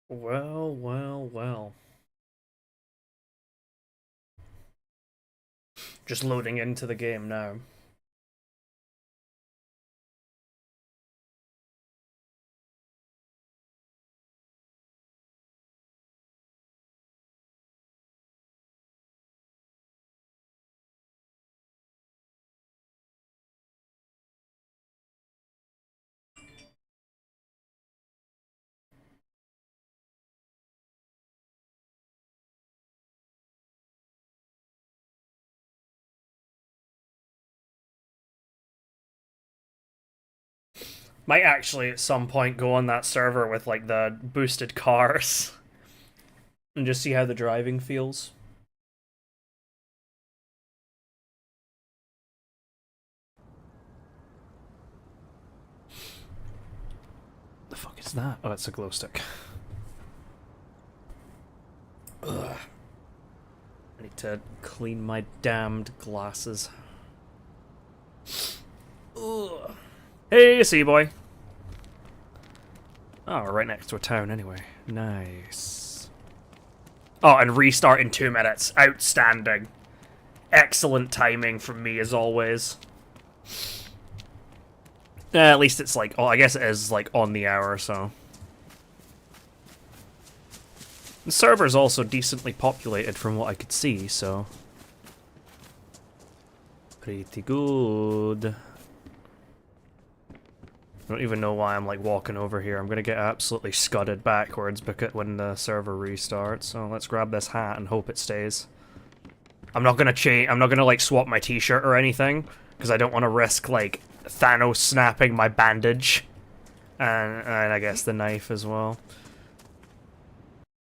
Well, well, well. Just loading into the game now. Might actually at some point go on that server with like the boosted cars and just see how the driving feels. The fuck is that? Oh, it's a glow stick. Ugh. I need to clean my damned glasses. Ugh. Hey, see you, boy. Oh, we're right next to a town anyway. Nice. Oh, and restart in 2 minutes. Outstanding. Excellent timing from me as always. At least it's like, oh, I guess it is like on the hour, so. The server's also decently populated from what I could see, so. Pretty good. I don't even know why I'm like walking over here. I'm gonna get absolutely scudded backwards when the server restarts. So let's grab this hat and hope it stays. I'm not gonna like swap my t-shirt or anything because I don't want to risk like Thanos snapping my bandage and I guess the knife as well.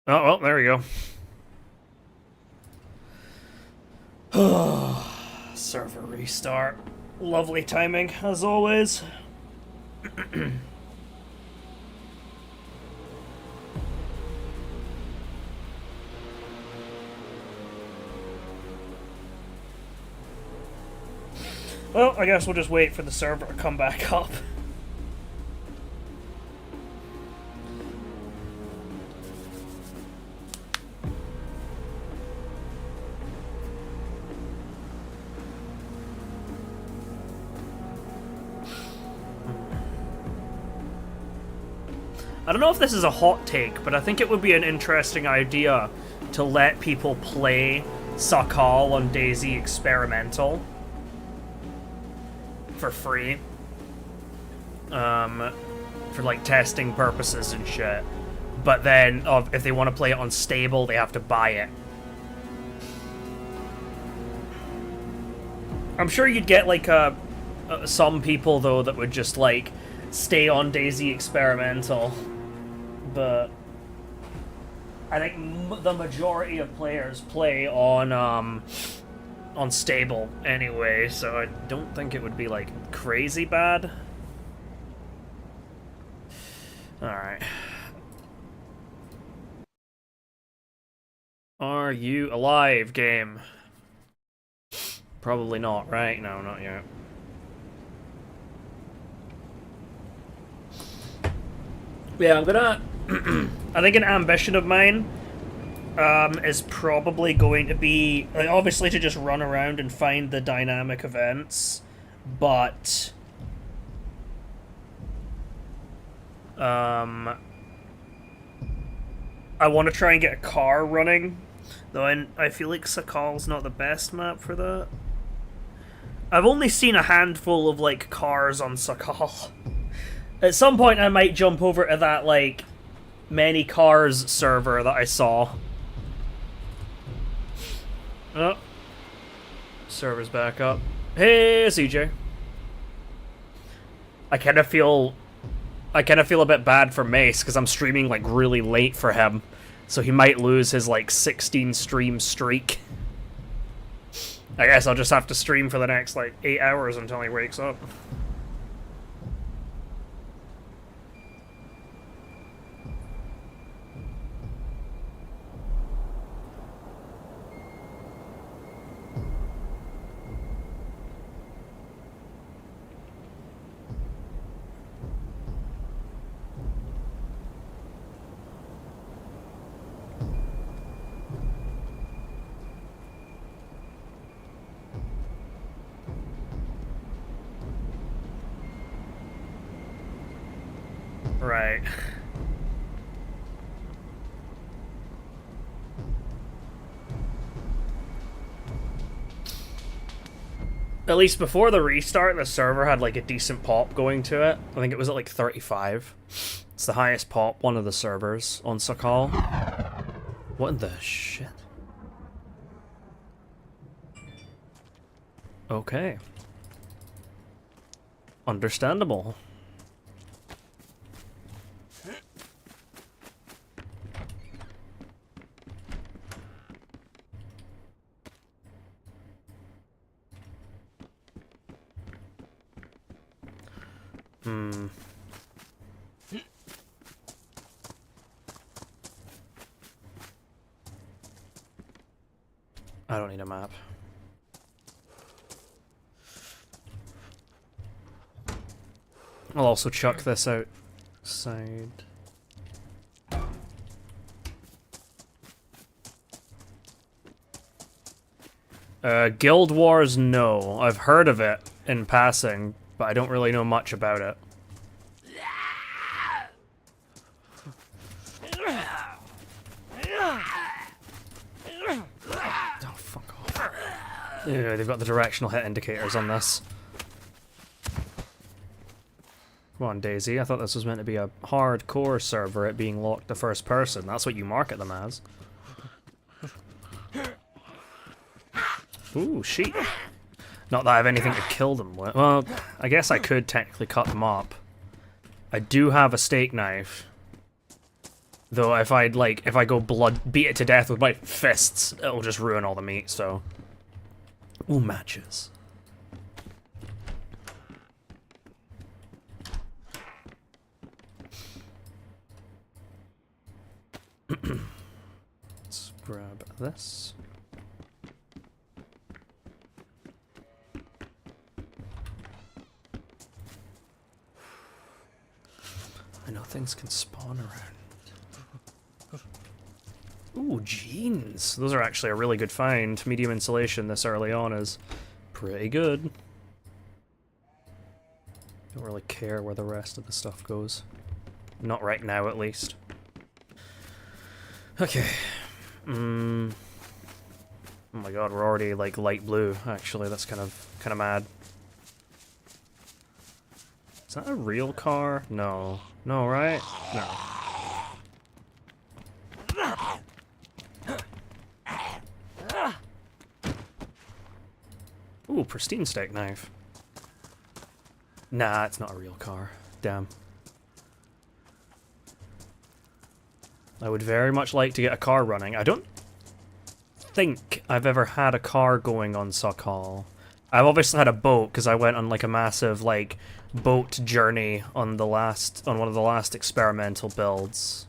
Oh well, there we go. Server restart. Lovely timing as always. Well, I guess we'll just wait for the server to come back up. I don't know if this is a hot take, but I think it would be an interesting idea to let people play Sakhal on DayZ Experimental for free. For like testing purposes and shit. But then, if they want to play it on stable, they have to buy it. I'm sure you'd get like some people though that would just like stay on DayZ Experimental, but I think the majority of players play on stable anyway, so I don't think it would be like crazy bad. Alright. Are you alive, game? Probably not, right? No, not yet. Yeah, I'm gonna... I think an ambition of mine is probably going to be, like, obviously to just run around and find the dynamic events, but I want to try and get a car running, though I feel like Sakhal's not the best map for that. I've only seen a handful of like cars on Sakhal. At some point I might jump over to that like many cars server that I saw. Oh. Server's back up. Hey, CJ. I kind of feel a bit bad for Mace because I'm streaming like really late for him, so he might lose his like 16 stream streak. I guess I'll just have to stream for the next like 8 hours until he wakes up. Right. At least before the restart, the server had like a decent pop going to it. I think it was at like 35. It's the highest pop one of the servers on Sakhal. What in the shit? Okay. Understandable. I don't need a map. I'll also chuck this outside. Guild Wars, no. I've heard of it in passing, but I don't really know much about it. Oh, fuck off. Yeah, they've got the directional hit indicators on this. Come on, DayZ. I thought this was meant to be a hardcore server, it being locked to first person. That's what you market them as. Ooh, sheep. Not that I have anything to kill them with. Well, I guess I could technically cut them up. I do have a steak knife. Though if I go beat it to death with my fists, it'll just ruin all the meat, so. Ooh, matches. Let's grab this. I know things can spawn around. Ooh, jeans. Those are actually a really good find. Medium insulation this early on is pretty good. Don't really care where the rest of the stuff goes. Not right now, at least. Okay. Oh my god, we're already like light blue. Actually, that's kind of mad. Is that a real car? No. No, right? No. Ooh, pristine steak knife. Nah, it's not a real car. Damn. I would very much like to get a car running. I don't think I've ever had a car going on Sakhal. I've obviously had a boat because I went on like a massive like boat journey on one of the last experimental builds.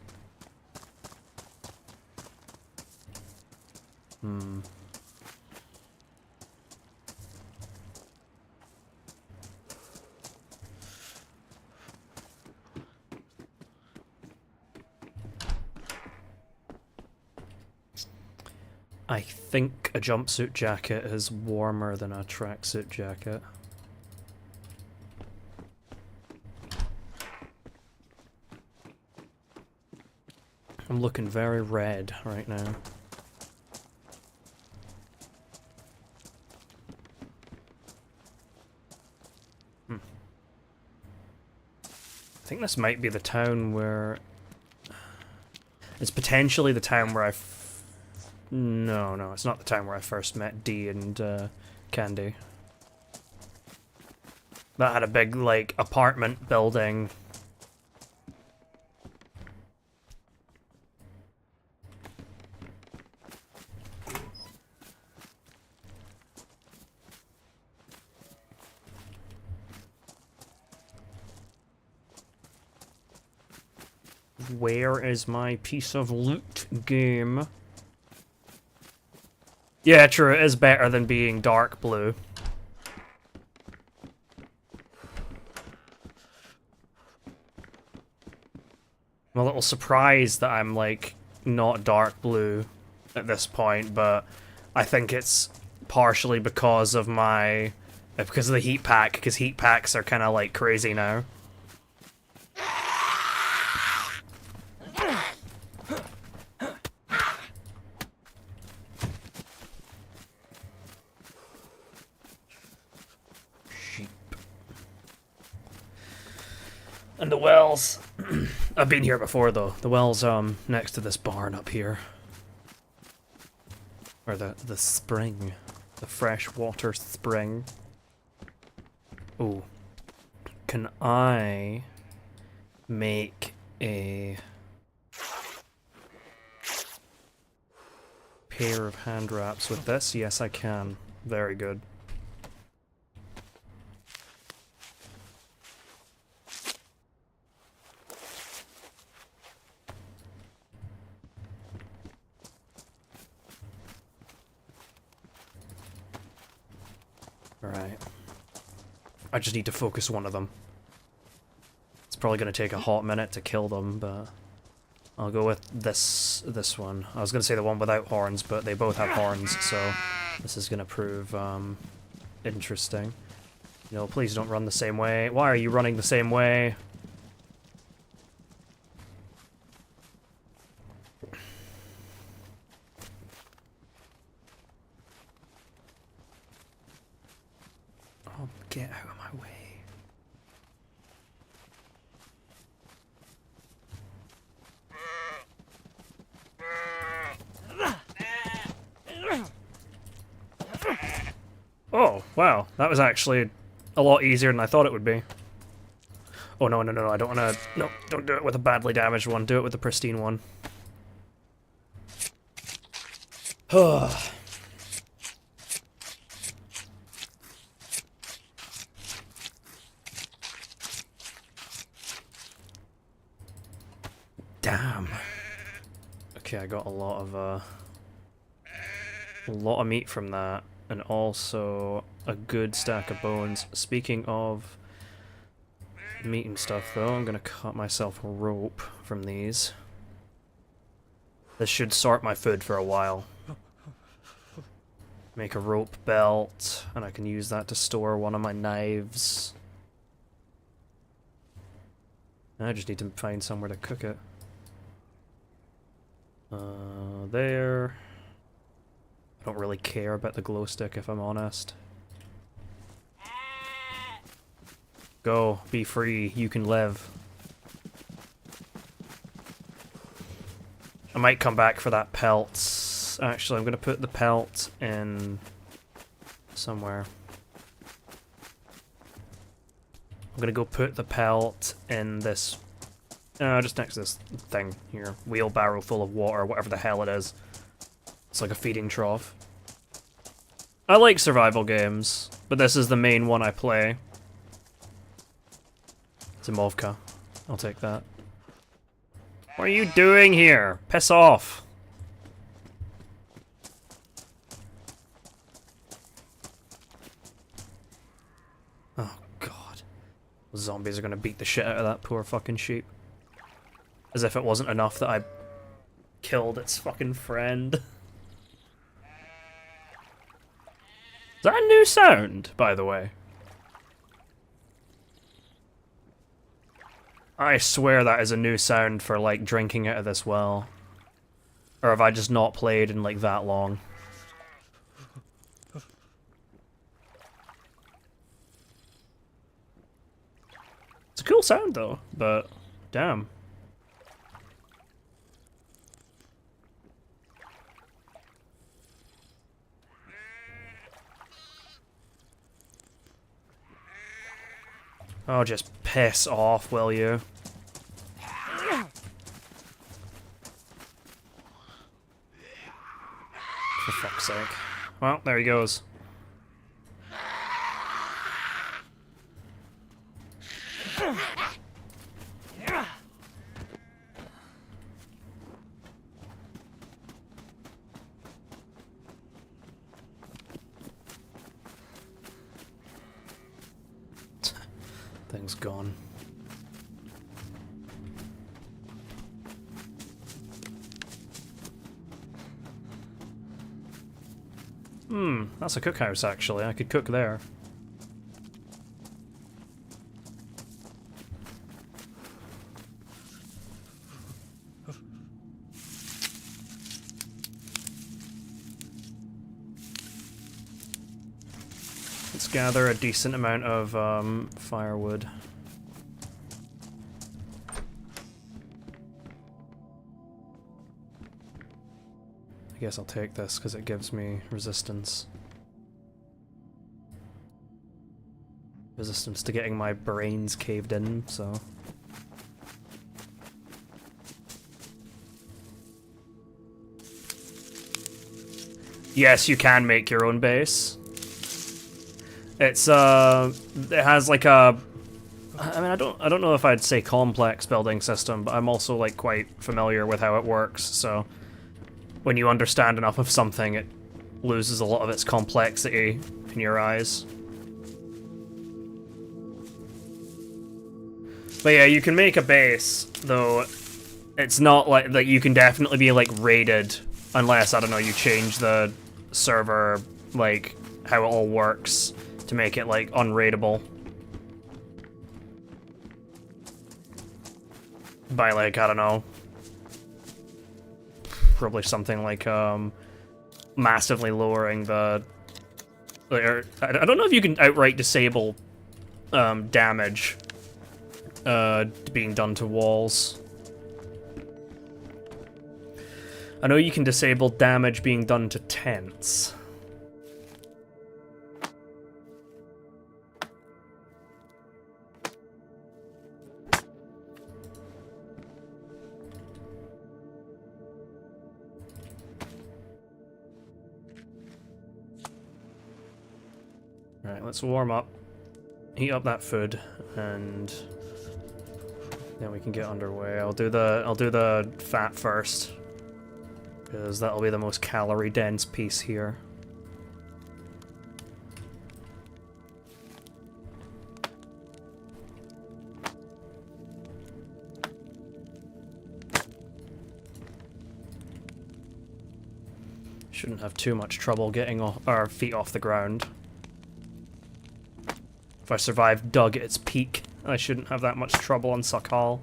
I think a jumpsuit jacket is warmer than a tracksuit jacket. I'm looking very red right now. I think this might be the town where... It's potentially the town where No, it's not the town where I first met Dee and Candy. That had a big, like, apartment building. Where is my piece of loot, game? Yeah, true, it is better than being dark blue. I'm a little surprised that I'm, like, not dark blue at this point, but I think it's partially because of because of the heat pack, because heat packs are kind of, like, crazy now. And the wells. I've been here before though. The well's next to this barn up here. Or the spring. The freshwater spring. Ooh. Can I make a pair of hand wraps with this? Yes, I can. Very good. Alright. I just need to focus one of them. It's probably going to take a hot minute to kill them, but I'll go with this one. I was going to say the one without horns, but they both have horns, so this is going to prove interesting. No, please don't run the same way. Why are you running the same way? Oh, get out of my way. Oh, wow. That was actually a lot easier than I thought it would be. Oh, no, no, no, I don't want to... No, don't do it with a badly damaged one. Do it with the pristine one. Damn. Okay, I got a lot of meat from that. And also a good stack of bones. Speaking of meat and stuff though, I'm gonna cut myself a rope from these. This should sort my food for a while. Make a rope belt, and I can use that to store one of my knives. I just need to find somewhere to cook it. There. I don't really care about the glow stick, if I'm honest. Go, be free, you can live. I might come back for that pelt. Actually, I'm gonna put the pelt in somewhere. I'm gonna go put the pelt in this, just next to this thing here. Wheelbarrow full of water, whatever the hell it is. It's like a feeding trough. I like survival games, but this is the main one I play. Zimovka. I'll take that. What are you doing here? Piss off. Oh god. Zombies are gonna beat the shit out of that poor fucking sheep. As if it wasn't enough that I killed its fucking friend. Is that a new sound, by the way? I swear that is a new sound for, like, drinking out of this well. Or have I just not played in, like, that long? It's a cool sound, though, but damn. Oh, just piss off, will you? For fuck's sake. Well, there he goes. Thing's gone. That's a cookhouse actually. I could cook there. Let's gather a decent amount of firewood. I guess I'll take this because it gives me resistance. Resistance to getting my brains caved in, so... Yes, you can make your own base. It's, it has like a... I mean, I don't know if I'd say complex building system, but I'm also, like, quite familiar with how it works, so... When you understand enough of something, it loses a lot of its complexity in your eyes. But yeah, you can make a base, though it's not like that. You can definitely be, like, raided, unless, I don't know, you change the server, like, how it all works to make it, like, unraidable. By, like, I don't know, probably something like, massively lowering the... Or, I don't know if you can outright disable, damage, being done to walls. I know you can disable damage being done to tents. Alright, let's warm up, heat up that food, and then we can get underway. I'll do the fat first, because that'll be the most calorie dense piece here. Shouldn't have too much trouble getting our feet off the ground. If I survive Doug at its peak, I shouldn't have that much trouble on Sakhal.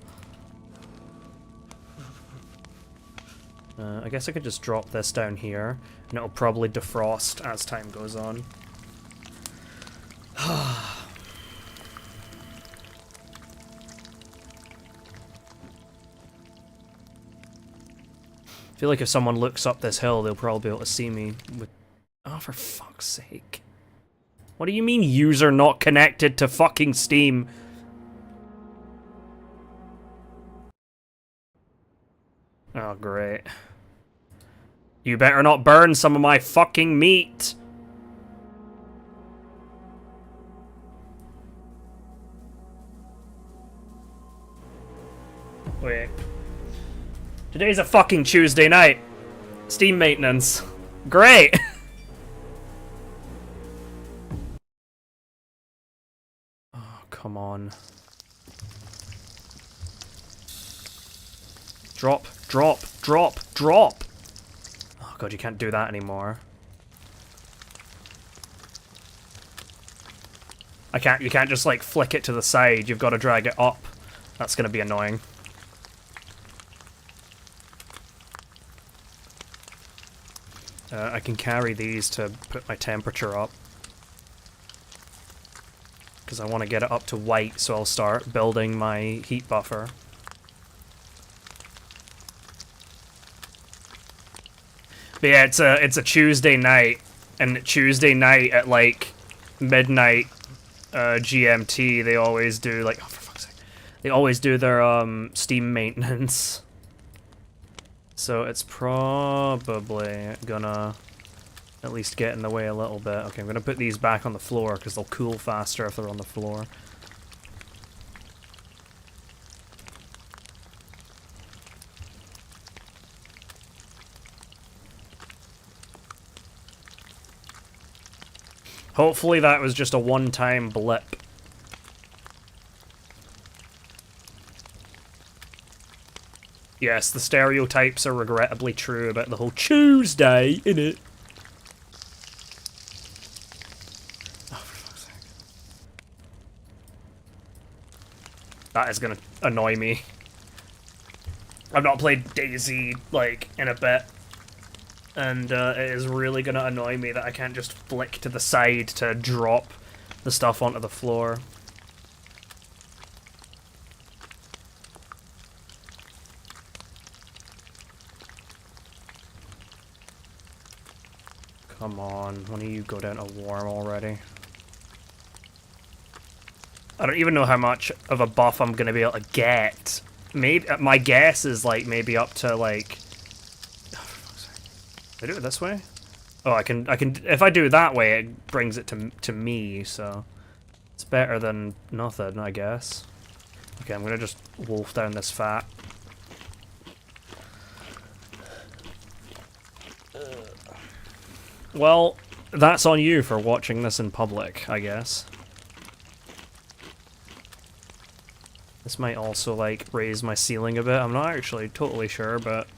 I guess I could just drop this down here, and it'll probably defrost as time goes on. I feel like if someone looks up this hill, they'll probably be able to see me with... Oh, for fuck's sake. What do you mean, user not connected to fucking Steam? Oh, great. You better not burn some of my fucking meat! Wait. Today's a fucking Tuesday night. Steam maintenance. Great! Come on. Drop, drop, drop, drop! Oh god, you can't do that anymore. You can't just like flick it to the side, you've got to drag it up. That's gonna be annoying. I can carry these to put my temperature up. Because I want to get it up to white, so I'll start building my heat buffer. But yeah, it's a Tuesday night, and Tuesday night at like midnight GMT, they always do like, oh for fuck's sake, they always do their Steam maintenance. So it's probably gonna at least get in the way a little bit. Okay, I'm gonna put these back on the floor because they'll cool faster if they're on the floor. Hopefully that was just a one-time blip. Yes, the stereotypes are regrettably true about the whole Tuesday, innit? That is gonna annoy me. I've not played DayZ, like, in a bit. And, it is really gonna annoy me that I can't just flick to the side to drop the stuff onto the floor. Come on, when do you go down to warm already? I don't even know how much of a buff I'm gonna be able to get. Maybe my guess is like maybe up to like. Did I do it this way? Oh, I can. If I do it that way, it brings it to me. So it's better than nothing, I guess. Okay, I'm gonna just wolf down this fat. Well, that's on you for watching this in public, I guess. This might also, like, raise my ceiling a bit. I'm not actually totally sure, but...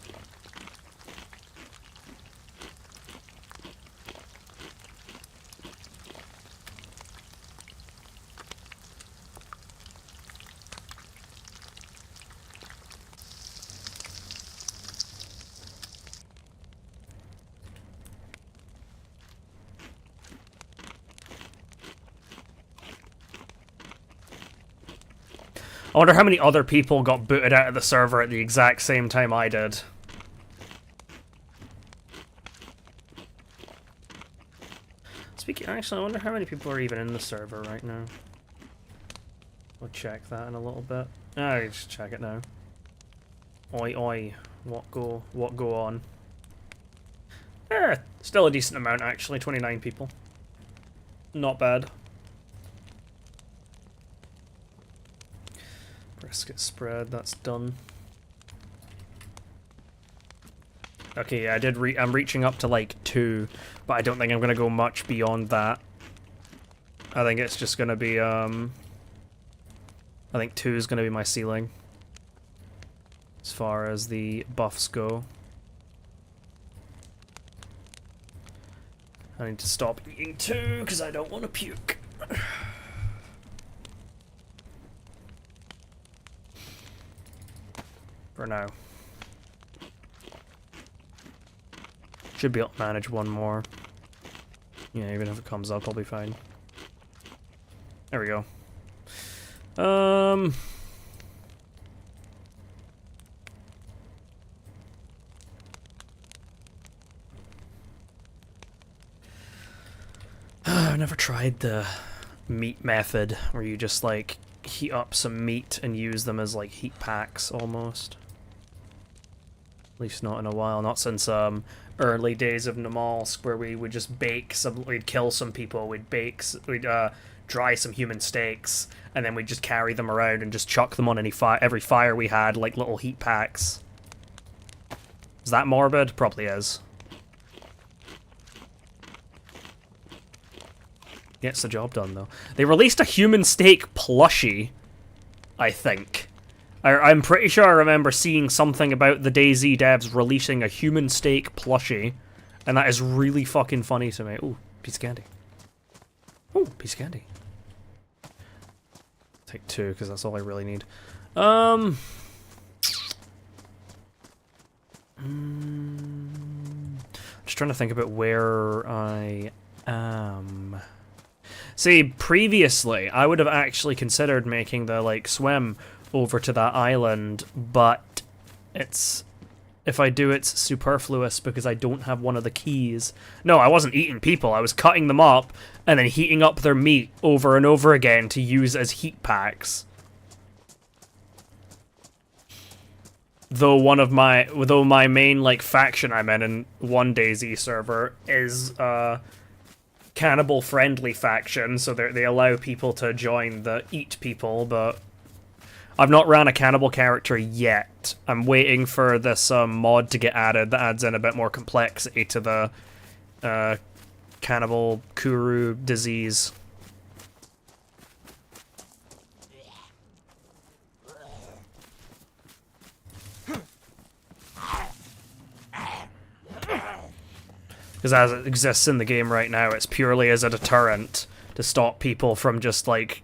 I wonder how many other people got booted out of the server at the exact same time I did. Speaking, actually, I wonder how many people are even in the server right now. We'll check that in a little bit. I just check it now. Oi, oi, what go on? Still a decent amount actually, 29 people. Not bad. Brisket spread, that's done. Okay, yeah, I'm reaching up to like 2, but I don't think I'm gonna go much beyond that. I think it's just gonna be I think 2 is gonna be my ceiling as far as the buffs go. I need to stop eating 2 because I don't want to puke. For now. Should be able to manage 1 more. Yeah, even if it comes up, I'll be fine. There we go. I've never tried the meat method, where you just, like, heat up some meat and use them as, like, heat packs, almost. At least not in a while. Not since, early days of Namalsk, where we would just bake some, we'd kill some people, we'd dry some human steaks, and then we'd just carry them around and just chuck them on every fire we had, like little heat packs. Is that morbid? Probably is. Gets the job done, though. They released a human steak plushie, I think. I'm pretty sure I remember seeing something about the DayZ devs releasing a human steak plushie, and that is really fucking funny to me. Ooh, piece of candy. Ooh, piece of candy. Take 2, because that's all I really need. Just trying to think about where I am. See, previously, I would have actually considered making the, like, swim over to that island, but it's... If I do, it's superfluous because I don't have one of the keys. No, I wasn't eating people. I was cutting them up and then heating up their meat over and over again to use as heat packs. Though my main, like, faction I'm in one DayZ server is cannibal-friendly faction, so they allow people to join the eat people, but I've not ran a cannibal character yet. I'm waiting for this mod to get added that adds in a bit more complexity to the cannibal kuru disease. Because as it exists in the game right now, it's purely as a deterrent to stop people from just, like,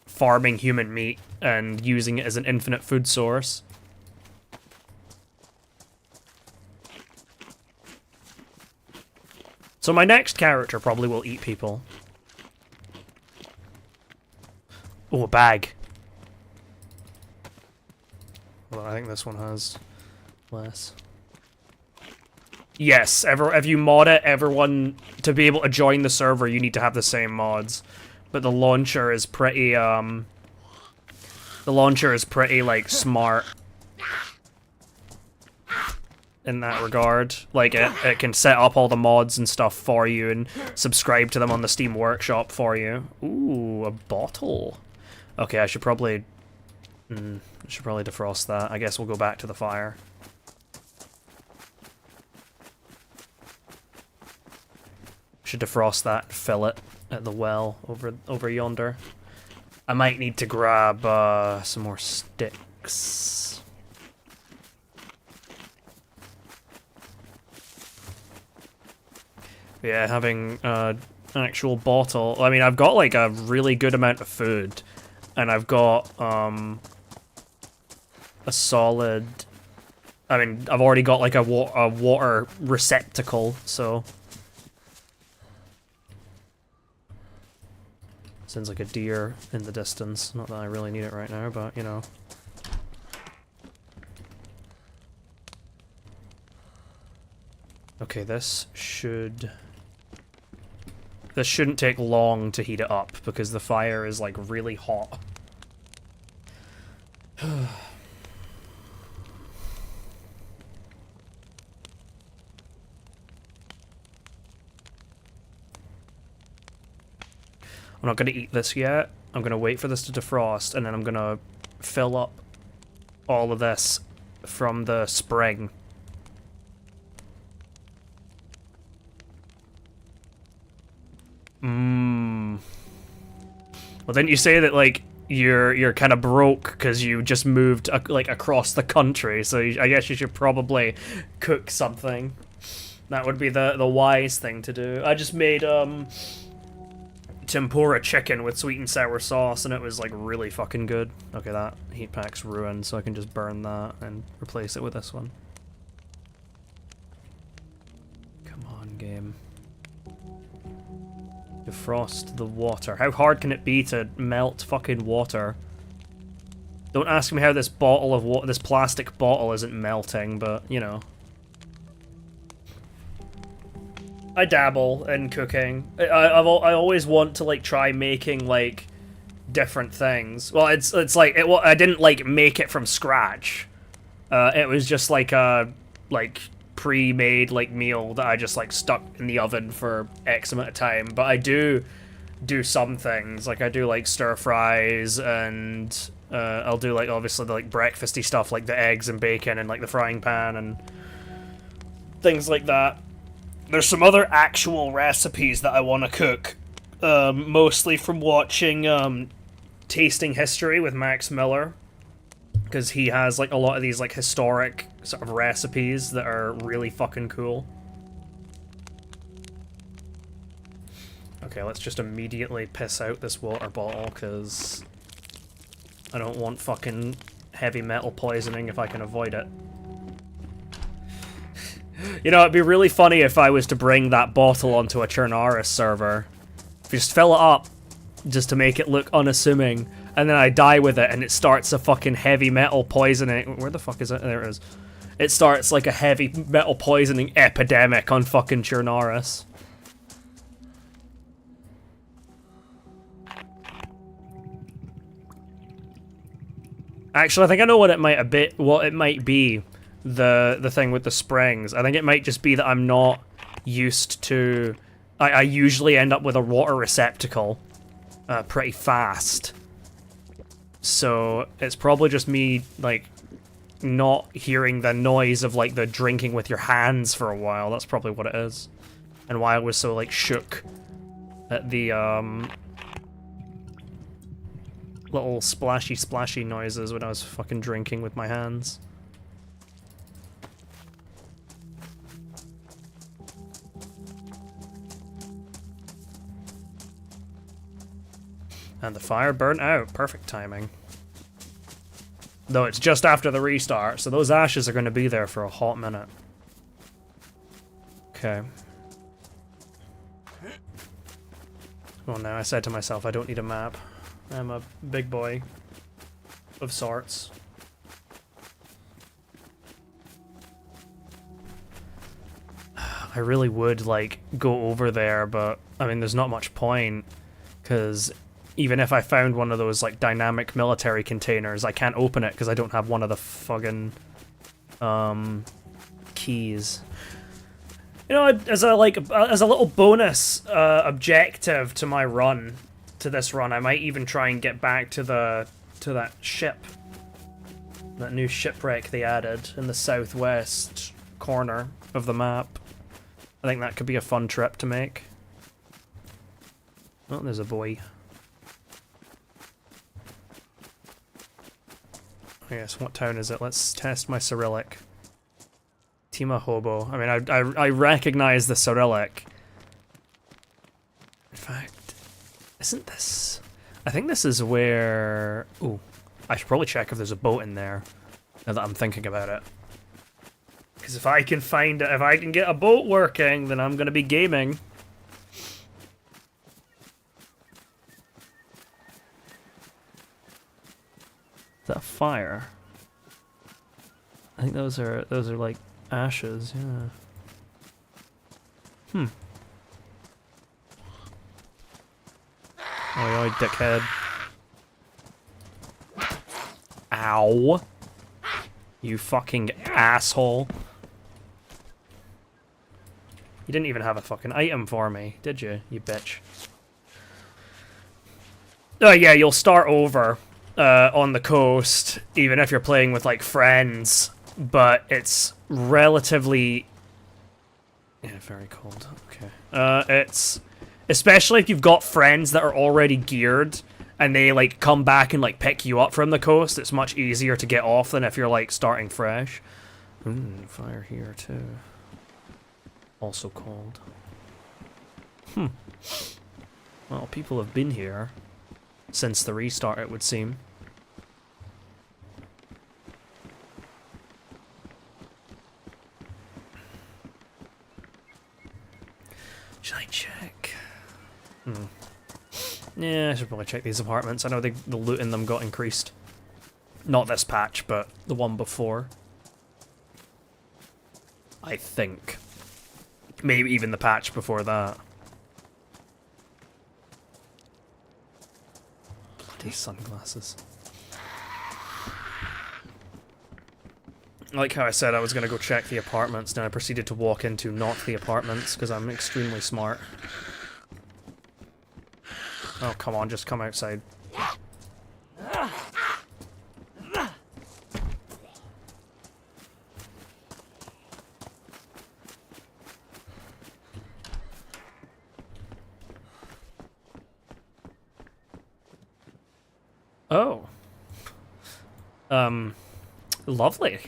farming human meat and using it as an infinite food source. So my next character probably will eat people. Oh, a bag. Well, I think this one has less. Yes, if you mod it, everyone, to be able to join the server, you need to have the same mods. But the launcher is pretty, like, smart. In that regard. Like, it can set up all the mods and stuff for you and subscribe to them on the Steam Workshop for you. Ooh, a bottle. Okay, I should probably defrost that. I guess we'll go back to the fire. Should defrost that and fill it at the well over yonder. I might need to grab some more sticks. Yeah, having an actual bottle. I mean, I've got like a really good amount of food, and I've got a solid. I mean, I've already got like a water receptacle, so. Sounds like a deer in the distance. Not that I really need it right now, but you know. Okay, this shouldn't take long to heat it up because the fire is like really hot. I'm not going to eat this yet. I'm going to wait for this to defrost, and then I'm going to fill up all of this from the spring. Well, didn't you say that, like, you're kind of broke because you just moved, like, across the country, so I guess you should probably cook something. That would be the wise thing to do. I just made, tempura chicken with sweet and sour sauce, and it was like really fucking good. Okay, that heat pack's ruined, so I can just burn that and replace it with this one. Come on, game. Defrost the water. How hard can it be to melt fucking water? Don't ask me how this bottle of water, this plastic bottle isn't melting, but you know. I dabble in cooking. I always want to like try making like different things. Well, it's like I didn't like make it from scratch. It was just like a pre-made like meal that I just like stuck in the oven for X amount of time. But I do some things. Like I do like stir fries, and I'll do like obviously the like breakfasty stuff like the eggs and bacon and like the frying pan and things like that. There's some other actual recipes that I want to cook, mostly from watching Tasting History with Max Miller, because he has like a lot of these like historic sort of recipes that are really fucking cool. Okay, let's just immediately piss out this water bottle, because I don't want fucking heavy metal poisoning if I can avoid it. You know, it'd be really funny if I was to bring that bottle onto a Chernarus server. If you just fill it up, just to make it look unassuming, and then I die with it, and it starts a fucking heavy metal poisoning. Where the fuck is it? There it is. It starts like a heavy metal poisoning epidemic on fucking Chernarus. Actually, I think I know what it might be. The thing with the springs. I think it might just be that I'm not used to... I usually end up with a water receptacle pretty fast. So it's probably just me, like, not hearing the noise of, like, the drinking with your hands for a while. That's probably what it is. And why I was so, like, shook at the, little splashy noises when I was fucking drinking with my hands. And the fire burnt out. Perfect timing. Though it's just after the restart, so those ashes are going to be there for a hot minute. Okay. Well, now I said to myself, I don't need a map. I'm a big boy of sorts. I really would, like, go over there, but, I mean, there's not much point, because even if I found one of those, like, dynamic military containers, I can't open it because I don't have one of the fucking, keys. You know, as a little bonus, objective to my run, to this run, I might even try and get back to that ship. That new shipwreck they added in the southwest corner of the map. I think that could be a fun trip to make. Oh, there's a boy. Yes, what town is it? Let's test my Cyrillic. Tima Hobo. I mean, I recognize the Cyrillic. In fact, isn't this... I think this is where... Ooh, I should probably check if there's a boat in there, now that I'm thinking about it. Because if I can find it, if I can get a boat working, then I'm going to be gaming. Is that a fire? I think those are like ashes, yeah. Hmm. Oi, oi, dickhead. Ow. You fucking asshole. You didn't even have a fucking item for me, did you, you bitch? Oh yeah, you'll start over on the coast, even if you're playing with, like, friends, but it's relatively... Yeah, very cold, okay. It's... Especially if you've got friends that are already geared, and they, like, come back and, like, pick you up from the coast, it's much easier to get off than if you're, like, starting fresh. Fire here, too. Also cold. Well, people have been here since the restart, it would seem. Should I check? Yeah, I should probably check these apartments. I know the loot in them got increased. Not this patch, but the one before. I think. Maybe even the patch before that. Bloody sunglasses. Like how I said I was going to go check the apartments, then I proceeded to walk into not the apartments, because I'm extremely smart. Oh, come on, just come outside. Oh. Lovely.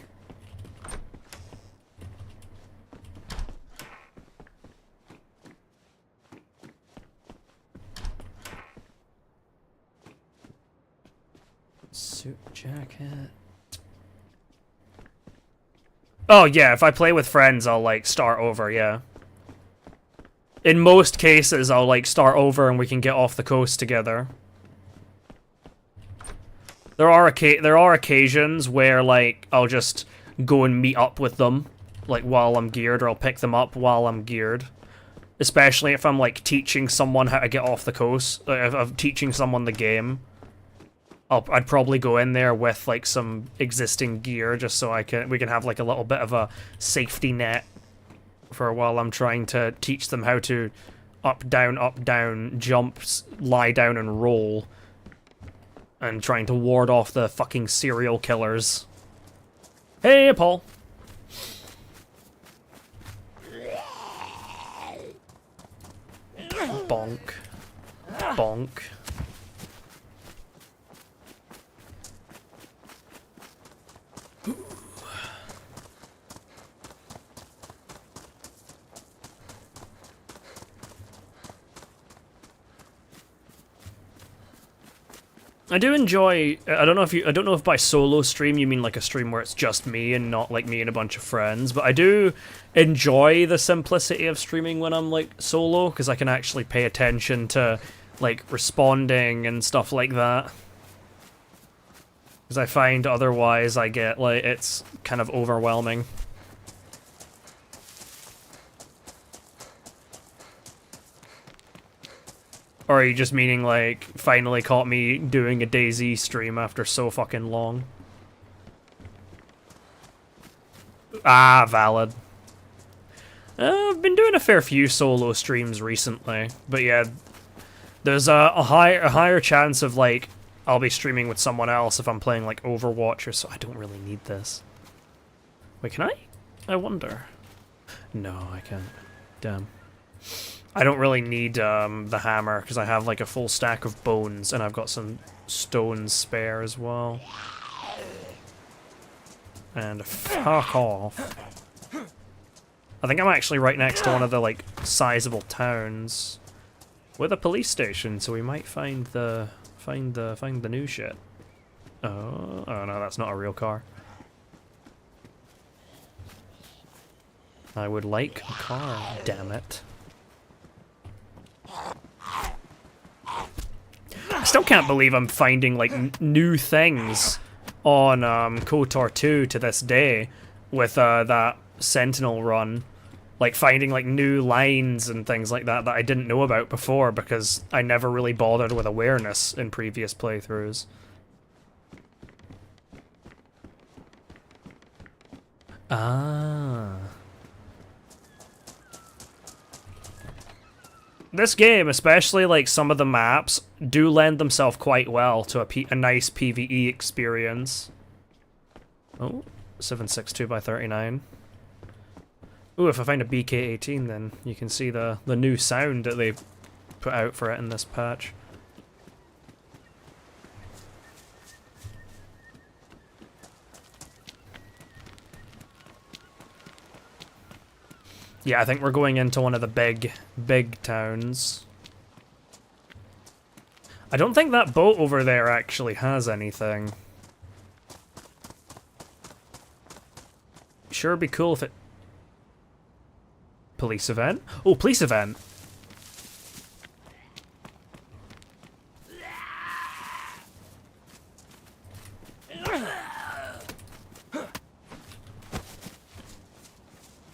Suit jacket. Oh yeah, if I play with friends, I'll, like, start over, yeah. In most cases, I'll, like, start over and we can get off the coast together. There are occasions where, like, I'll just go and meet up with them, like, while I'm geared, or I'll pick them up while I'm geared. Especially if I'm, like, teaching someone how to get off the coast, if I'm teaching someone the game. I'd probably go in there with, like, some existing gear, just so we can have, like, a little bit of a safety net for while I'm trying to teach them how to up, down, jump, lie down, and roll. And trying to ward off the fucking serial killers. Hey, Paul. Bonk. Bonk. I do enjoy, I don't know if by solo stream you mean like a stream where it's just me and not like me and a bunch of friends, but I do enjoy the simplicity of streaming when I'm like solo, because I can actually pay attention to like responding and stuff like that. Because I find otherwise I get like, it's kind of overwhelming. Or are you just meaning, like, finally caught me doing a DayZ stream after so fucking long? Ah, valid. I've been doing a fair few solo streams recently, but yeah, there's a higher chance of, like, I'll be streaming with someone else if I'm playing, like, Overwatch or so. I don't really need this. Wait, can I? I wonder. No, I can't. Damn. I don't really need the hammer, because I have, like, a full stack of bones, and I've got some stones spare as well. And fuck off. I think I'm actually right next to one of the, like, sizable towns with a police station, so we might find the new shit. Oh no, that's not a real car. I would like a car, damn it. I still can't believe I'm finding, like, new things on KOTOR 2 to this day with that Sentinel run. Like, finding, like, new lines and things like that I didn't know about before because I never really bothered with awareness in previous playthroughs. Ah. This game, especially, like, some of the maps, do lend themselves quite well to a nice PvE experience. Oh, 762x39. Ooh, if I find a BK-18, then you can see the new sound that they put out for it in this patch. Yeah, I think we're going into one of the big towns. I don't think that boat over there actually has anything. Sure, it'd be cool if it... Police event? Oh, police event!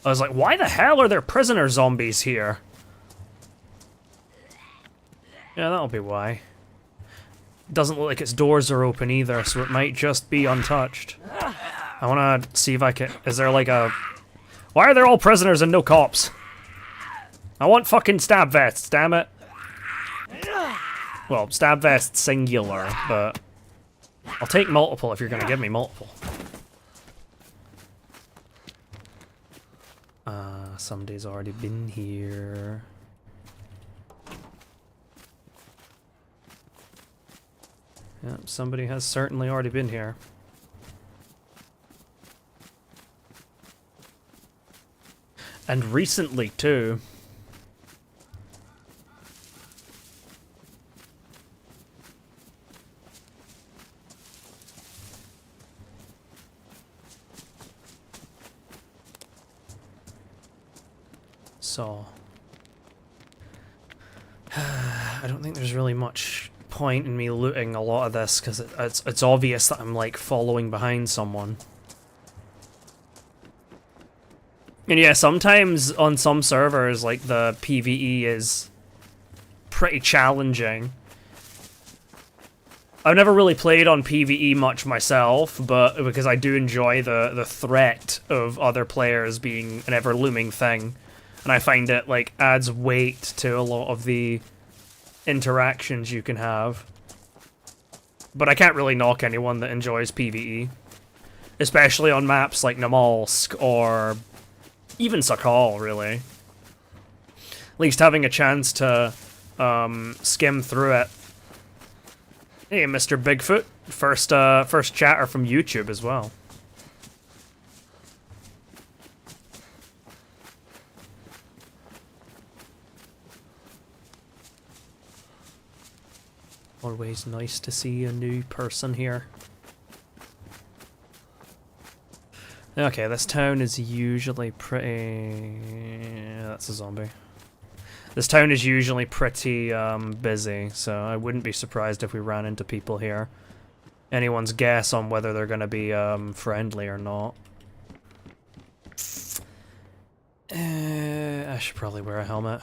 I was like, why the hell are there prisoner zombies here? Yeah, that'll be why. Doesn't look like its doors are open either, so it might just be untouched. I wanna see if I can... Is there like a... Why are there all prisoners and no cops? I want fucking stab vests, damn it. Well, stab vest singular, but... I'll take multiple if you're gonna give me multiple. Somebody's already been here. Yep, somebody has certainly already been here. And recently, too. So... I don't think there's really much point in me looting a lot of this, because it's obvious that I'm, like, following behind someone. And yeah, sometimes on some servers, like, the PvE is pretty challenging. I've never really played on PvE much myself, but because I do enjoy the threat of other players being an ever-looming thing. And I find it, like, adds weight to a lot of the interactions you can have. But I can't really knock anyone that enjoys PvE. Especially on maps like Namalsk or even Sakhal, really. At least having a chance to skim through it. Hey, Mr. Bigfoot. First chatter from YouTube as well. Always nice to see a new person here. Okay, this town is usually pretty... That's a zombie. This town is usually pretty busy, so I wouldn't be surprised if we ran into people here. Anyone's guess on whether they're going to be friendly or not. I should probably wear a helmet.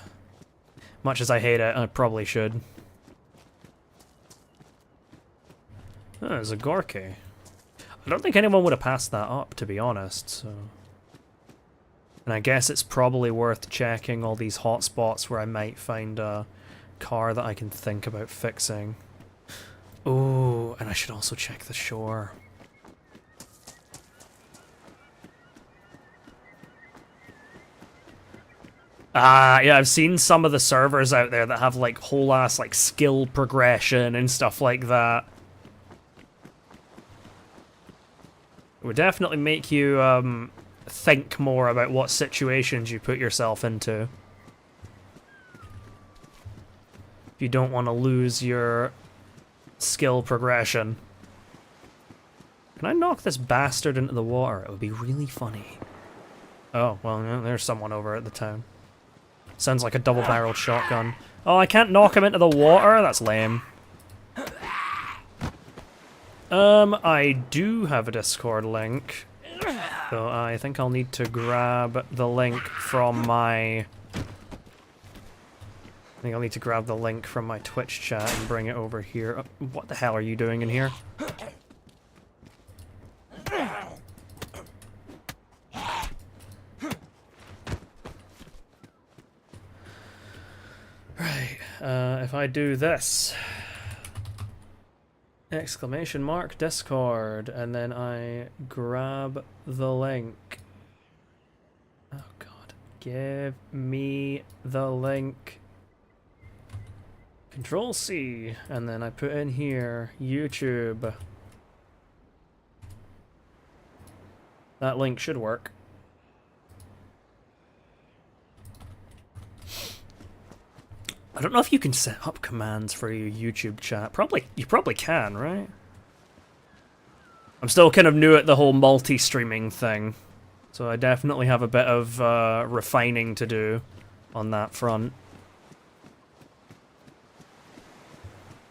Much as I hate it, I probably should. it's a Gorky. I don't think anyone would have passed that up, to be honest, so... And I guess it's probably worth checking all these hotspots where I might find a car that I can think about fixing. Ooh, and I should also check the shore. Yeah, I've seen some of the servers out there that have like whole ass like skill progression and stuff like that. It would definitely make you think more about what situations you put yourself into. If you don't want to lose your skill progression. Can I knock this bastard into the water? It would be really funny. Oh, well, yeah, there's someone over at the town. Sounds like a double-barreled shotgun. Oh, I can't knock him into the water? That's lame. I do have a Discord link. So I think I'll need to grab the link from my... I think I'll need to grab the link from my Twitch chat and bring it over here. What the hell are you doing in here? Right, if I do this... Exclamation mark Discord, and then I grab the link. Oh god, give me the link. Control C, and then I put in here, YouTube. That link should work. I don't know if you can set up commands for your YouTube chat. You probably can, right? I'm still kind of new at the whole multi-streaming thing, so I definitely have a bit of refining to do on that front.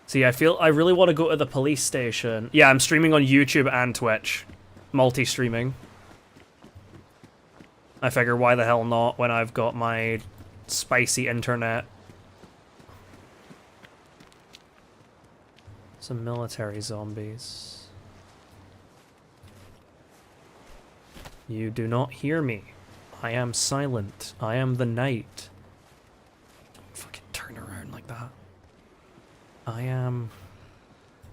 See, I really want to go to the police station. Yeah, I'm streaming on YouTube and Twitch. Multi-streaming. I figure why the hell not when I've got my spicy internet. Some military zombies. You do not hear me. I am silent. I am the night. Don't fucking turn around like that. I am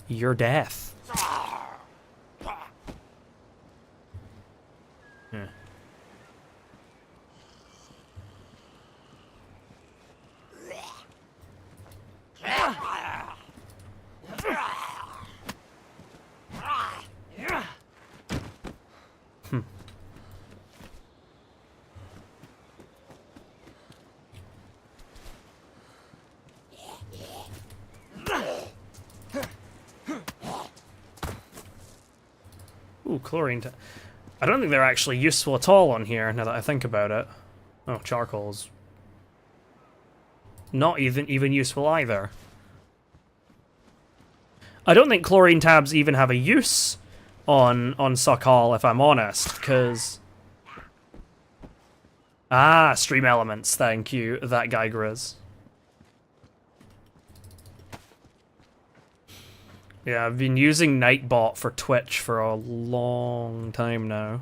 your death. Yeah. Ooh, chlorine. I don't think they're actually useful at all on here, now that I think about it. Oh, charcoal's not even useful either. I don't think chlorine tabs even have a use on Sakhal, if I'm honest, because... Ah, stream elements, thank you, that guy Grizz. Yeah, I've been using Nightbot for Twitch for a long time now.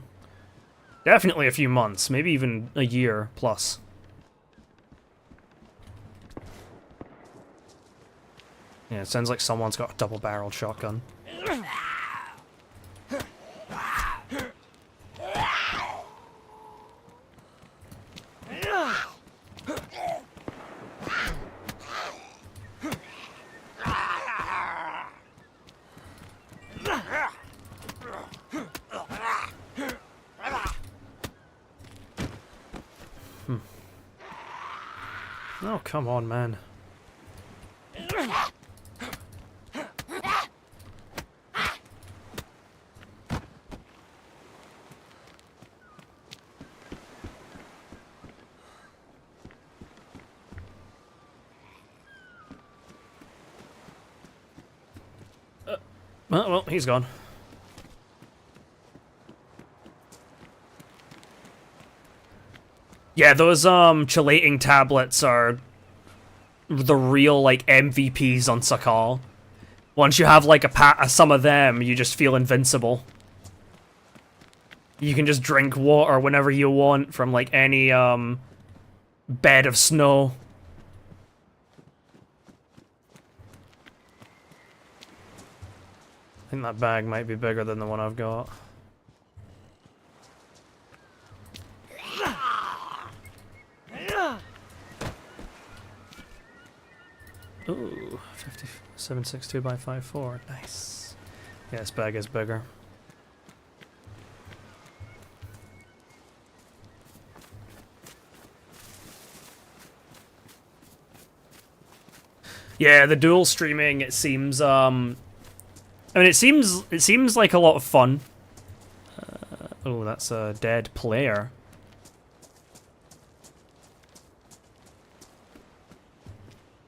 Definitely a few months, maybe even a year plus. Yeah, it sounds like someone's got a double-barreled shotgun. Oh, come on, man. Well, he's gone. Yeah, those chelating tablets are the real like MVPs on Sakhal. Once you have like some of them, you just feel invincible. You can just drink water whenever you want from like any bed of snow. I think that bag might be bigger than the one I've got. Ooh, 5762 by 54. Nice. Yeah, this bag is bigger. Yeah, the dual streaming, it seems I mean it seems like a lot of fun. Oh, that's a dead player.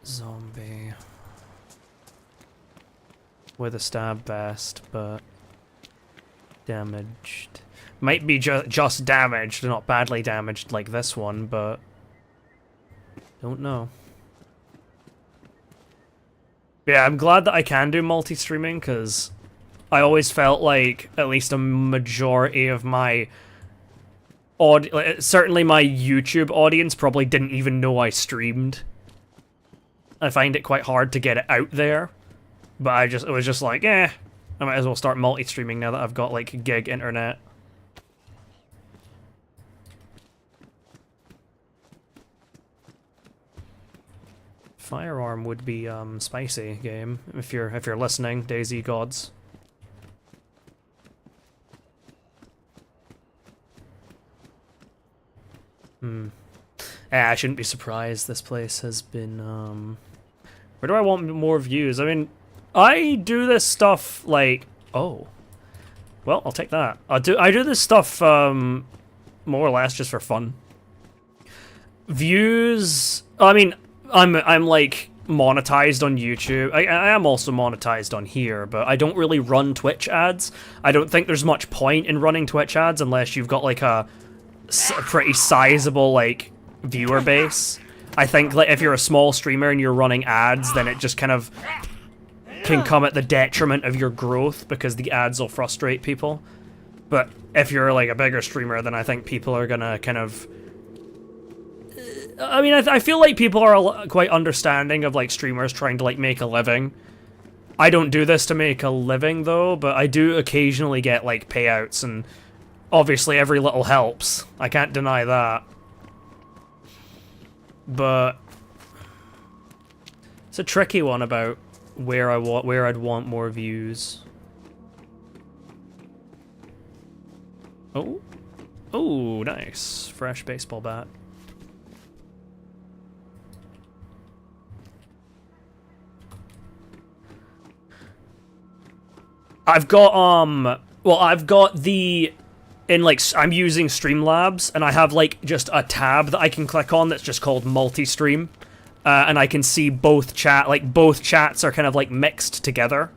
Zombie. With a stab vest, but damaged. Might be just damaged, not badly damaged like this one, but don't know. Yeah, I'm glad that I can do multi-streaming, because I always felt like at least a majority of my certainly my YouTube audience probably didn't even know I streamed. I find it quite hard to get it out there, but it was just like, I might as well start multi-streaming now that I've got like gig internet. Firearm would be spicy game if you're listening, DayZ gods. I shouldn't be surprised this place has been where do I want more views? I mean, I do this stuff like well, I'll take that. I do this stuff more or less just for fun. Views, I mean, I'm like monetized on YouTube. I am also monetized on here, but I don't really run Twitch ads. I don't think there's much point in running Twitch ads unless you've got like a pretty sizable like viewer base. I think like if you're a small streamer and you're running ads, then it just kind of can come at the detriment of your growth because the ads will frustrate people. But if you're like a bigger streamer, then I think people are gonna kind of I mean, I feel like people are quite understanding of like streamers trying to like make a living. I don't do this to make a living though, but I do occasionally get like payouts, and obviously every little helps. I can't deny that. But it's a tricky one about where I'd want more views. Oh, nice. Fresh baseball bat. I've got I'm using Streamlabs, and I have like just a tab that I can click on that's just called multi-stream, and I can see both chats are kind of like mixed together.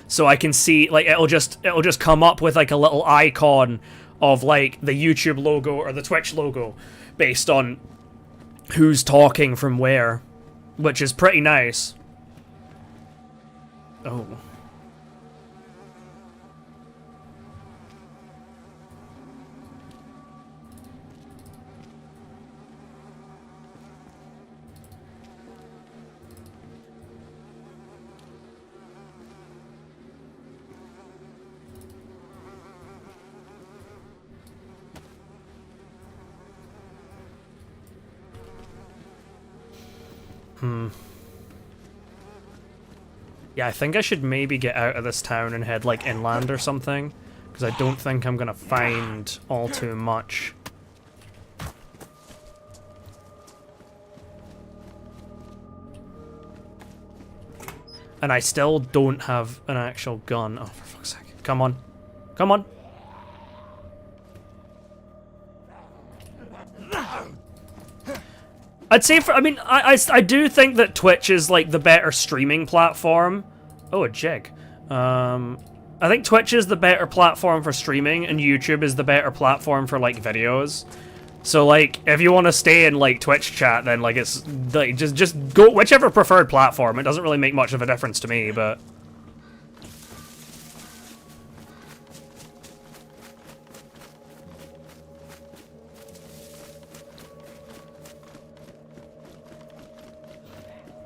So I can see like it'll just come up with like a little icon of like the YouTube logo or the Twitch logo based on who's talking from where, which is pretty nice. Oh. Yeah, I think I should maybe get out of this town and head, like, inland or something, because I don't think I'm gonna find all too much. And I still don't have an actual gun. Oh, for fuck's sake. Come on. Come on. I'd say I do think that Twitch is like the better streaming platform. Oh, a jig. I think Twitch is the better platform for streaming, and YouTube is the better platform for like videos. So like, if you want to stay in like Twitch chat, then like it's like just go whichever preferred platform. It doesn't really make much of a difference to me, but.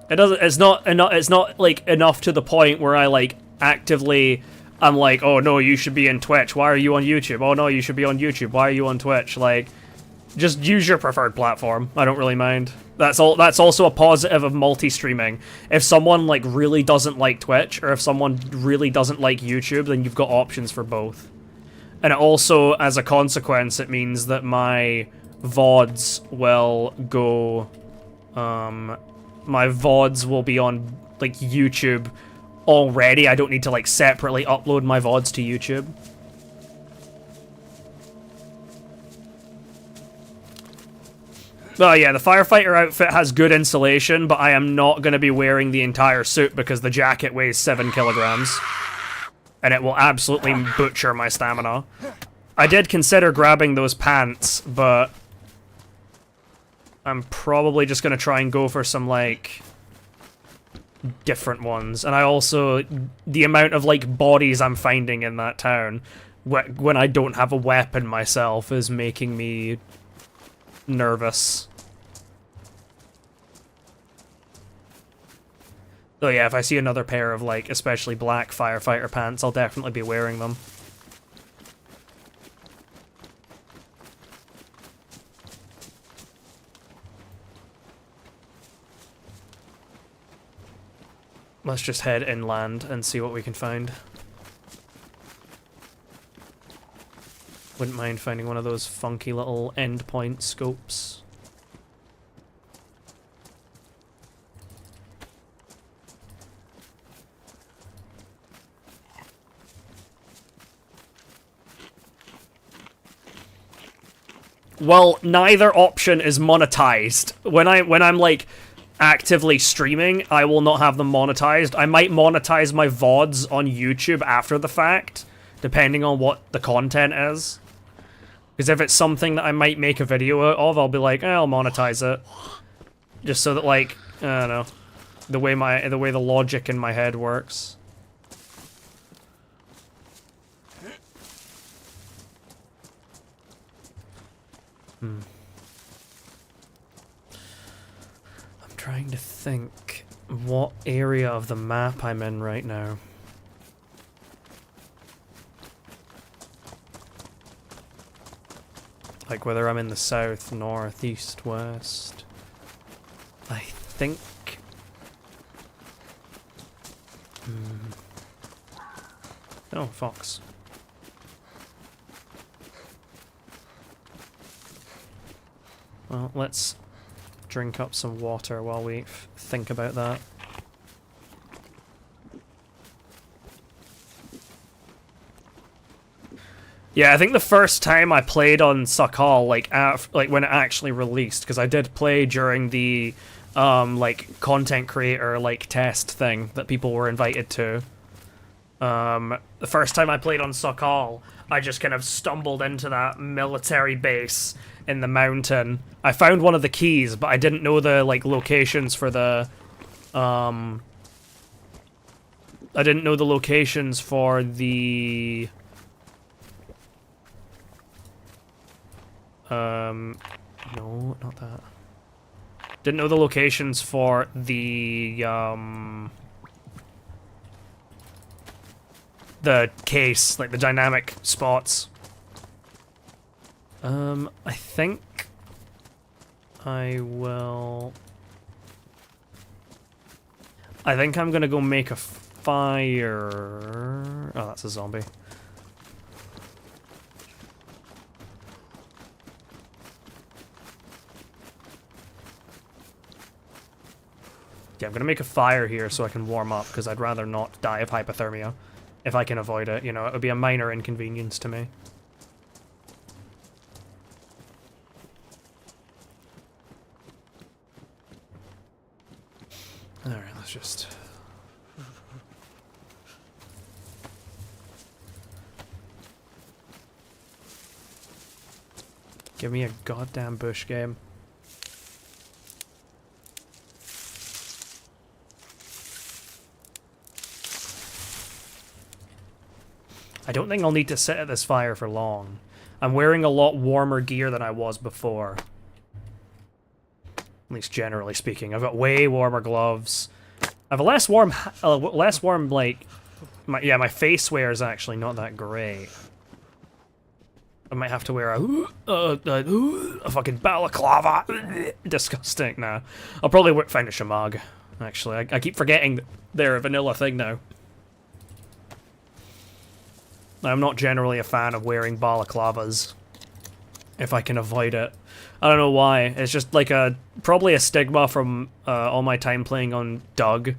It doesn't. It's not enough. It's not like enough to the point where I like actively. I'm like, oh no, you should be in Twitch. Why are you on YouTube? Oh no, you should be on YouTube. Why are you on Twitch? Like, just use your preferred platform. I don't really mind. That's all. That's also a positive of multi-streaming. If someone like really doesn't like Twitch, or if someone really doesn't like YouTube, then you've got options for both. And it also, as a consequence, it means that my VODs will go. My VODs will be on, like, YouTube already. I don't need to, like, separately upload my VODs to YouTube. Oh yeah, the firefighter outfit has good insulation, but I am not going to be wearing the entire suit because the jacket weighs 7 kilograms. And it will absolutely butcher my stamina. I did consider grabbing those pants, but I'm probably just going to try and go for some, like, different ones. And I also, the amount of, like, bodies I'm finding in that town when I don't have a weapon myself is making me nervous. So yeah, if I see another pair of, like, especially black firefighter pants, I'll definitely be wearing them. Let's just head inland and see what we can find. Wouldn't mind finding one of those funky little endpoint scopes. Well, neither option is monetized. When I'm like actively streaming, I will not have them monetized. I might monetize my VODs on YouTube after the fact, depending on what the content is. Because if it's something that I might make a video of, I'll be like, I'll monetize it. Just so that, like, I don't know, the way the logic in my head works. I'm trying to think what area of the map I'm in right now. Like whether I'm in the south, north, east, west. I think... Oh, fox. Well, let's drink up some water while we think about that. Yeah, I think the first time I played on Sakhal, like when it actually released, because I did play during the like content creator like test thing that people were invited to. The first time I played on Sakhal, I just kind of stumbled into that military base in the mountain. I found one of the keys, but I didn't know the like locations for the I didn't know the locations for the no, not that. Didn't know the locations for the case, like the dynamic spots. I think I will... I think I'm gonna go make a fire... Oh, that's a zombie. Yeah, I'm gonna make a fire here so I can warm up, because I'd rather not die of hypothermia. If I can avoid it, you know, it would be a minor inconvenience to me. Alright, let's just... Give me a goddamn bush game. I don't think I'll need to sit at this fire for long. I'm wearing a lot warmer gear than I was before. At least generally speaking. I've got way warmer gloves. I have a less warm, like... my face wear is actually not that great. I might have to wear a fucking balaclava. Disgusting, nah. I'll probably find a shamag, actually. I keep forgetting that they're a vanilla thing now. I'm not generally a fan of wearing balaclavas, if I can avoid it. I don't know why. It's just like probably a stigma from all my time playing on Doug,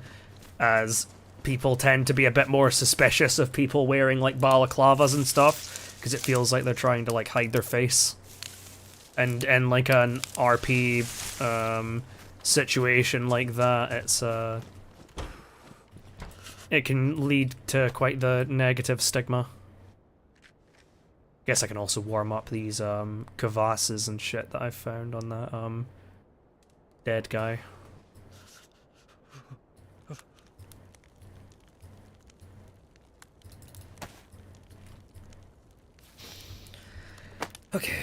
as people tend to be a bit more suspicious of people wearing like balaclavas and stuff, because it feels like they're trying to like hide their face. And like an RP situation like that, it can lead to quite the negative stigma. Guess I can also warm up these crevasses and shit that I found on that dead guy. Okay.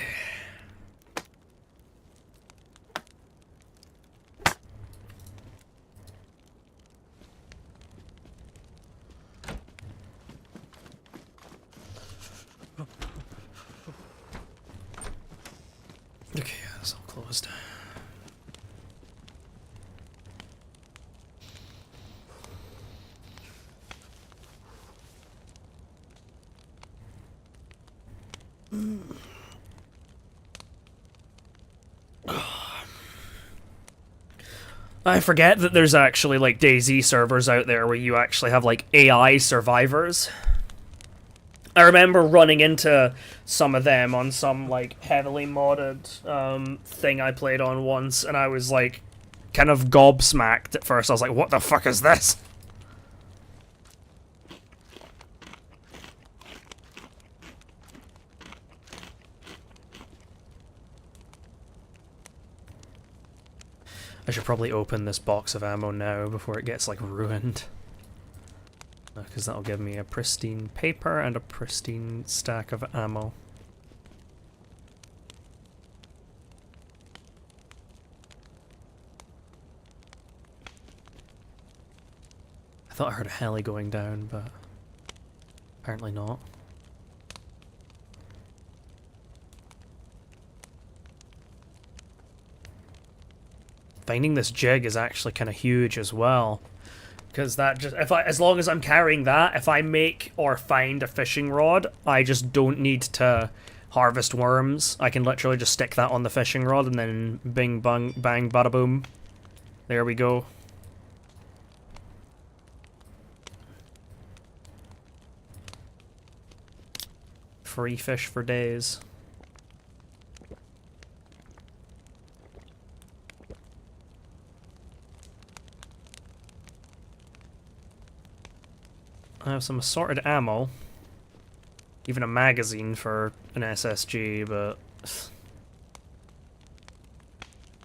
Okay, that's all closed. I forget that there's actually like DayZ servers out there where you actually have like AI survivors. I remember running into some of them on some like heavily modded thing I played on once, and I was like kind of gobsmacked at first. I was like, what the fuck is this? I should probably open this box of ammo now before it gets like ruined. Because that'll give me a pristine paper and a pristine stack of ammo. I thought I heard a heli going down, but apparently not. Finding this jig is actually kind of huge as well. Because that just, as long as I'm carrying that, if I make or find a fishing rod, I just don't need to harvest worms. I can literally just stick that on the fishing rod and then bing, bang, bang, bada boom. There we go. Free fish for days. I have some assorted ammo. Even a magazine for an SSG, but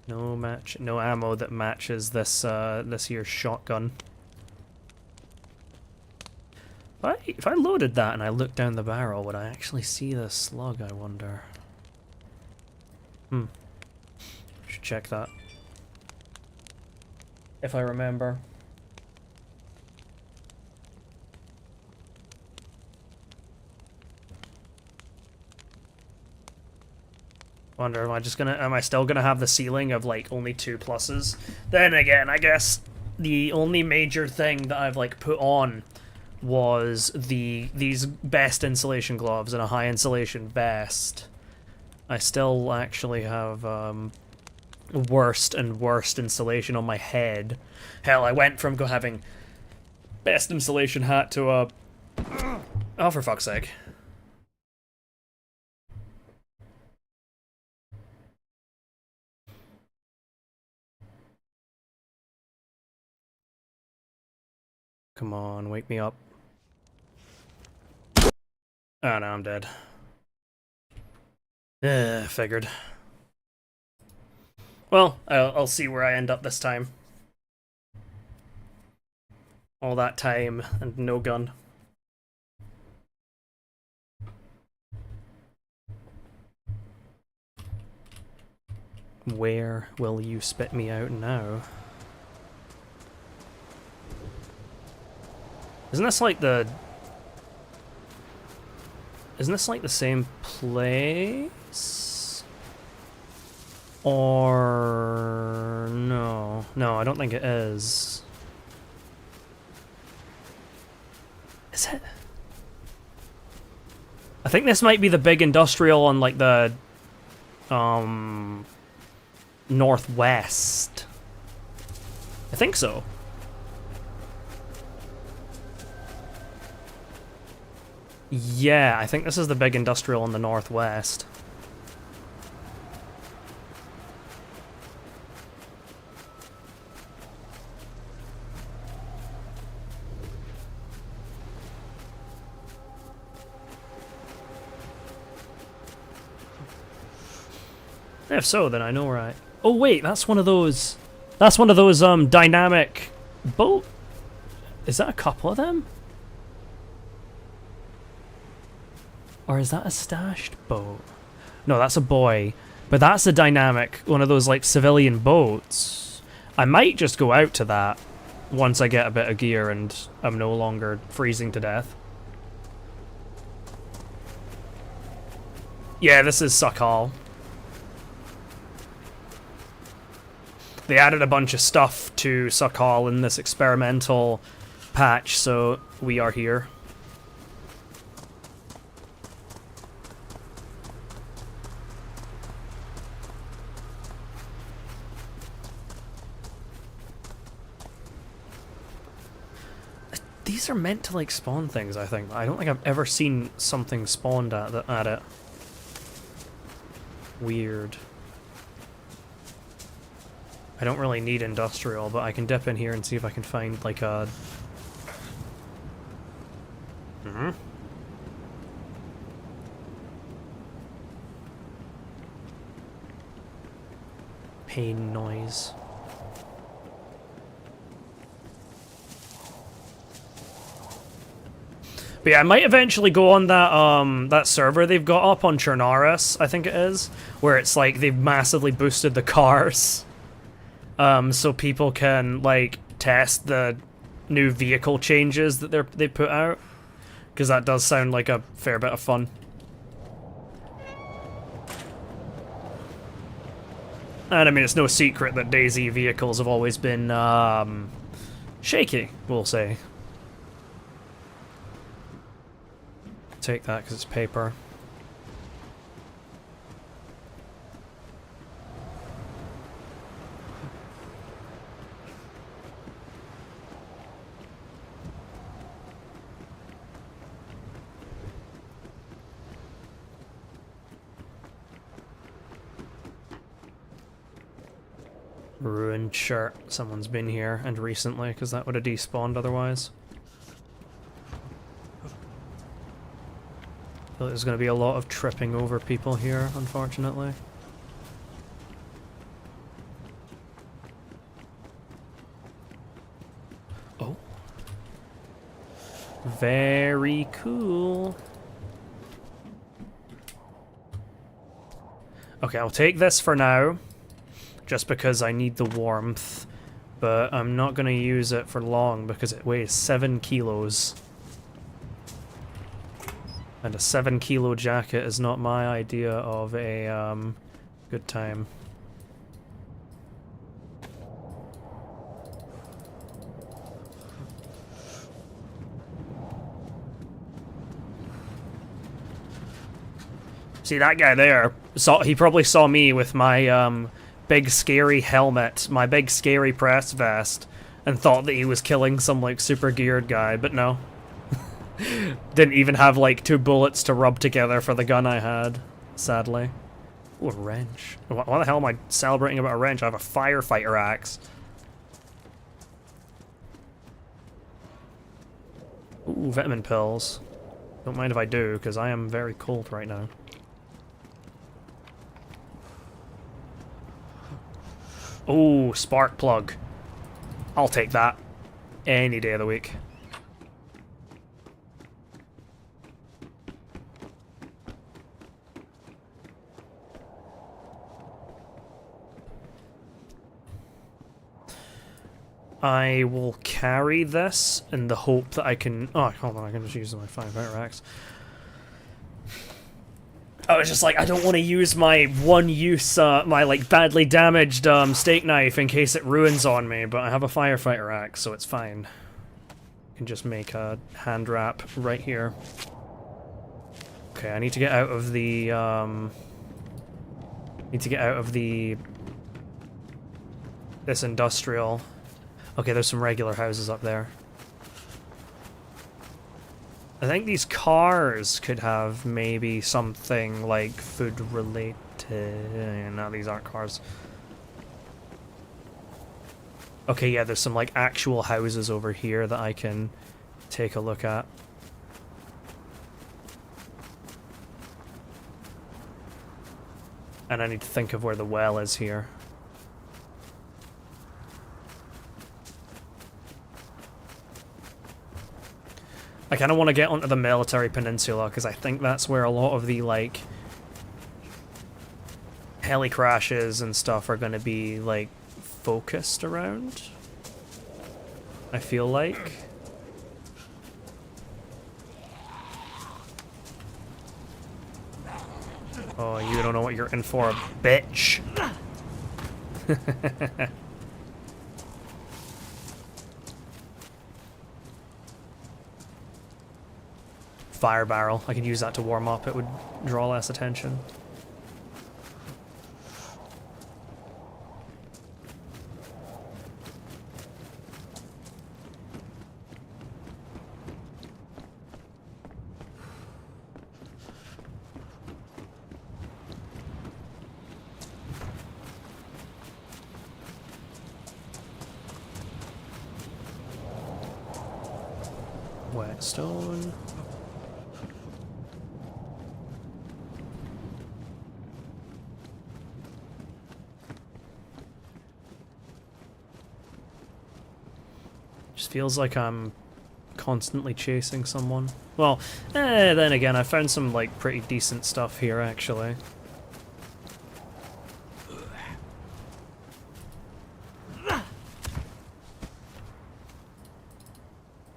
no ammo that matches this this here shotgun. If I loaded that and I looked down the barrel, would I actually see the slug, I wonder? Should check that. If I remember. Wonder, am I still gonna have the ceiling of like only 2 pluses? Then again, I guess the only major thing that I've like put on was these best insulation gloves and a high insulation vest. I still actually have worst and worst insulation on my head. Hell, I went from having best insulation hat to a... Oh, for fuck's sake. Come on, wake me up. Oh no, I'm dead. Figured. Well, I'll see where I end up this time. All that time and no gun. Where will you spit me out now? Isn't this like the... Isn't this like the same place? Or... No. No, I don't think it is. Is it? I think this might be the big industrial on like the... northwest. I think so. Yeah, I think this is the big industrial in the northwest. If so, then I know where I... Oh wait, that's one of those... That's one of those, dynamic boat... Is that a couple of them? Or is that a stashed boat? No, that's a buoy. But that's a dynamic, one of those, like, civilian boats. I might just go out to that once I get a bit of gear and I'm no longer freezing to death. Yeah, this is Sakhal. They added a bunch of stuff to Sakhal in this experimental patch, so we are here. These are meant to, like, spawn things, I think. I don't think I've ever seen something spawned at it. Weird. I don't really need industrial, but I can dip in here and see if I can find, like, a... Pain noise. But yeah, I might eventually go on that that server they've got up on Chernaris, I think it is, where it's like they've massively boosted the cars, so people can like test the new vehicle changes that they put out, because that does sound like a fair bit of fun. And I mean, it's no secret that DayZ vehicles have always been shaky, we'll say. Take that because it's paper. Ruined shirt. Someone's been here, and recently, because that would have despawned otherwise. I feel like there's going to be a lot of tripping over people here, unfortunately. Oh. Very cool. Okay, I'll take this for now, just because I need the warmth, but I'm not going to use it for long because it weighs 7 kilos. And a 7-kilo jacket is not my idea of a good time. See, that guy there, he probably saw me with my big scary helmet, my big scary press vest, and thought that he was killing some like super geared guy, but no. Didn't even have like 2 bullets to rub together for the gun I had, sadly. Ooh, a wrench. Why the hell am I celebrating about a wrench? I have a firefighter axe. Ooh, vitamin pills. Don't mind if I do, because I am very cold right now. Oh, spark plug. I'll take that any day of the week. I will carry this in the hope that I can... Oh, hold on, I can just use my 5 axe. I was just like, I don't want to use my one-use, my, like, badly damaged, steak knife in case it ruins on me, but I have a firefighter axe, so it's fine. I can just make a hand wrap right here. Okay, I need to get out of the, this industrial... Okay, there's some regular houses up there. I think these cars could have maybe something like food related. No, these aren't cars. Okay, yeah, there's some like actual houses over here that I can take a look at. And I need to think of where the well is here. I kind of want to get onto the military peninsula, because I think that's where a lot of the, like, heli crashes and stuff are going to be, like, focused around. I feel like. Oh, you don't know what you're in for, bitch. Fire barrel. I could use that to warm up. It would draw less attention. Whetstone. Just feels like I'm constantly chasing someone. Well, then again, I found some, like, pretty decent stuff here, actually.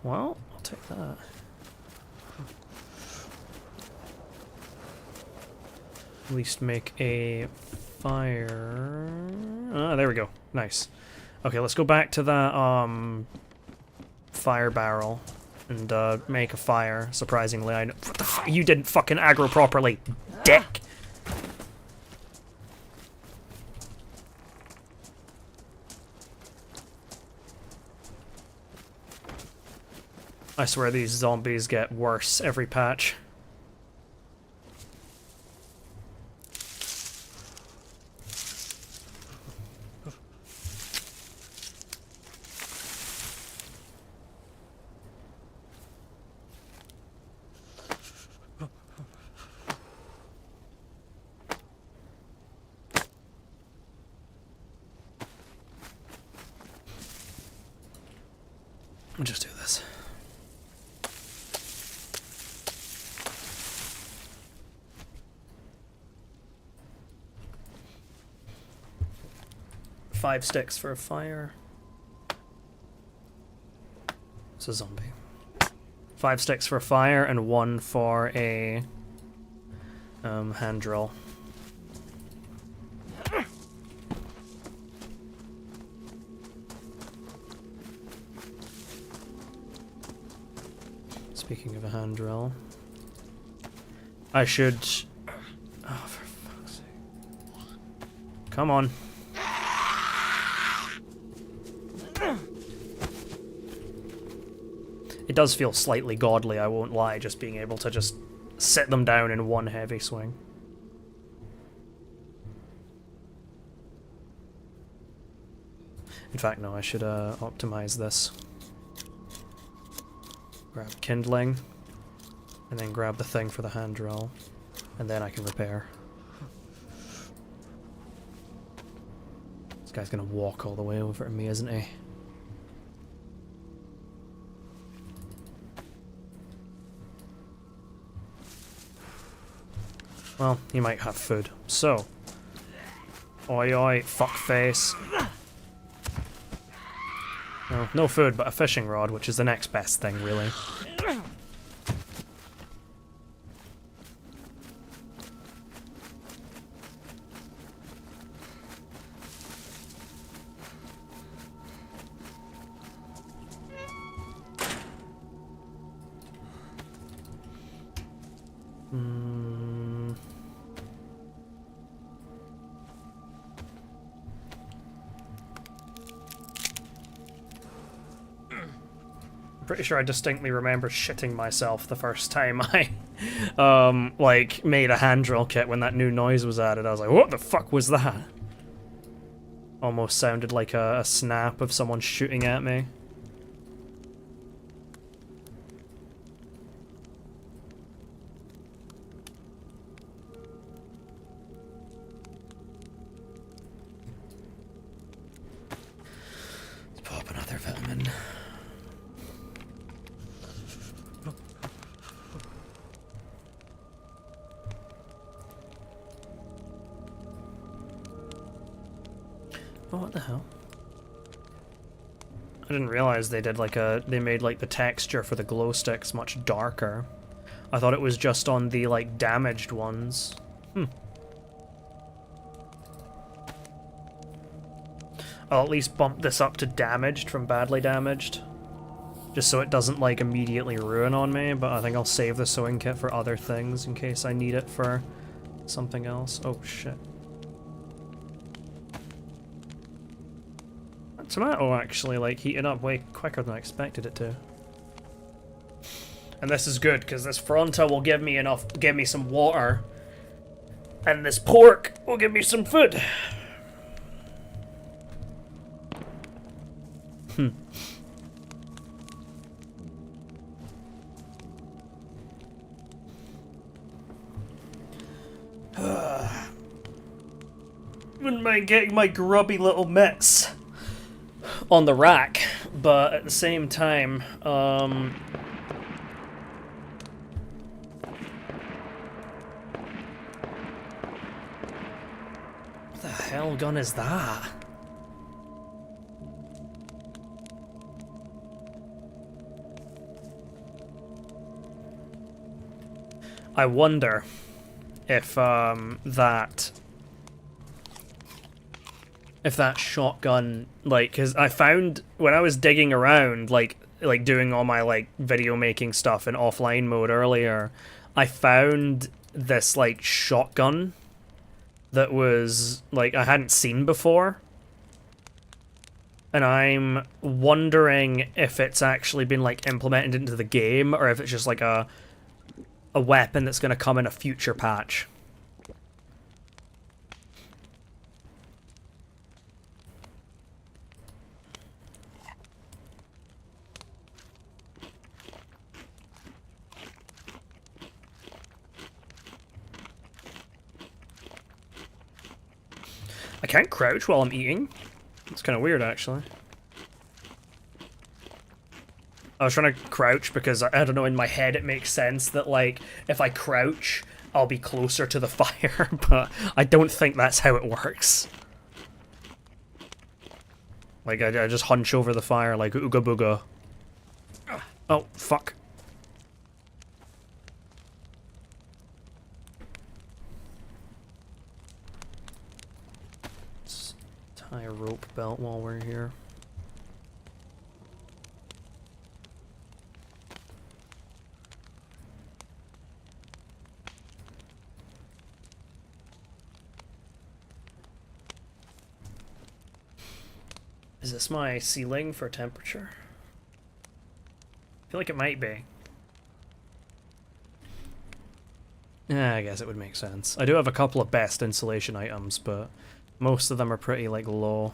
Well, I'll take that. At least make a fire... Ah, there we go. Nice. Okay, let's go back to that, fire barrel and make a fire. Surprisingly, I know. What the fuck? You didn't fucking aggro properly, dick. I swear these zombies get worse every patch. I'll just do this. Five sticks for a fire. It's a zombie. 5 sticks for a fire and 1 for a hand drill. Speaking of a hand drill, I should... Oh, for fuck's sake. Come on. It does feel slightly godly, I won't lie, just being able to just sit them down in one heavy swing. In fact, no, I should optimize this. Grab kindling, and then grab the thing for the hand drill, and then I can repair. guy's gonna walk all the way over to me, isn't he? Well, he might have food. So. Oi oi, fuckface. No, no food, but a fishing rod, which is the next best thing, really. Pretty sure I distinctly remember shitting myself the first time I, like, made a hand drill kit when that new noise was added. I was like, what the fuck was that? Almost sounded like a snap of someone shooting at me. Let's pop another vitamin. Oh, what the hell? I didn't realize they did like they made like the texture for the glow sticks much darker. I thought it was just on the like damaged ones. I'll at least bump this up to damaged from badly damaged. Just so it doesn't like immediately ruin on me, but I think I'll save the sewing kit for other things in case I need it for something else. Oh shit. Tomato actually like heated up way quicker than I expected it to. And this is good because this fronta will give me some water, and this pork will give me some food. Wouldn't mind getting my grubby little mitts on the rack, but at the same time, what the hell gun is that? I wonder if that shotgun, like, because I found when I was digging around, like doing all my like video making stuff in offline mode earlier, I found this like shotgun that was like I hadn't seen before, and I'm wondering if it's actually been like implemented into the game or if it's just like a weapon that's going to come in a future patch. I can't crouch while I'm eating. It's kind of weird, actually. I was trying to crouch because, I don't know, in my head it makes sense that, like, if I crouch, I'll be closer to the fire, but I don't think that's how it works. Like, I just hunch over the fire like ooga booga. Oh, fuck. Let's tie a rope belt while we're here. Is this my ceiling for temperature? I feel like it might be. Yeah, I guess it would make sense. I do have a couple of best insulation items, but most of them are pretty, like, low.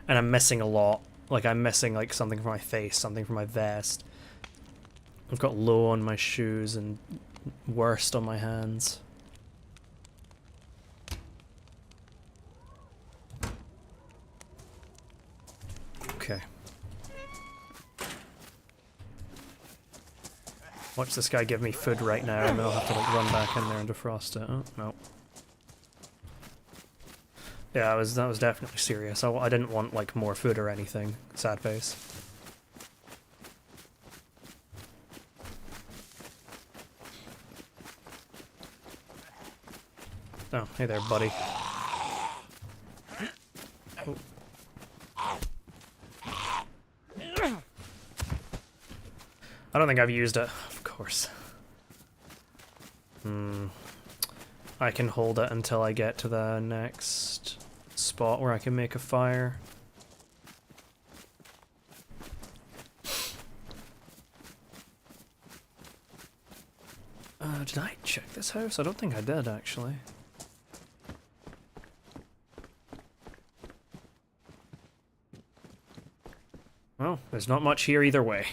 And I'm missing a lot. Like, I'm missing, like, something for my face, something for my vest. I've got low on my shoes and worst on my hands. Watch this guy give me food right now, and then I'll have to like run back in there and defrost it. Oh, no. Yeah, that was definitely serious. I didn't want like more food or anything. Sad face. Oh, hey there, buddy. Oh. I don't think I've used it, of course. I can hold it until I get to the next spot where I can make a fire. Did I check this house? I don't think I did, actually. Well, there's not much here either way.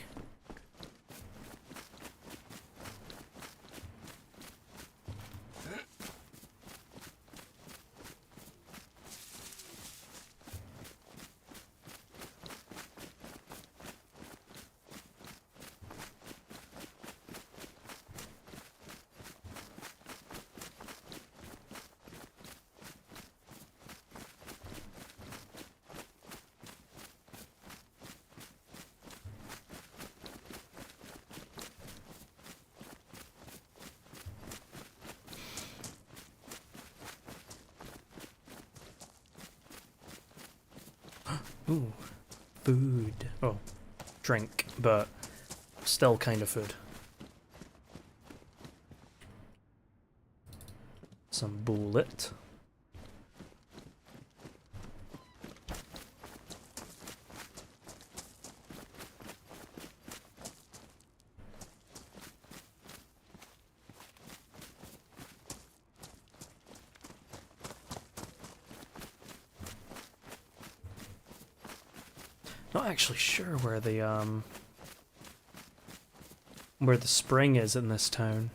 Ooh, food. Oh, drink, but still kind of food. Some bullet. Not actually sure where the spring is in this town.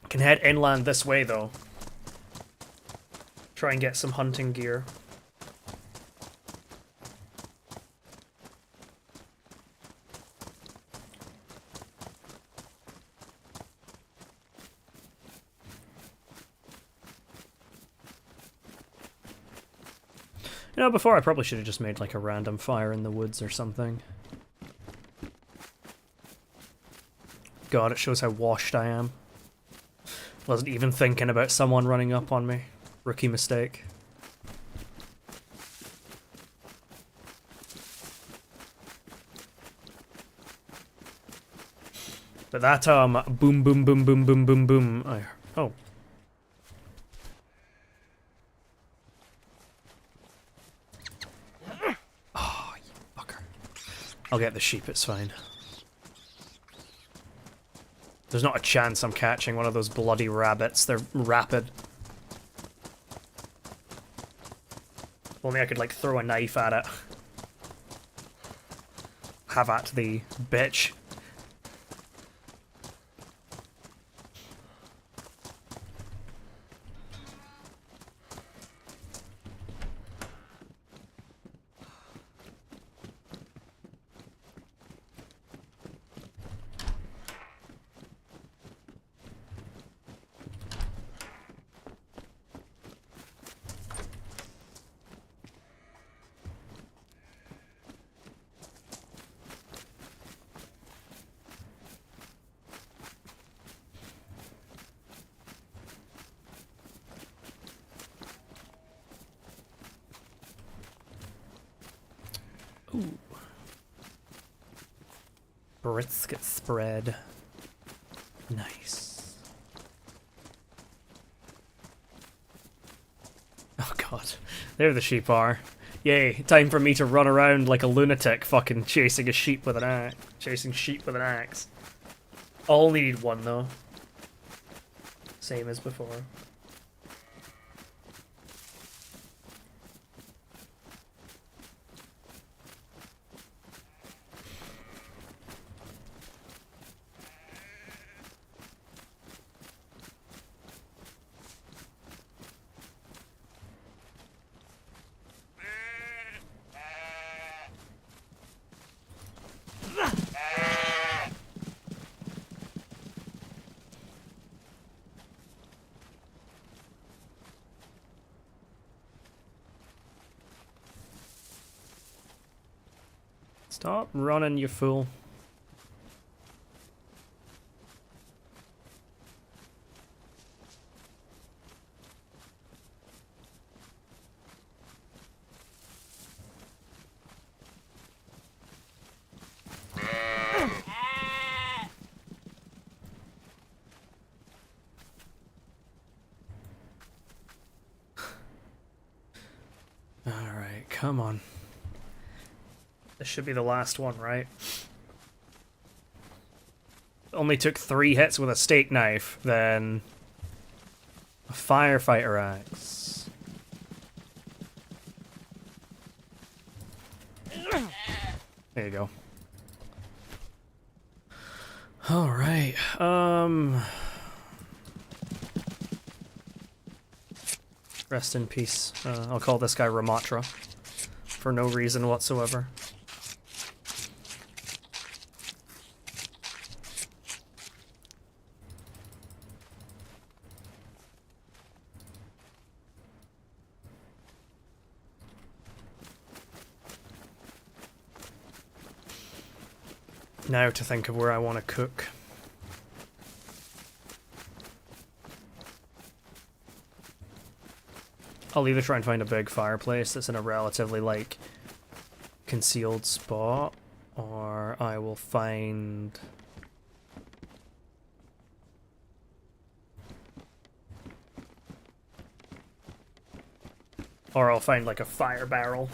Can head inland this way though. Try and get some hunting gear. You know, before I probably should have just made like a random fire in the woods or something. God, it shows how washed I am. Wasn't even thinking about someone running up on me. Rookie mistake. But that boom boom boom boom boom boom boom. Oh. Oh, you fucker. I'll get the sheep, it's fine. There's not a chance I'm catching one of those bloody rabbits. They're rapid. If only I could, like, throw a knife at it. Have at the bitch. Ooh. Brisket spread. Nice. Oh god. There the sheep are. Yay, time for me to run around like a lunatic fucking chasing a sheep with an axe. Chasing sheep with an axe. I'll only need one though. Same as before. Stop running, you fool. Alright, come on. This should be the last one, right? Only took 3 hits with a steak knife, then a firefighter axe. There you go. Alright, rest in peace. I'll call this guy Ramatra for no reason whatsoever. Now to think of where I want to cook. I'll either try and find a big fireplace that's in a relatively, like, concealed spot, or I will find... Or I'll find, like, a fire barrel.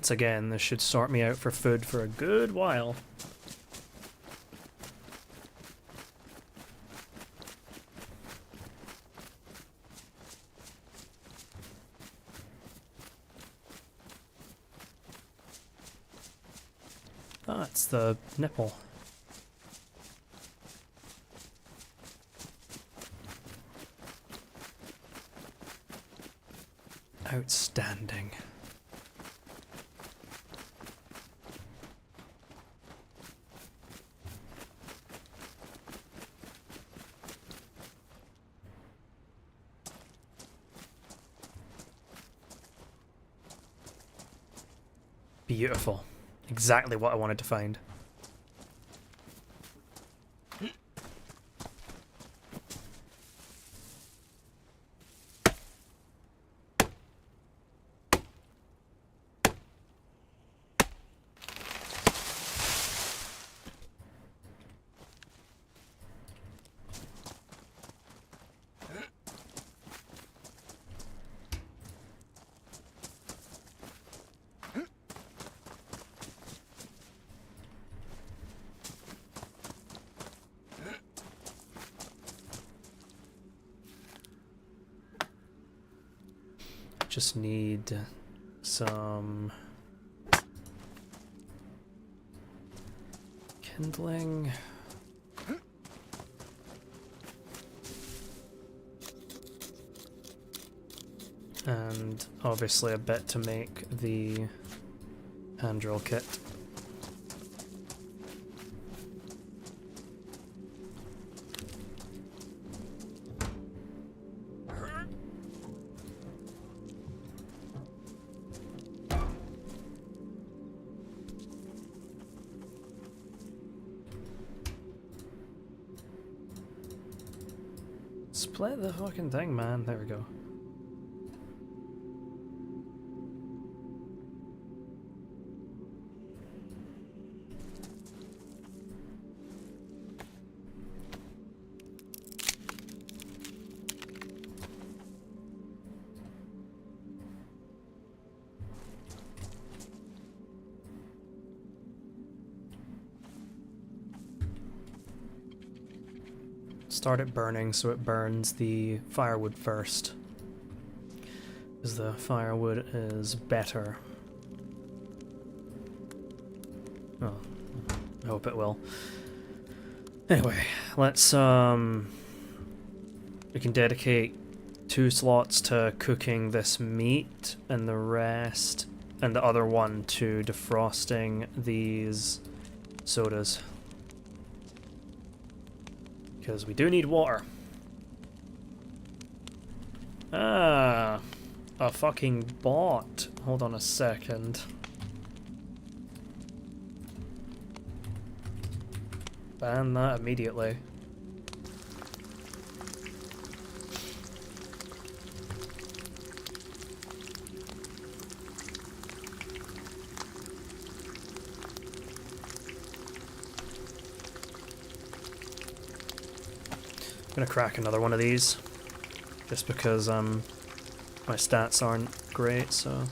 Once again, this should sort me out for food for a good while. Ah, it's the nipple. Outstanding. Beautiful. Exactly what I wanted to find. Just need some kindling. And obviously a bit to make the hand drill kit. Split the fucking thing, man. There we go. Start it burning so it burns the firewood first. Because the firewood is better. Oh, I hope it will. Anyway, let's we can dedicate 2 slots to cooking this meat and the rest, and the other one to defrosting these sodas. Because we do need water. Ah, a fucking bot. Hold on a second. Ban that immediately. I'm gonna crack another one of these, just because my stats aren't great, so.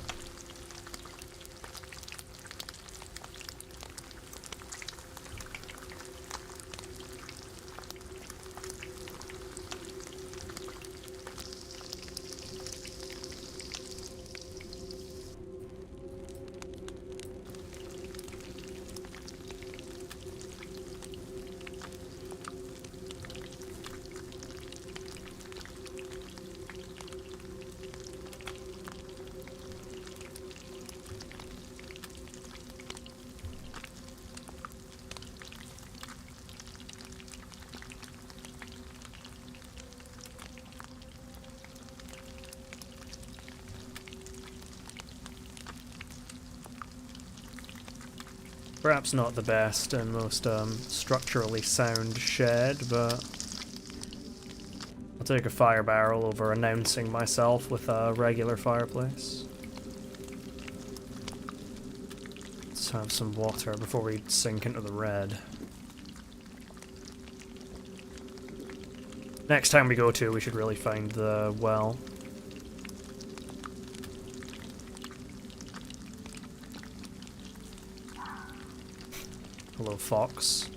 Perhaps not the best and most structurally sound shed, but I'll take a fire barrel over announcing myself with a regular fireplace. Let's have some water before we sink into the red. Next time we go to, we should really find the well. Hello, fox.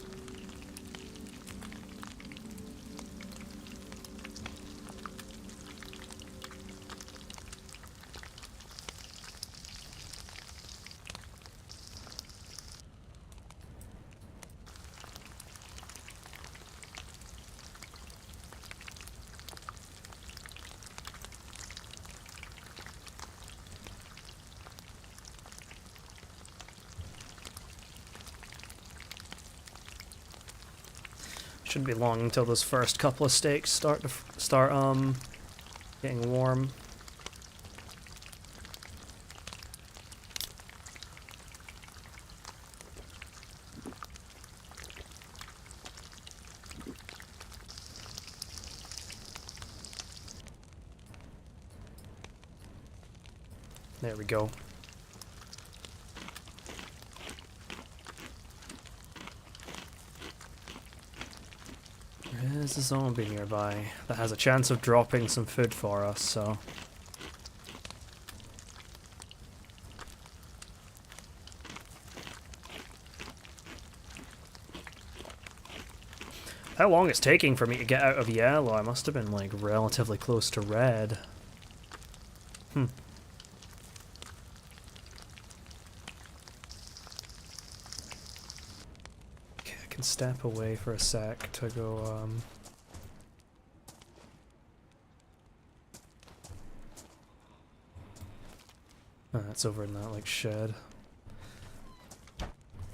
Shouldn't be long until those first couple of steaks start getting warm. There we go. There's a zombie nearby that has a chance of dropping some food for us, so... How long it's taking for me to get out of yellow? I must have been, like, relatively close to red. Okay, I can step away for a sec to go, Oh, that's over in that, like, shed.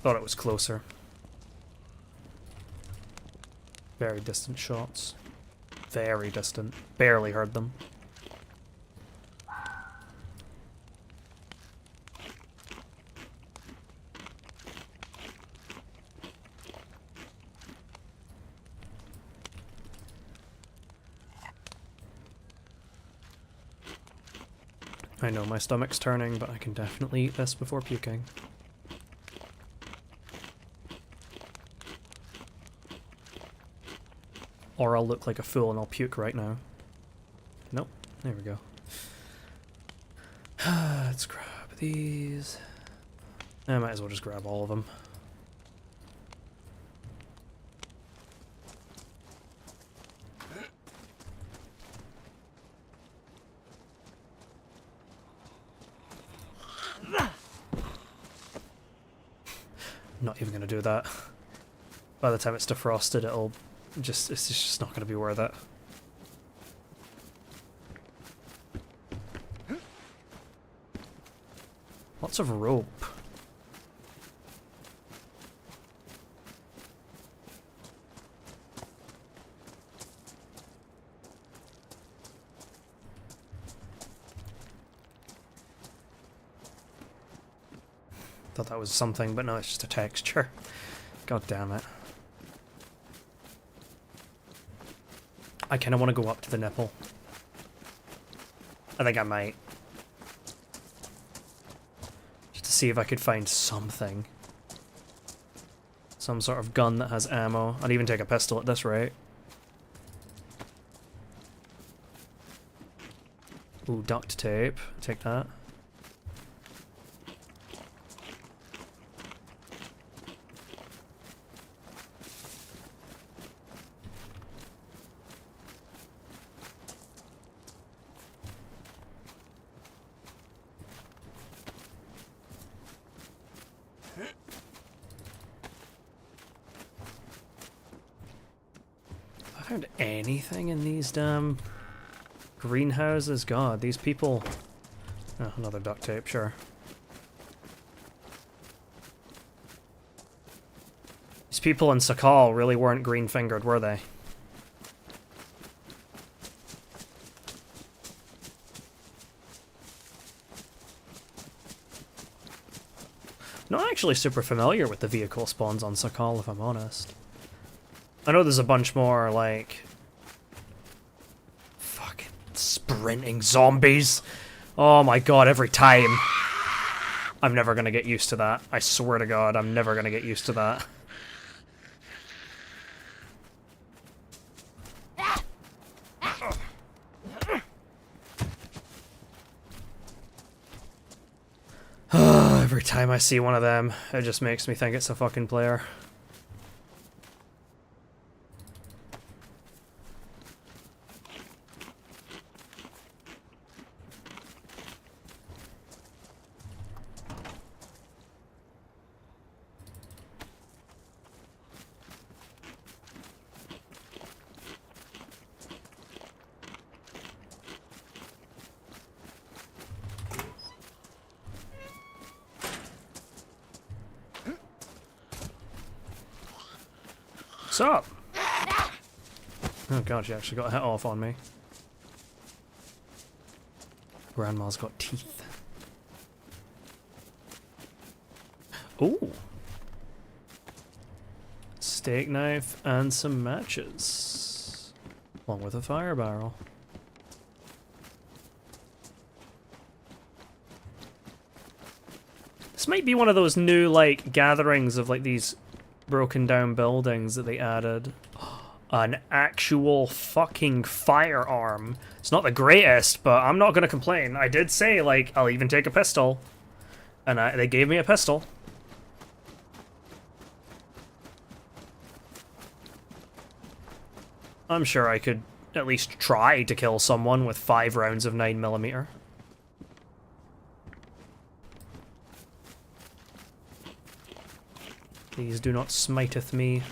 Thought it was closer. Very distant shots. Very distant. Barely heard them. I know my stomach's turning, but I can definitely eat this before puking. Or I'll look like a fool and I'll puke right now. Nope. There we go. Let's grab these. I might as well just grab all of them. Not even gonna do that. By the time it's defrosted, it's just not gonna be worth it. Lots of rope. Thought that was something, but no, it's just a texture. God damn it. I kind of want to go up to the nipple. I think I might. Just to see if I could find something. Some sort of gun that has ammo. I'd even take a pistol at this rate. Ooh, duct tape. Take that. Found anything in these damn greenhouses? God, these people... Oh, another duct tape, sure. These people in Sakhal really weren't green-fingered, were they? Not actually super familiar with the vehicle spawns on Sakhal, if I'm honest. I know there's a bunch more, like... fucking sprinting zombies. Oh my god, every time. I'm never gonna get used to that. I swear to god, I'm never gonna get used to that. Every time I see one of them, it just makes me think it's a fucking player. What's up? Oh god, she actually got a hit off on me. Grandma's got teeth. Ooh. Steak knife and some matches. Along with a fire barrel. This might be one of those new, like, gatherings of, like, these broken down buildings that they added. An actual fucking firearm. It's not the greatest, but I'm not gonna complain. I did say, like, I'll even take a pistol. And they gave me a pistol. I'm sure I could at least try to kill someone with 5 rounds of 9mm. Please do not smiteth me.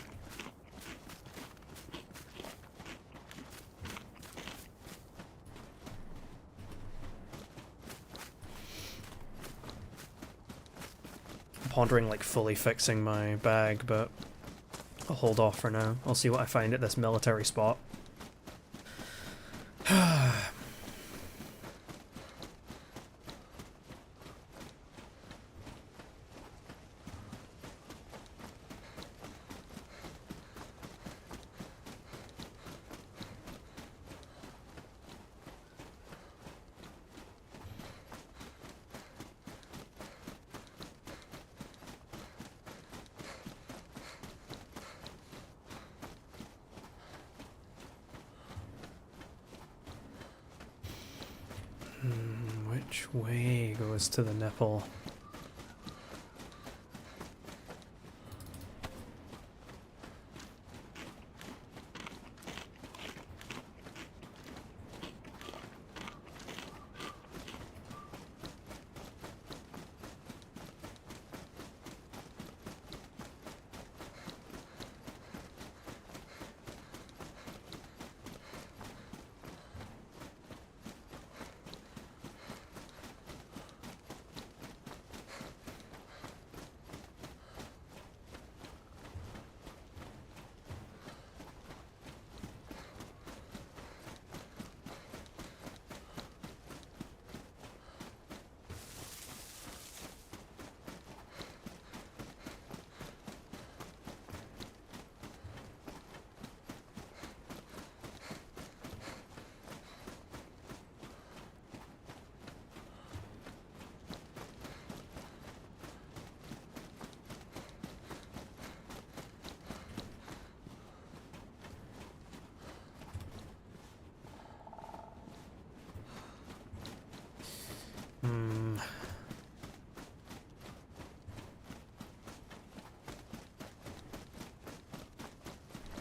I'm pondering like fully fixing my bag, but I'll hold off for now. I'll see what I find at this military spot. Which way goes to the nipple?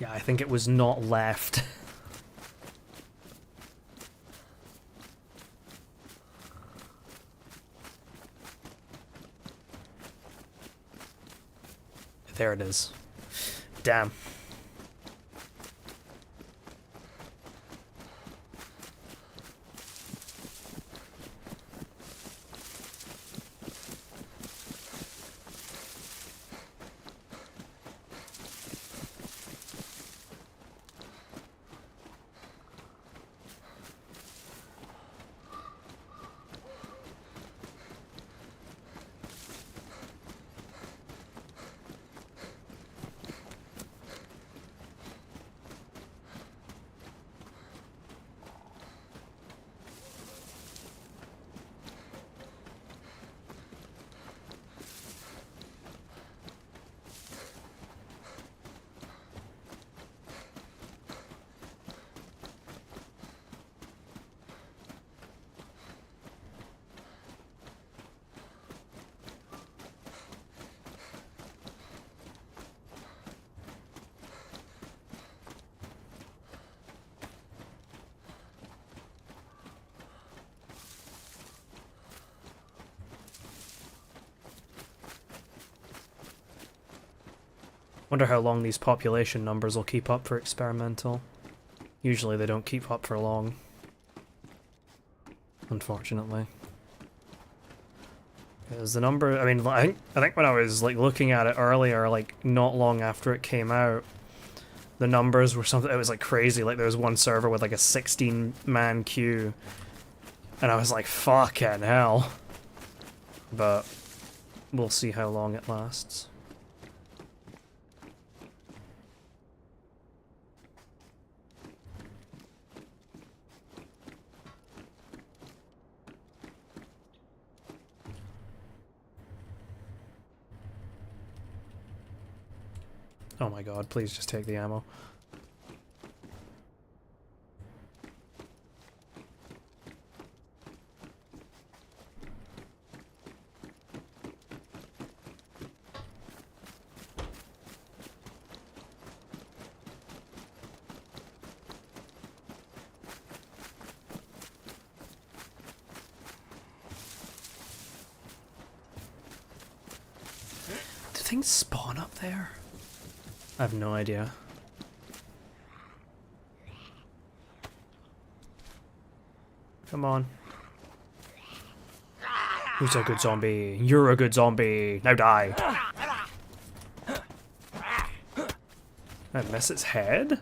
Yeah, I think it was not left. There it is. Damn. Wonder how long these population numbers will keep up for experimental. Usually they don't keep up for long. Unfortunately. Because the number, I mean, I think when I was like looking at it earlier, like not long after it came out, the numbers were something, it was like crazy. Like there was one server with like a 16-man queue. And I was like, fucking hell. But we'll see how long it lasts. Oh my god, please just take the ammo. Do things spawn up there? I have no idea. Come on. Who's a good zombie? You're a good zombie. Now die. I miss its head?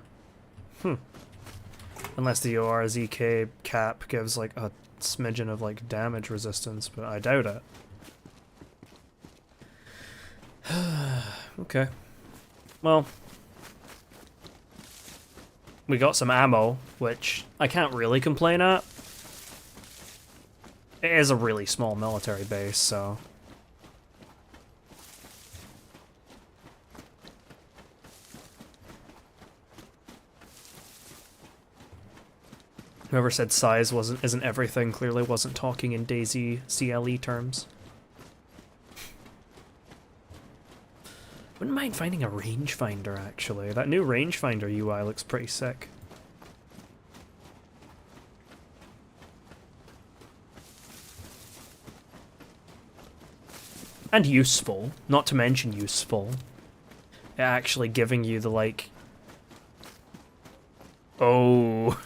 Unless the ORZK cap gives like a smidgen of like damage resistance, but I doubt it. Okay. Well, we got some ammo, which I can't really complain at. It is a really small military base, so... Whoever said size isn't everything clearly wasn't talking in DayZ CLE terms. Wouldn't mind finding a rangefinder, actually. That new rangefinder UI looks pretty sick. And useful. Not to mention useful. Actually giving you the, like... Oh...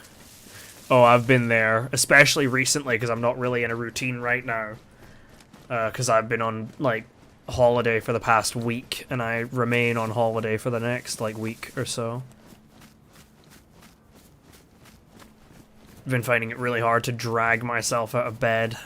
Oh, I've been there. Especially recently, because I'm not really in a routine right now. Because I've been on, like... holiday for the past week, and I remain on holiday for the next, like, week or so. I've been finding it really hard to drag myself out of bed.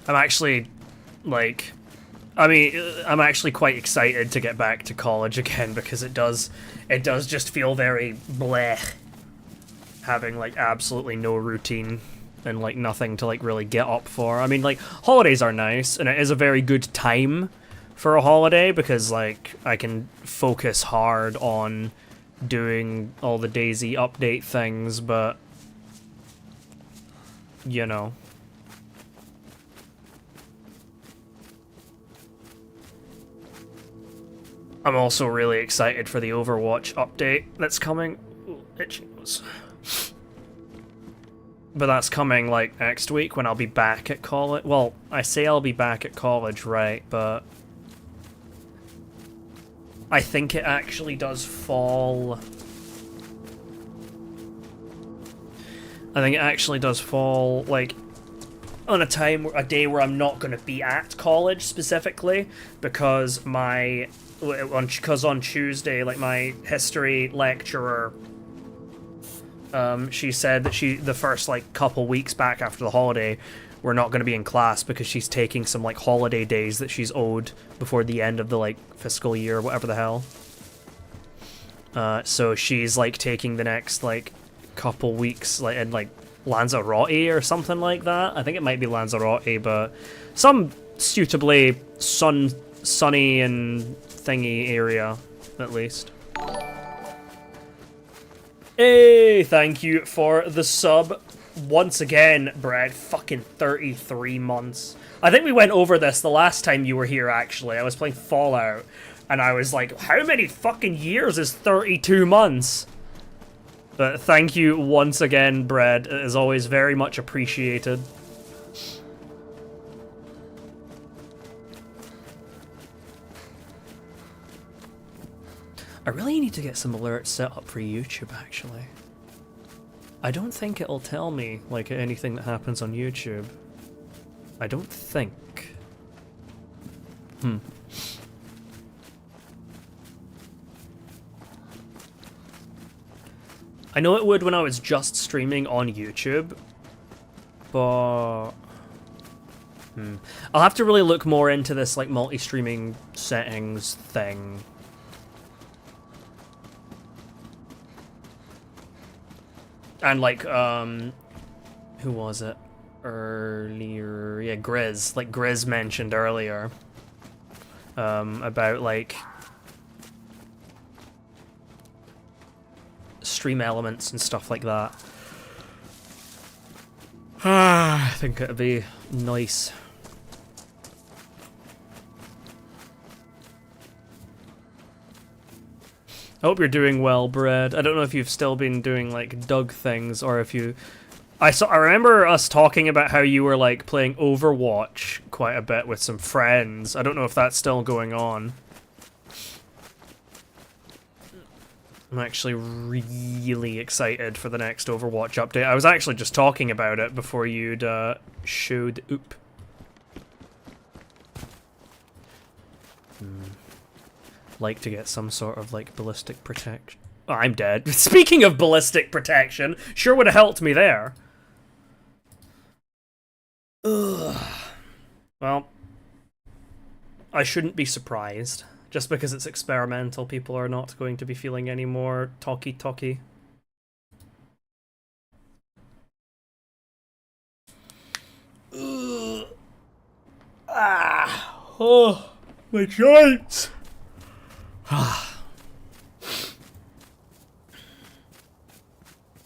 I'm actually, like, I mean, I'm actually quite excited to get back to college again because it does just feel very bleh having like absolutely no routine and like nothing to like really get up for. I mean, like, holidays are nice, and it is a very good time for a holiday because like I can focus hard on doing all the DayZ update things, but you know. I'm also really excited for the Overwatch update that's coming. Ooh, itchy nose. But that's coming, like, next week when I'll be back at college. Well, I say I'll be back at college, right, but I think it actually does fall... I think it actually does fall, like, on a day where I'm not going to be at college, specifically, because on Tuesday, like, my history lecturer... she said that the first, like, couple weeks back after the holiday, we're not going to be in class because she's taking some, like, holiday days that she's owed before the end of the, like, fiscal year, whatever the hell. So she's, like, taking the next, like, couple weeks, like, in, like, Lanzarote or something like that. I think it might be Lanzarote, but some suitably sunny and thingy area, at least. Hey, thank you for the sub. Once again, Brad, fucking 33 months. I think we went over this the last time you were here, actually. I was playing Fallout, and I was like, how many fucking years is 32 months? But thank you once again, Brad. It is always very much appreciated. I really need to get some alerts set up for YouTube, actually. I don't think it'll tell me, like, anything that happens on YouTube. I don't think. I know it would when I was just streaming on YouTube, but... I'll have to really look more into this, like, multi-streaming settings thing. And, like, who was it? Earlier... Yeah, Grizz. Like, Grizz mentioned earlier. About, like... stream elements and stuff like that. I think it'd be nice. I hope you're doing well, Brad. I don't know if you've still been doing, like, Doug things, or if you... I remember us talking about how you were, like, playing Overwatch quite a bit with some friends. I don't know if that's still going on. I'm actually really excited for the next Overwatch update. I was actually just talking about it before you'd showed oop. Like to get some sort of like ballistic protection. Oh, I'm dead. Speaking of ballistic protection, sure would have helped me there. Ugh. Well, I shouldn't be surprised. Just because it's experimental, people are not going to be feeling any more talky-talky. Oh, my joints!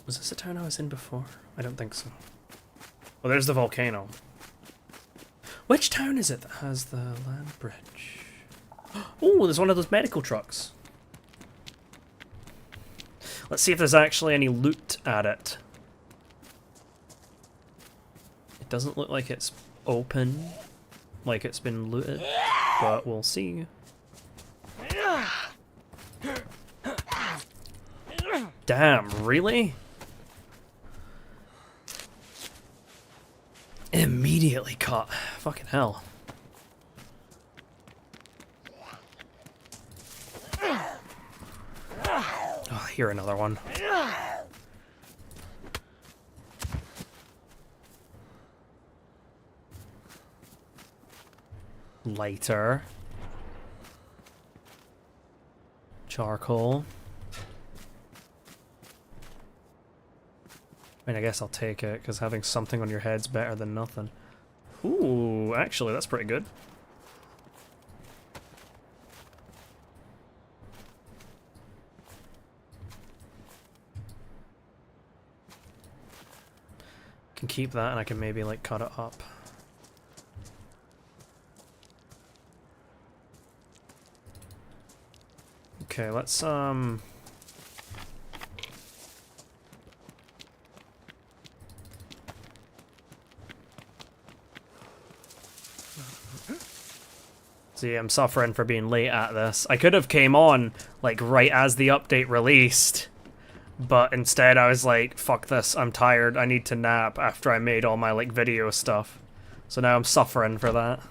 Was this the town I was in before? I don't think so. Well, there's the volcano. Which town is it that has the land bridge? Oh, there's one of those medical trucks. Let's see if there's actually any loot at it. It doesn't look like it's open, like it's been looted, but we'll see. Damn, really? Immediately caught. Fucking hell. Oh, here another one. Lighter. Charcoal. I mean, I guess I'll take it, because having something on your head's better than nothing. Ooh, actually, that's pretty good. Can keep that, and I can maybe, like, cut it up. Okay, let's, See, I'm suffering for being late at this. I could have came on, like, right as the update released, but instead I was like, fuck this, I'm tired, I need to nap after I made all my, like, video stuff. So now I'm suffering for that.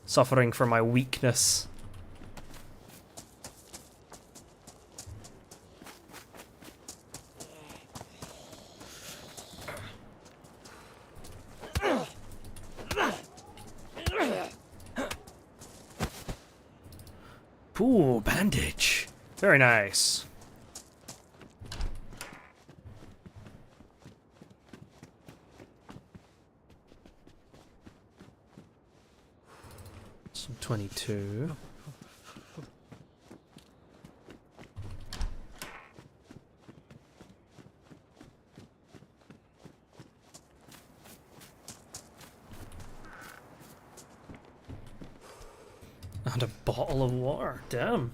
Suffering for my weakness. Ooh, bandage. Very nice. Some 22. And a bottle of water. Damn.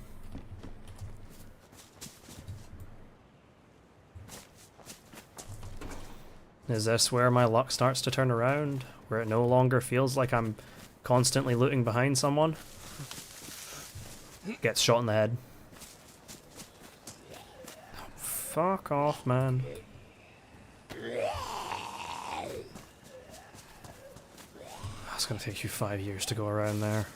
Is this where my luck starts to turn around? Where it no longer feels like I'm constantly looting behind someone? Gets shot in the head. Fuck off, man. It's gonna take you 5 years to go around there.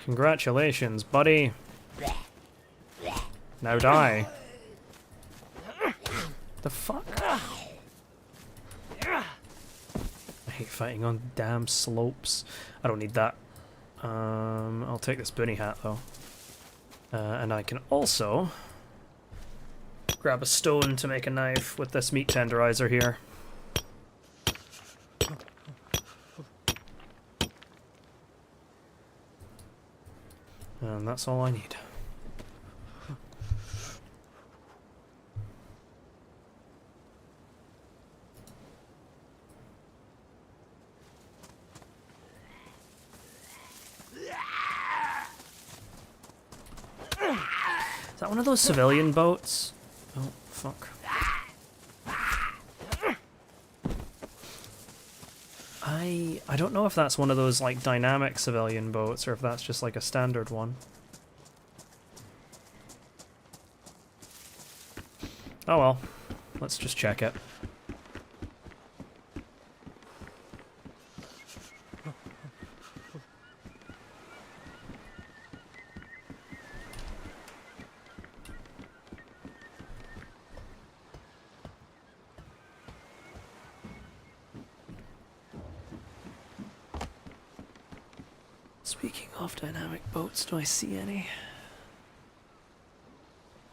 Congratulations, buddy. Now die. The fuck? I hate fighting on damn slopes. I don't need that. I'll take this bunny hat though. And I can also grab a stone to make a knife with this meat tenderizer here. And that's all I need. Is that one of those civilian boats? Oh, fuck. I don't know if that's one of those, like, dynamic civilian boats, or if that's just, like, a standard one. Oh well. Let's just check it. Speaking of dynamic boats, do I see any?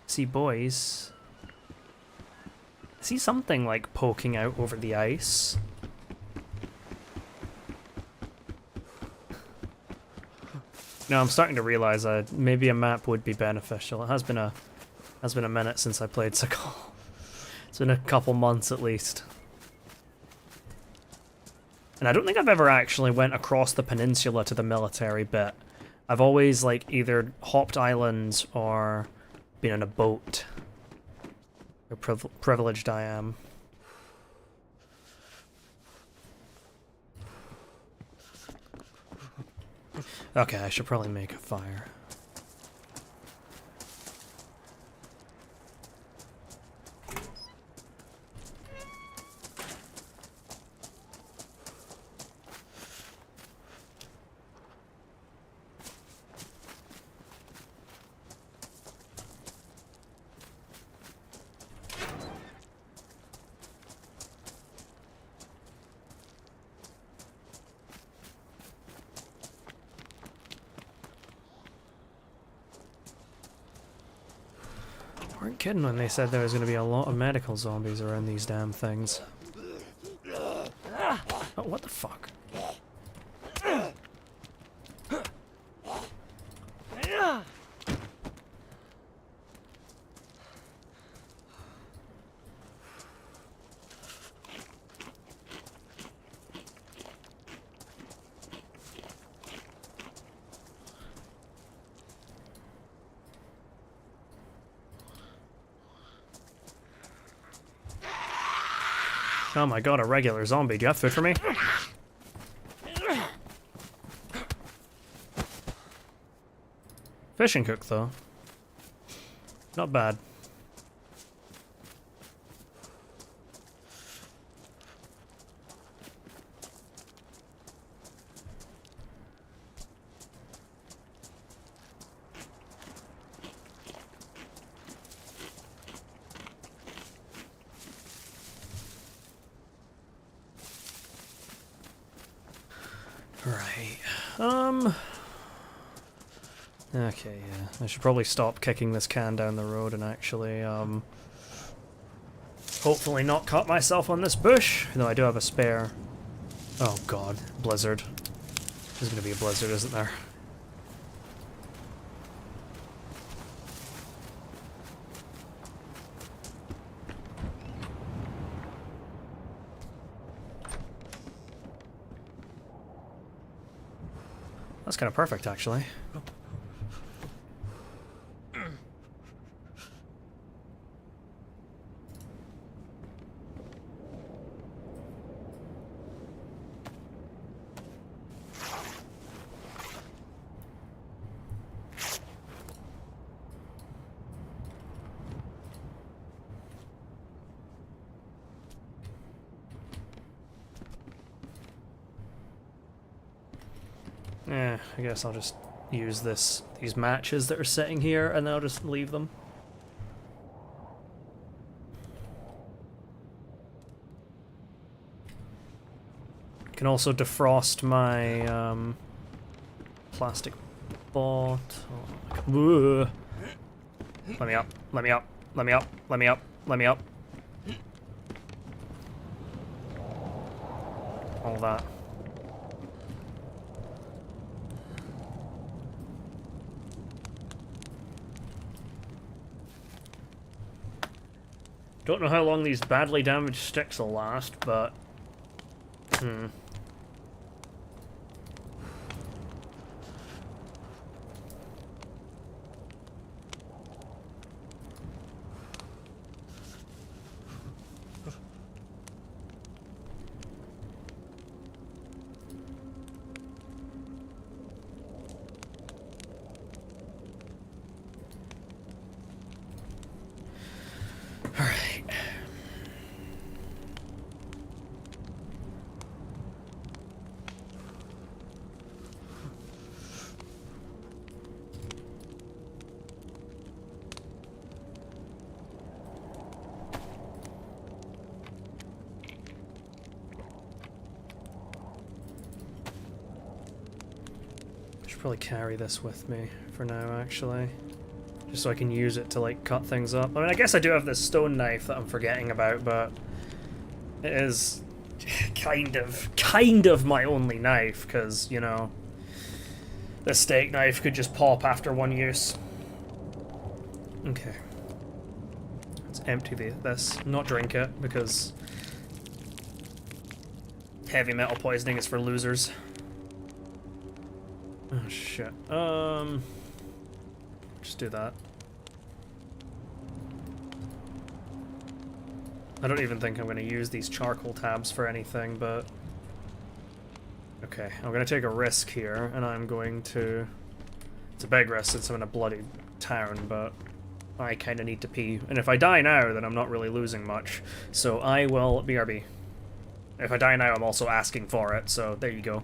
See boys. I see something like poking out over the ice. No, I'm starting to realize that maybe a map would be beneficial. It has been a minute since I played Sakhal. It's been a couple months at least. And I don't think I've ever actually went across the peninsula to the military bit. I've always, like, either hopped islands or been in a boat. How privileged I am. Okay, I should probably make a fire. Weren't kidding when they said there was going to be a lot of medical zombies around these damn things. Oh, what the fuck? Oh my god, a regular zombie. Do you have food for me? Fish and cook, though. Not bad. Right. Okay, yeah. I should probably stop kicking this can down the road and actually, hopefully not cut myself on this bush, though I do have a spare. Oh god, blizzard. There's gonna be a blizzard, isn't there? That's kind of perfect, actually. Yeah, I guess I'll just use these matches that are sitting here, and then I'll just leave them. Can also defrost my plastic bottle. Let me up, let me up, let me up, let me up, let me up. All that. Don't know how long these badly damaged sticks will last, but... probably carry this with me for now, actually. Just so I can use it to, like, cut things up. I mean, I guess I do have this stone knife that I'm forgetting about, but it is kind of my only knife, because, you know, the steak knife could just pop after one use. Okay. Let's empty this. Not drink it, because heavy metal poisoning is for losers. Oh shit. Just do that. I don't even think I'm going to use these charcoal tabs for anything, but... Okay, I'm going to take a risk here, and I'm going to... It's a big risk since I'm in a bloody town, but I kind of need to pee. And if I die now, then I'm not really losing much. So I will... BRB. If I die now, I'm also asking for it, so there you go.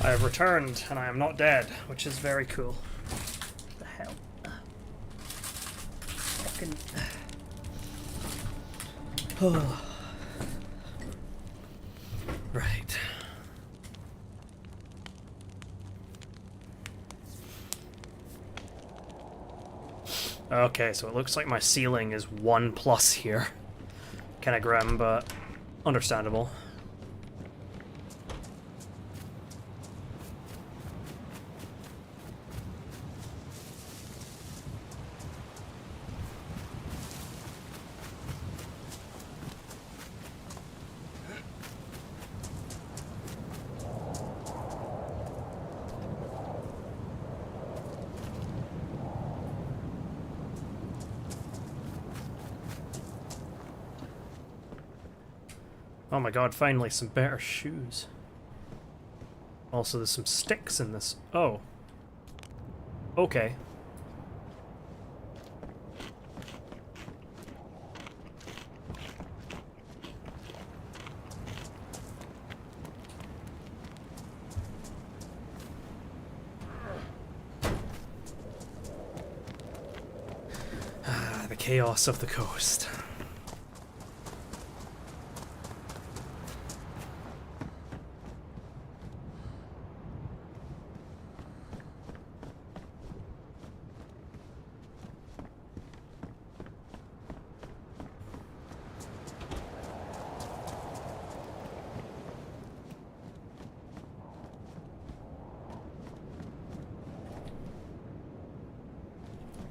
I have returned, and I am not dead, which is very cool. What the hell? Fucking... Right. Okay, so it looks like my ceiling is 1+ here. Kinda grim, but understandable. Oh my god, finally some better shoes. Also, there's some sticks in this. Oh. Okay. Ah, the chaos of the coast.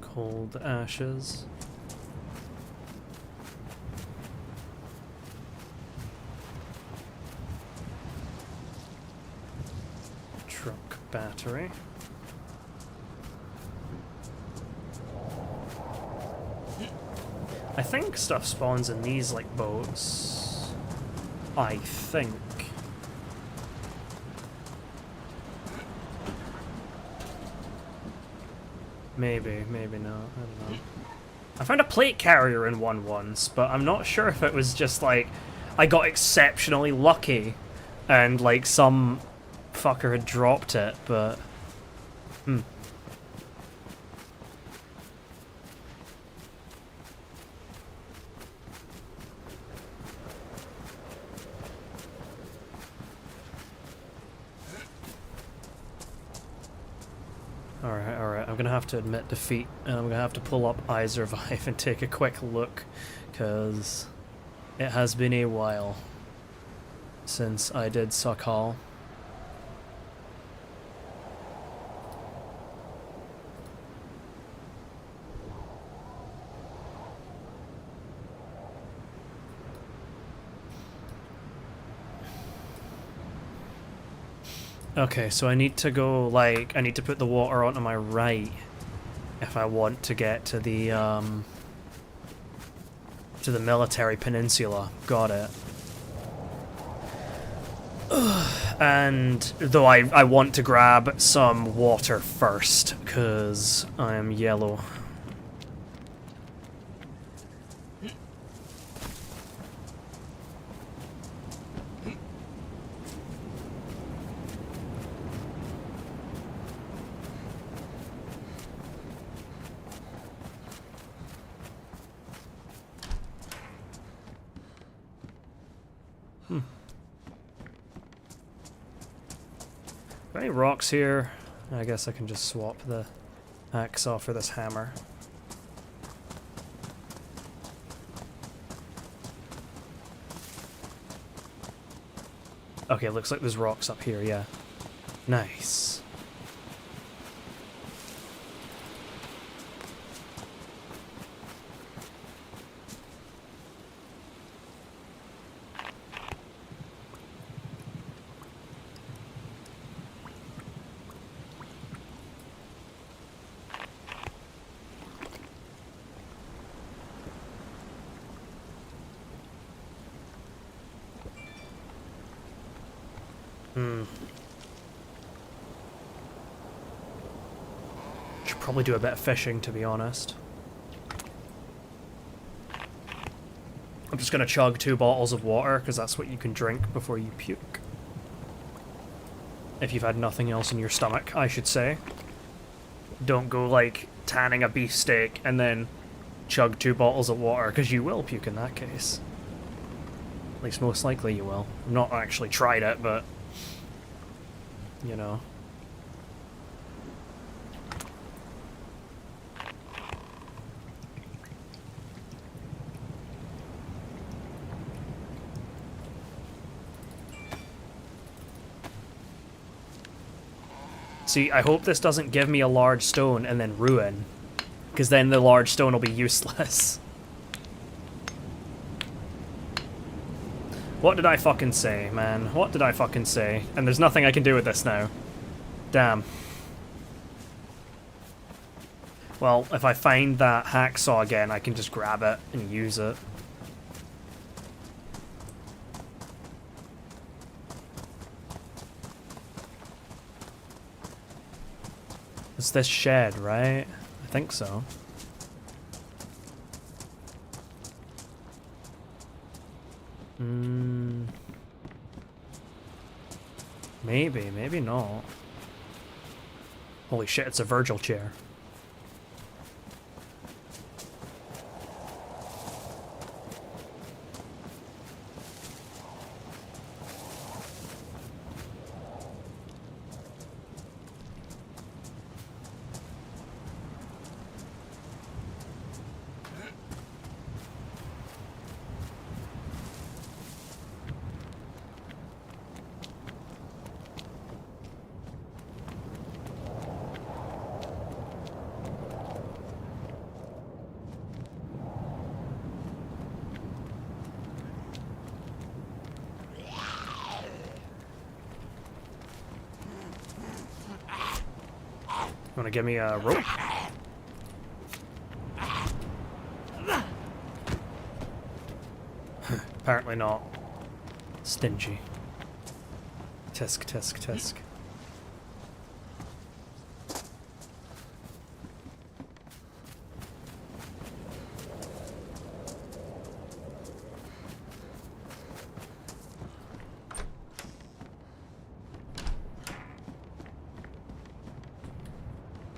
Cold ashes. Truck battery. I think stuff spawns in these, like, boats. I think. Maybe, maybe not. I don't know. I found a plate carrier in one once, but I'm not sure if it was just like I got exceptionally lucky and like some fucker had dropped it, but Alright, I'm gonna have to admit defeat, and I'm gonna have to pull up I Survive and take a quick look, because it has been a while since I did Sakhal. Okay, so I need to go, like, I need to put the water onto my right if I want to get to the military peninsula. Got it. And, though I want to grab some water first, because I am yellow. Any rocks here? I guess I can just swap the axe off for this hammer. Okay, looks like there's rocks up here, yeah. Nice. Should probably do a bit of fishing, to be honest. I'm just gonna chug 2 bottles of water, because that's what you can drink before you puke. If you've had nothing else in your stomach, I should say. Don't go, like, tanning a beefsteak and then chug 2 bottles of water, because you will puke in that case. At least most likely you will. I've not actually tried it, but... you know. See, I hope this doesn't give me a large stone and then ruin, because then the large stone will be useless. What did I fucking say, man? What did I fucking say? And there's nothing I can do with this now. Damn. Well, if I find that hacksaw again, I can just grab it and use it. It's this shed, right? I think so. Maybe, maybe not. Holy shit, it's a Virgil chair. You wanna give me a rope? Apparently not. Stingy. Tisk, tisk, tisk.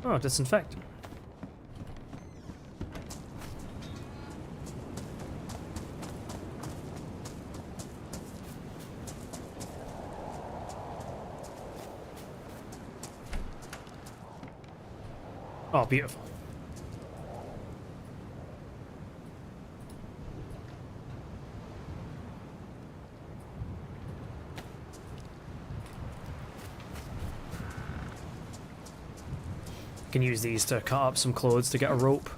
Oh, disinfect. Oh, beautiful. Can use these to cut up some clothes to get a rope.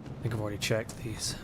I think I've already checked these.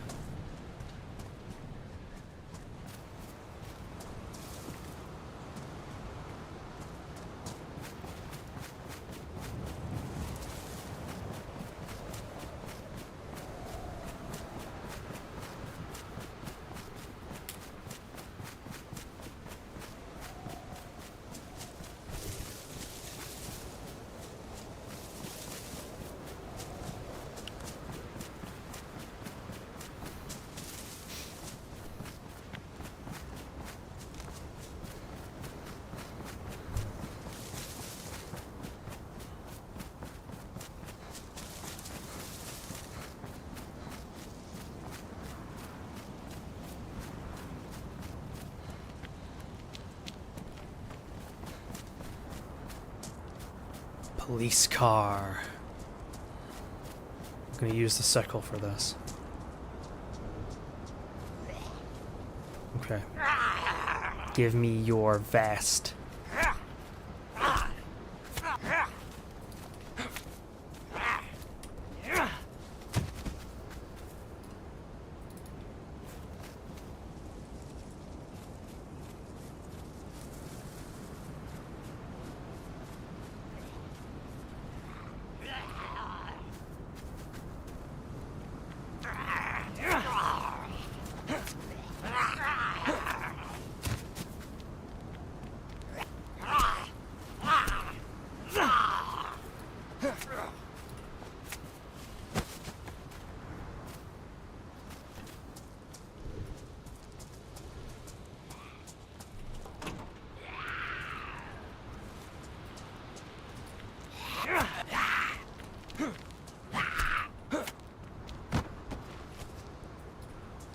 Police car. I'm gonna use the sickle for this. Okay. Give me your vest.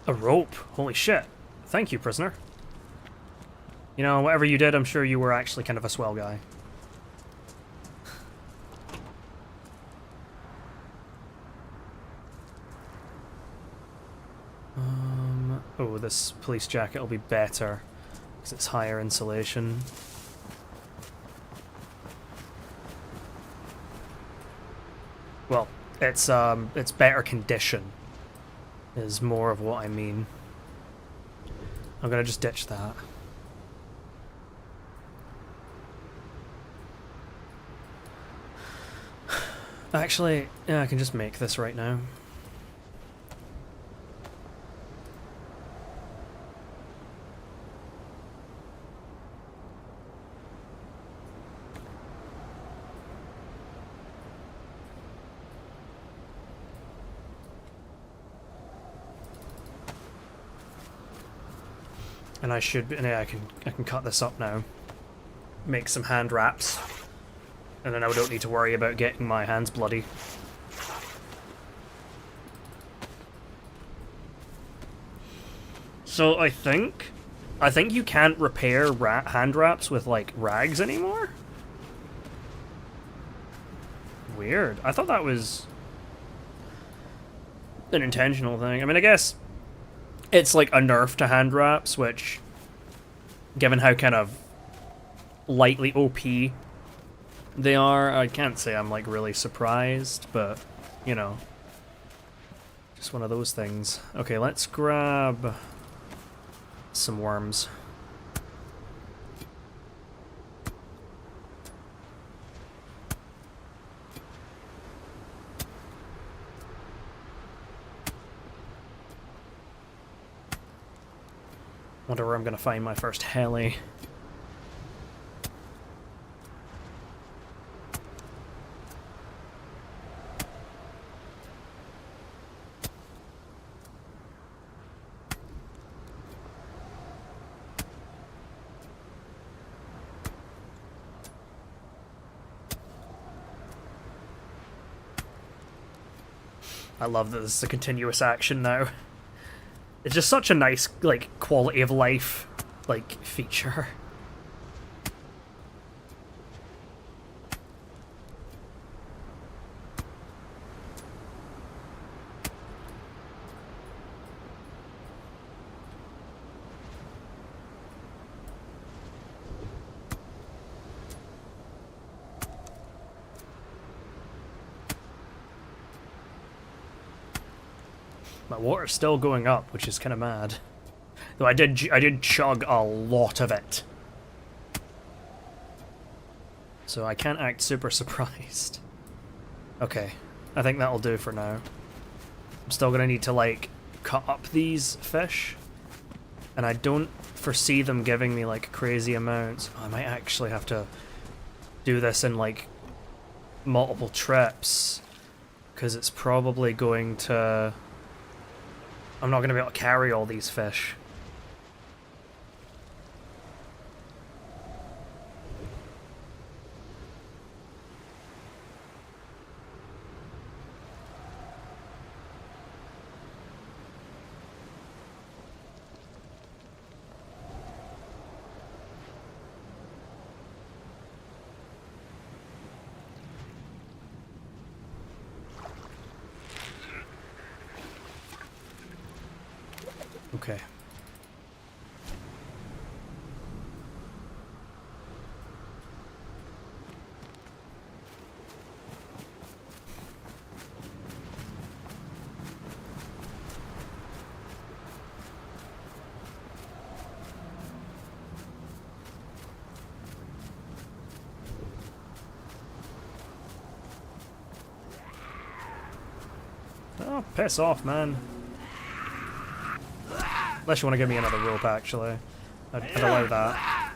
A rope? Holy shit. Thank you, prisoner. You know, whatever you did, I'm sure you were actually kind of a swell guy. Oh, this police jacket will be better because it's higher insulation. Well, it's better condition is more of what I mean. I'm gonna just ditch that. Actually, yeah, I can just make this right now. And I should, yeah, I can cut this up now. Make some hand wraps. And then I don't need to worry about getting my hands bloody. So I think you can't repair hand wraps with like rags anymore? Weird. I thought that was an intentional thing. I mean, I guess it's like a nerf to hand wraps, which, given how kind of lightly OP they are, I can't say I'm like really surprised, but you know, just one of those things. Okay, let's grab some worms. Wonder where I'm gonna find my first heli. I love that this is a continuous action now. It's just such a nice, like, quality of life, like, feature. My water's still going up, which is kind of mad. Though I did chug a lot of it. So I can't act super surprised. Okay, I think that'll do for now. I'm still gonna need to, like, cut up these fish. And I don't foresee them giving me, like, crazy amounts. Oh, I might actually have to do this in, like, multiple trips. Because it's probably going to... I'm not going to be able to carry all these fish. Okay. Oh, piss off, man. Unless you want to give me another rope, actually. I'd allow that.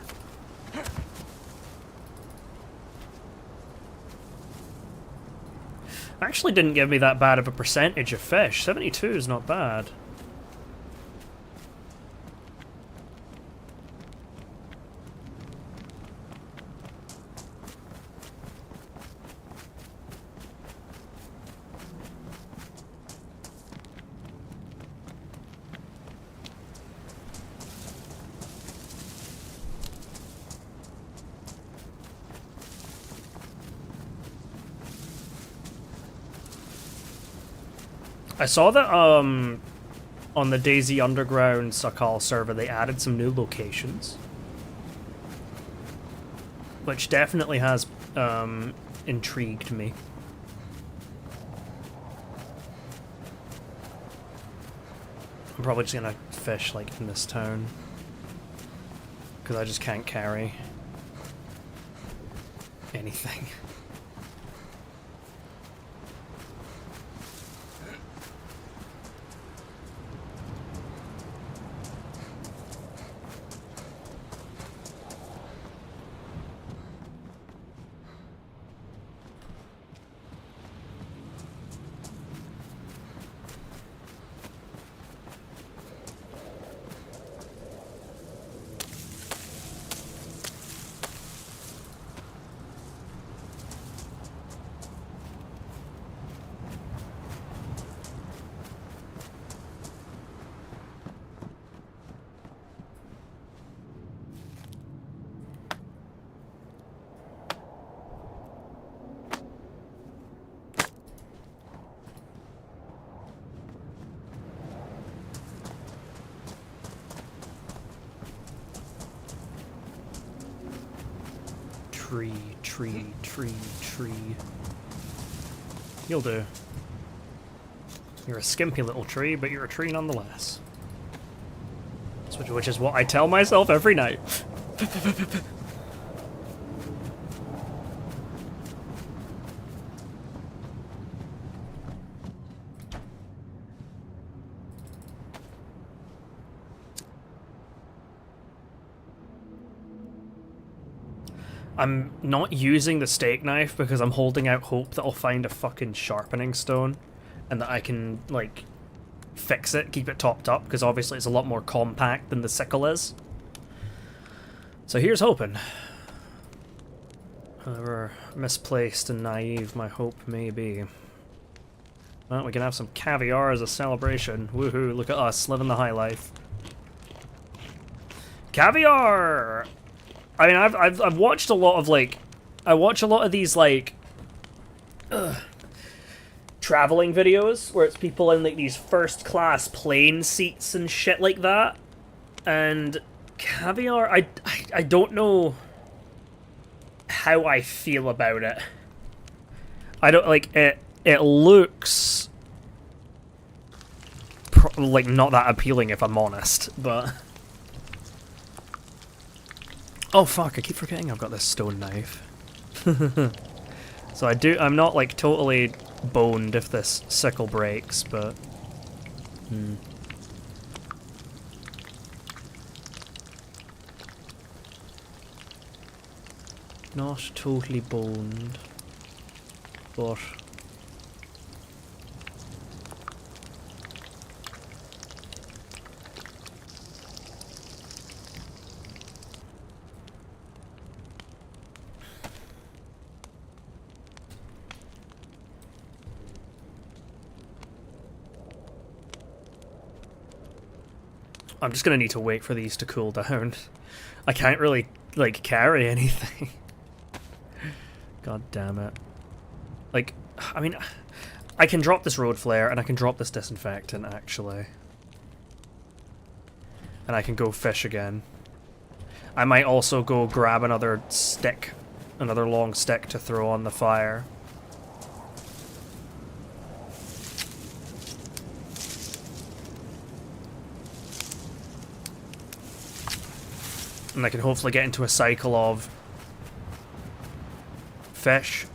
Actually didn't give me that bad of a percentage of fish. 72 is not bad. I saw that on the DayZ Underground Sakhal server they added some new locations, which definitely has intrigued me. I'm probably just gonna fish like in this town because I just can't carry anything. Tree. You'll do. You're a skimpy little tree, but you're a tree nonetheless. Which is what I tell myself every night. I'm not using the steak knife because I'm holding out hope that I'll find a fucking sharpening stone and that I can, like, fix it, keep it topped up, because obviously it's a lot more compact than the sickle is. So here's hoping. However misplaced and naive my hope may be. Well, we can have some caviar as a celebration. Woohoo, look at us, living the high life. Caviar! I mean, I've watched a lot of, like, I watch a lot of these, like, traveling videos where it's people in, like, these first-class plane seats and shit like that. And caviar, I don't know how I feel about it. I don't, like, it looks, like, not that appealing if I'm honest, but... Oh fuck, I keep forgetting I've got this stone knife. So I'm not like totally boned if this sickle breaks, but... Not totally boned, but... I'm just gonna need to wait for these to cool down. I can't really, like, carry anything. God damn it. Like, I mean, I can drop this road flare and I can drop this disinfectant, actually. And I can go fish again. I might also go grab another stick, another long stick to throw on the fire. And I can hopefully get into a cycle of fish,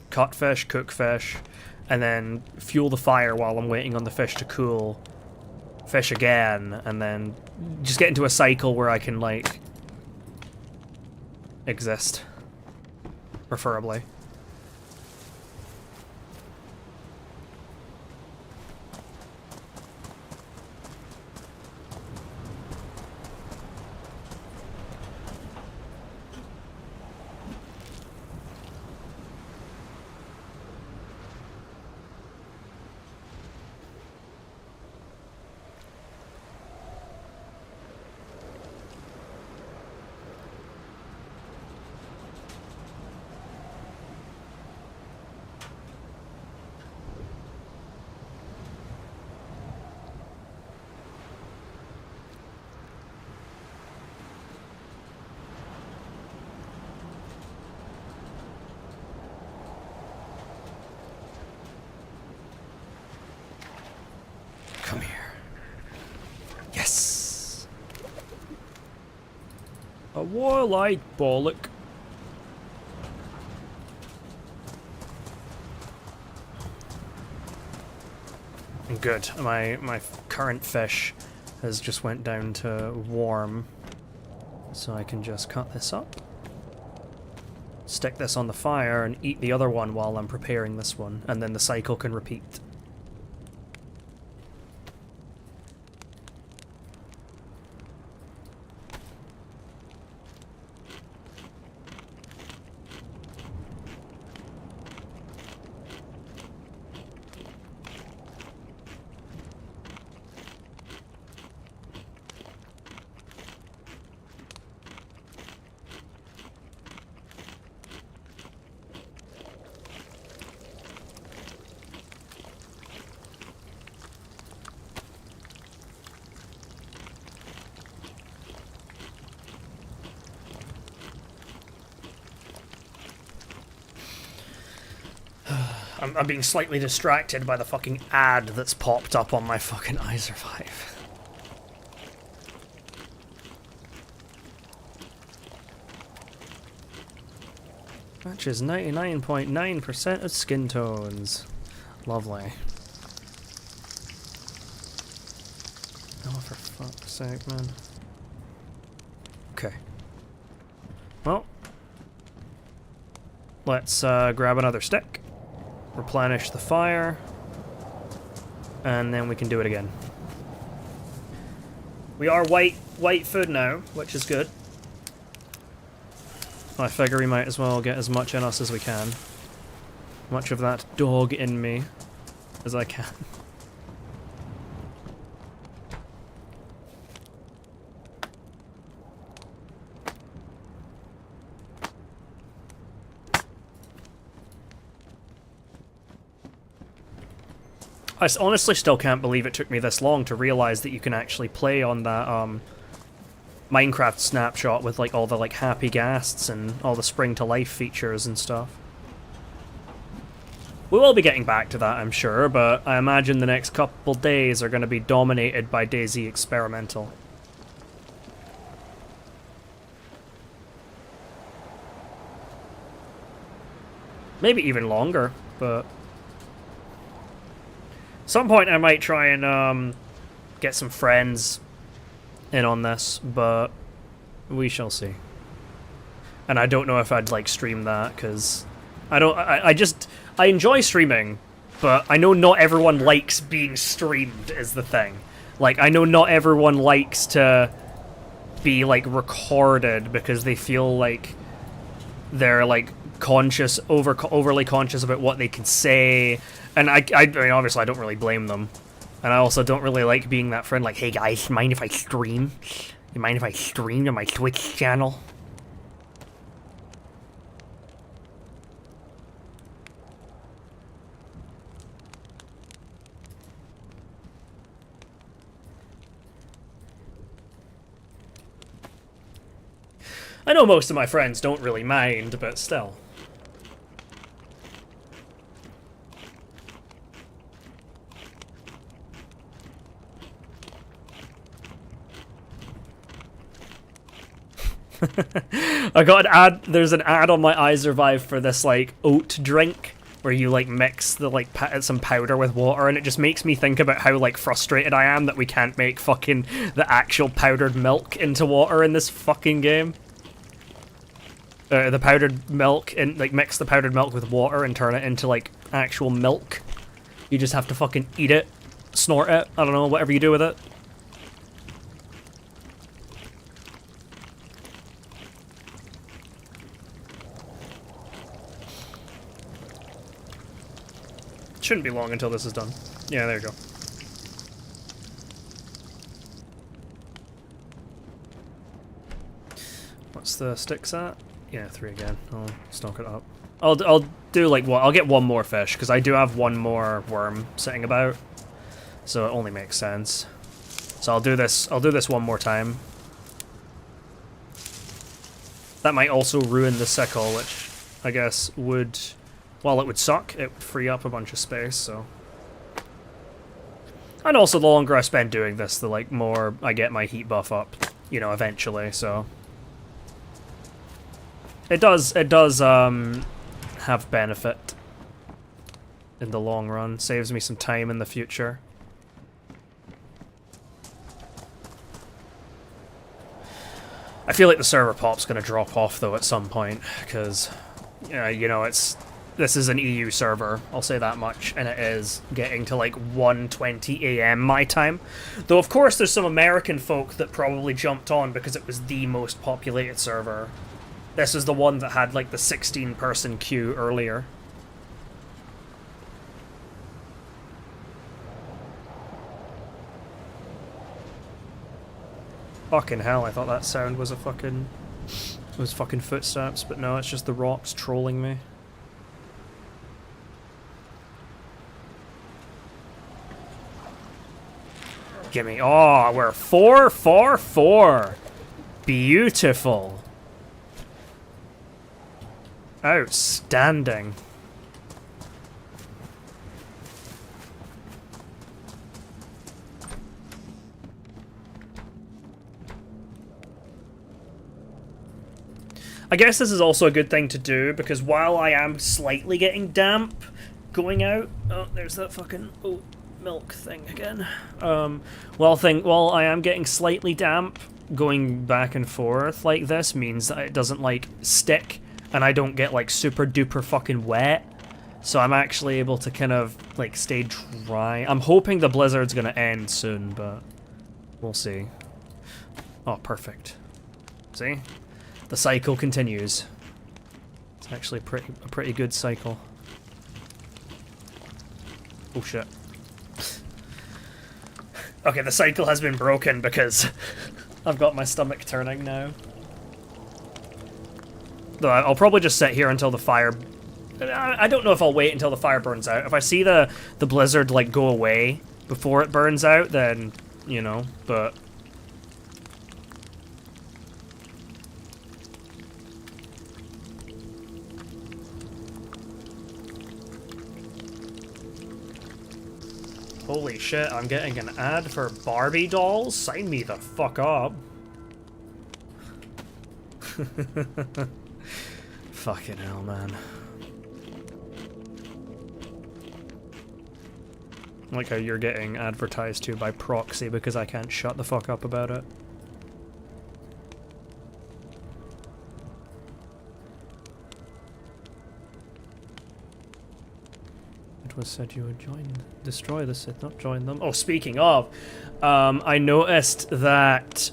cut fish, cook fish, and then fuel the fire while I'm waiting on the fish to cool, fish again, and then just get into a cycle where I can, like, exist, preferably. A wall-eyed bollock. Good. My current fish has just went down to warm, so I can just cut this up, stick this on the fire, and eat the other one while I'm preparing this one, and then the cycle can repeat. I'm being slightly distracted by the fucking ad that's popped up on my fucking iSurvive. Matches 99.9% of skin tones. Lovely. Oh, for fuck's sake, man. Okay. Well. Let's grab another stick. Replenish the fire, and then we can do it again. We are white food now, which is good. I figure we might as well get as much in us as we can. Much of that dog in me as I can. I honestly still can't believe it took me this long to realize that you can actually play on that Minecraft snapshot with like all the like happy ghasts and all the spring to life features and stuff. We will be getting back to that, I'm sure, but I imagine the next couple days are going to be dominated by DayZ Experimental. Maybe even longer, but some point I might try and get some friends in on this, but we shall see. And I don't know if I'd like stream that, because I enjoy streaming, but I know not everyone likes being streamed is the thing. Like, I know not everyone likes to be like recorded because they feel like they're like overly conscious about what they can say. And I mean, obviously, I don't really blame them. And I also don't really like being that friend like, hey guys, mind if I stream? You mind if I stream to my Twitch channel? I know most of my friends don't really mind, but still. I got an ad. There's an ad on my iSurvive for this like oat drink where you like mix the like some powder with water, and it just makes me think about how like frustrated I am that we can't make fucking the actual powdered milk into water in this fucking game. The powdered milk and like mix the powdered milk with water and turn it into like actual milk. You just have to fucking eat it, snort it. I don't know, whatever you do with it. Shouldn't be long until this is done. Yeah, there you go. What's the sticks at? Yeah, 3 again. I'll stock it up. I'll do like what? I'll get one more fish because I do have one more worm sitting about, so it only makes sense. So I'll do this. I'll do this one more time. That might also ruin the sickle, which I guess would. While it would suck, it would free up a bunch of space, so... And also, the longer I spend doing this, the, like, more I get my heat buff up, you know, eventually, so... It does have benefit in the long run. Saves me some time in the future. I feel like the server pop's gonna drop off though at some point, because you know, this is an EU server, I'll say that much, and it is getting to like 1:20 AM my time. Though of course there's some American folk that probably jumped on because it was the most populated server. This is the one that had like the 16-person queue earlier. Fucking hell, I thought that sound was fucking footsteps, but no, it's just the rocks trolling me. Gimme. Oh, we're 4-4-4. Beautiful. Outstanding. I guess this is also a good thing to do, because while I am slightly getting damp going out... Oh, there's that fucking... Oh, milk thing again. While I am getting slightly damp, going back and forth like this means that it doesn't, like, stick, and I don't get, like, super duper fucking wet. So I'm actually able to kind of, like, stay dry. I'm hoping the blizzard's gonna end soon, but we'll see. Oh, perfect. See? The cycle continues. It's actually a pretty good cycle. Oh shit. Okay, the cycle has been broken because I've got my stomach turning now. Though I'll probably just sit here until the fire... I don't know if I'll wait until the fire burns out. If I see the blizzard, like, go away before it burns out, then, you know, but... Holy shit, I'm getting an ad for Barbie dolls? Sign me the fuck up. Fucking hell, man. I like how you're getting advertised to by proxy because I can't shut the fuck up about it. It was said you would destroy the Sith, not join them. Oh, speaking of, I noticed that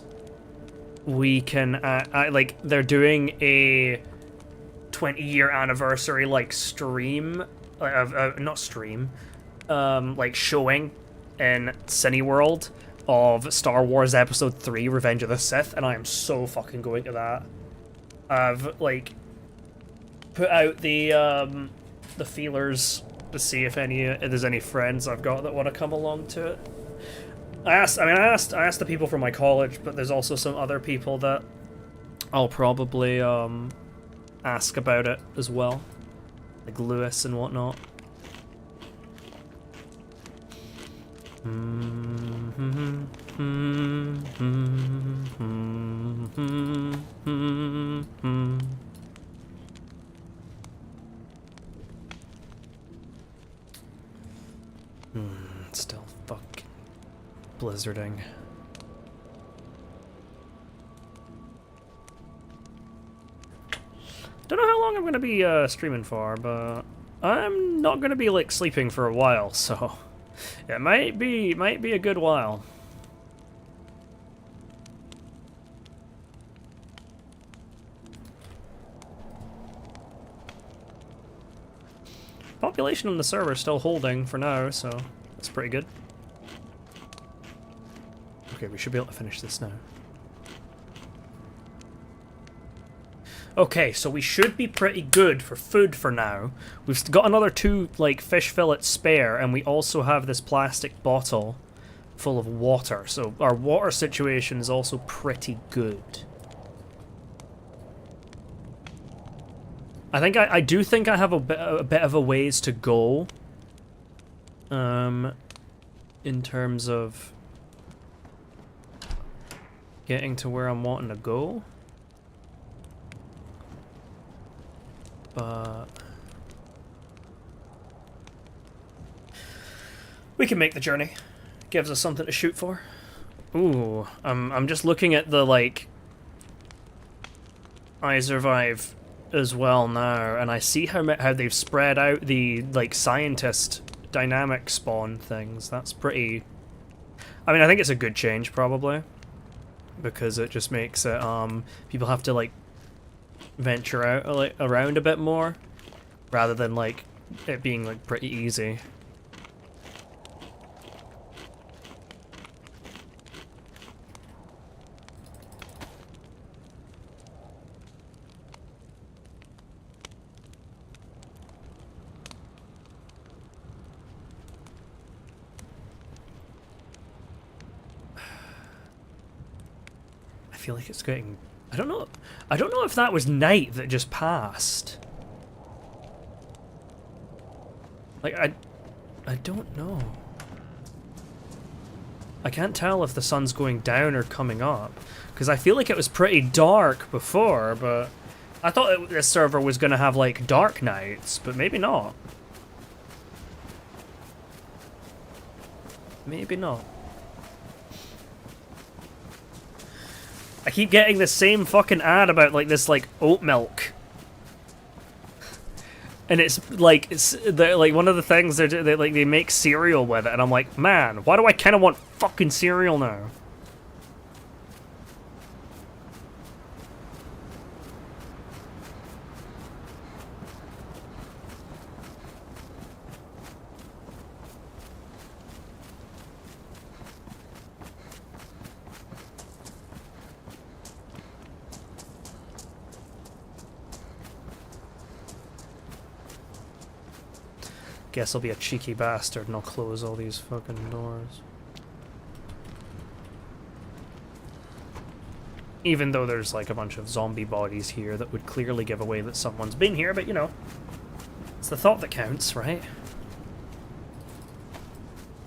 we can, like, they're doing a 20-year anniversary, like, stream, not stream, like, showing in Cineworld of Star Wars Episode 3, Revenge of the Sith, and I am so fucking going to that. I've, like, put out the feelers to see if there's any friends I've got that want to come along to it. I asked the people from my college, but there's also some other people that I'll probably ask about it as well, like Lewis and whatnot. Still fucking blizzarding. Don't know how long I'm gonna be streaming for, but I'm not gonna be like sleeping for a while, so it might be a good while. Population on the server is still holding for now, so that's pretty good. Okay, we should be able to finish this now. Okay, so we should be pretty good for food for now. We've got another 2, like, fish fillets spare, and we also have this plastic bottle full of water, so our water situation is also pretty good. I do think I have a bit of a ways to go, in terms of getting to where I'm wanting to go. But we can make the journey. Gives us something to shoot for. Ooh, I'm just looking at the, like, I survive as well now, and I see how they've spread out the, like, scientist dynamic spawn things. That's pretty... I mean, I think it's a good change, probably, because it just makes it, people have to, like, venture out, like, around a bit more, rather than, like, it being, like, pretty easy. I feel like it's getting... I don't know if that was night that just passed. Like, I don't know. I can't tell if the sun's going down or coming up, because I feel like it was pretty dark before, but I thought this server was going to have, like, dark nights, but maybe not. Maybe not. I keep getting the same fucking ad about, like, this, like, oat milk. And it's, like, like, one of the things, they make cereal with it, and I'm like, man, why do I kind of want fucking cereal now? Guess I'll be a cheeky bastard and I'll close all these fucking doors. Even though there's like a bunch of zombie bodies here that would clearly give away that someone's been here, but you know, it's the thought that counts, right?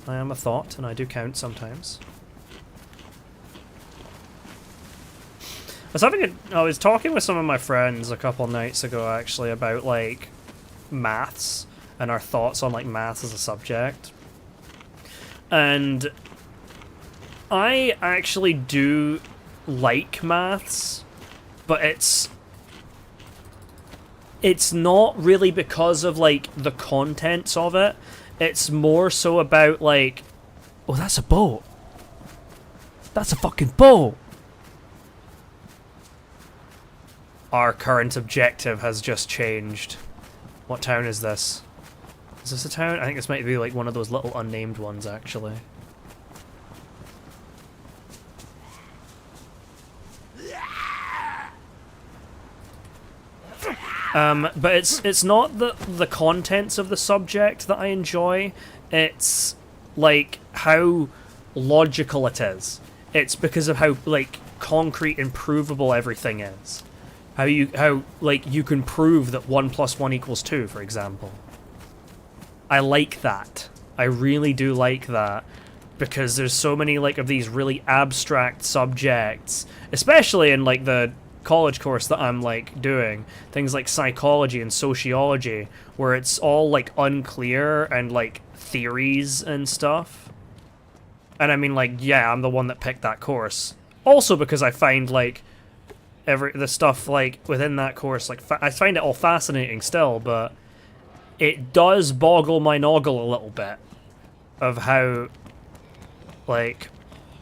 I am a thought, and I do count sometimes. I was talking with some of my friends a couple nights ago, actually, about, like, maths, and our thoughts on, like, maths as a subject. And I actually do like maths, but it's not really because of, like, the contents of it. It's more so about, like, oh, that's a boat. That's a fucking boat. Our current objective has just changed. What town is this? Is this a town? I think this might be like one of those little unnamed ones, actually. But it's not the contents of the subject that I enjoy. It's like how logical it is. It's because of how like concrete and provable everything is. How like you can prove that 1 + 1 = 2, for example. I like that. I really do like that, because there's so many like of these really abstract subjects, especially in like the college course that I'm like doing, things like psychology and sociology, where it's all like unclear and like theories and stuff. And I mean, like, yeah, I'm the one that picked that course. Also because I find like the stuff like within that course, like I find it all fascinating still, but it does boggle my noggle a little bit of how like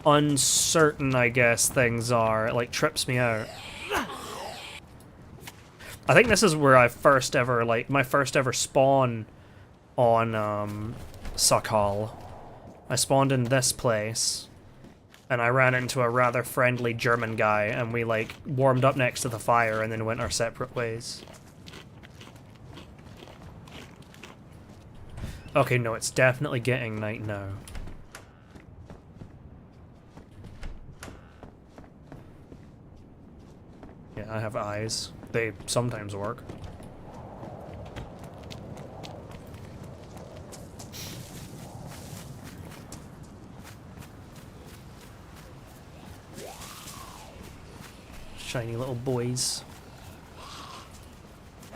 uncertain, I guess, things are. It like trips me out. I think this is where I first ever, like, my first ever spawn on Sakhal. I spawned in this place, and I ran into a rather friendly German guy, and we like warmed up next to the fire and then went our separate ways. Okay, no, it's definitely getting night now. Yeah, I have eyes. They sometimes work. Shiny little boys.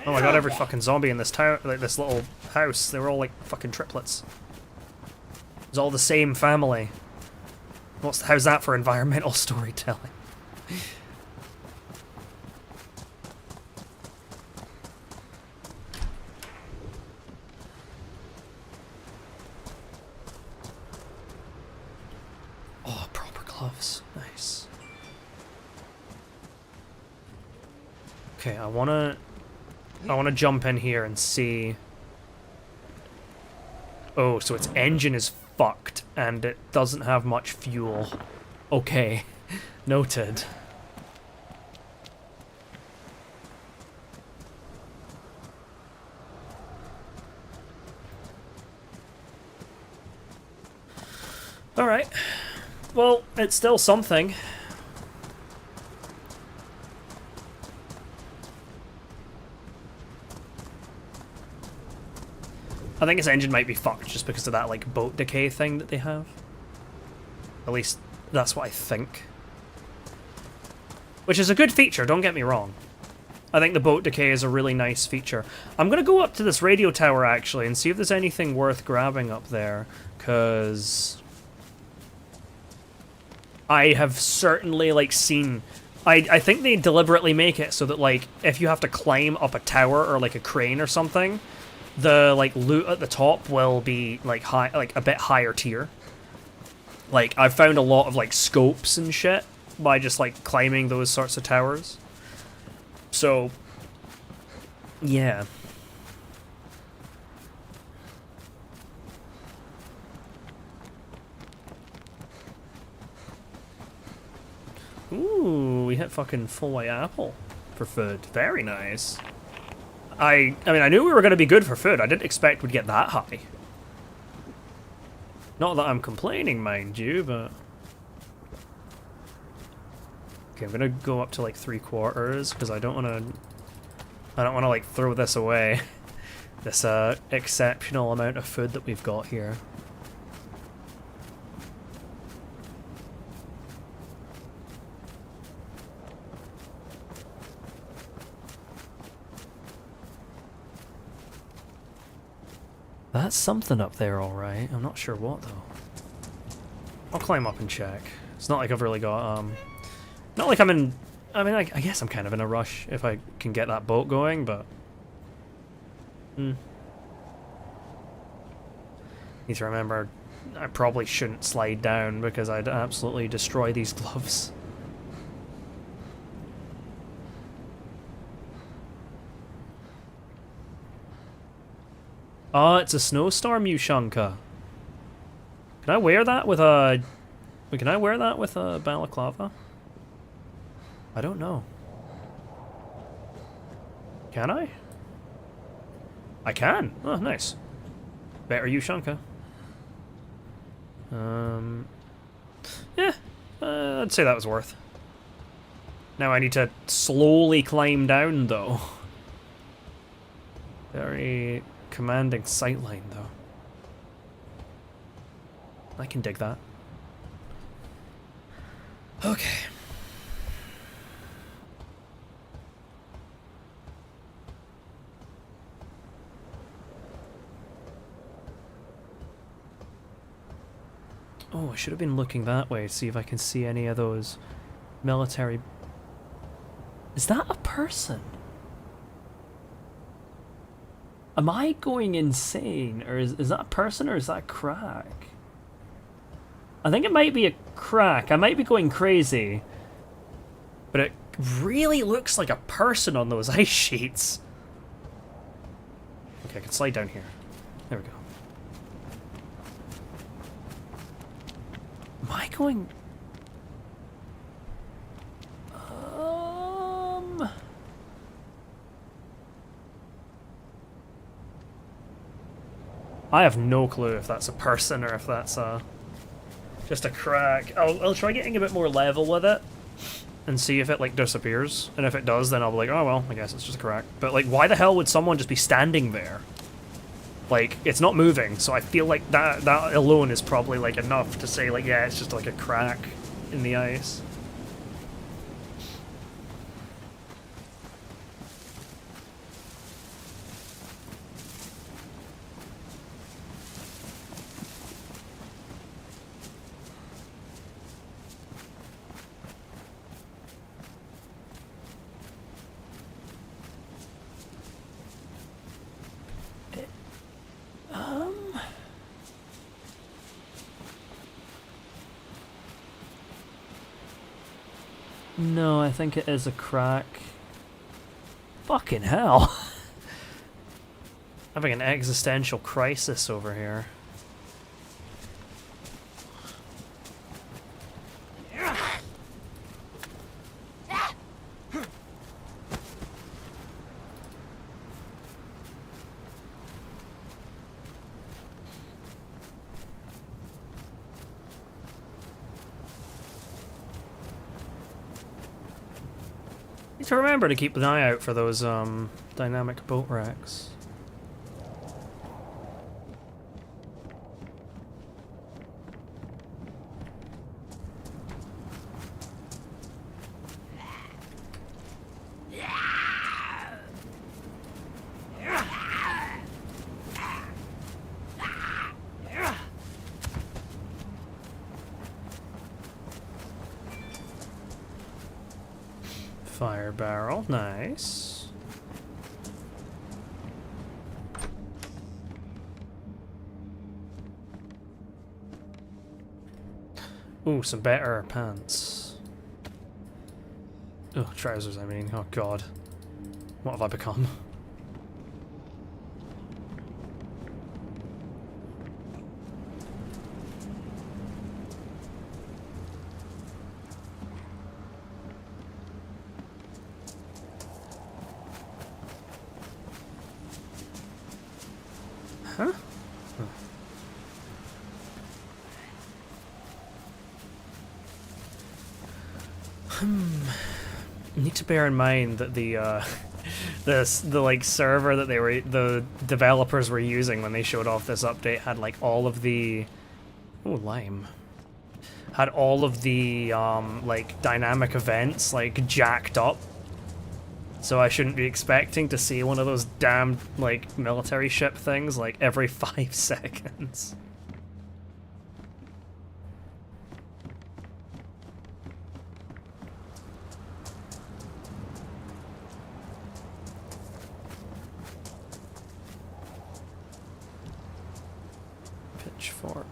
Oh my god, every fucking zombie in this tower, like this little house, they were all like fucking triplets. It's all the same family. How's that for environmental storytelling? Oh, proper gloves. Nice. Okay, I wanna jump in here and see. Oh, so its engine is fucked and it doesn't have much fuel. Okay, noted. Alright. Well, it's still something. I think its engine might be fucked just because of that, like, boat decay thing that they have. At least, that's what I think. Which is a good feature, don't get me wrong. I think the boat decay is a really nice feature. I'm gonna go up to this radio tower, actually, and see if there's anything worth grabbing up there, because I have certainly, like, seen... I think they deliberately make it so that, like, if you have to climb up a tower or, like, a crane or something, the, like, loot at the top will be, like, high, like, a bit higher tier. Like, I've found a lot of, like, scopes and shit by just, like, climbing those sorts of towers. So, yeah. Ooh, we hit fucking full white apple for food. Very nice. I mean, I knew we were going to be good for food. I didn't expect we'd get that high. Not that I'm complaining, mind you, but... Okay, I'm gonna go up to, like, 3/4, because I don't want to, like, throw this away. This, exceptional amount of food that we've got here. That's something up there, alright. I'm not sure what, though. I'll climb up and check. It's not like I've really got, not like I'm in... I mean, I guess I'm kind of in a rush if I can get that boat going, but... Need to remember, I probably shouldn't slide down because I'd absolutely destroy these gloves. Oh, it's a snowstorm, Yushanka. Can I wear that with a... Can I wear that with a balaclava? I don't know. Can I? I can. Oh, nice. Better Yushanka. Yeah. I'd say that was worth. Now I need to slowly climb down, though. Very commanding sightline, though. I can dig that. Okay. Oh, I should have been looking that way to see if I can see any of those military... Is that a person? Am I going insane? Or is that a person or is that a crack? I think it might be a crack. I might be going crazy. But it really looks like a person on those ice sheets. Okay, I can slide down here. There we go. Am I going... I have no clue if that's a person or if that's just a crack. I'll try getting a bit more level with it and see if it, like, disappears. And if it does, then I'll be like, oh well, I guess it's just a crack. But, like, why the hell would someone just be standing there? Like, it's not moving, so I feel like that alone is probably, like, enough to say, like, yeah, it's just, like, a crack in the ice. No, I think it is a crack. Fucking hell. Having an existential crisis over here. Need to remember to keep an eye out for those dynamic boat racks. Fire barrel, nice. Ooh, some better pants. Oh, trousers, I mean. Oh god. What have I become? Huh? Need to bear in mind that the like server that the developers were using when they showed off this update had like all of the lime had all of the like dynamic events like jacked up. So I shouldn't be expecting to see one of those damn, like, military ship things, like, every 5 seconds. Pitchfork.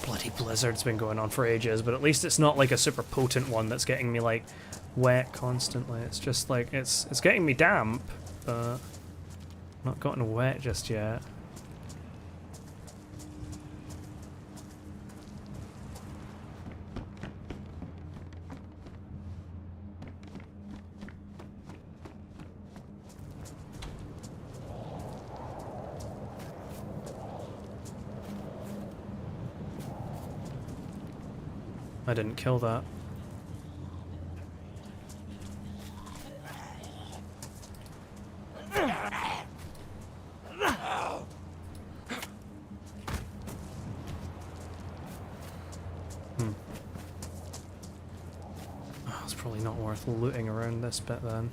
Bloody blizzard's been going on for ages, but at least it's not like a super potent one that's getting me like wet constantly. It's just like it's getting me damp, but not gotten wet just yet. I didn't kill that. Oh, it's probably not worth looting around this bit then.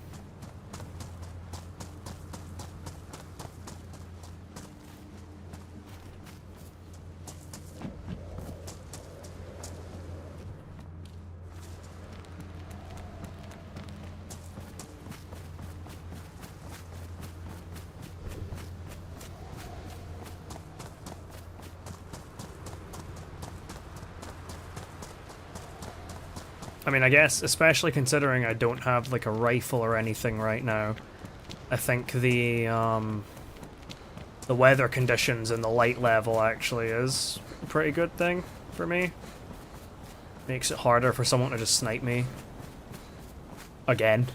I mean, I guess, especially considering I don't have, like, a rifle or anything right now, I think the weather conditions and the light level actually is a pretty good thing for me. Makes it harder for someone to just snipe me. Again.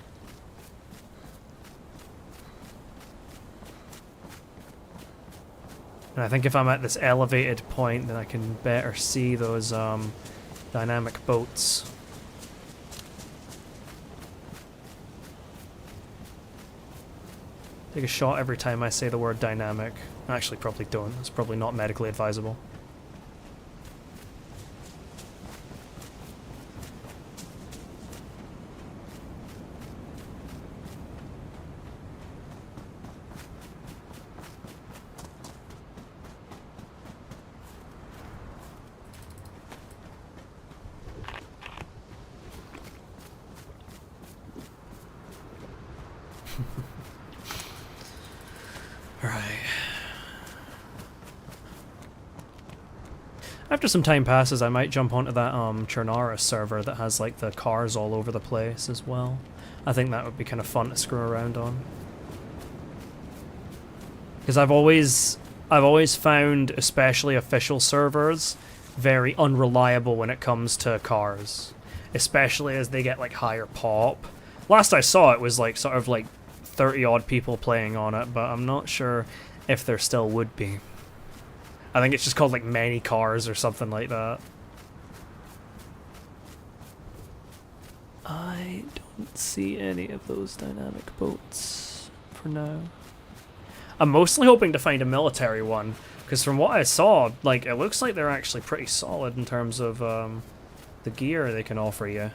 And I think if I'm at this elevated point, then I can better see those, dynamic boats. Take a shot every time I say the word dynamic. Actually, probably don't. It's probably not medically advisable. Alright. After some time passes, I might jump onto that Chernara server that has like the cars all over the place as well. I think that would be kind of fun to screw around on. Because I've always found, especially official servers, very unreliable when it comes to cars. Especially as they get like higher pop. Last I saw it was like sort of like 30 odd people playing on it, but I'm not sure if there still would be. I think it's just called like many cars or something like that. I don't see any of those dynamic boats for now. I'm mostly hoping to find a military one, because from what I saw, like, it looks like they're actually pretty solid in terms of the gear they can offer you.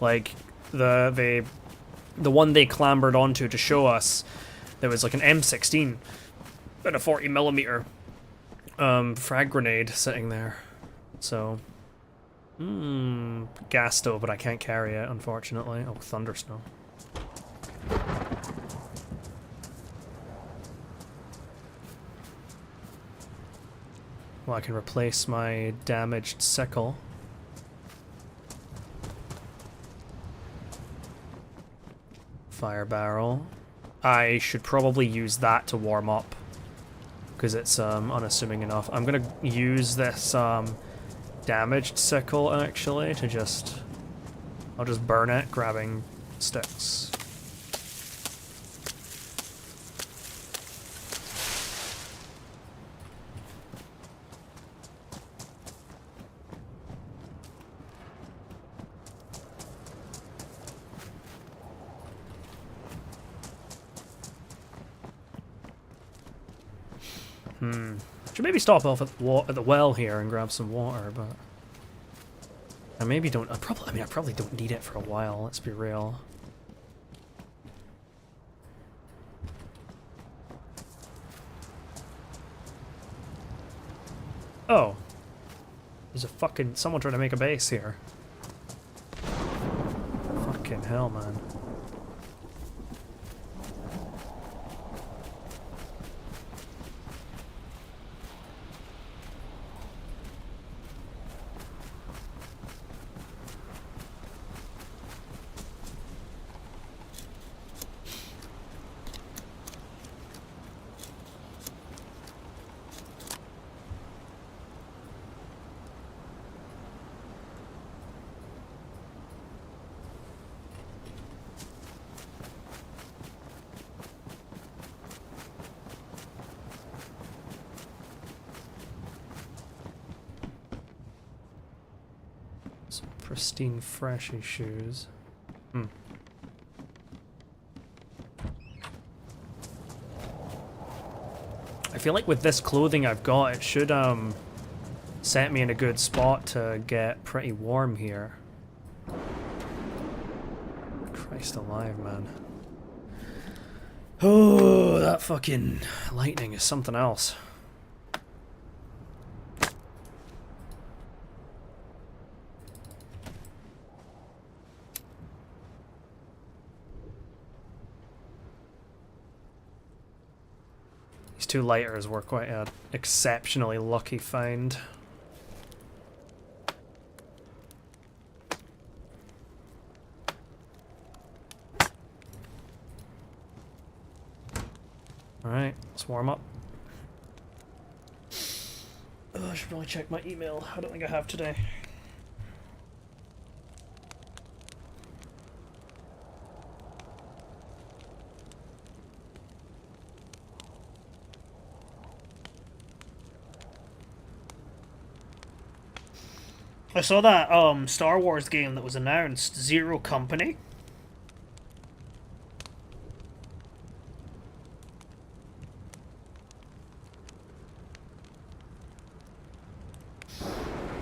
Like, the one they clambered onto to show us, there was like an M16 and a 40mm frag grenade sitting there. So, gas stove, but I can't carry it, unfortunately. Oh, thundersnow. Well, I can replace my damaged Sakhal. Fire barrel. I should probably use that to warm up, because it's unassuming enough. I'm gonna use this damaged Sakhal actually to just... I'll just burn it, grabbing sticks. Should maybe stop off at the well here and grab some water, but I maybe don't. I probably don't need it for a while. Let's be real. Oh, there's a fucking someone trying to make a base here. Fucking hell, man. Pristine, freshy shoes. I feel like with this clothing I've got, it should set me in a good spot to get pretty warm here. Christ alive, man. Oh, that fucking lightning is something else. Two lighters were quite an exceptionally lucky find. Alright, let's warm up. Oh, I should probably check my email. I don't think I have today. I saw that Star Wars game that was announced, Zero Company.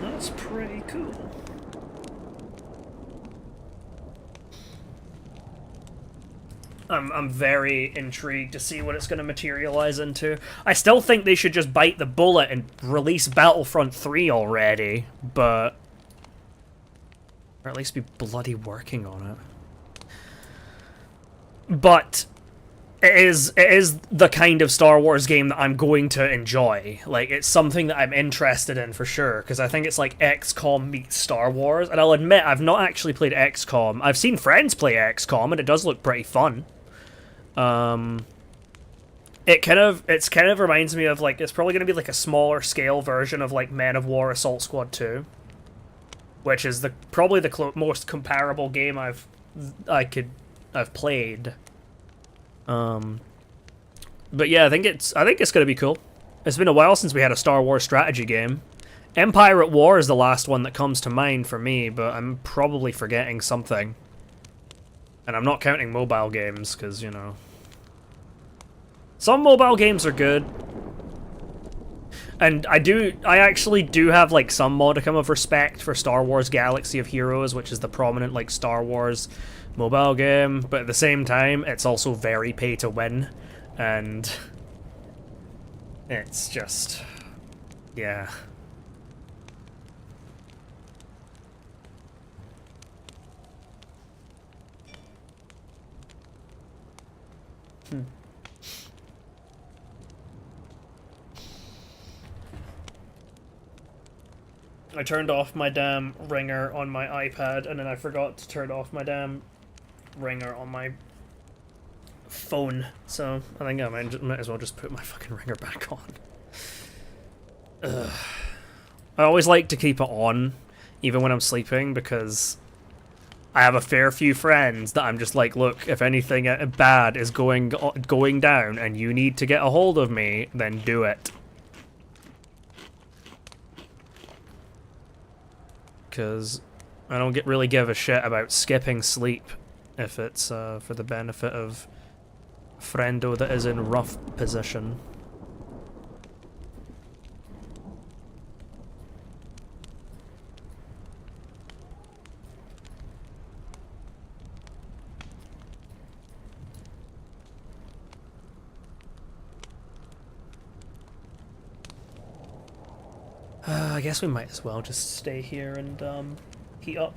That's pretty cool. I'm very intrigued to see what it's going to materialize into. I still think they should just bite the bullet and release Battlefront 3 already, but... Or at least be bloody working on it. but it is the kind of Star Wars game that I'm going to enjoy. Like, it's something that I'm interested in for sure, because I think it's like XCOM meets Star Wars, and I'll admit I've not actually played XCOM. I've seen friends play XCOM, and it does look pretty fun. It's kind of reminds me of, like, it's probably going to be like a smaller scale version of like Men of War Assault Squad 2, which is probably the most comparable game I've played. But yeah, I think it's gonna be cool. It's been a while since we had a Star Wars strategy game. Empire at War is the last one that comes to mind for me, but I'm probably forgetting something. And I'm not counting mobile games, because, you know, some mobile games are good. And I actually do have, like, some modicum of respect for Star Wars Galaxy of Heroes, which is the prominent, like, Star Wars mobile game, but at the same time, it's also very pay to win, and it's just, yeah. I turned off my damn ringer on my iPad, and then I forgot to turn off my damn ringer on my phone, so I think I might as well just put my fucking ringer back on. Ugh. I always like to keep it on, even when I'm sleeping, because I have a fair few friends that I'm just like, look, if anything bad is going down and you need to get a hold of me, then do it. Because I don't really give a shit about skipping sleep if it's for the benefit of a friendo that is in rough position. I guess we might as well just stay here and heat up.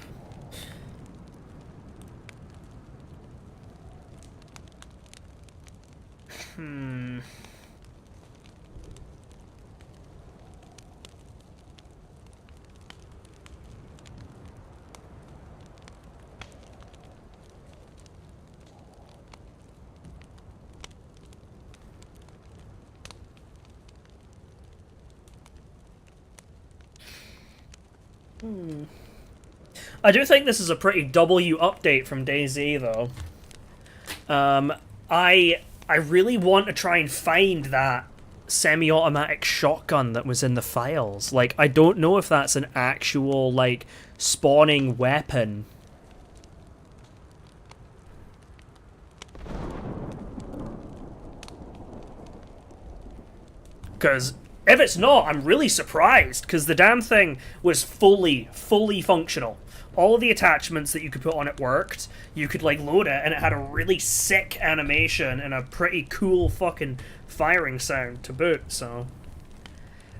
I do think this is a pretty W update from DayZ, though. I really want to try and find that semi-automatic shotgun that was in the files. Like, I don't know if that's an actual, like, spawning weapon. Because if it's not, I'm really surprised, because the damn thing was fully functional. All of the attachments that you could put on it worked. You could, like, load it, and it had a really sick animation and a pretty cool fucking firing sound to boot, so...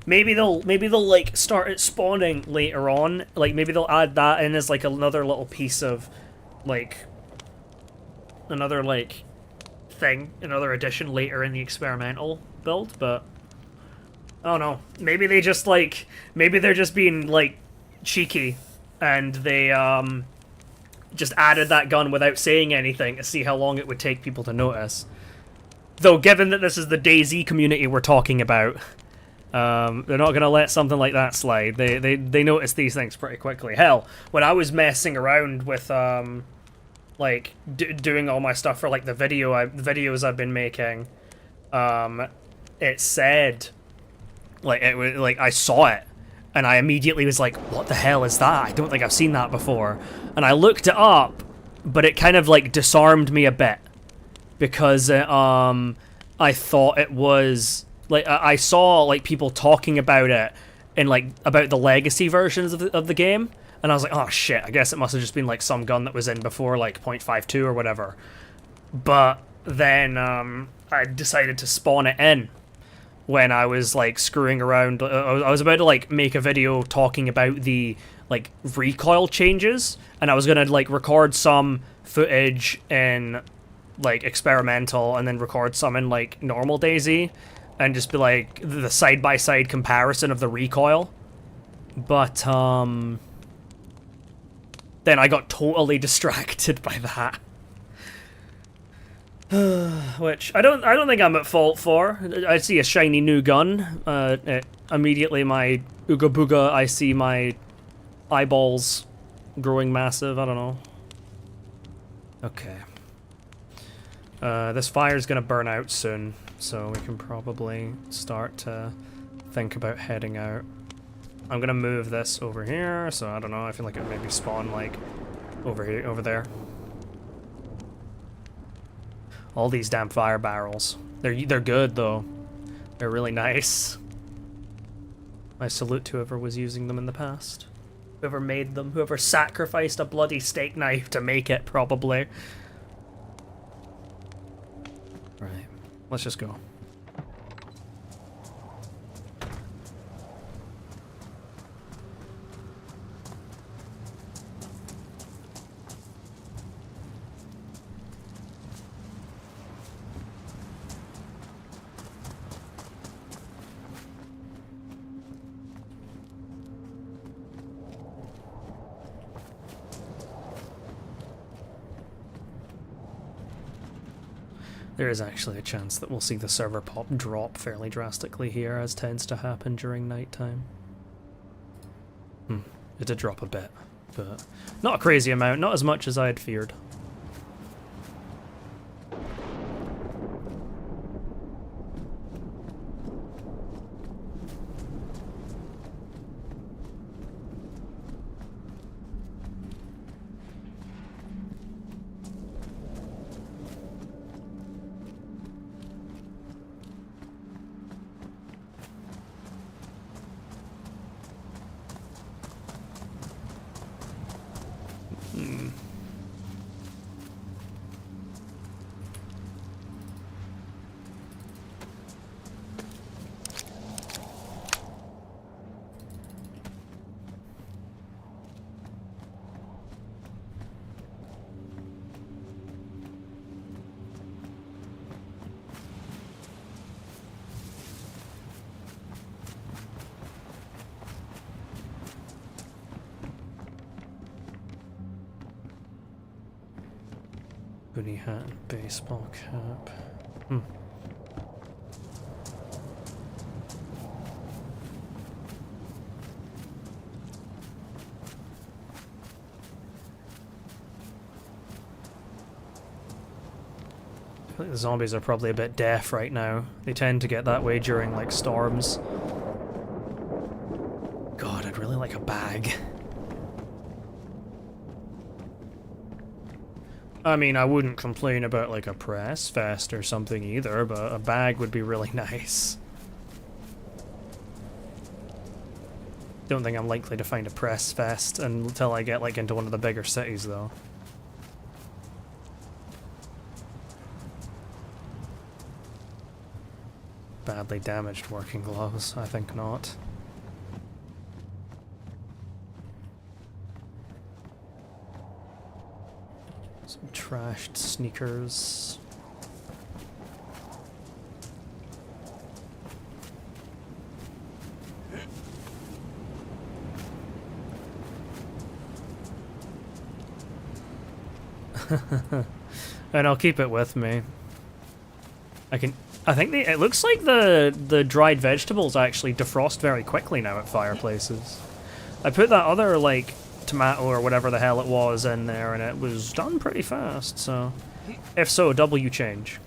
Maybe they'll like, start it spawning later on. Like, maybe they'll add that in as, like, another little piece of, like... another, like, thing, another addition later in the experimental build, but... I don't know. Maybe they just, like... Maybe they're just being, like, cheeky. And they, just added that gun without saying anything to see how long it would take people to notice. Though, given that this is the DayZ community we're talking about, they're not gonna let something like that slide. They notice these things pretty quickly. Hell, when I was messing around with, like, doing all my stuff for, like, the videos I've been making, it said... Like, it was, like, I saw it, and I immediately was like, what the hell is that? I don't think I've seen that before. And I looked it up, but it kind of, like, disarmed me a bit. Because, I thought it was, like, I saw, like, people talking about it, and, like, about the legacy versions of the game. And I was like, oh shit, I guess it must have just been, like, some gun that was in before, like, 0.52 or whatever. But then, I decided to spawn it in. When I was, like, screwing around. I was about to, like, make a video talking about the, like, recoil changes, and I was gonna, like, record some footage in like experimental and then record some in like normal DayZ and just be like the side-by-side comparison of the recoil. But then I got totally distracted by that. Which I don't think I'm at fault for. I see a shiny new gun. Immediately my ooga booga, I see my eyeballs growing massive. I don't know. Okay. This fire's gonna burn out soon, so we can probably start to think about heading out. I'm gonna move this over here, so I don't know, I feel like it maybe spawn like over here, over there. All these damn fire barrels. They're good though. They're really nice. I salute to whoever was using them in the past. Whoever made them, whoever sacrificed a bloody steak knife to make it, probably. Right, let's just go. There is actually a chance that we'll see the server pop drop fairly drastically here, as tends to happen during nighttime. It did drop a bit, but not a crazy amount, not as much as I had feared. Boonie hat and baseball cap. I think the zombies are probably a bit deaf right now. They tend to get that way during like storms. God, I'd really like a bag. I mean, I wouldn't complain about like a press vest or something either, but a bag would be really nice. Don't think I'm likely to find a press vest until I get like into one of the bigger cities though. Badly damaged working gloves, I think not. Some trashed sneakers. And I'll keep it with me. I think it looks like the dried vegetables actually defrost very quickly now at fireplaces. I put that other like tomato or whatever the hell it was in there and it was done pretty fast, so if so, W change.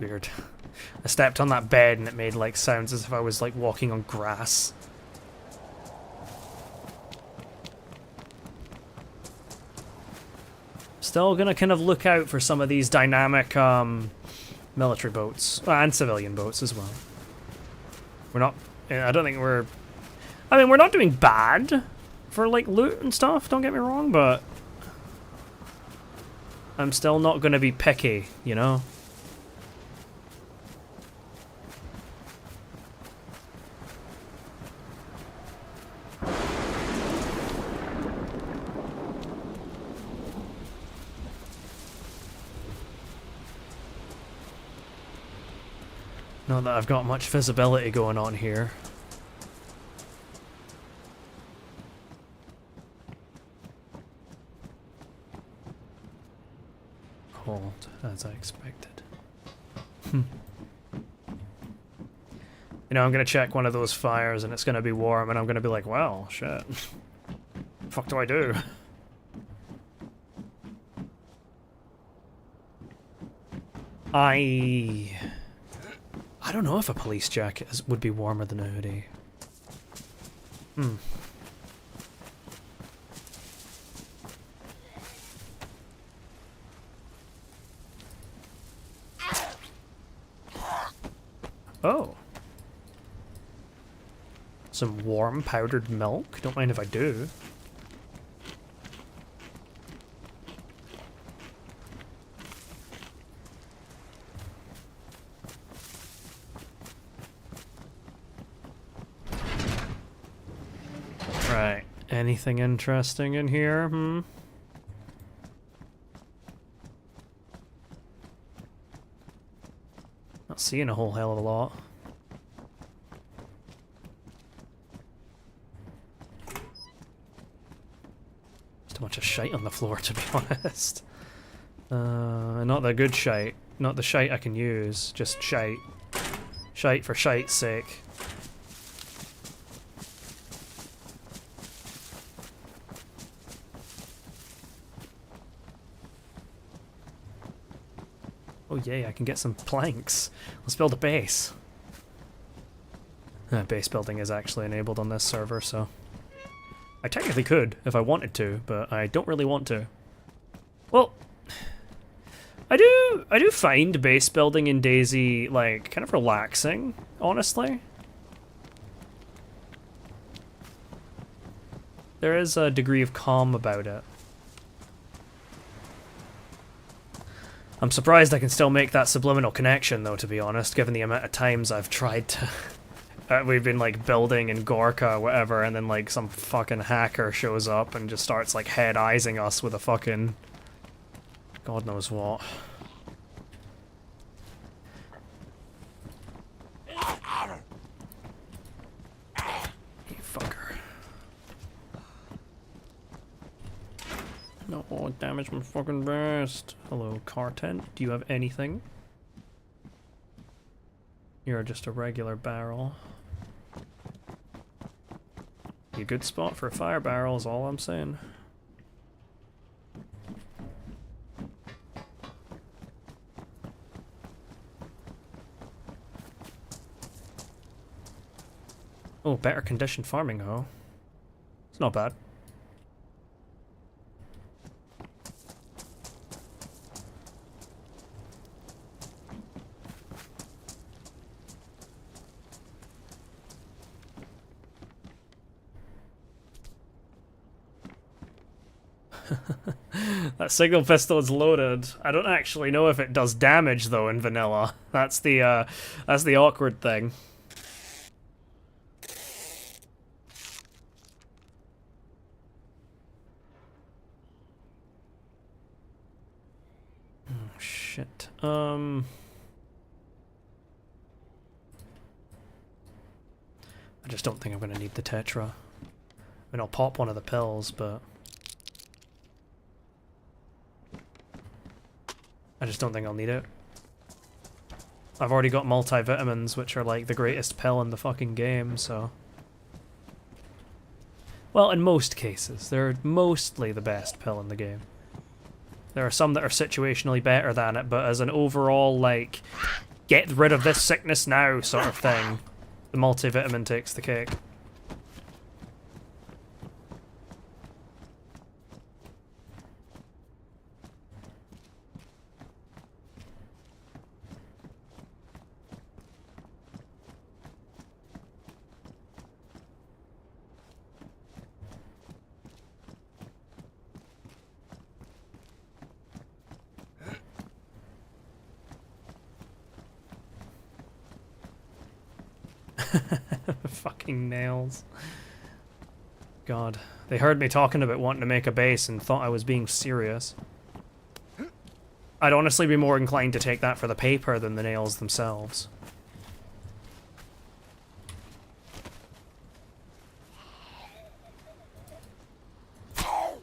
Weird. I stepped on that bed and it made like sounds as if I was like walking on grass. Still gonna kind of look out for some of these dynamic military boats, and civilian boats as well. We're not, I don't think we're, I mean, we're not doing bad for like loot and stuff, don't get me wrong, but I'm still not gonna be picky, you know? Not that I've got much visibility going on here. Cold, as I expected. You know, I'm gonna check one of those fires and it's gonna be warm and I'm gonna be like, well, shit. The fuck do I do? I don't know if a police jacket would be warmer than a hoodie. Oh. Some warm powdered milk? Don't mind if I do. Right. Anything interesting in here? Not seeing a whole hell of a lot. Just a bunch of shite on the floor, to be honest. Not the good shite. Not the shite I can use. Just shite. Shite for shite's sake. Oh yay, I can get some planks. Let's build a base. Base building is actually enabled on this server, so... I technically could, if I wanted to, but I don't really want to. Well... I do find base building in DayZ, like, kind of relaxing, honestly. There is a degree of calm about it. I'm surprised I can still make that subliminal connection, though, to be honest, given the amount of times I've tried to... we've been, like, building in Gorka or whatever, and then, like, some fucking hacker shows up and just starts, like, head-eyesing us with a fucking... God knows what. You fucker. No, oh, damage my fucking best. Hello, car tent. Do you have anything? You're just a regular barrel. Be a good spot for a fire barrel is all I'm saying. Oh, better conditioned farming hoe. It's not bad. That signal pistol is loaded. I don't actually know if it does damage though in vanilla. That's the awkward thing. Oh shit. I just don't think I'm gonna need the Tetra. I mean, I'll pop one of the pills, but I just don't think I'll need it. I've already got multivitamins, which are like the greatest pill in the fucking game, so... Well, in most cases. They're mostly the best pill in the game. There are some that are situationally better than it, but as an overall, like, get rid of this sickness now sort of thing. The multivitamin takes the cake. Fucking nails. God. They heard me talking about wanting to make a base and thought I was being serious. I'd honestly be more inclined to take that for the paper than the nails themselves. Oh,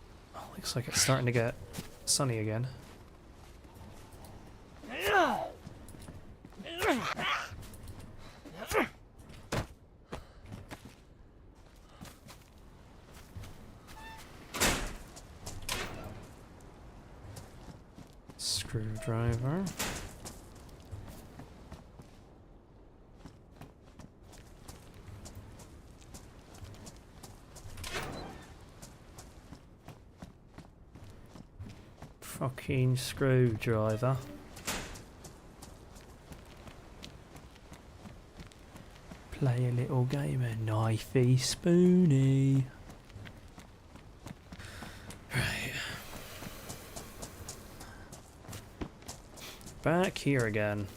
looks like it's starting to get sunny again. Screwdriver. Fucking screwdriver. Play a little game of knifey spoony. Right. Back here again.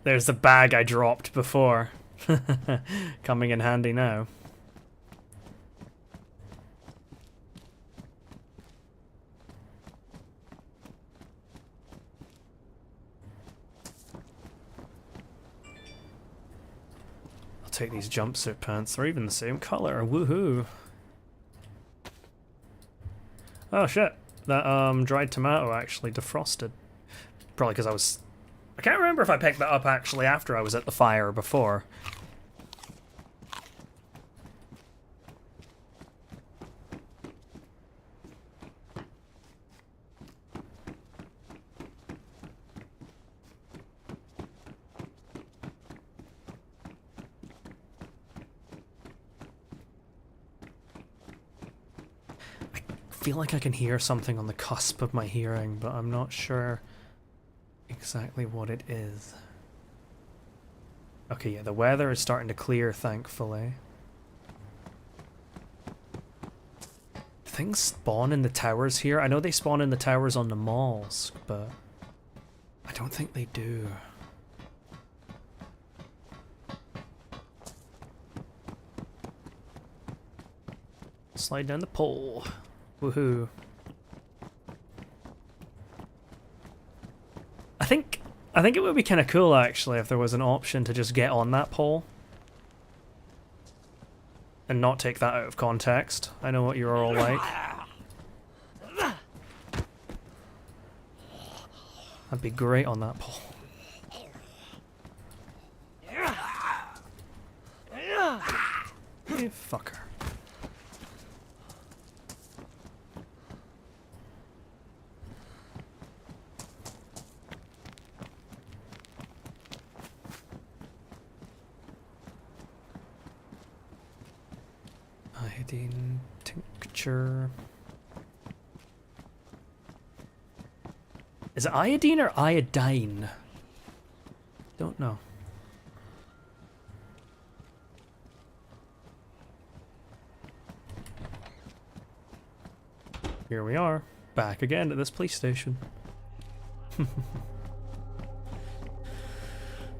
There's the bag I dropped before. Coming in handy now. I'll take these jumpsuit pants. They're even the same color. Woohoo! Oh shit! That dried tomato actually defrosted. Probably because I can't remember if I picked that up actually after I was at the fire or before. I feel like I can hear something on the cusp of my hearing, but I'm not sure exactly what it is. Okay, yeah, the weather is starting to clear, thankfully. Things spawn in the towers here. I know they spawn in the towers on the malls, but I don't think they do. Slide down the pole. Woohoo. I think it would be kind of cool actually if there was an option to just get on that pole and not take that out of context. I know what you're all like. That'd be great on that pole. You fucker. Iodine tincture. Is it iodine or iodine? Don't know. Here we are, back again at this police station.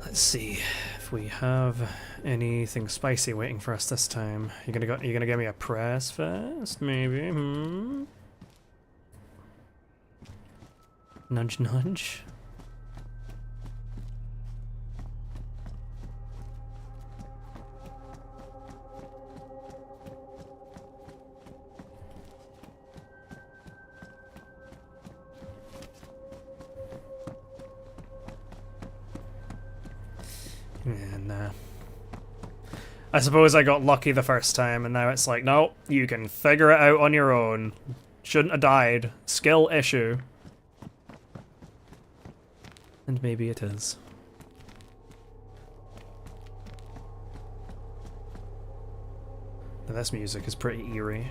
Let's see if we have anything spicy waiting for us this time. You gonna give me a press fest, maybe? Nudge, nudge. And I suppose I got lucky the first time, and now it's like, no, you can figure it out on your own. Shouldn't have died. Skill issue. And maybe it is. Now this music is pretty eerie.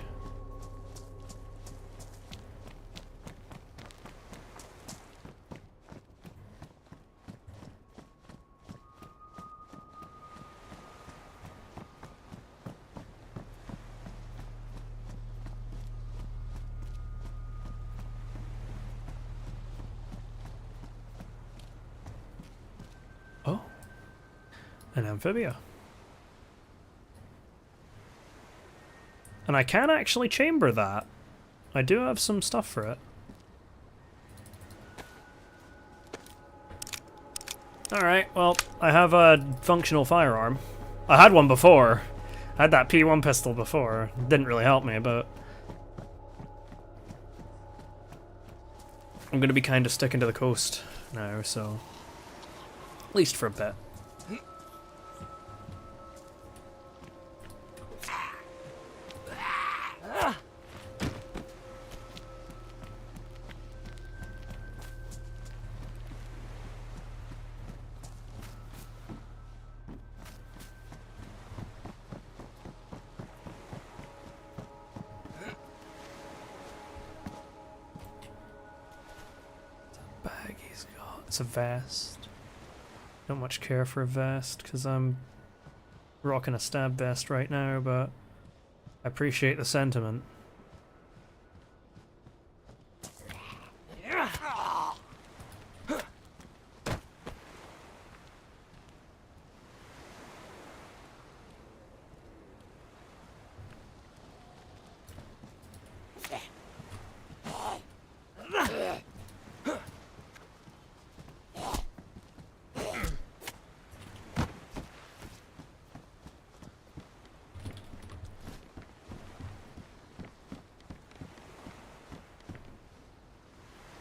Oh, an amphibia. And I can actually chamber that. I do have some stuff for it. Alright, well, I have a functional firearm. I had one before. I had that P1 pistol before. It didn't really help me, but... I'm gonna be kind of sticking to the coast now, so... At least for a bit. Bag he's got. It's a vest. Don't much care for a vest because I'm rocking a stab vest right now, but I appreciate the sentiment.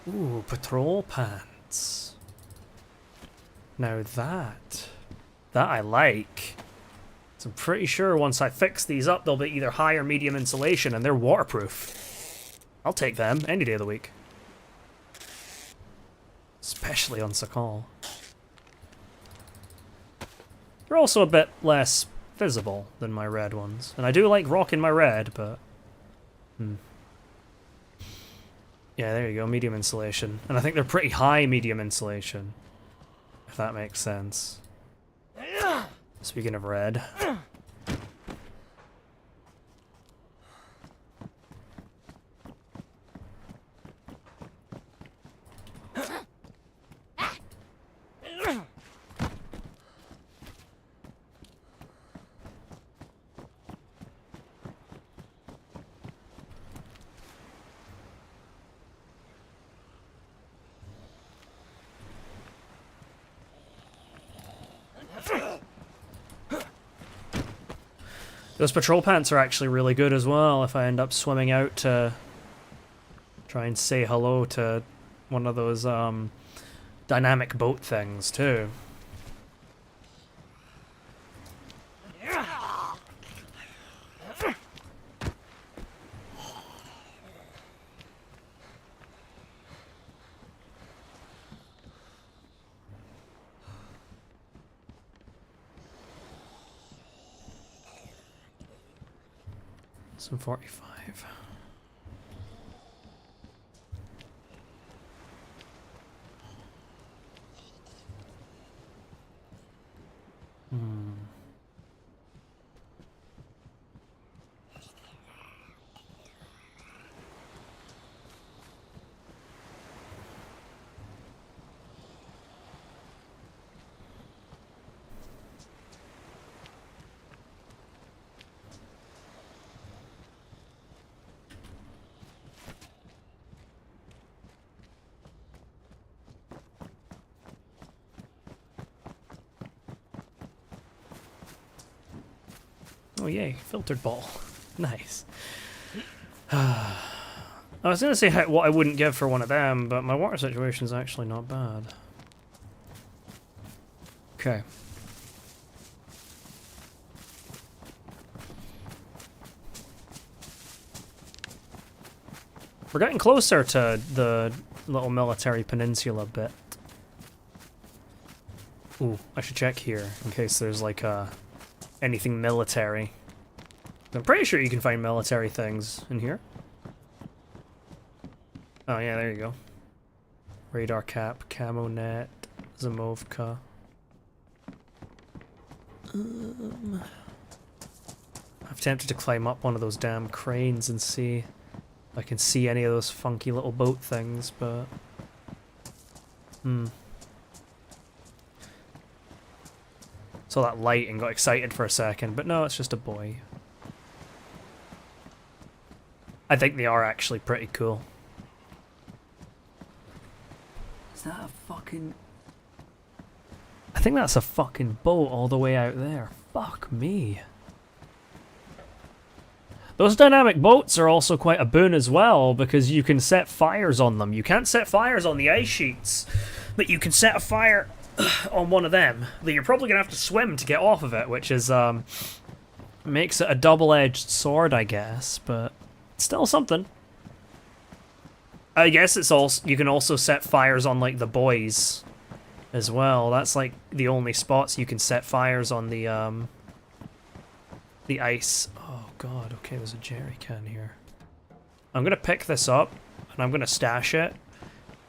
Ooh, patrol pants. Now that I like. So I'm pretty sure once I fix these up, they'll be either high or medium insulation, and they're waterproof. I'll take them any day of the week. Especially on Sakhal. They're also a bit less visible than my red ones. And I do like rocking my red, but... Yeah, there you go, medium insulation. And I think they're pretty high medium insulation, if that makes sense. Speaking of red. Those patrol pants are actually really good as well if I end up swimming out to try and say hello to one of those dynamic boat things too. Some 45. Oh yay, filtered ball. Nice. I was gonna say what I wouldn't give for one of them, but my water situation's actually not bad. Okay. We're getting closer to the little military peninsula bit. Ooh, I should check here in case there's like anything military. I'm pretty sure you can find military things in here. Oh yeah, there you go. Radar cap, camo net, Zamovka. I'm tempted to climb up one of those damn cranes and see if I can see any of those funky little boat things, but... Saw that light and got excited for a second, but no, it's just a buoy. I think they are actually pretty cool. Is that a fucking... I think that's a fucking boat all the way out there. Fuck me. Those dynamic boats are also quite a boon as well, because you can set fires on them. You can't set fires on the ice sheets, but you can set a fire on one of them that you're probably going to have to swim to get off of it, which is, makes it a double-edged sword, I guess, but still something. I guess it's also, you can also set fires on, like, the buoys as well. That's, like, the only spots you can set fires on the ice. Oh, God, okay, there's a jerry can here. I'm going to pick this up, and I'm going to stash it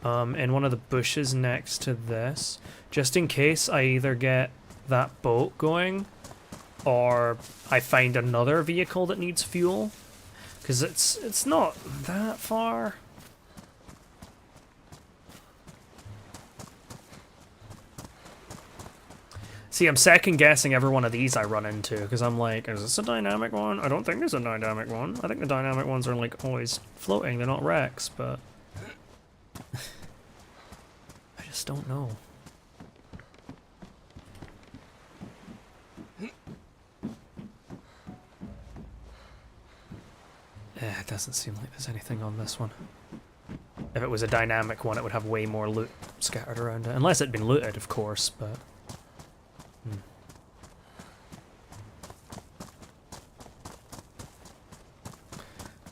in one of the bushes next to this, just in case I either get that boat going, or I find another vehicle that needs fuel, because it's not that far. See, I'm second guessing every one of these I run into, because I'm like, is this a dynamic one? I don't think it's a dynamic one. I think the dynamic ones are like always floating, they're not wrecks, but I just don't know. It doesn't seem like there's anything on this one. If it was a dynamic one, it would have way more loot scattered around it. Unless it'd been looted, of course, but...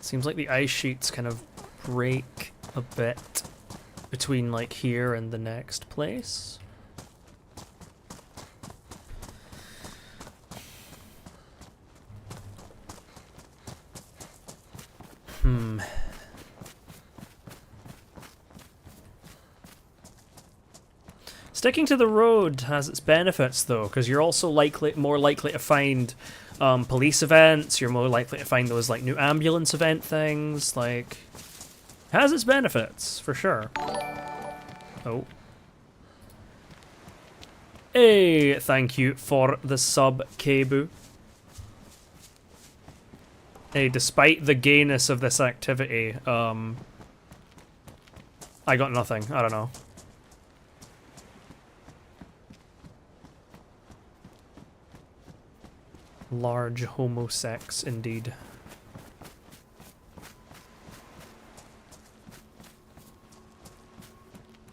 Seems like the ice sheets kind of break a bit between, like, here and the next place. Sticking to the road has its benefits, though, because you're also more likely to find police events. You're more likely to find those like new ambulance event things. Like, has its benefits for sure. Oh. Hey, thank you for the sub, Kebu. Hey, despite the gayness of this activity, I got nothing. I don't know. Large homosex, indeed. I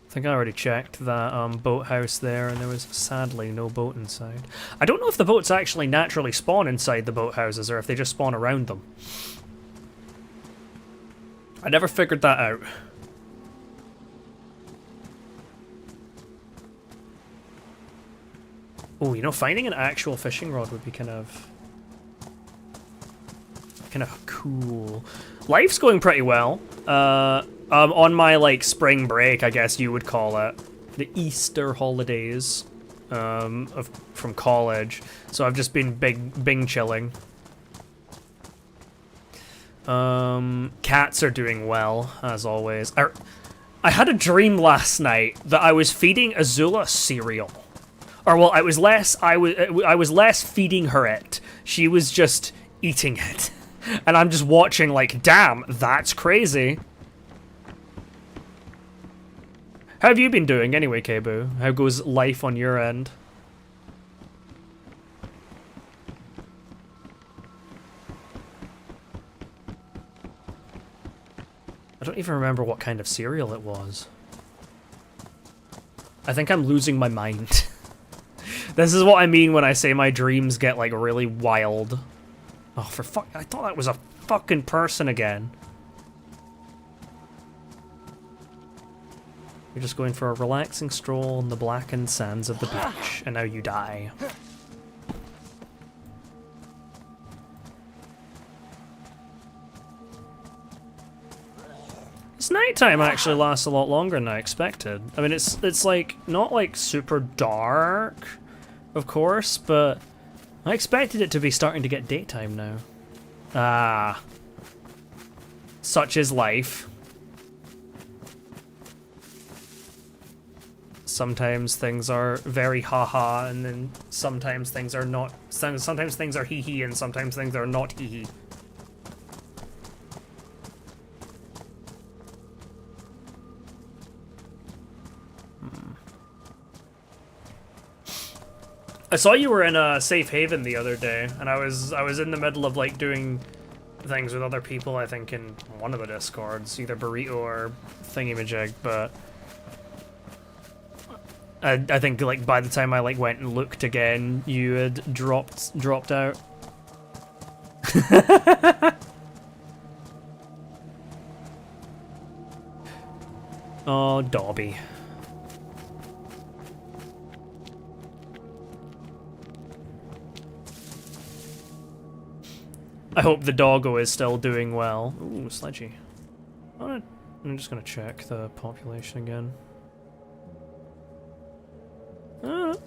think I already checked that boathouse there, and there was sadly no boat inside. I don't know if the boats actually naturally spawn inside the boathouses, or if they just spawn around them. I never figured that out. Oh, you know, finding an actual fishing rod would be kind of cool. Life's going pretty well. On my, like, spring break, I guess you would call it, the Easter holidays from college. So I've just been bing chilling. Cats are doing well, as always. I had a dream last night that I was feeding Azula cereal. Or, well, I was less feeding her it. She was just eating it. And I'm just watching like, damn, that's crazy. How have you been doing anyway, Kebu? How goes life on your end? I don't even remember what kind of cereal it was. I think I'm losing my mind. This is what I mean when I say my dreams get, like, really wild. Oh, for fuck, I thought that was a fucking person again. You're just going for a relaxing stroll on the blackened sands of the beach, and now you die. This nighttime actually lasts a lot longer than I expected. I mean, it's like not like super dark, of course, but I expected it to be starting to get daytime now. Ah, such is life. Sometimes things are very haha, and then sometimes things are not. Sometimes things are hee hee, and sometimes things are not hee hee. I saw you were in a safe haven the other day, and I was in the middle of like doing things with other people. I think in one of the discords, either Burrito or Thingamajig, but I think like by the time I like went and looked again, you had dropped out. Oh, Dobby. I hope the doggo is still doing well. Ooh, sledgy. I'm just gonna check the population again.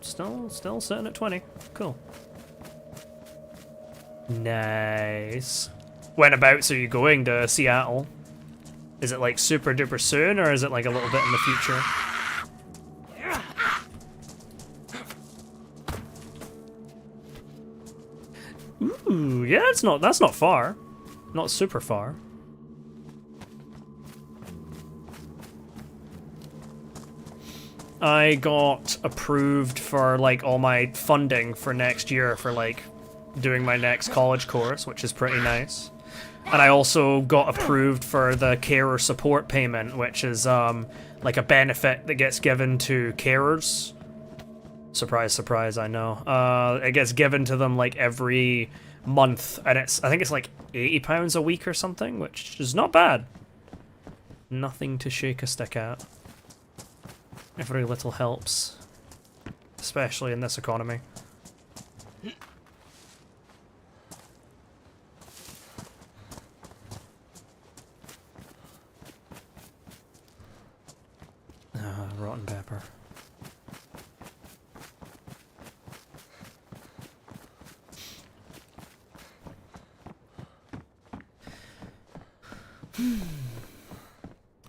Still sitting at 20. Cool. Nice. Whenabouts are you going to Seattle? Is it like super duper soon, or is it like a little bit in the future? Ooh, yeah, that's not far. Not super far. I got approved for like all my funding for next year for like doing my next college course, which is pretty nice. And I also got approved for the carer support payment, which is like a benefit that gets given to carers. Surprise, surprise, I know. It gets given to them like every month, and I think it's like £80 a week or something, which is not bad. Nothing to shake a stick at. Every little helps, especially in this economy. Rotten pepper.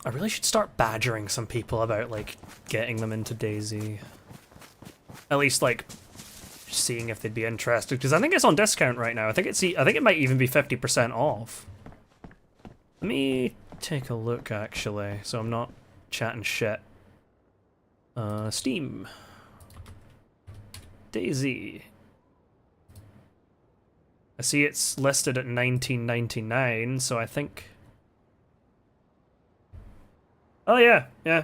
I really should start badgering some people about, like, getting them into DayZ. At least, like, seeing if they'd be interested, because I think it's on discount right now. I think it might even be 50% off. Let me take a look, actually, so I'm not chatting shit. Steam. DayZ. I see it's listed at $19.99, so I think... Oh yeah, yeah.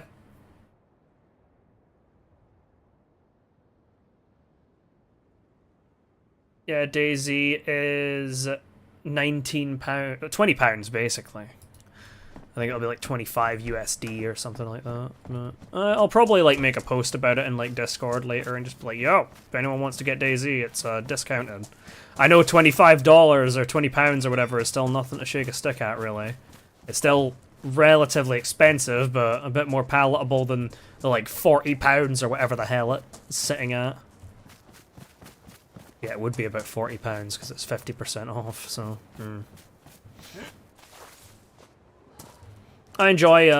Yeah, DayZ is £19, £20 basically. I think it'll be like 25 USD or something like that. But, I'll probably like make a post about it in like Discord later and just be like, yo, if anyone wants to get DayZ, it's discounted. I know $25 or £20 or whatever is still nothing to shake a stick at, really. It's still relatively expensive, but a bit more palatable than the like £40 or whatever the hell it's sitting at. Yeah, it would be about £40 because it's 50% off, so... I enjoy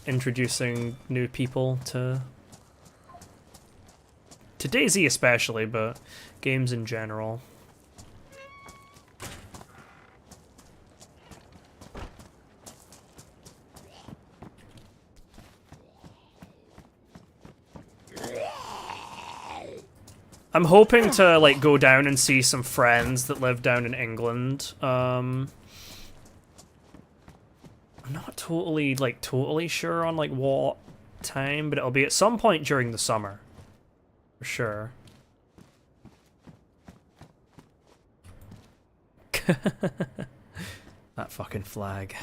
introducing new people to DayZ especially, but games in general. I'm hoping to like go down and see some friends that live down in England. I'm not totally sure on like what time, but it'll be at some point during the summer. For sure. That fucking flag.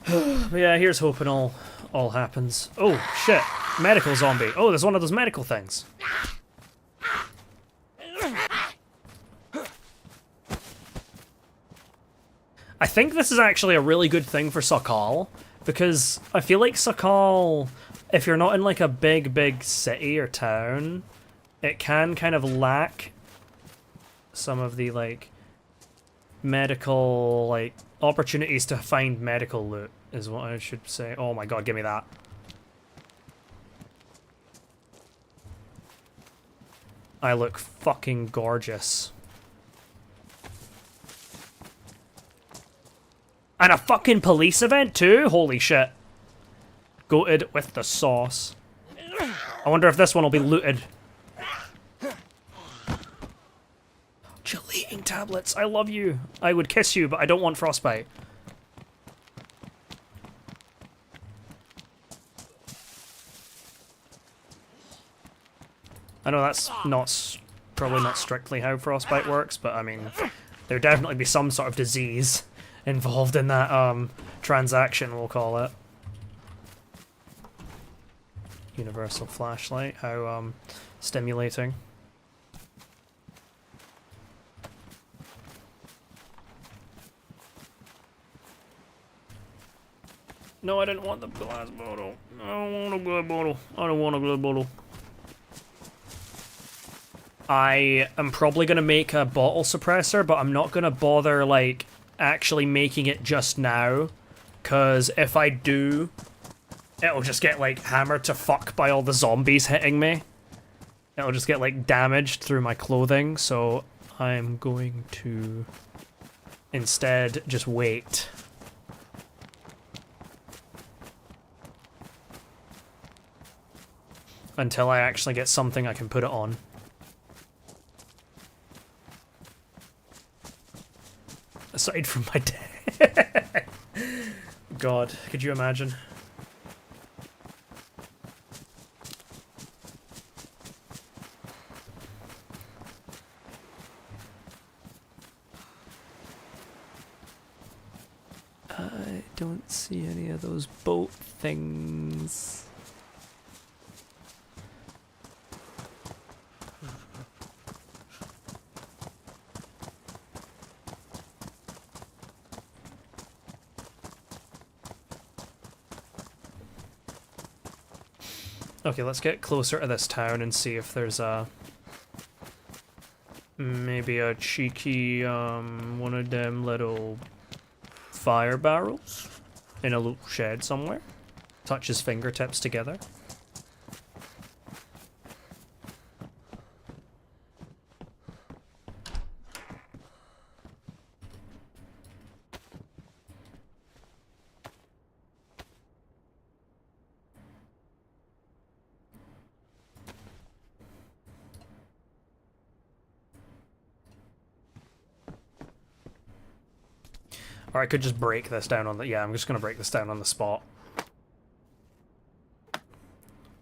But yeah, here's hoping all happens. Oh, shit. Medical zombie. Oh, there's one of those medical things. I think this is actually a really good thing for Sakhal, because I feel like Sakhal, if you're not in like a big city or town, it can kind of lack some of the like medical like opportunities to find medical loot is what I should say. Oh my god, give me that. I look fucking gorgeous. And a fucking police event too? Holy shit. Goated with the sauce. I wonder if this one will be looted. Chelating tablets, I love you. I would kiss you, but I don't want frostbite. I know that's probably not strictly how frostbite works, but I mean, there'd definitely be some sort of disease involved in that transaction, we'll call it. Universal flashlight, how stimulating. No, I didn't want the glass bottle. I don't want a glass bottle. I don't want a glass bottle. I am probably going to make a bottle suppressor, but I'm not going to bother, like, actually making it just now. Because if I do, it'll just get, like, hammered to fuck by all the zombies hitting me. It'll just get, like, damaged through my clothing, so I'm going to instead just wait. Until I actually get something I can put it on. Aside from my dad. God, could you imagine? I don't see any of those boat things. Okay, let's get closer to this town and see if there's maybe a cheeky one of them little fire barrels in a little shed somewhere. Touch his fingertips together. Or I could just break this down on the... Yeah, I'm just going to break this down on the spot.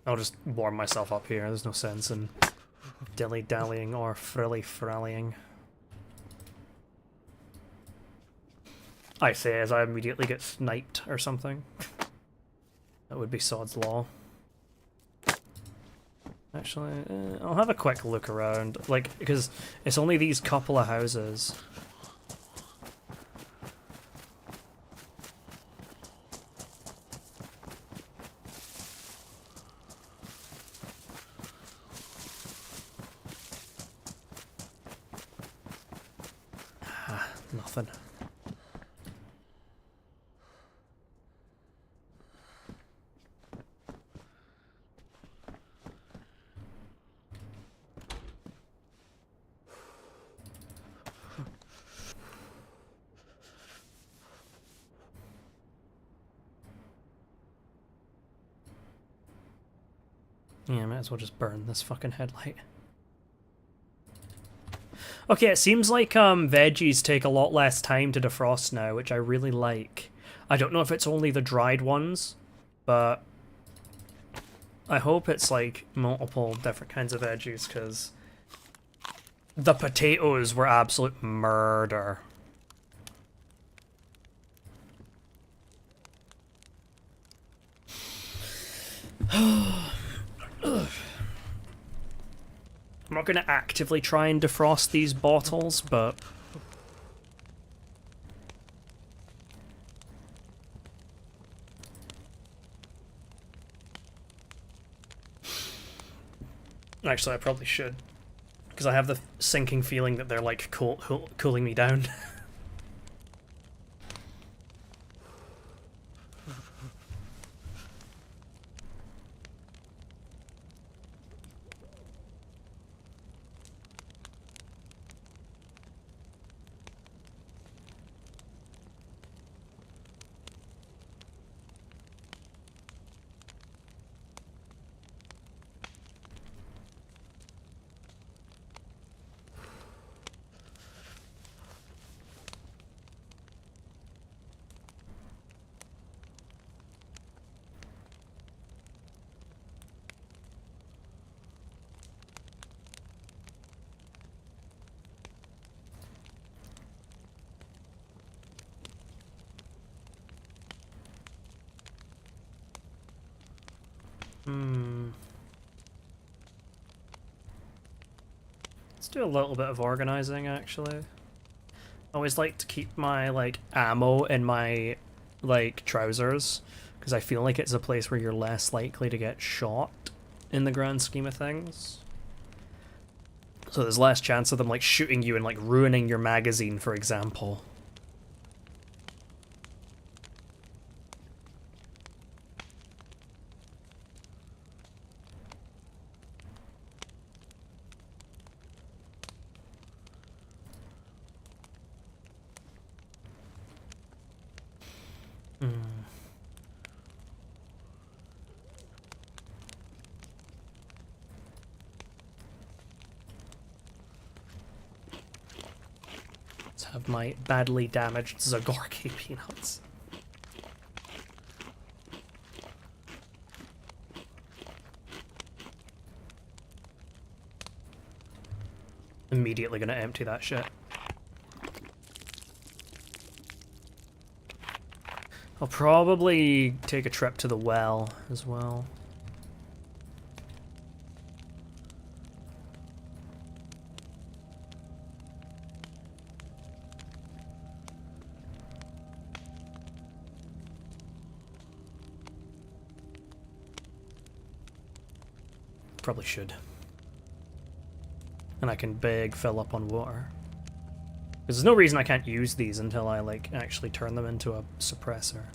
I'll just warm myself up here. There's no sense in dilly-dallying or frilly-frallying. I say as I immediately get sniped or something. That would be Sod's Law. Actually, I'll have a quick look around. Like, because it's only these couple of houses. Nothing. Yeah, might as well just burn this fucking headlight. Okay, it seems like veggies take a lot less time to defrost now, which I really like. I don't know if it's only the dried ones, but I hope it's like multiple different kinds of veggies, because the potatoes were absolute murder. I'm not going to actively try and defrost these bottles, but... Actually, I probably should. Because I have the sinking feeling that they're, like, cooling me down. Let's do a little bit of organizing, actually. I always like to keep my, like, ammo in my, like, trousers, because I feel like it's a place where you're less likely to get shot in the grand scheme of things. So there's less chance of them, like, shooting you and, like, ruining your magazine, for example. Of my badly damaged Zagorki peanuts. Immediately gonna empty that shit. I'll probably take a trip to the well as well. Probably should. And I can big fill up on water. Because there's no reason I can't use these until I, like, actually turn them into a suppressor.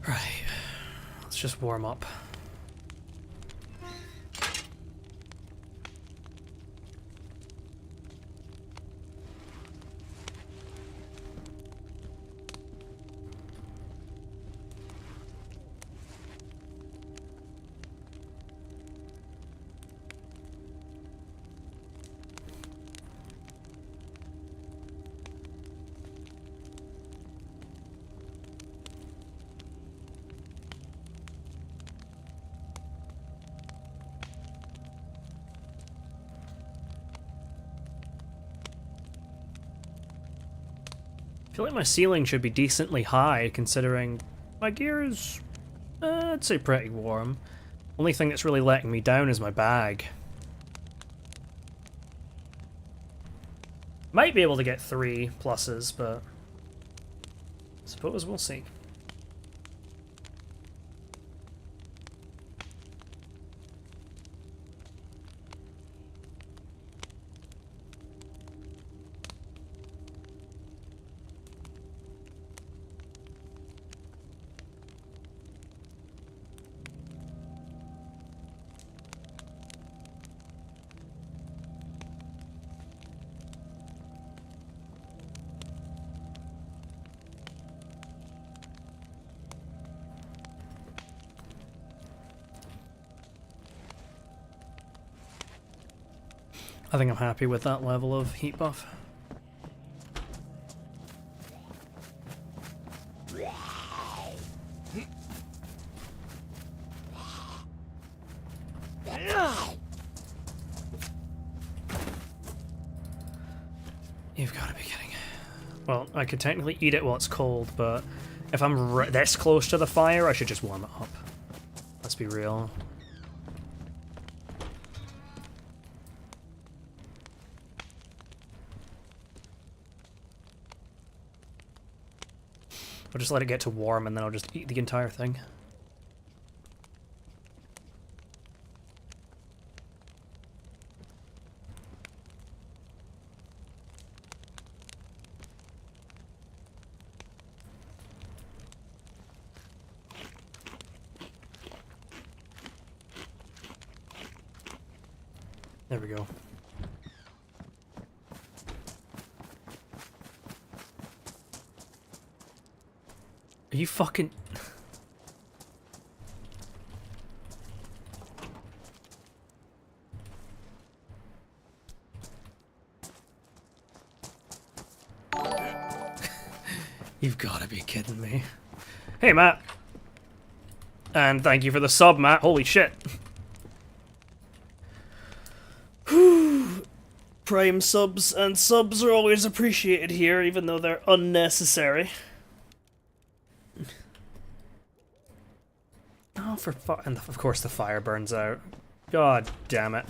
Right. Let's just warm up. I feel like my ceiling should be decently high, considering my gear is, I'd say pretty warm. Only thing that's really letting me down is my bag. Might be able to get 3 pluses, but I suppose we'll see. I think I'm happy with that level of heat buff. You've got to be kidding. Well, I could technically eat it while it's cold, but if I'm this close to the fire, I should just warm it up. Let's be real. I'll just let it get to warm and then I'll just eat the entire thing. There we go. Are you fucking... You've gotta be kidding me. Hey, Matt. And thank you for the sub, Matt. Holy shit. Prime subs, and subs are always appreciated here, even though they're unnecessary. Oh, for and of course the fire burns out. God damn it.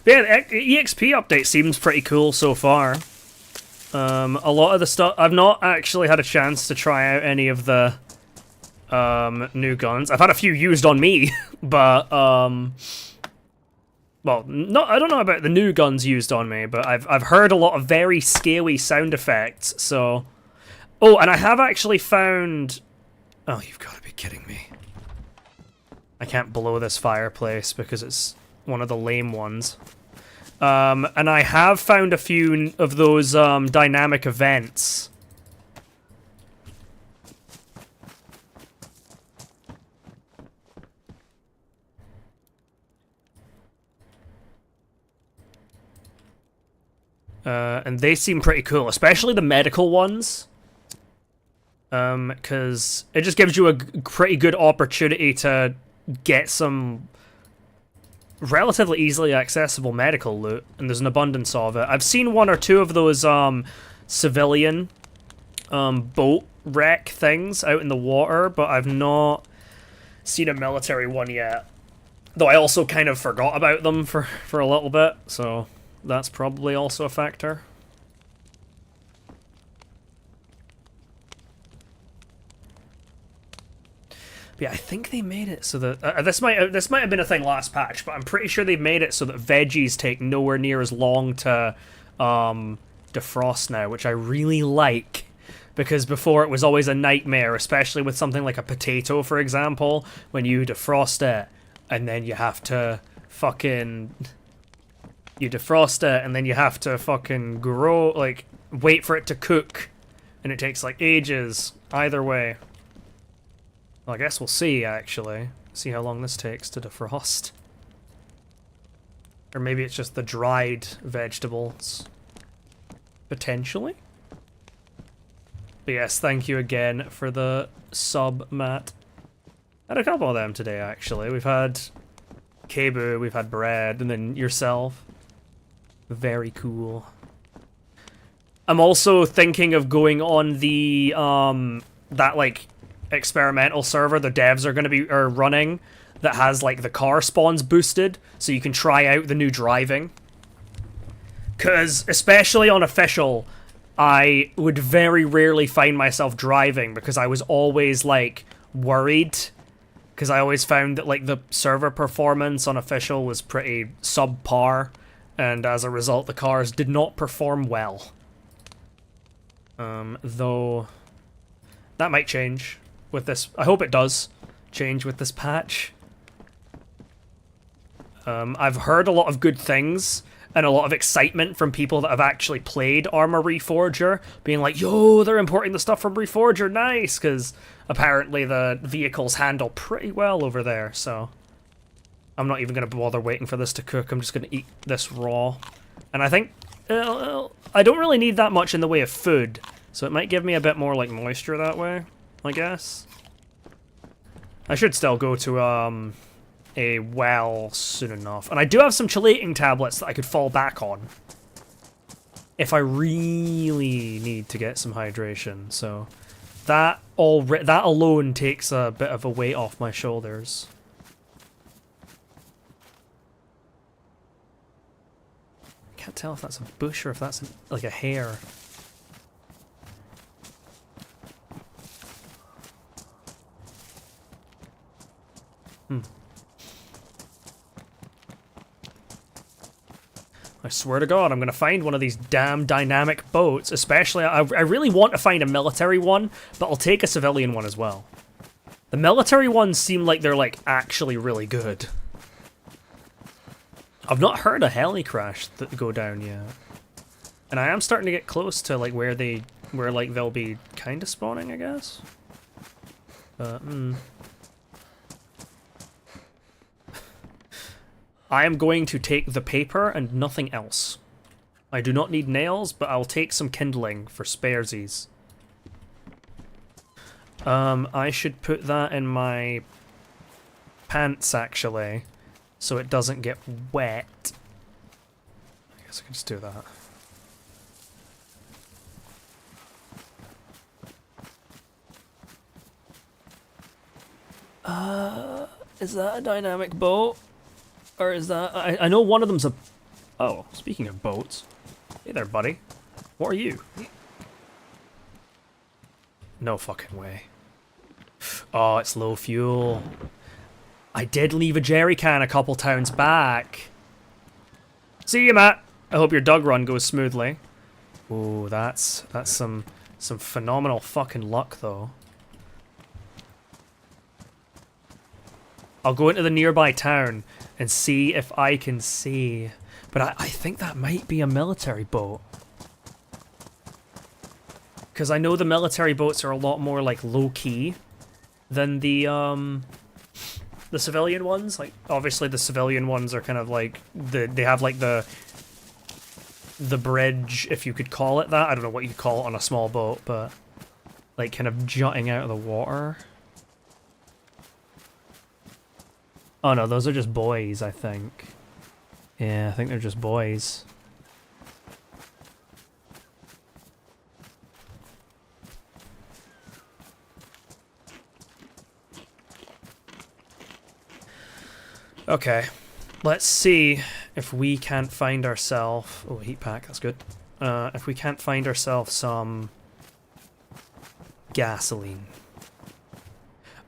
But yeah, the EXP update seems pretty cool so far. A lot of the stuff... I've not actually had a chance to try out any of the new guns. I've had a few used on me, but... Well, I don't know about the new guns used on me, but I've heard a lot of very scaly sound effects, so... Oh, and I have actually found... Oh, you've got to be kidding me. I can't blow this fireplace because it's one of the lame ones. And I have found a few of those dynamic events. And they seem pretty cool, especially the medical ones. Because it just gives you a pretty good opportunity to get some relatively easily accessible medical loot, and there's an abundance of it. I've seen one or two of those civilian boat wreck things out in the water, but I've not seen a military one yet. Though I also kind of forgot about them for a little bit, so that's probably also a factor. But yeah, I think they made it so that this might have been a thing last patch, but I'm pretty sure they've made it so that veggies take nowhere near as long to defrost now, which I really like, because before it was always a nightmare, especially with something like a potato, for example, when you defrost it and then you have to fucking defrost it and then you have to fucking wait for it to cook, and it takes like ages either way. Well, I guess we'll see, actually. See how long this takes to defrost. Or maybe it's just the dried vegetables. Potentially? But yes, thank you again for the sub, Matt. Had a couple of them today, actually. We've had Kebu, we've had Bread, and then yourself. Very cool. I'm also thinking of going on the, that, like, experimental server the devs are going to be running that has like the car spawns boosted, so you can try out the new driving. Because especially on official, I would very rarely find myself driving because I was always like worried, because I always found that like the server performance on official was pretty subpar, and as a result the cars did not perform well. Though that might change with this. I hope it does change with this patch. I've heard a lot of good things and a lot of excitement from people that have actually played Arma Reforger, being like, yo, they're importing the stuff from Reforger, nice, because apparently the vehicles handle pretty well over there, so I'm not even going to bother waiting for this to cook. I'm just going to eat this raw. And I think I don't really need that much in the way of food, so it might give me a bit more like moisture that way, I guess. I should still go to a well soon enough. And I do have some chelating tablets that I could fall back on if I really need to get some hydration. So that alone takes a bit of a weight off my shoulders. I can't tell if that's a bush or if that's like a hare. I swear to God, I'm gonna find one of these damn dynamic boats. Especially, I really want to find a military one, but I'll take a civilian one as well. The military ones seem like they're like actually really good. I've not heard a heli crash that go down yet, and I am starting to get close to like where like they'll be kind of spawning, I guess. But I am going to take the paper and nothing else. I do not need nails, but I'll take some kindling for sparesies. I should put that in my pants, actually, so it doesn't get wet. I guess I can just do that. Is that a dynamic boat? Or is that... I know one of them's a... Oh, speaking of boats. Hey there, buddy. What are you? No fucking way. Oh, it's low fuel. I did leave a jerry can a couple towns back. See you, Matt. I hope your dug run goes smoothly. Ooh, that's some phenomenal fucking luck, though. I'll go into the nearby town and see if I can see. But I think that might be a military boat. Because I know the military boats are a lot more, like, low-key than the civilian ones. Like, obviously the civilian ones are kind of like, they have, like, the bridge, if you could call it that. I don't know what you call it on a small boat, but, like, kind of jutting out of the water. Oh no, those are just boys, I think. Yeah, I think they're just boys. Okay, let's see if we can't find ourselves... Oh, heat pack, that's good. If we can't find ourselves some gasoline.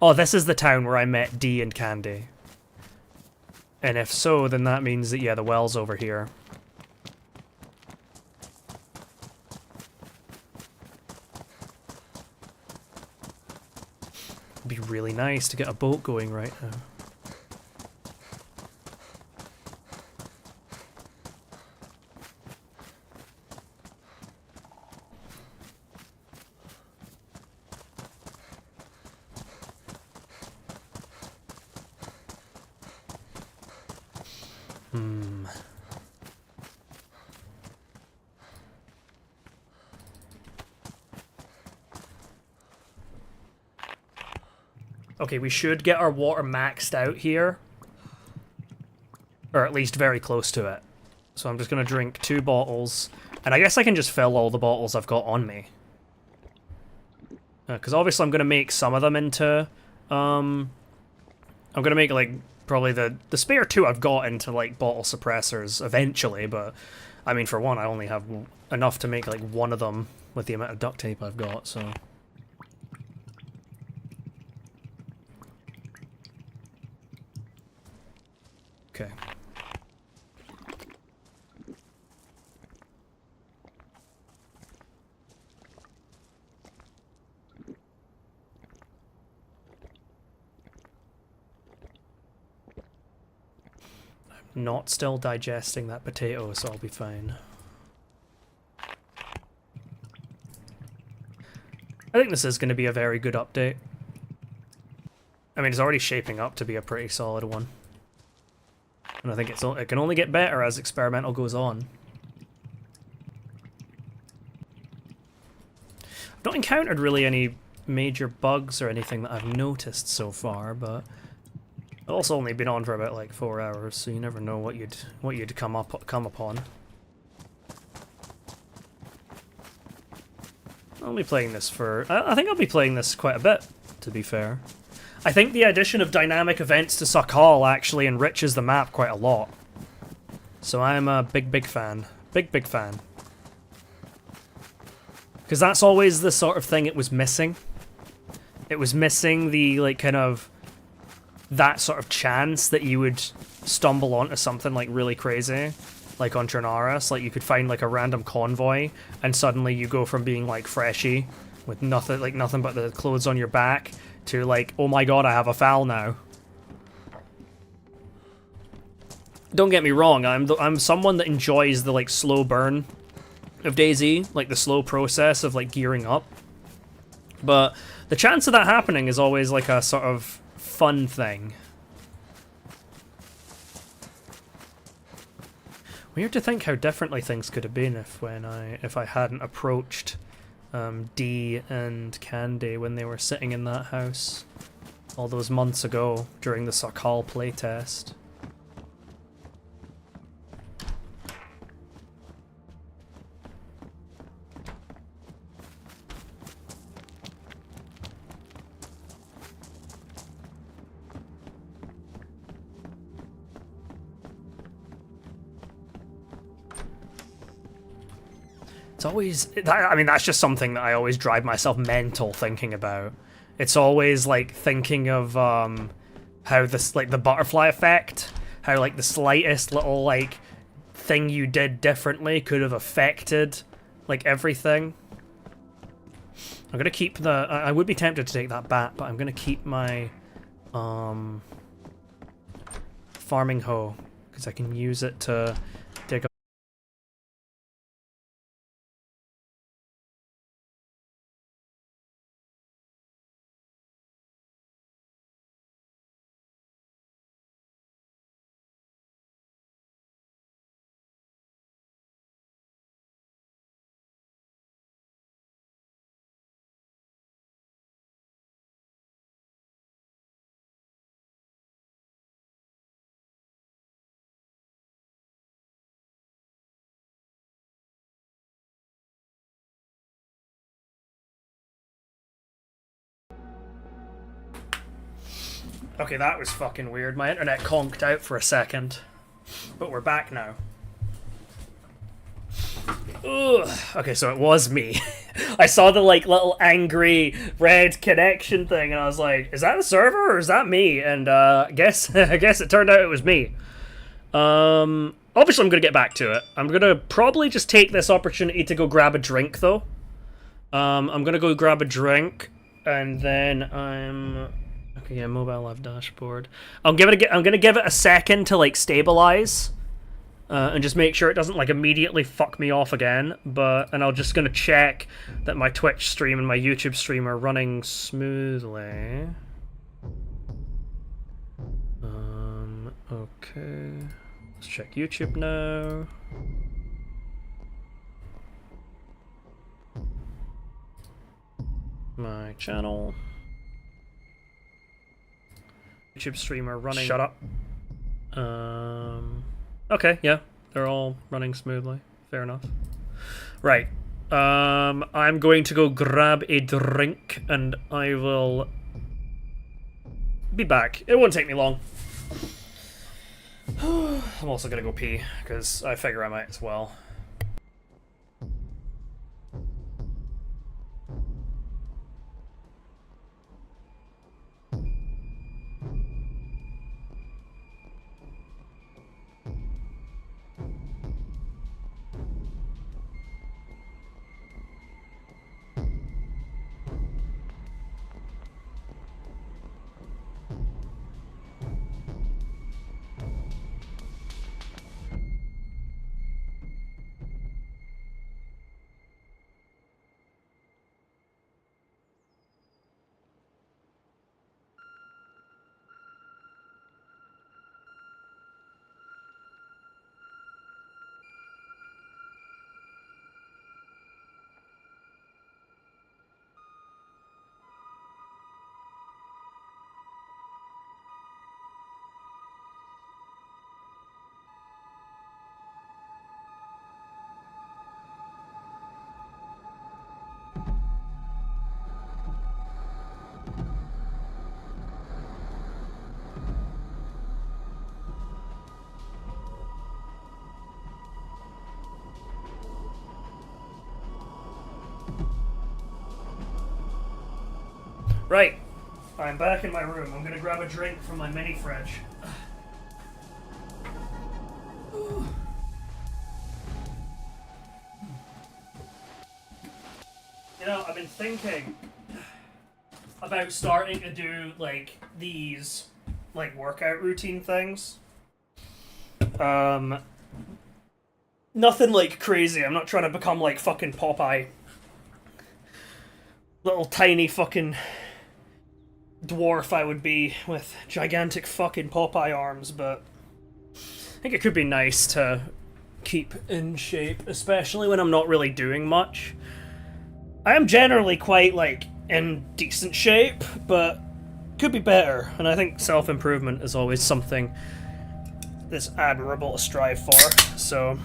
Oh, this is the town where I met Dee and Candy. And if so, then that means that, yeah, the well's over here. It'd be really nice to get a boat going right now. Okay, we should get our water maxed out here. Or at least very close to it. So I'm just going to drink 2 bottles. And I guess I can just fill all the bottles I've got on me. Because obviously I'm going to make some of them into... I'm going to make, like, probably the spare 2 I've got into, like, bottle suppressors eventually. But, I mean, for one, I only have enough to make, like, one of them with the amount of duct tape I've got, so... Okay. I'm not still digesting that potato, so I'll be fine. I think this is going to be a very good update. I mean, it's already shaping up to be a pretty solid one. And I think it can only get better as experimental goes on. I've not encountered really any major bugs or anything that I've noticed so far, but I've also only been on for about like 4 hours, so you never know what you'd come upon. I'll be playing this for... I think I'll be playing this quite a bit, to be fair. I think the addition of dynamic events to Sakhal actually enriches the map quite a lot. So I'm a big fan. Big fan. Because that's always the sort of thing it was missing. It was missing the, like, kind of... that sort of chance that you would stumble onto something, like, really crazy. Like on Trinaris, like, you could find, like, a random convoy, and suddenly you go from being, like, freshy, with nothing but the clothes on your back, to, like, oh my god, I have a foul now. Don't get me wrong, I'm someone that enjoys the, like, slow burn of DayZ, like the slow process of, like, gearing up. But the chance of that happening is always, like, a sort of fun thing. Weird to think how differently things could have been if I hadn't approached D and Candy when they were sitting in that house all those months ago during the Sakhal playtest. It's always... I mean, that's just something that I always drive myself mental thinking about. It's always, like, thinking of, how this, like, the butterfly effect, how, like, the slightest little, like, thing you did differently could have affected, like, everything. I'm gonna keep the... I would be tempted to take that bat, but I'm gonna keep my, farming hoe, because I can use it to dig up. Okay, that was fucking weird. My internet conked out for a second. But we're back now. Ugh. Okay, so it was me. I saw the, like, little angry red connection thing, and I was like, is that the server or is that me? And I guess it turned out it was me. Obviously I'm gonna get back to it. I'm gonna probably just take this opportunity to go grab a drink, though. I'm gonna go grab a drink, and then okay, yeah, mobile live dashboard. I'm gonna give it a second to, like, stabilize, and just make sure it doesn't, like, immediately fuck me off again. And I'm just gonna check that my Twitch stream and my YouTube stream are running smoothly. Okay, let's check YouTube now. My channel. YouTube streamer running. Shut up. Okay, yeah, they're all running smoothly. Fair enough. Right. I'm going to go grab a drink, and I will be back. It won't take me long. I'm also gonna go pee, because I figure I might as well. Right. I'm back in my room. I'm gonna grab a drink from my mini fridge. You know, I've been thinking about starting to do, like, these, like, workout routine things. Nothing, like, crazy. I'm not trying to become, like, fucking Popeye. Little tiny fucking dwarf I would be with gigantic fucking Popeye arms, but I think it could be nice to keep in shape, especially when I'm not really doing much. I am generally quite, like, in decent shape, but could be better, and I think self-improvement is always something that's admirable to strive for, so...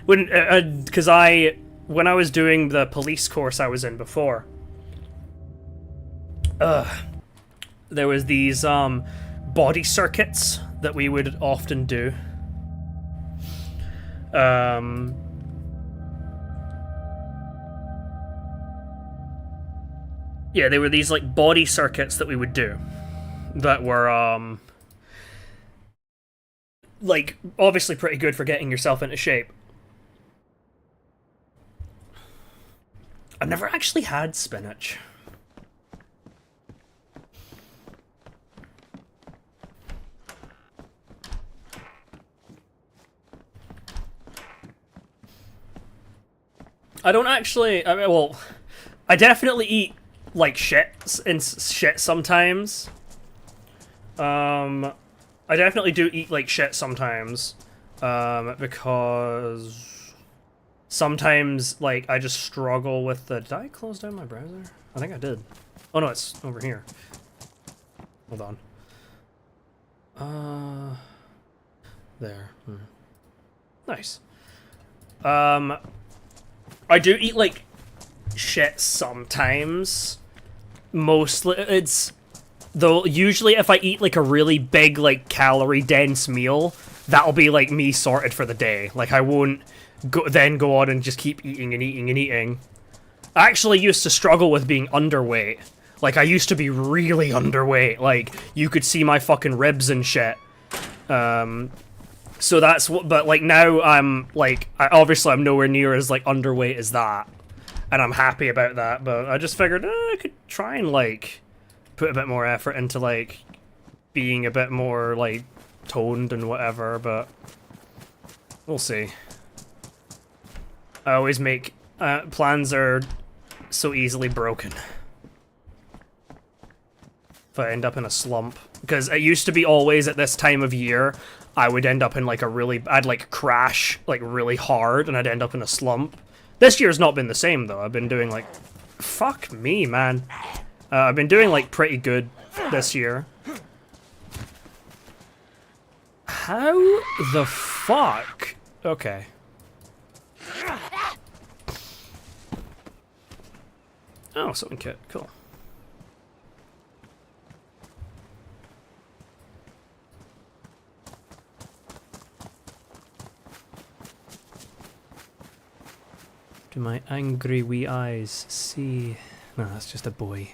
when I was doing the police course I was in before, there was these, body circuits that we would often do. Yeah, they were these, like, body circuits that we would do that were, like, obviously pretty good for getting yourself into shape. I've never actually had spinach. I don't actually, I mean, well, I definitely eat, like, shit sometimes. I definitely do eat, like, shit sometimes, because sometimes, like, I just struggle with the... Did I close down my browser? I think I did. Oh no, it's over here. Hold on. There. Nice. I do eat, like, shit sometimes. Mostly, it's... Though, usually if I eat, like, a really big, like, calorie-dense meal, that'll be, like, me sorted for the day. Like, I won't then go on and just keep eating and eating and eating. I actually used to struggle with being underweight. Like, I used to be really underweight. Like, you could see my fucking ribs and shit. So that's what, but, like, now I'm, like, obviously I'm nowhere near as, like, underweight as that. And I'm happy about that, but I just figured, I could try and, like, put a bit more effort into, like, being a bit more, like, toned and whatever, but we'll see. I always make, plans are so easily broken. If I end up in a slump. Because it used to be always at this time of year, I would end up in, like, I'd, like, crash, like, really hard, and I'd end up in a slump. This year's not been the same, though. I've been doing, like... Fuck me, man. I've been doing, like, pretty good this year. How the fuck? Okay. Oh, something kit. Cool. Do my angry wee eyes see? No, that's just a boy.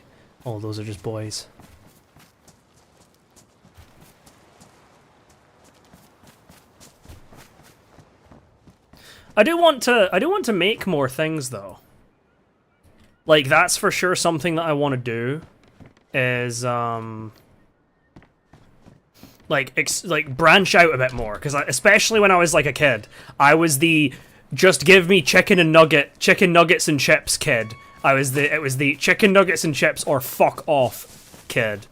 All those are just boys. I do want to make more things though. Like, that's for sure something that I want to do is like branch out a bit more, because especially when I was like a kid, I was the just give me chicken nuggets and chips kid. It was the chicken nuggets and chips or fuck off kid.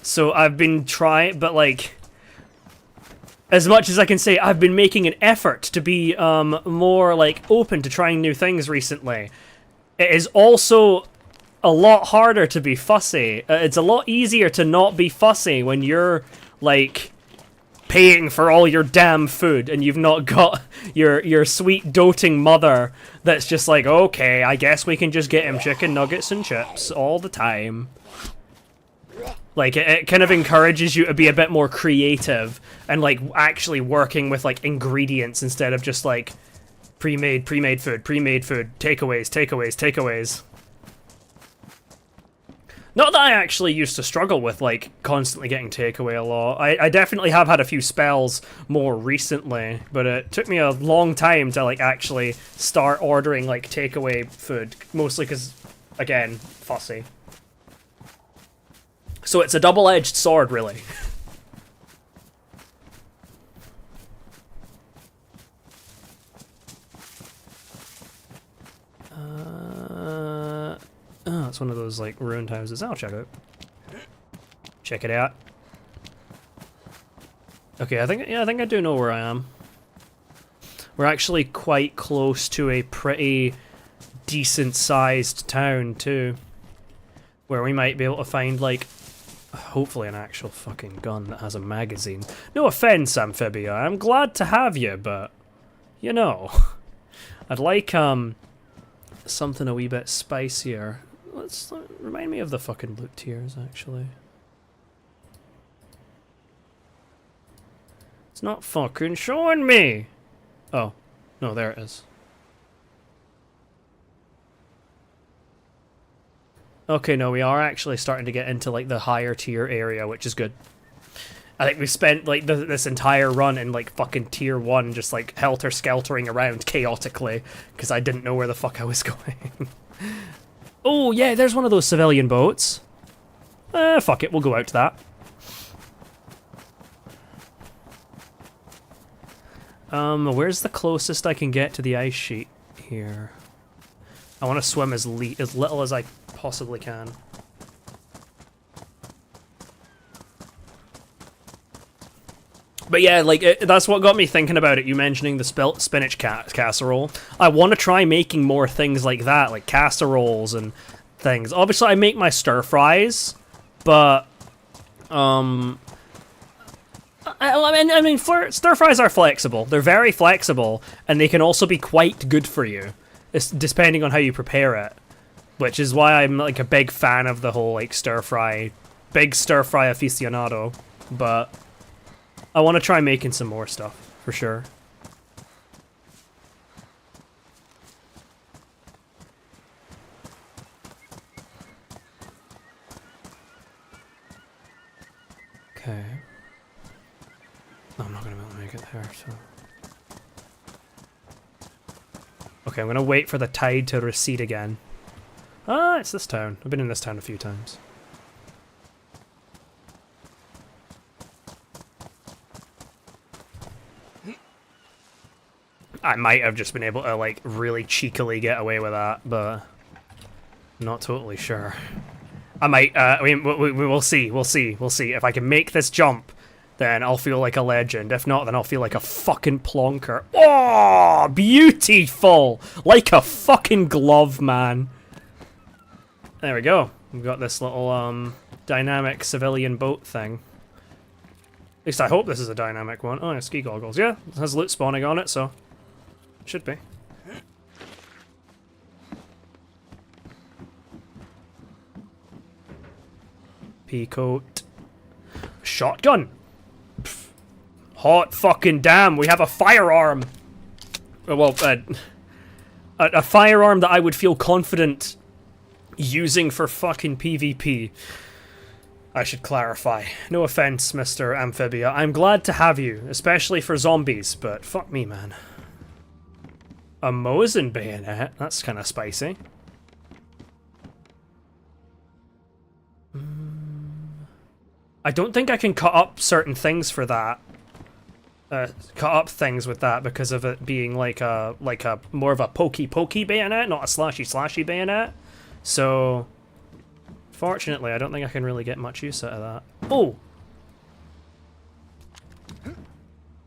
So I've been trying, but like, as much as I can say, I've been making an effort to be more like open to trying new things recently. It is also a lot harder to be fussy. It's a lot easier to not be fussy when you're like paying for all your damn food and you've not got your sweet doting mother that's just like, okay, I guess we can just get him chicken nuggets and chips all the time. Like, it kind of encourages you to be a bit more creative and like actually working with like ingredients instead of just like pre-made food, takeaways. Not that I actually used to struggle with, like, constantly getting takeaway a lot. I definitely have had a few spells more recently, but it took me a long time to, like, actually start ordering, like, takeaway food. Mostly because, again, fussy. So it's a double-edged sword, really. Oh, it's one of those, like, ruined houses. I'll check it. Check it out. Okay, I think I do know where I am. We're actually quite close to a pretty decent-sized town, too. Where we might be able to find, like, hopefully an actual fucking gun that has a magazine. No offense, Amphibia. I'm glad to have you, but, you know, I'd like, something a wee bit spicier. Let's remind me of the fucking loot tiers, actually. It's not fucking showing me! Oh. No, there it is. Okay, no, we are actually starting to get into, like, the higher tier area, which is good. I think we spent, like, this entire run in, like, fucking tier 1 just, like, helter-skeltering around chaotically, because I didn't know where the fuck I was going. Oh, yeah, there's one of those civilian boats. Fuck it, we'll go out to that. Where's the closest I can get to the ice sheet here? I want to swim as little as I possibly can. But yeah, like, that's what got me thinking about it, you mentioning the spinach casserole. I want to try making more things like that, like casseroles and things. Obviously, I make my stir-fries, but, I mean, stir-fries are flexible. They're very flexible, and they can also be quite good for you, depending on how you prepare it. Which is why I'm, like, a big fan of the whole, like, stir-fry, big stir-fry aficionado, but I want to try making some more stuff, for sure. Okay. No, I'm not going to be able to make it there, so... Okay, I'm going to wait for the tide to recede again. Ah, it's this town. I've been in this town a few times. I might have just been able to, like, really cheekily get away with that, but not totally sure. I might, I mean, we'll see, we'll see. If I can make this jump, then I'll feel like a legend. If not, then I'll feel like a fucking plonker. Oh, beautiful! Like a fucking glove, man. There we go. We've got this little, dynamic civilian boat thing. At least I hope this is a dynamic one. Oh, yeah, ski goggles. Yeah, it has loot spawning on it, so... should be. Peacoat. Shotgun! Pff. Hot fucking damn, we have a firearm! Well, a firearm that I would feel confident using for fucking PvP. I should clarify. No offense, Mr. Amphibia. I'm glad to have you, especially for zombies, but fuck me, man. A Mosin bayonet? That's kind of spicy. I don't think I can cut up certain things for that. Cut up things with that because of it being like a more of a pokey bayonet, not a slashy bayonet. So, fortunately, I don't think I can really get much use out of that. Oh!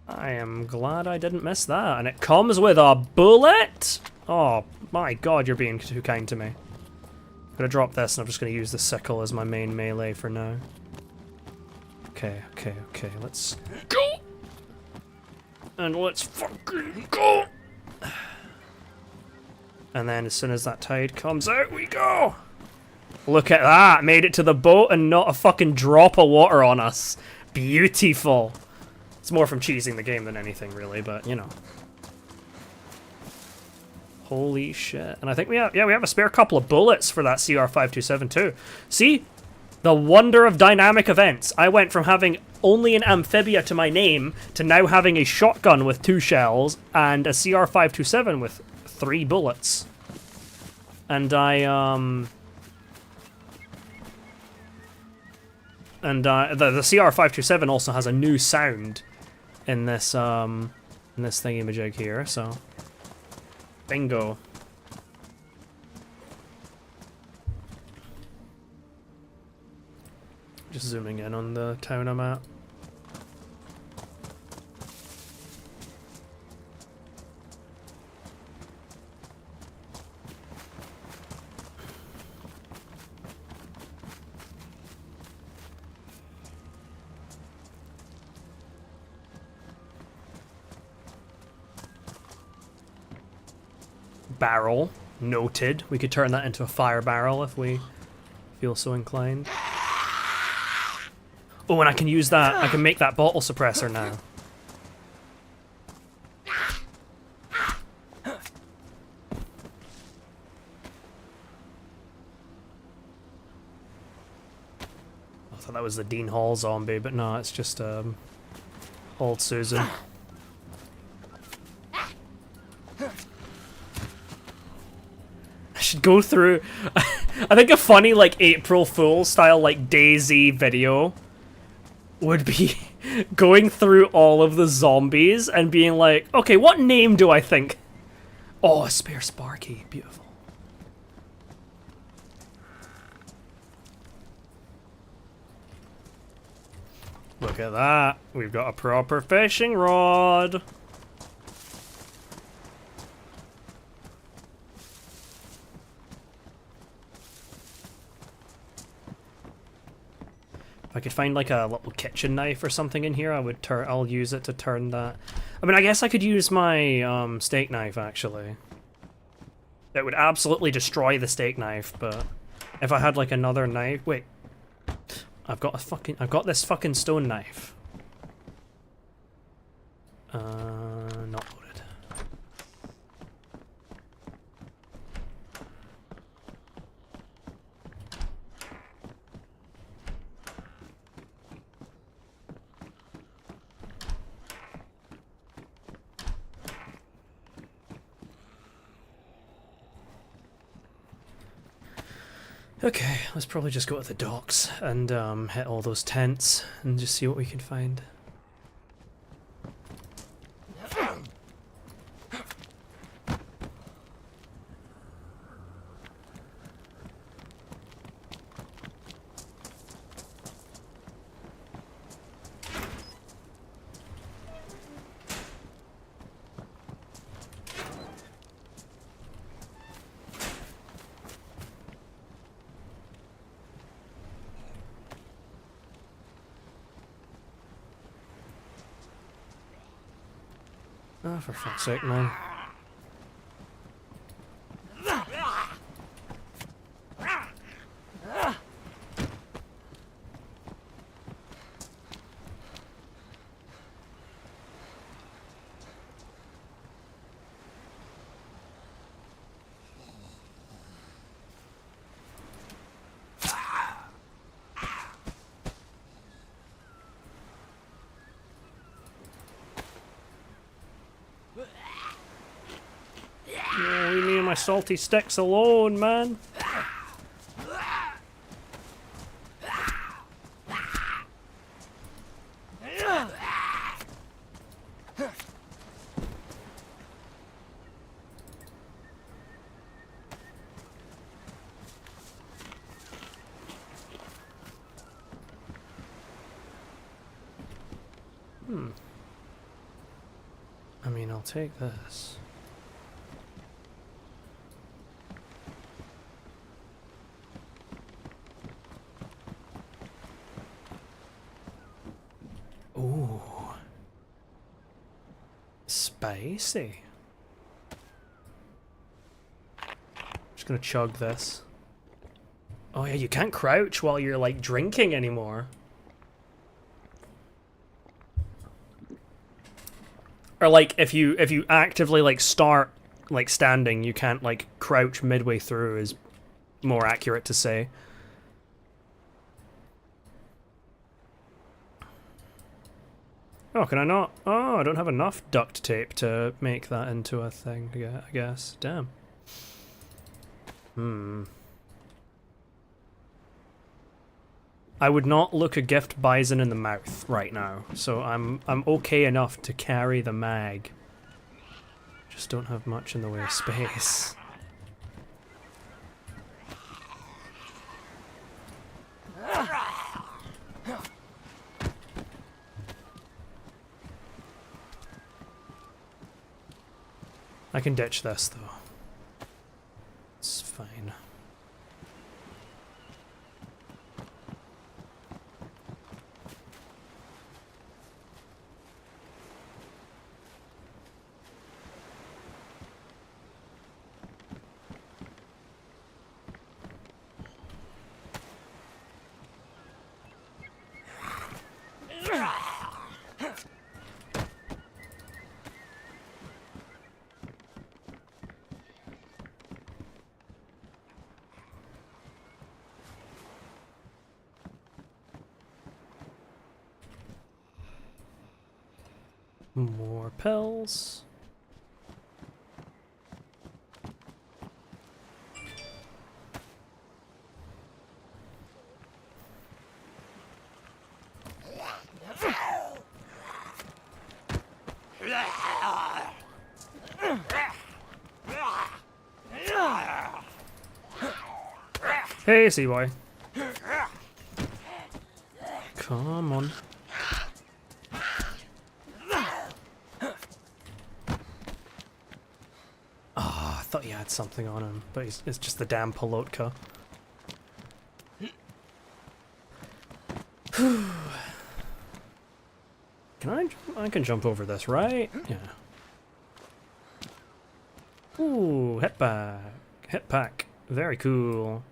I am glad I didn't miss that. And it comes with a bullet? Oh, my god, you're being too kind to me. I'm gonna drop this and I'm just gonna use the sickle as my main melee for now. Okay, let's go! And let's fucking go! And then as soon as that tide comes out, we go! Look at that! Made it to the boat and not a fucking drop of water on us. Beautiful! It's more from cheesing the game than anything, really, but, you know. Holy shit. And I think we have a spare couple of bullets for that CR527 too. See? The wonder of dynamic events. I went from having only an amphibia to my name to now having a shotgun with 2 shells and a CR527 with 3 bullets. And the CR527 also has a new sound in this thingy-majig here, so bingo. Just zooming in on the town I'm at. Barrel. Noted. We could turn that into a fire barrel if we feel so inclined. Oh, and I can use that. I can make that bottle suppressor now. I thought that was the Dean Hall zombie, but no, it's just old Susan. I should go through. I think a funny like April Fool style like DayZ video would be going through all of the zombies and being like, okay, what name do I think? Oh, a spare Sparky. Beautiful. Look at that. We've got a proper fishing rod. If I could find like a little kitchen knife or something in here, I'll use it to turn that. I mean, I guess I could use my steak knife actually. That would absolutely destroy the steak knife, but if I had like another knife, wait. I've got this fucking stone knife. Not loaded. Okay, let's probably just go to the docks and hit all those tents and just see what we can find. Oh, for fuck's sake, man. Oh, leave me and my salty sticks alone, man. I mean, I'll take this. Ooh. Spicy. Just gonna chug this. Oh yeah, you can't crouch while you're like drinking anymore. Or like if you actively like start like standing, you can't like crouch midway through is more accurate to say. Oh, can I not? Oh, I don't have enough duct tape to make that into a thing, I guess. Damn. I would not look a gift bison in the mouth right now, so I'm okay enough to carry the mag. Just don't have much in the way of space. I can ditch this though. It's fine. More pills. Hey, C-Boy. Come on. I thought he had something on him, but it's just the damn Polotka. I can jump over this, right? Yeah. Ooh, hit back. Hit pack. Very cool.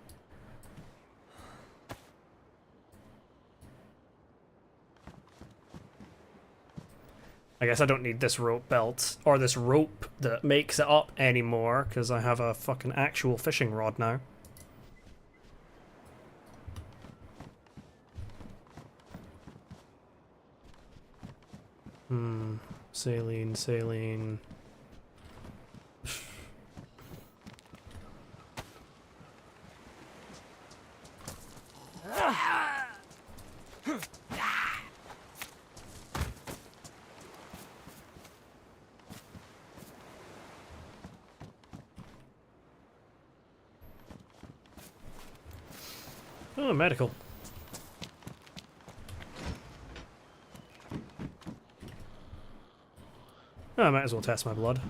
I guess I don't need this rope belt, or this rope that makes it up anymore, because I have a fucking actual fishing rod now. Saline, saline. Oh, medical. Oh, I might as well test my blood.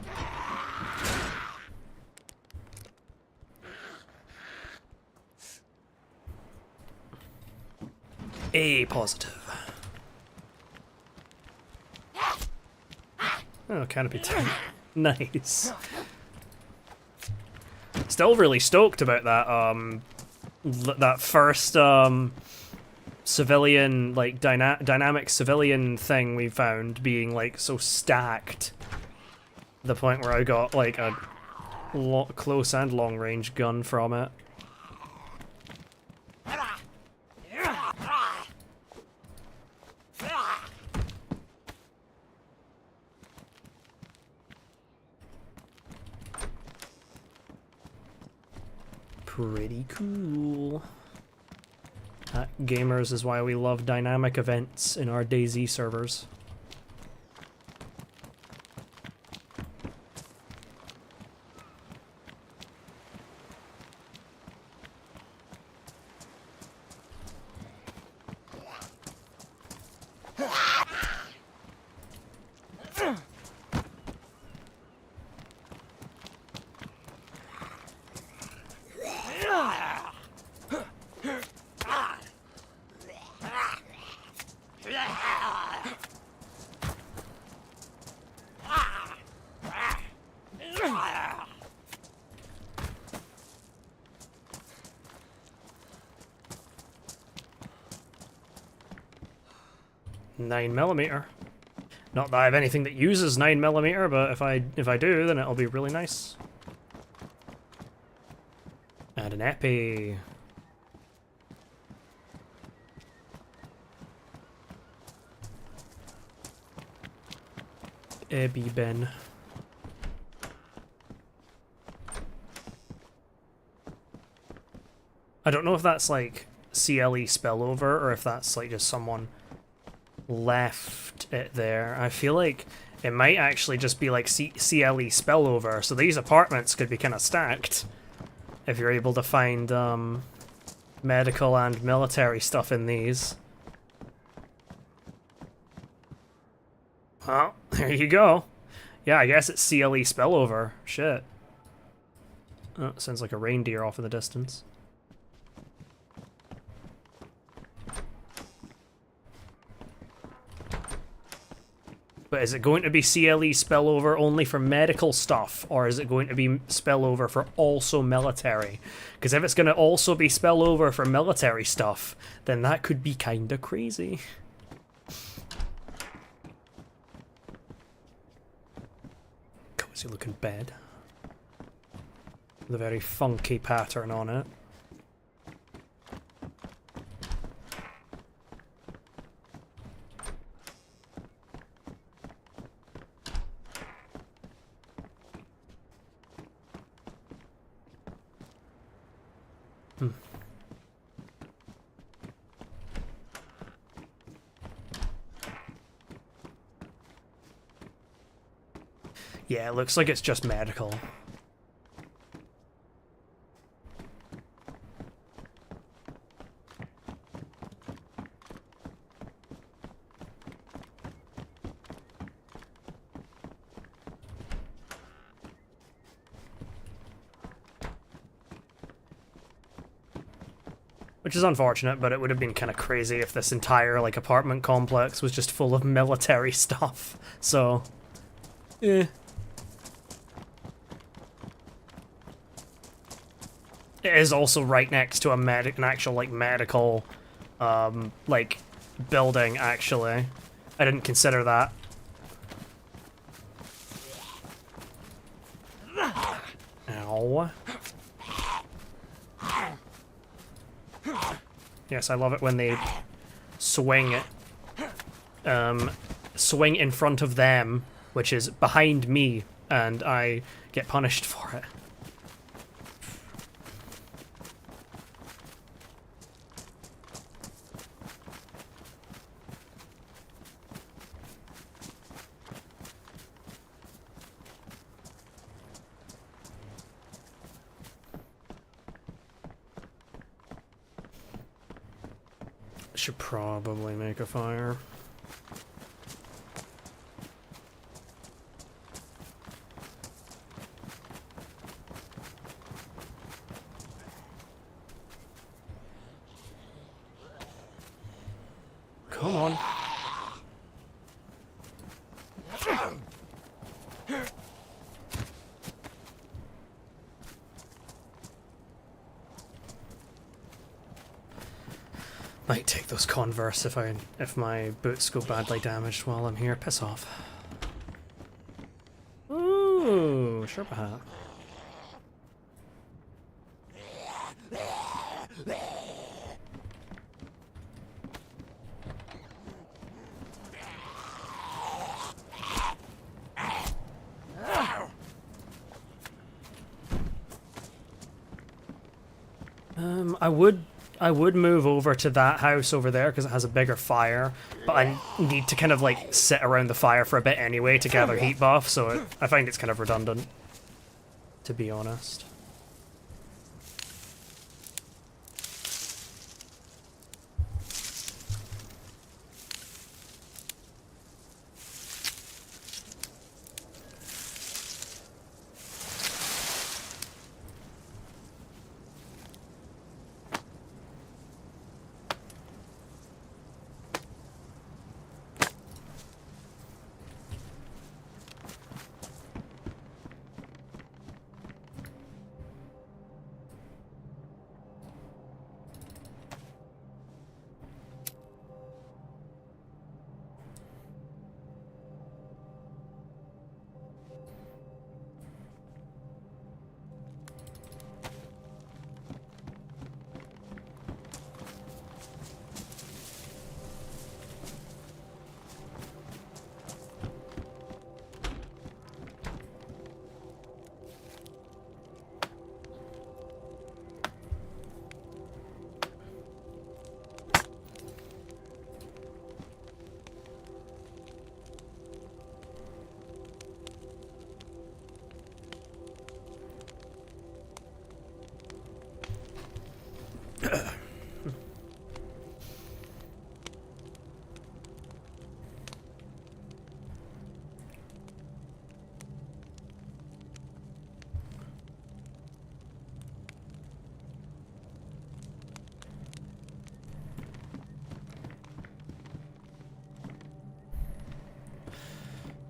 A positive. Oh, canopy time. Nice. Still really stoked about that, that first, civilian, like, dynamic civilian thing we found being, like, so stacked. The point where I got, like, a close and long-range gun from it. Pretty cool. Gamers is why we love dynamic events in our DayZ servers. Nine millimeter. Not that I have anything that uses 9mm, but if I do, then it'll be really nice. And an epi. AB bin. I don't know if that's like CLE spillover or if that's like just someone left it there. I feel like it might actually just be like CLE spillover, so these apartments could be kind of stacked if you're able to find medical and military stuff in these. Well, there you go. Yeah, I guess it's CLE spillover. Shit. Oh, sounds like a reindeer off in the distance. But is it going to be CLE spillover only for medical stuff, or is it going to be spillover for also military? Because if it's going to also be spillover for military stuff, then that could be kinda crazy. Cozy looking bed. With a very funky pattern on it. Yeah, it looks like it's just medical. Which is unfortunate, but it would have been kind of crazy if this entire, like, apartment complex was just full of military stuff. So, eh. It is also right next to an actual, like, medical, like, building, actually. I didn't consider that. Ow. Yes, I love it when they swing swing in front of them, which is behind me, and I get punished for it. Should probably make a fire. Come on. Might take those Converse if my boots go badly damaged while I'm here. Piss off. Ooh, Sherpa hat. I would move over to that house over there because it has a bigger fire, but I need to kind of like sit around the fire for a bit anyway to gather heat buff, so I find it's kind of redundant, to be honest.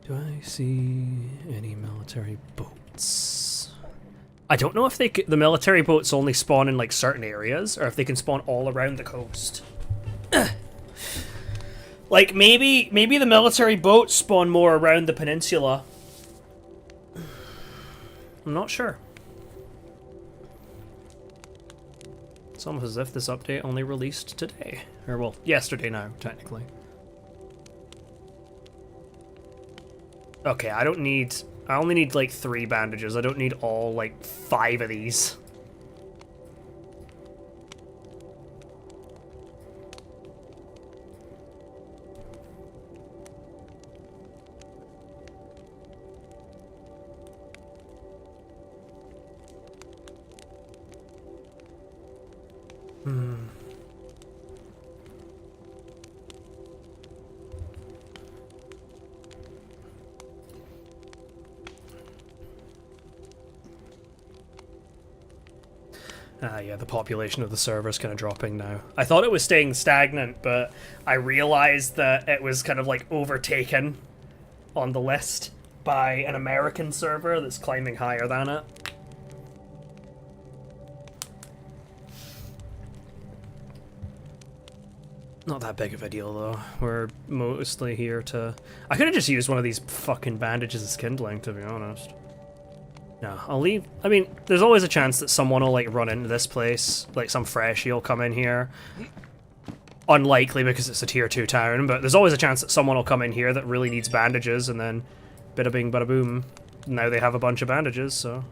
Do I see any military boats? I don't know if the military boats only spawn in like certain areas, or if they can spawn all around the coast. Like maybe the military boats spawn more around the peninsula. I'm not sure. It's almost as if this update only released today. Or, well, yesterday now, technically. Okay, I only need, like, 3 bandages. I don't need all, like, 5 of these. Yeah, the population of the server is kind of dropping now. I thought it was staying stagnant, but I realized that it was kind of like overtaken on the list by an American server that's climbing higher than it. Not that big of a deal, though. We're mostly here to... I could have just used one of these fucking bandages as kindling, to be honest. No, I'll leave... I mean, there's always a chance that someone will, like, run into this place. Like, some freshie will come in here. Unlikely, because it's a tier 2 town, but there's always a chance that someone will come in here that really needs bandages, and then... Bada bing, bada boom. Now they have a bunch of bandages, so...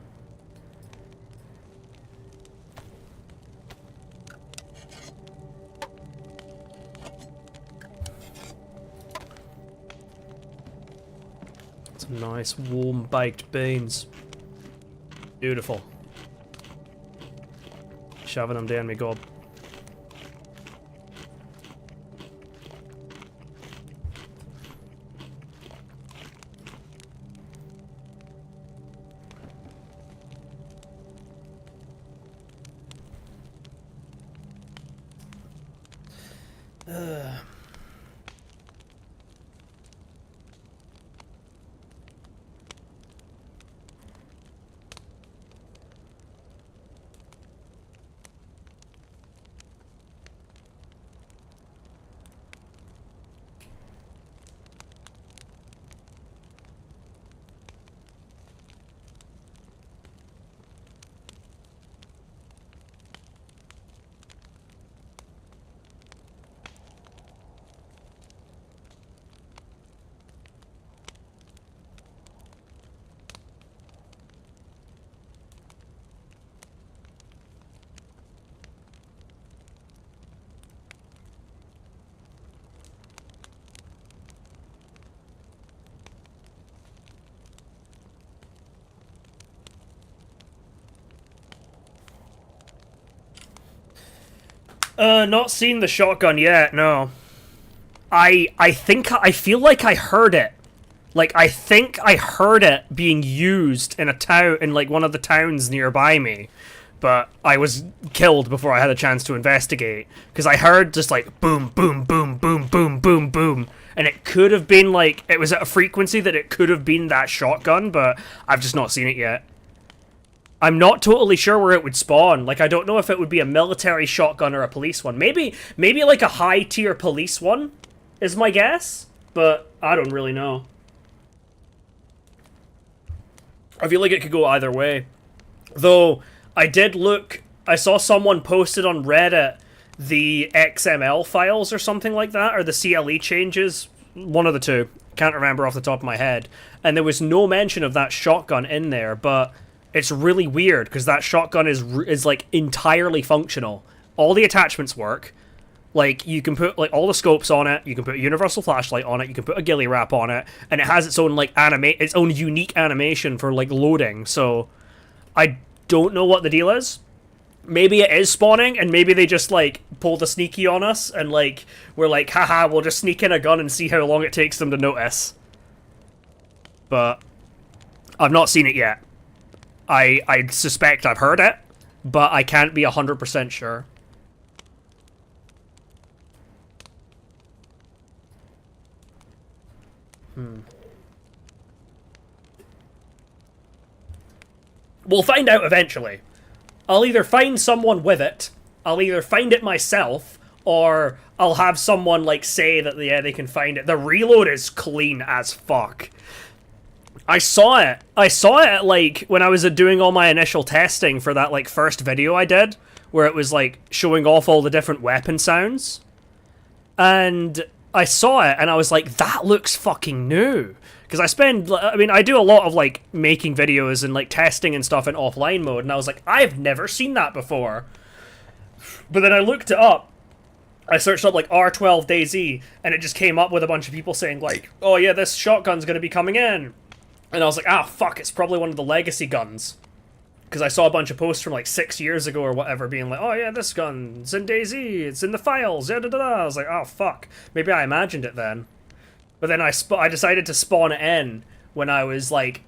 Some nice, warm, baked beans. Beautiful. Shoving them down me gob. Not seen the shotgun yet, no. I feel like I heard it. Like, I think I heard it being used in a town, in like one of the towns nearby me. But I was killed before I had a chance to investigate. Because I heard just like, boom, boom, boom, boom, boom, boom, boom. And it could have been like, it was at a frequency that it could have been that shotgun, but I've just not seen it yet. I'm not totally sure where it would spawn. Like, I don't know if it would be a military shotgun or a police one. Maybe like a high-tier police one is my guess, but I don't really know. I feel like it could go either way. Though, I did look... I saw someone posted on Reddit the XML files or something like that, or the CLE changes. One of the two. Can't remember off the top of my head. And there was no mention of that shotgun in there, but... It's really weird, because that shotgun is like, entirely functional. All the attachments work. Like, you can put, like, all the scopes on it, you can put a universal flashlight on it, you can put a ghillie wrap on it, and it has its own, like, its own unique animation for, like, loading, so... I don't know what the deal is. Maybe it is spawning, and maybe they just, like, pulled a sneaky on us, and, like, we're like, haha, we'll just sneak in a gun and see how long it takes them to notice. But... I've not seen it yet. I suspect I've heard it, but I can't be 100% sure. We'll find out eventually. I'll either find someone with it, I'll either find it myself, or I'll have someone, like, say that, yeah, they can find it. The reload is clean as fuck. I saw it. I saw it, like, when I was doing all my initial testing for that, like, first video I did, where it was, like, showing off all the different weapon sounds. And I saw it, and I was like, that looks fucking new. Because I do a lot of, like, making videos and, like, testing and stuff in offline mode, and I was like, I've never seen that before. But then I looked it up. I searched up, like, R12 DayZ, and it just came up with a bunch of people saying, like, oh yeah, this shotgun's gonna be coming in. And I was like, ah, fuck, it's probably one of the legacy guns. Because I saw a bunch of posts from, like, 6 years ago or whatever being like, oh yeah, this gun's in DayZ, it's in the files, da-da-da-da. I was like, oh, fuck. Maybe I imagined it then. But then I decided to spawn it in when I was, like,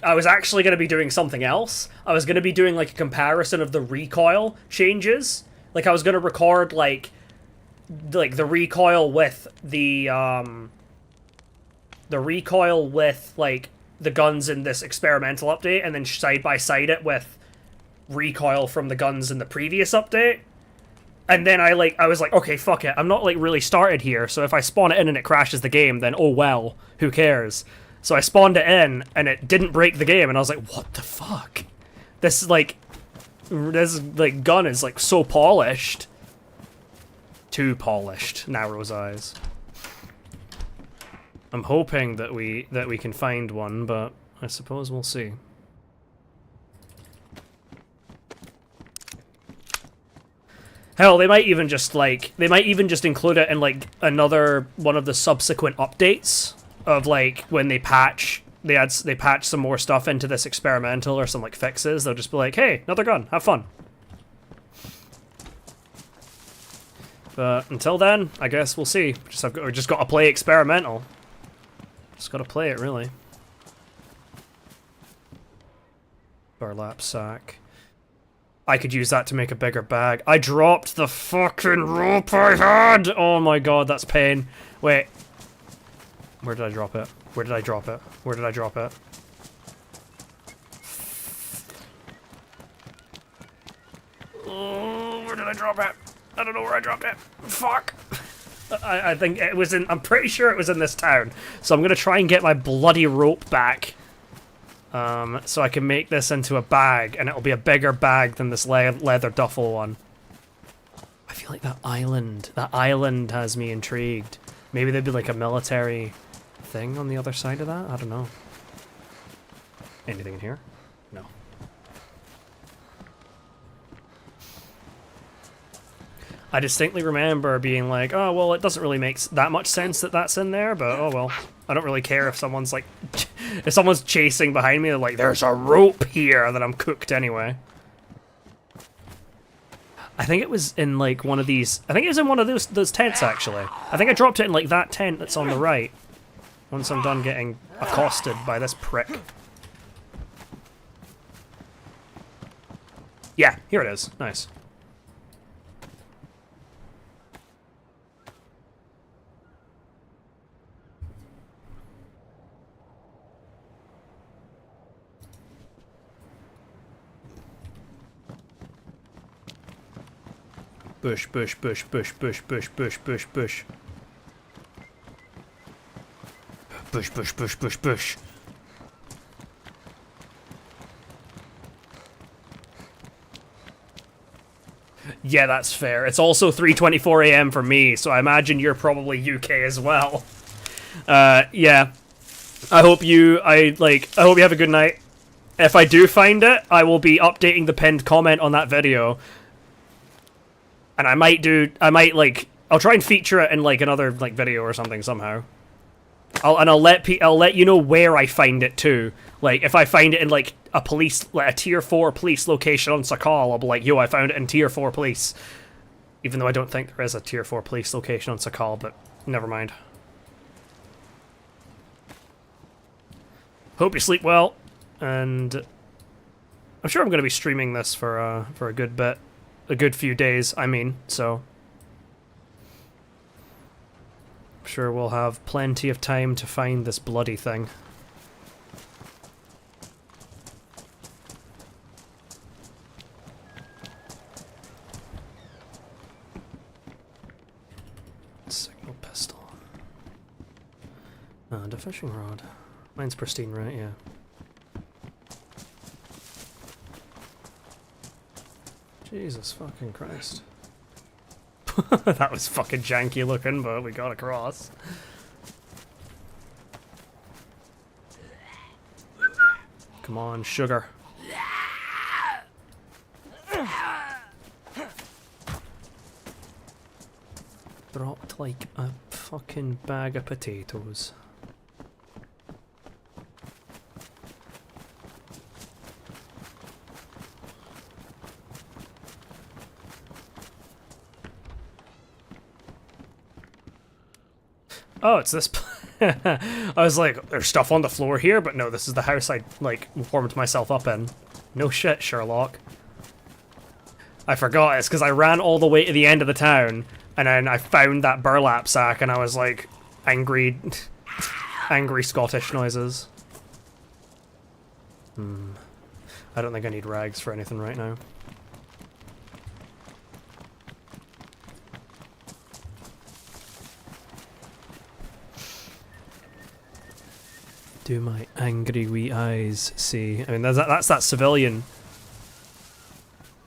I was actually going to be doing something else. I was going to be doing, like, a comparison of the recoil changes. Like, I was going to record, like, the recoil with the recoil with, like, the guns in this experimental update, and then side-by-side it with recoil from the guns in the previous update. And then I was like, okay, fuck it, I'm not, like, really started here, so if I spawn it in and it crashes the game, then oh well, who cares? So I spawned it in, and it didn't break the game, and I was like, what the fuck? This gun is, like, so polished. Too polished, Narrow's eyes. I'm hoping that we can find one, but I suppose we'll see. Hell, they might even just include it in, like, another one of the subsequent updates of, like, when they patch some more stuff into this experimental or some, like, fixes. They'll just be like, hey, another gun, have fun. But until then, I guess we'll see. We just got to play experimental. Just gotta play it, really. Burlap sack. I could use that to make a bigger bag. I dropped the fucking rope I had! Oh my god, that's pain. Wait. Where did I drop it? Where did I drop it? Where did I drop it? Oh, where did I drop it? I don't know where I dropped it. Fuck! I think it was in... I'm pretty sure it was in this town. So I'm going to try and get my bloody rope back. So I can make this into a bag, and it'll be a bigger bag than this leather duffel one. I feel like that island has me intrigued. Maybe there'd be like a military thing on the other side of that? I don't know. Anything in here? No. I distinctly remember being like, oh, well, it doesn't really make that much sense that that's in there, but oh well. I don't really care if someone's like, if someone's chasing behind me, they're like, there's a rope here, then I'm cooked anyway. I think it was in like one of these, I think it was in one of those tents actually. I think I dropped it in like that tent that's on the right. Once I'm done getting accosted by this prick. Yeah, here it is. Nice. Bush, bush, bush, bush, bush, bush, bush, bush, bush. Bush, bush, bush, bush, bush. Yeah, that's fair. It's also 3:24 AM for me, so I imagine you're probably UK as well. Yeah. I hope you have a good night. If I do find it, I will be updating the pinned comment on that video. And I'll try and feature it in like another like video or something somehow. I'll let you know where I find it too. Like if I find it in like a tier 4 police location on Sakhal, I'll be like, yo, I found it in tier 4 police. Even though I don't think there is a tier 4 police location on Sakhal, but never mind. Hope you sleep well, and I'm sure I'm going to be streaming this for a good bit. A good few days, I mean, so I'm sure we'll have plenty of time to find this bloody thing. fishing rod. Mine's pristine, right? Yeah. Jesus fucking Christ. That was fucking janky looking, but we got across. Come on, sugar. Dropped like a fucking bag of potatoes. Oh, it's this. I was like, there's stuff on the floor here, but no, this is the house I, like, warmed myself up in. No shit, Sherlock. I forgot, it's because I ran all the way to the end of the town, and then I found that burlap sack, and I was like, angry Scottish noises. I don't think I need rags for anything right now. Do my angry wee eyes see? I mean, that's that civilian.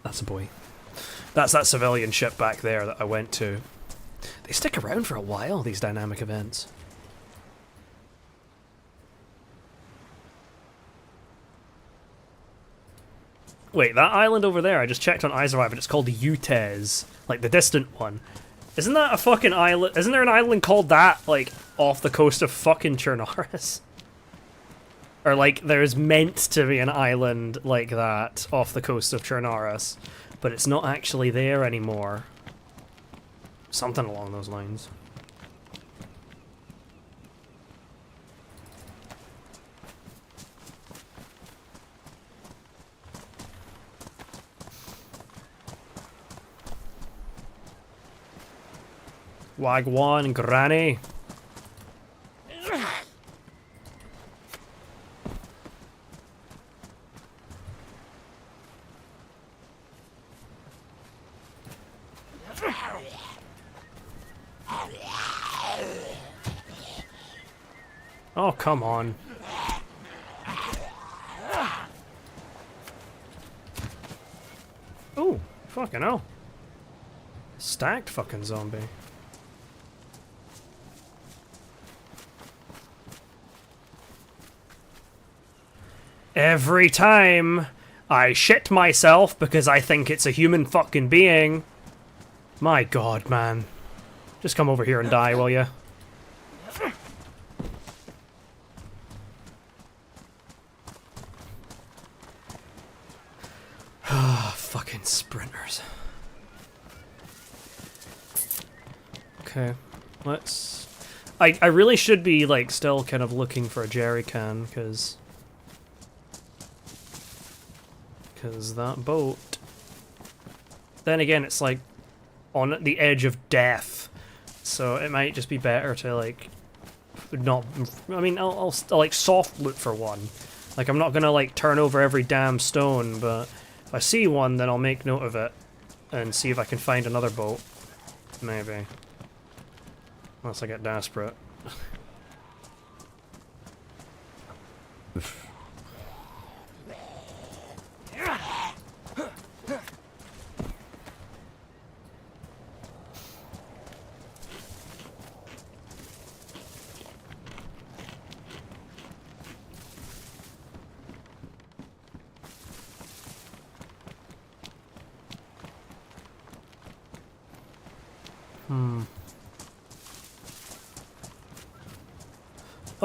That's a boy. That's that civilian ship back there that I went to. They stick around for a while, these dynamic events. Wait, that island over there, I just checked on iSurvive and it's called Utez. Like, the distant one. Isn't that a fucking island? Isn't there an island called that, like, off the coast of fucking Chernaris? Or, like, there's meant to be an island like that off the coast of Chernaris, but it's not actually there anymore. Something along those lines. Wagwan, granny. Oh, come on. Ooh, fucking hell. Stacked fucking zombie. Every time I shit myself because I think it's a human fucking being. My god, man. Just come over here and die, will ya? Fucking sprinters. Okay, let's... I really should be, like, still kind of looking for a jerry can, because that boat... Then again, it's, like, on the edge of death, so it might just be better to, like, not... I mean, I'll like, soft loot for one. Like, I'm not gonna, like, turn over every damn stone, but if I see one, then I'll make note of it and see if I can find another boat. Maybe. Unless I get desperate.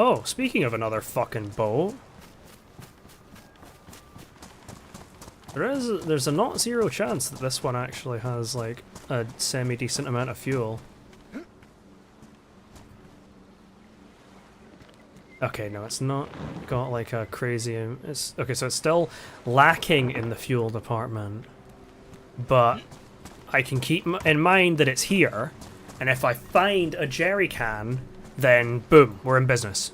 Oh, speaking of another fucking boat. There's a not zero chance that this one actually has, like, a semi-decent amount of fuel. Okay, no, it's not got, like, a crazy... It's, okay, so it's still lacking in the fuel department. But I can keep in mind that it's here, and if I find a jerry can, then boom, we're in business.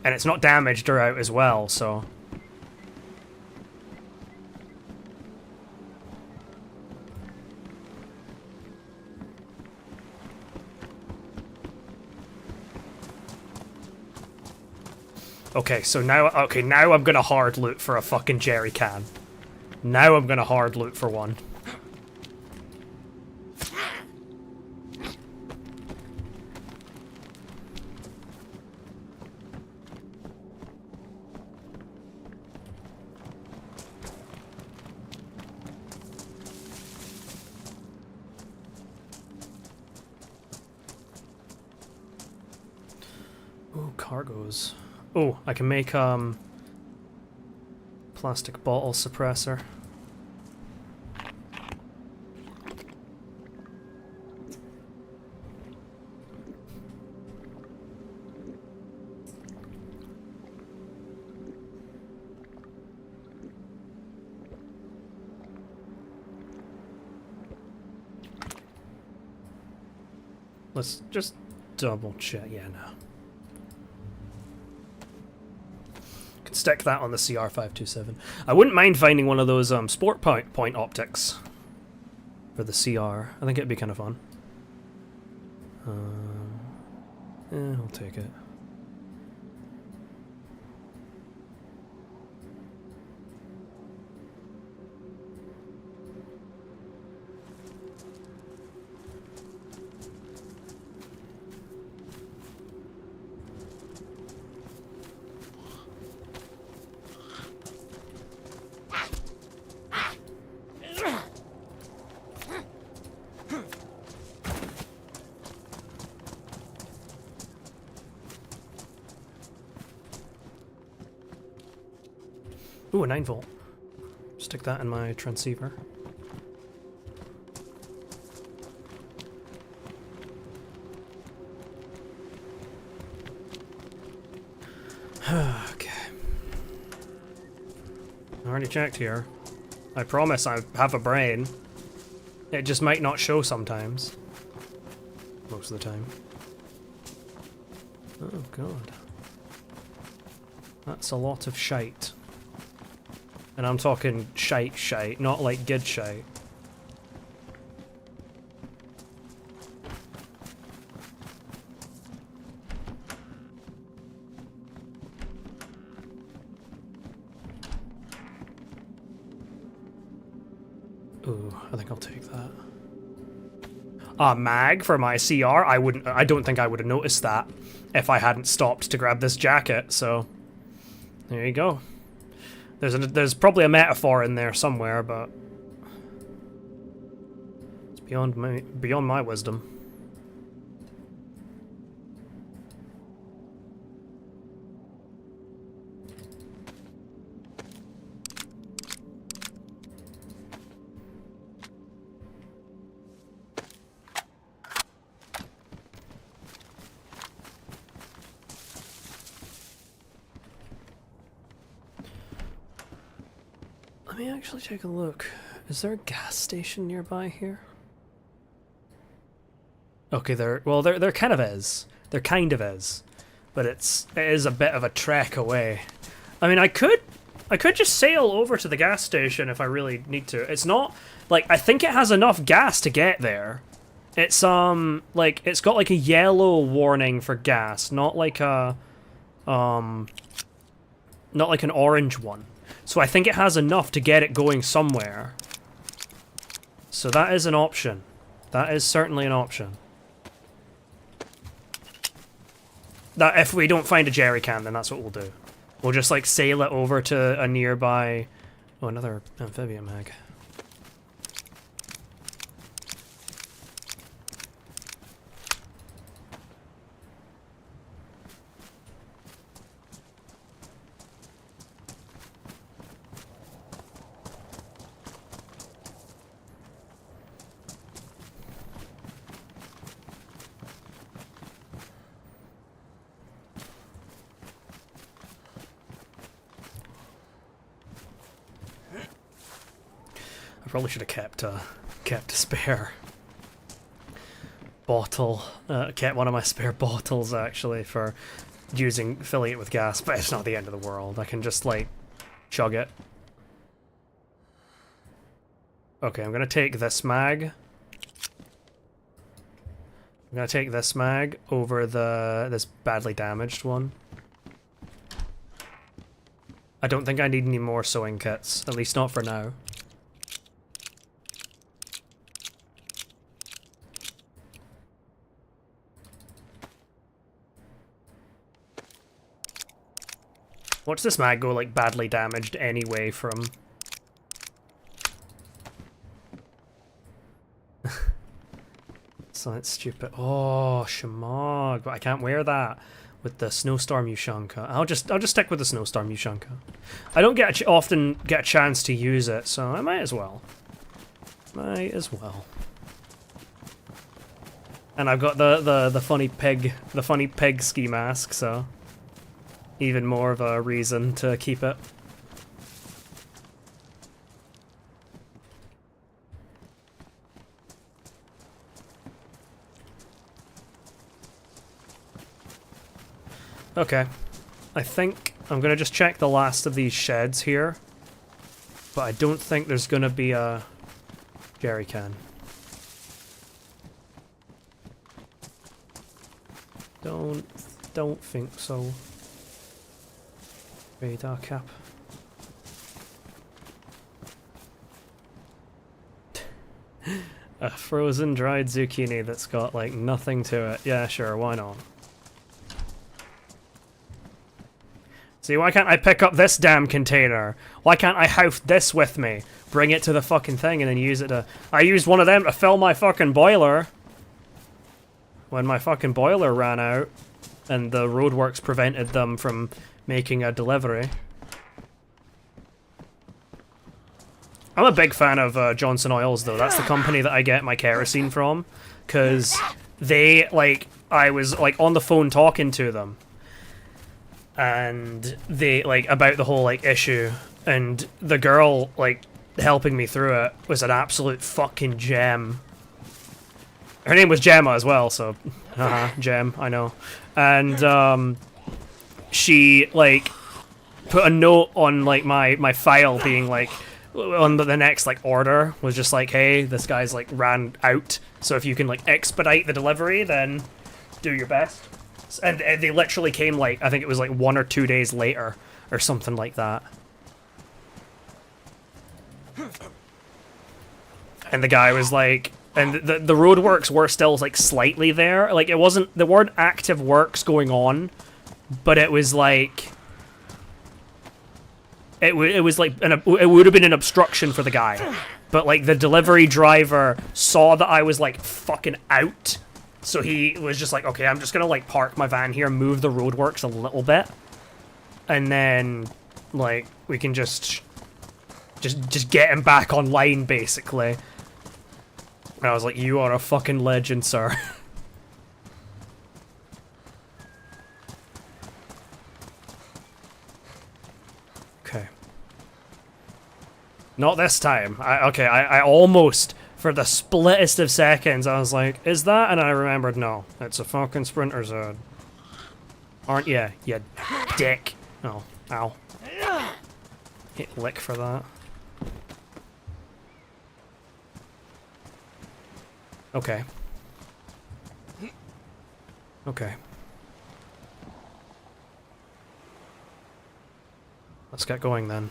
And it's not damaged or out as well, so... Okay, so now I'm gonna hard loot for a fucking jerry can. Now I'm gonna hard loot for one. Ooh, cargoes. Oh, I can make plastic bottle suppressor. Let's just double check. Yeah, no. Can stick that on the CR527. I wouldn't mind finding one of those sport point optics for the CR. I think it'd be kind of fun. I'll take it. Ooh, a 9-volt. Stick that in my transceiver. Okay. I already checked here. I promise I have a brain. It just might not show sometimes. Most of the time. Oh god. That's a lot of shite. And I'm talking shite, not like good shite. Ooh, I think I'll take that. Mag for my CR? I don't think I would have noticed that if I hadn't stopped to grab this jacket, so there you go. There's probably a metaphor in there somewhere, but it's beyond my wisdom. Let me actually take a look. Is there a gas station nearby here? Okay, there kind of is. There kind of is. But it is a bit of a trek away. I mean, I could just sail over to the gas station if I really need to. It's not like I think it has enough gas to get there. It's like it's got like a yellow warning for gas, not like a not like an orange one. So I think it has enough to get it going somewhere. So that is an option. That is certainly an option. That if we don't find a jerry can, then that's what we'll do. We'll just like sail it over to a nearby... Oh, another amphibian mag. I probably should have kept a spare bottle. Kept one of my spare bottles actually for filling it with gas, but it's not the end of the world. I can just like chug it. Okay, I'm gonna take this mag. I'm gonna take this mag over this badly damaged one. I don't think I need any more sewing kits, at least not for now. What's this mag go like badly damaged anyway from? So that's stupid. Oh, Shamog, but I can't wear that with the Snowstorm Ushanka. I'll just stick with the Snowstorm Ushanka. I don't often get a chance to use it, so I might as well. Might as well. And I've got the funny pig ski mask, so even more of a reason to keep it. Okay, I think I'm gonna just check the last of these sheds here, but I don't think there's gonna be a jerry can. Don't think so. Radar cap. A frozen dried zucchini that's got like nothing to it. Yeah, sure, why not? See, why can't I pick up this damn container? Why can't I house this with me? Bring it to the fucking thing and then use it to... I used one of them to fill my fucking boiler. When my fucking boiler ran out and the roadworks prevented them from making a delivery. I'm a big fan of Johnson Oils though. That's the company that I get my kerosene from. Because they, like, I was like on the phone talking to them. And they, like, about the whole, like, issue, and the girl, like, helping me through it was an absolute fucking gem. Her name was Gemma as well, so, Gem, I know. And, she, like, put a note on, like, my file being, like, on the next, like, order was just like, hey, this guy's, like, ran out, so if you can, like, expedite the delivery, then do your best. And they literally came, like, I think it was like 1 or 2 days later, or something like that. And the guy was like, and the roadworks were still, like, slightly there. Like, it wasn't, there weren't active works going on, but it was like, it was like, it would have been an obstruction for the guy. But, like, the delivery driver saw that I was, like, fucking out. So he was just like, okay, I'm just gonna, like, park my van here, move the roadworks a little bit, and then, like, we can just get him back online, basically. And I was like, you are a fucking legend, sir. Okay. Not this time. I almost... For the splittest of seconds, I was like, is that? And I remembered, no. It's a fucking Sprinter Zone. Aren't you, you dick? Oh, ow. Hit lick for that. Okay. Okay. Let's get going then.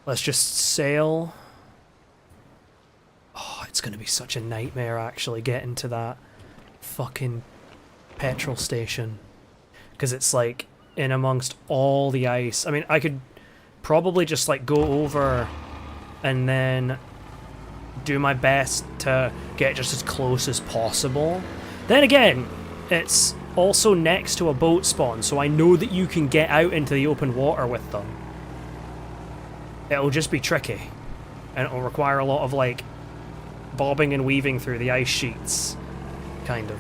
Let's just sail... Oh, it's gonna be such a nightmare actually getting to that fucking petrol station. Because it's like in amongst all the ice. I mean, I could probably just like go over and then do my best to get just as close as possible. Then again, it's also next to a boat spawn, so I know that you can get out into the open water with them. It'll just be tricky. And it'll require a lot of like bobbing and weaving through the ice sheets, kind of.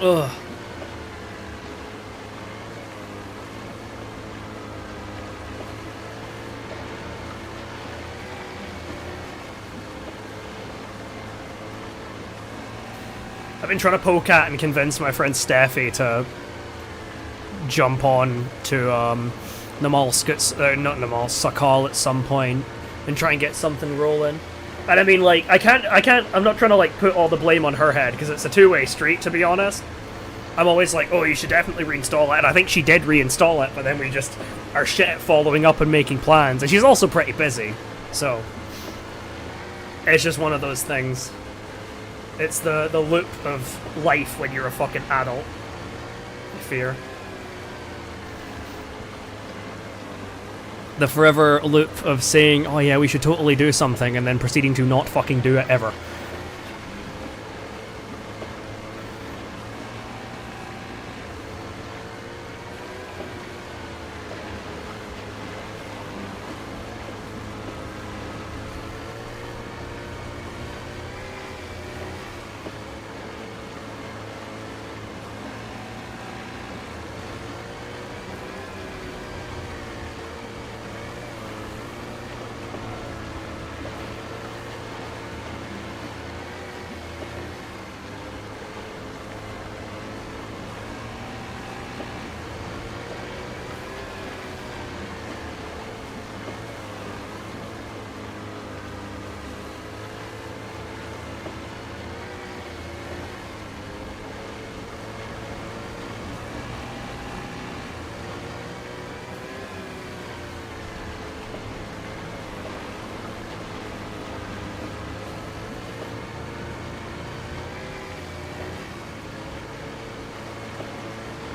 Ugh. I've been trying to poke at and convince my friend Steffi to jump on to Sakhal at some point and try and get something rolling. And I mean, like, I'm not trying to, like, put all the blame on her head, because it's a two-way street, to be honest. I'm always like, oh, you should definitely reinstall it, and I think she did reinstall it, but then we just are shit at following up and making plans, and she's also pretty busy, so it's just one of those things. It's the loop of life when you're a fucking adult, I fear. The forever loop of saying, oh yeah, we should totally do something, and then proceeding to not fucking do it ever.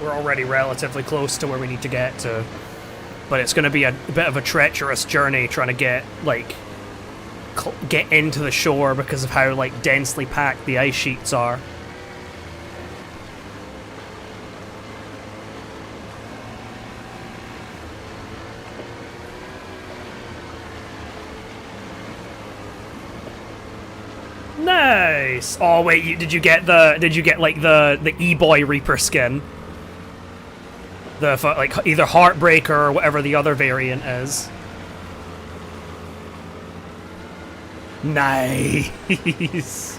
We're already relatively close to where we need to get to, but it's going to be a bit of a treacherous journey trying to get, like, get into the shore because of how, like, densely packed the ice sheets are. Nice. Oh wait, did you get like the E-Boy Reaper skin? The like either Heartbreaker or whatever the other variant is. Nice.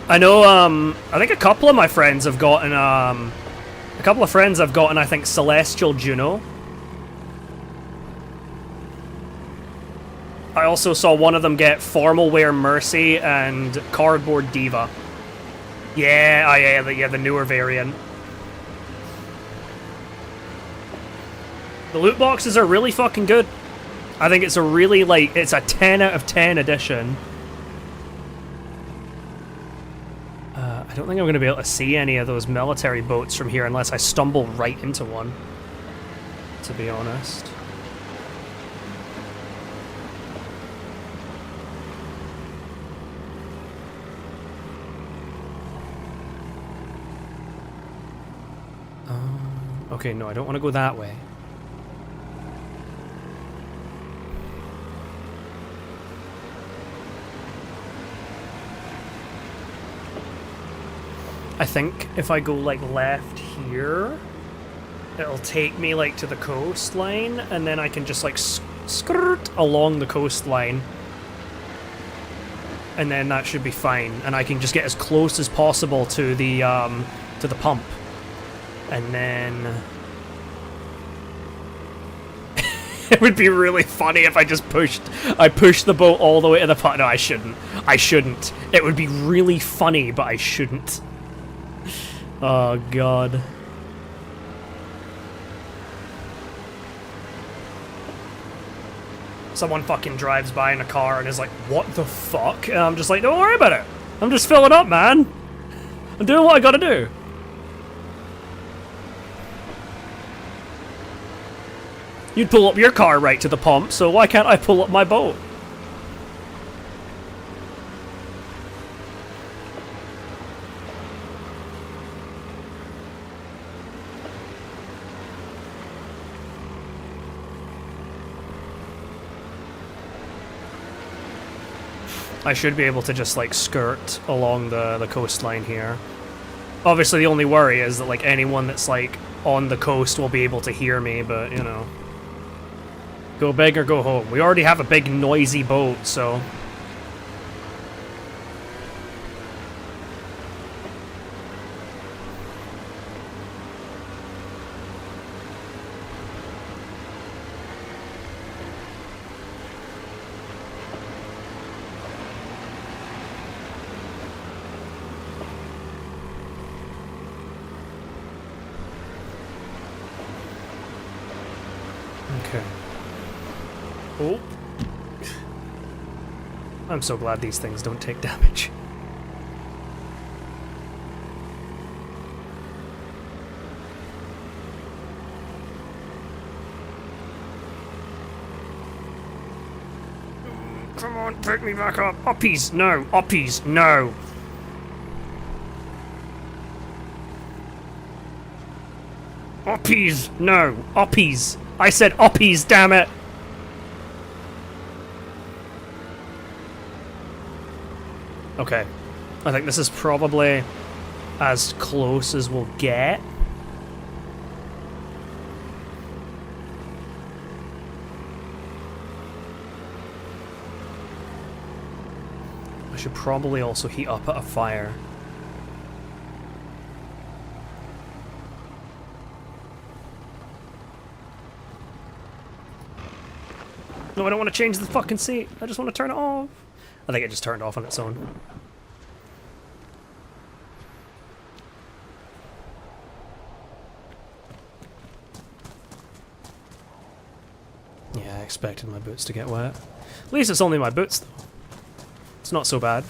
I know. I think a couple of my friends have gotten. A couple of friends have gotten. I think Celestial Juno. I also saw one of them get Formal Wear Mercy and Cardboard Diva. Yeah, the newer variant. The loot boxes are really fucking good. I think it's a really, like, it's a 10 out of 10 edition. I don't think I'm going to be able to see any of those military boats from here unless I stumble right into one, to be honest. Okay, no, I don't want to go that way. I think if I go, like, left here, it'll take me, like, to the coastline, and then I can just, like, skirt along the coastline. And then that should be fine, and I can just get as close as possible to the pump. And then... It would be really funny if I just pushed the boat all the way to the pump. No, I shouldn't. I shouldn't. It would be really funny, but I shouldn't. Oh, God. Someone fucking drives by in a car and is like, what the fuck? And I'm just like, don't worry about it. I'm just filling up, man. I'm doing what I gotta do. You'd pull up your car right to the pump, so why can't I pull up my boat? I should be able to just, like, skirt along the coastline here. Obviously, the only worry is that, like, anyone that's, like, on the coast will be able to hear me, but, you know. Go big or go home. We already have a big, noisy boat, so... Okay. Oh. I'm so glad these things don't take damage. Come on, pick me back up. Uppies, no. Uppies, no. Uppies, no. Uppies. I said uppies, damn it. Okay. I think this is probably as close as we'll get. I should probably also heat up at a fire. No, I don't want to change the fucking seat. I just want to turn it off. I think it just turned off on its own. Yeah, I expected my boots to get wet. At least it's only my boots, though. It's not so bad.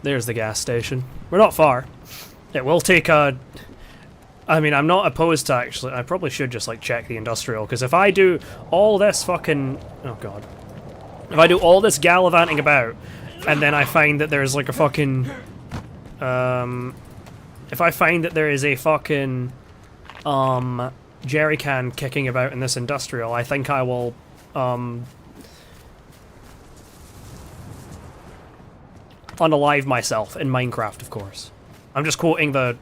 There's the gas station. We're not far. It will take a... I mean, I'm not opposed to actually... I probably should just, like, check the industrial, because if I do all this fucking... Oh, God. If I do all this gallivanting about, and then I find that there's, like, a fucking... If I find that there is a fucking... jerry can kicking about in this industrial, I think I will, unalive myself in Minecraft, of course. I'm just quoting the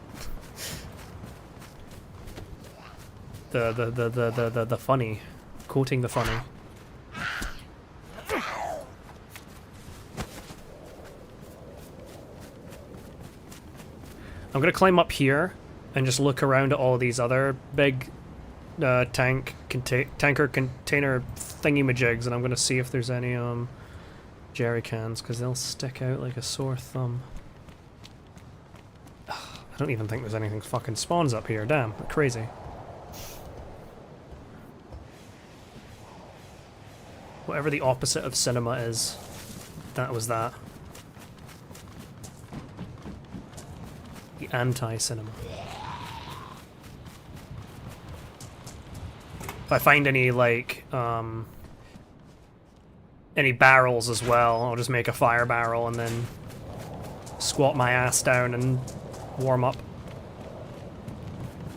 funny. Quoting the funny. I'm gonna climb up here and just look around at all these other big tanker container thingy-majigs, and I'm gonna see if there's any jerry cans, because they'll stick out like a sore thumb. I don't even think there's anything fucking spawns up here. Damn, crazy. Whatever the opposite of cinema is, that was that. The anti-cinema. If I find any, like, any barrels as well, I'll just make a fire barrel and then squat my ass down and warm up.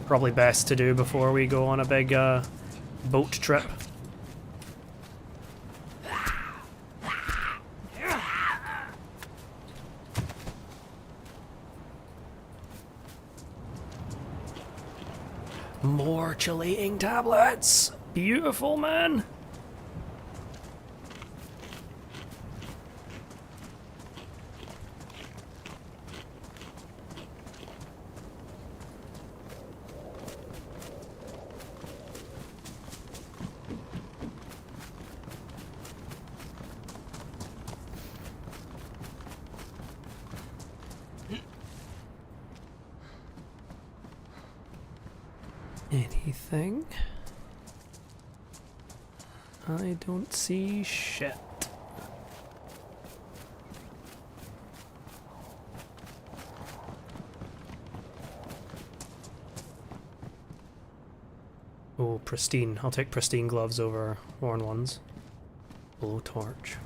Probably best to do before we go on a big, boat trip. More chelating tablets! Beautiful, man! Anything? I don't see shit. Oh, pristine. I'll take pristine gloves over worn ones. Blowtorch.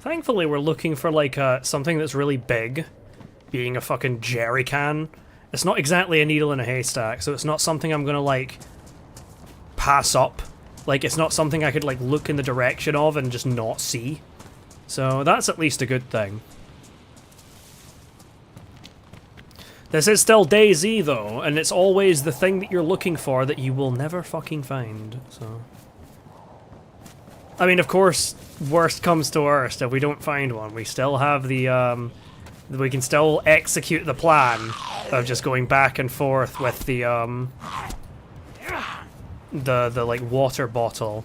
Thankfully, we're looking for, like, something that's really big, being a fucking jerry can. It's not exactly a needle in a haystack, so it's not something I'm gonna, like, pass up. Like, it's not something I could, like, look in the direction of and just not see. So that's at least a good thing. This is still DayZ, though, and it's always the thing that you're looking for that you will never fucking find, so... I mean, of course, worst comes to worst, if we don't find one, we still have the, we can still execute the plan of just going back and forth with the, like, water bottle.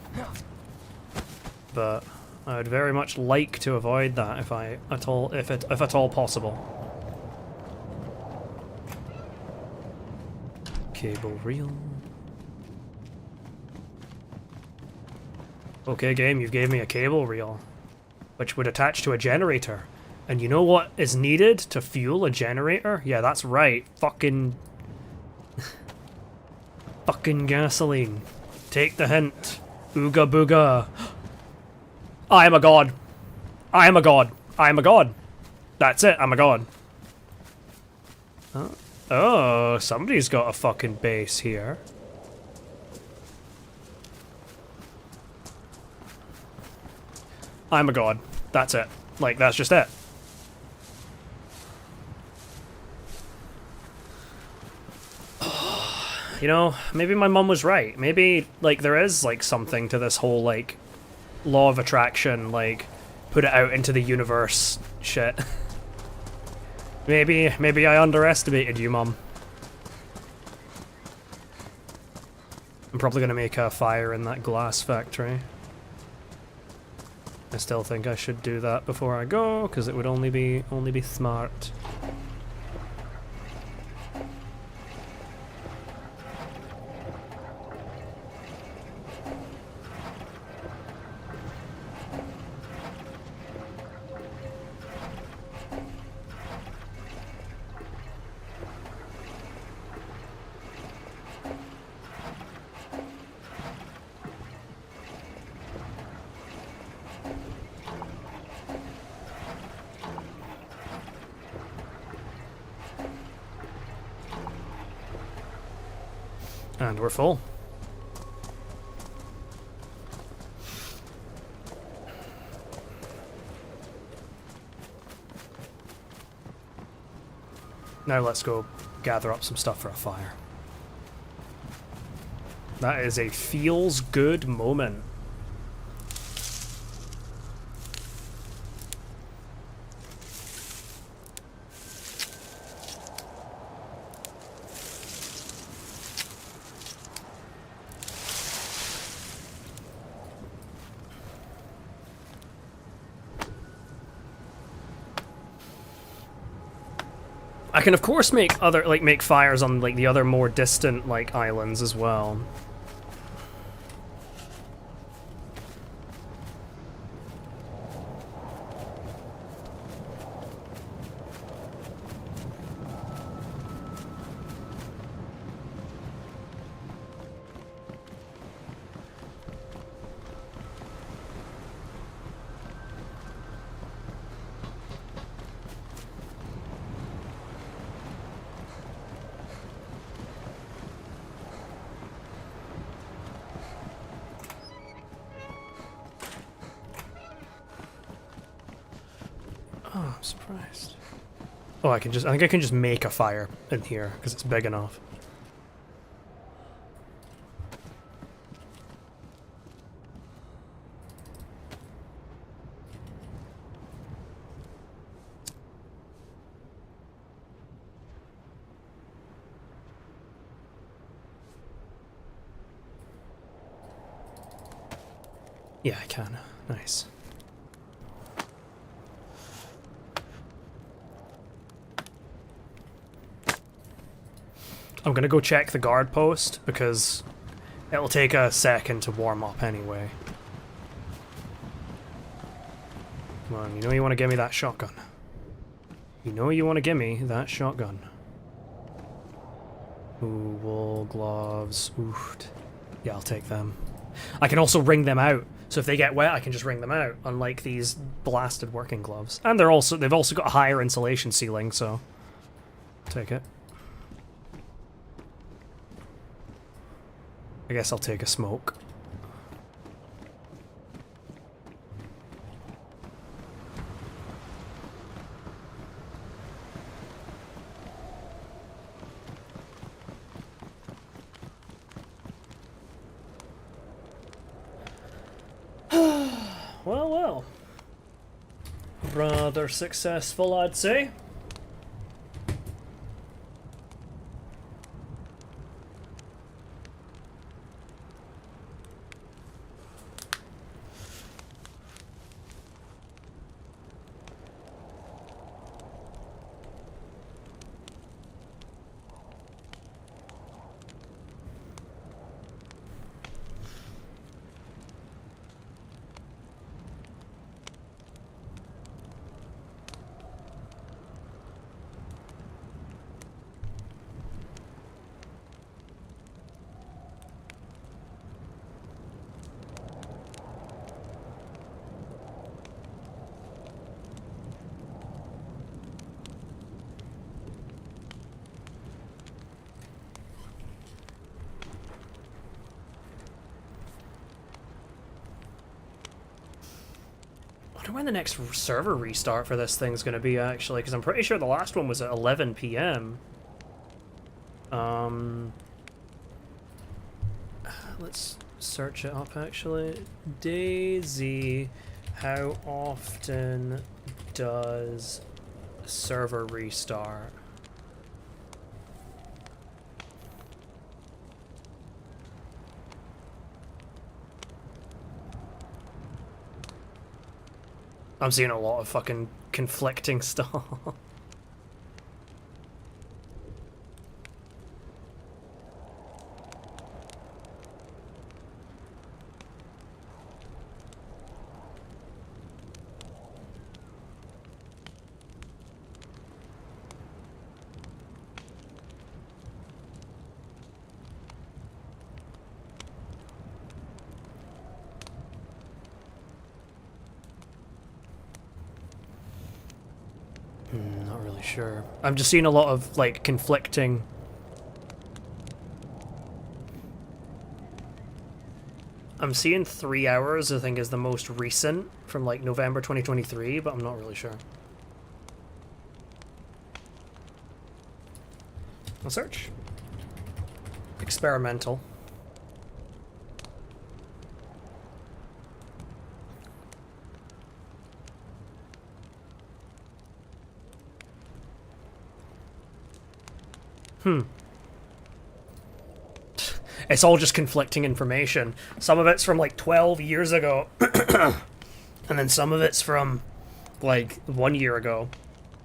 But I would very much like to avoid that if at all possible. Cable reel. Okay, game, you've gave me a cable reel, which would attach to a generator. And you know what is needed to fuel a generator? Yeah, that's right. Fucking... fucking gasoline. Take the hint. Ooga booga. I am a god. I am a god. I am a god. That's it, I'm a god. Oh, somebody's got a fucking base here. I'm a god. That's it. Like, that's just it. You know, maybe my mum was right. Maybe, like, there is, like, something to this whole, like, law of attraction, like, put it out into the universe shit. Maybe I underestimated you, Mum. I'm probably gonna make a fire in that glass factory. I still think I should do that before I go, because it would only be smart. And we're full. Now let's go gather up some stuff for a fire. That is a feels good moment. I can of course make make fires on like the other more distant like islands as well. Oh, I'm surprised. Oh, I think I can just make a fire in here, because it's big enough. Yeah, I can. Nice. I'm gonna go check the guard post, because it'll take a second to warm up anyway. Come on, you know you want to give me that shotgun. You know you want to give me that shotgun. Ooh, wool, gloves, oof. Yeah, I'll take them. I can also ring them out. So if they get wet, I can just wring them out, unlike these blasted working gloves. And they've also got a higher insulation ceiling, so take it. I guess I'll take a smoke. Well, well. Rather successful, I'd say. I wonder when the next server restart for this thing's going to be, actually, because I'm pretty sure the last one was at 11 p.m. Let's search it up, actually. DayZ, how often does server restart? I'm seeing a lot of fucking conflicting stuff. Not really sure. I'm just seeing a lot of, like, conflicting... I'm seeing 3 hours, I think, is the most recent from, like, November 2023, but I'm not really sure. I'll search. Experimental. It's all just conflicting information. Some of it's from like 12 years ago, and then some of it's from like 1 year ago.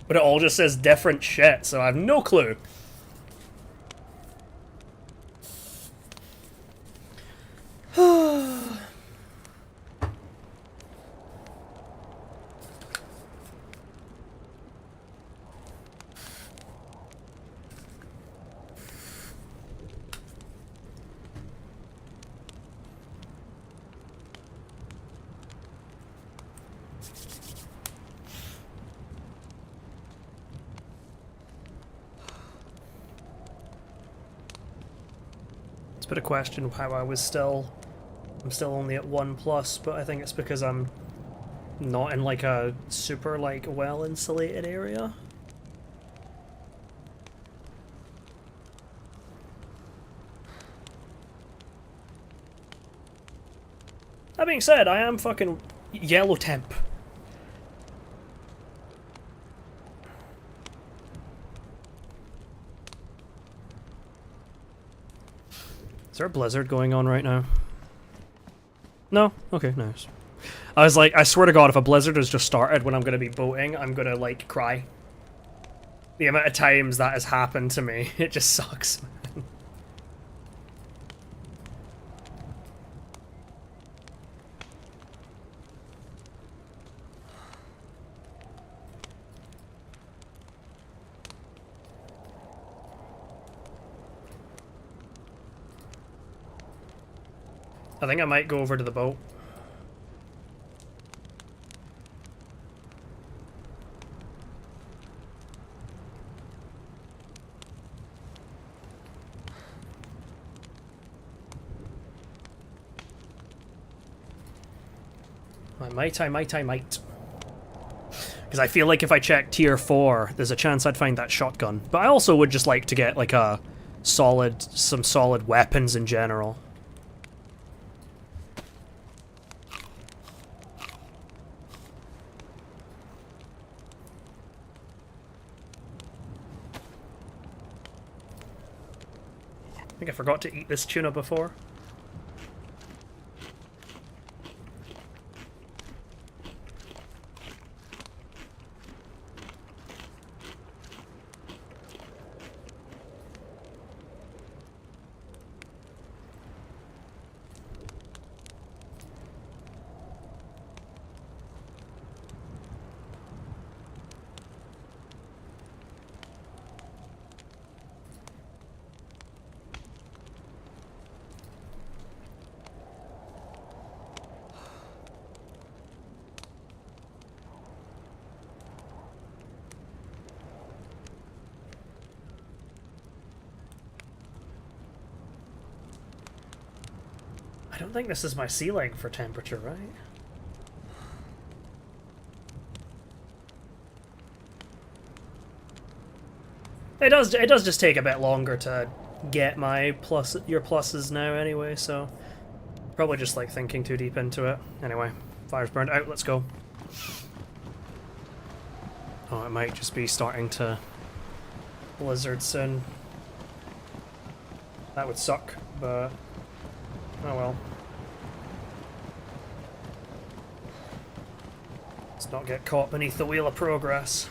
But it all just says different shit, so I have no clue. But a question of how I'm still only at 1+, but I think it's because I'm not in like a super like well insulated area. That being said, I am fucking yellow temp. Is there a blizzard going on right now? No? Okay, nice. I was like, I swear to God, if a blizzard has just started when I'm going to be boating, I'm going to, like, cry. The amount of times that has happened to me, it just sucks, man. I think I might go over to the boat. I might. Because I feel like if I check tier 4, there's a chance I'd find that shotgun. But I also would just like to get like some solid weapons in general. I think I forgot to eat this tuna before. I don't think this is my ceiling for temperature, right? It does just take a bit longer to get my your pluses now anyway, so probably just like thinking too deep into it. Anyway, fire's burned out, let's go. Oh, it might just be starting to blizzard soon. That would suck, but oh well. Let's not get caught beneath the wheel of progress,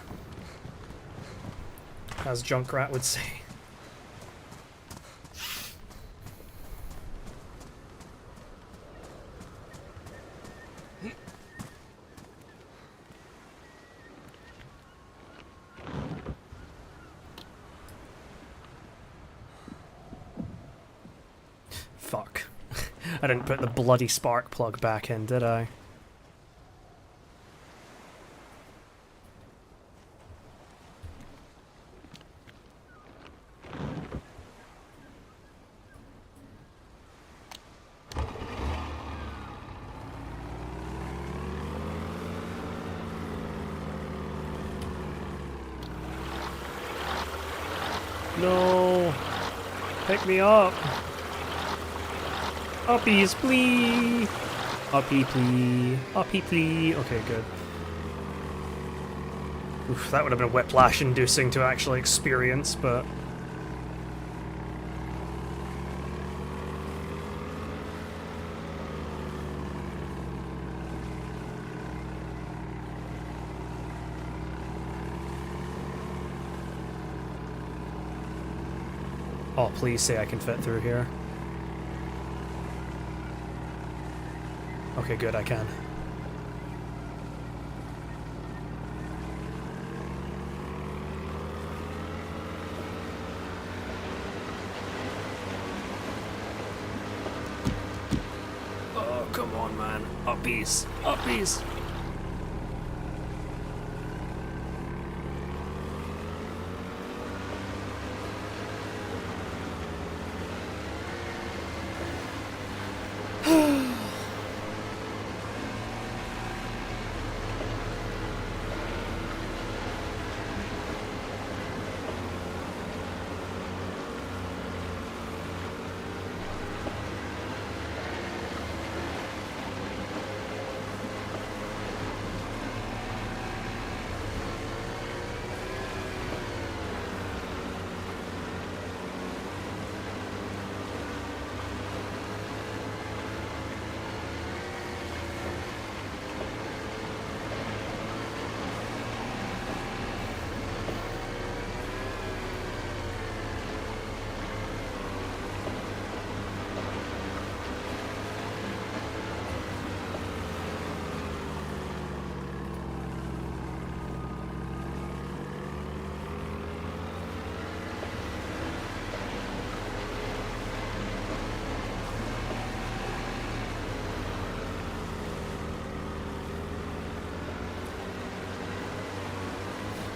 as Junkrat would say. Fuck. I didn't put the bloody spark plug back in, did I? No! Pick me up! Uppies, please! Uppy, please. Uppy, please. Okay, good. Oof, that would have been whiplash-inducing to actually experience, but... Oh, please say I can fit through here. Okay, good, I can. Oh, come on, man. Uppies. Uppies!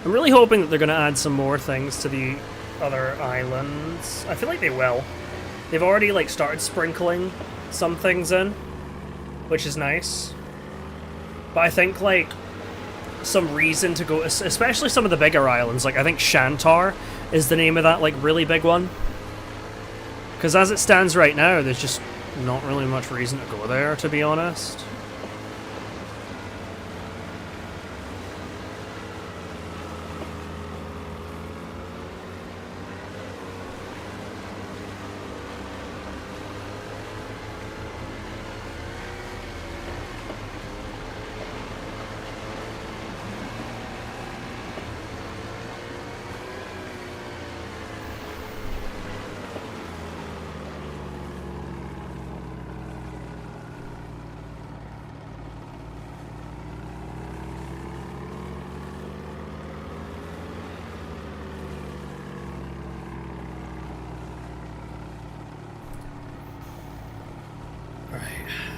I'm really hoping that they're going to add some more things to the other islands. I feel like they will. They've already like started sprinkling some things in, which is nice. But I think, like, some reason to go, especially some of the bigger islands, like, I think Shantar is the name of that, like, really big one. Because as it stands right now, there's just not really much reason to go there, to be honest.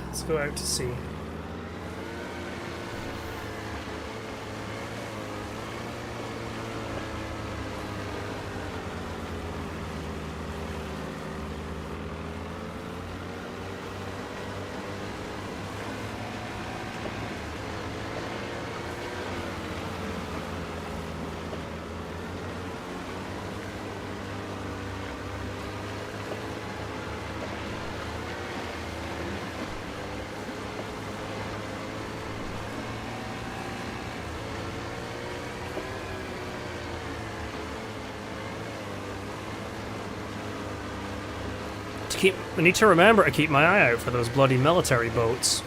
Let's go out to sea. I need to remember to keep my eye out for those bloody military boats.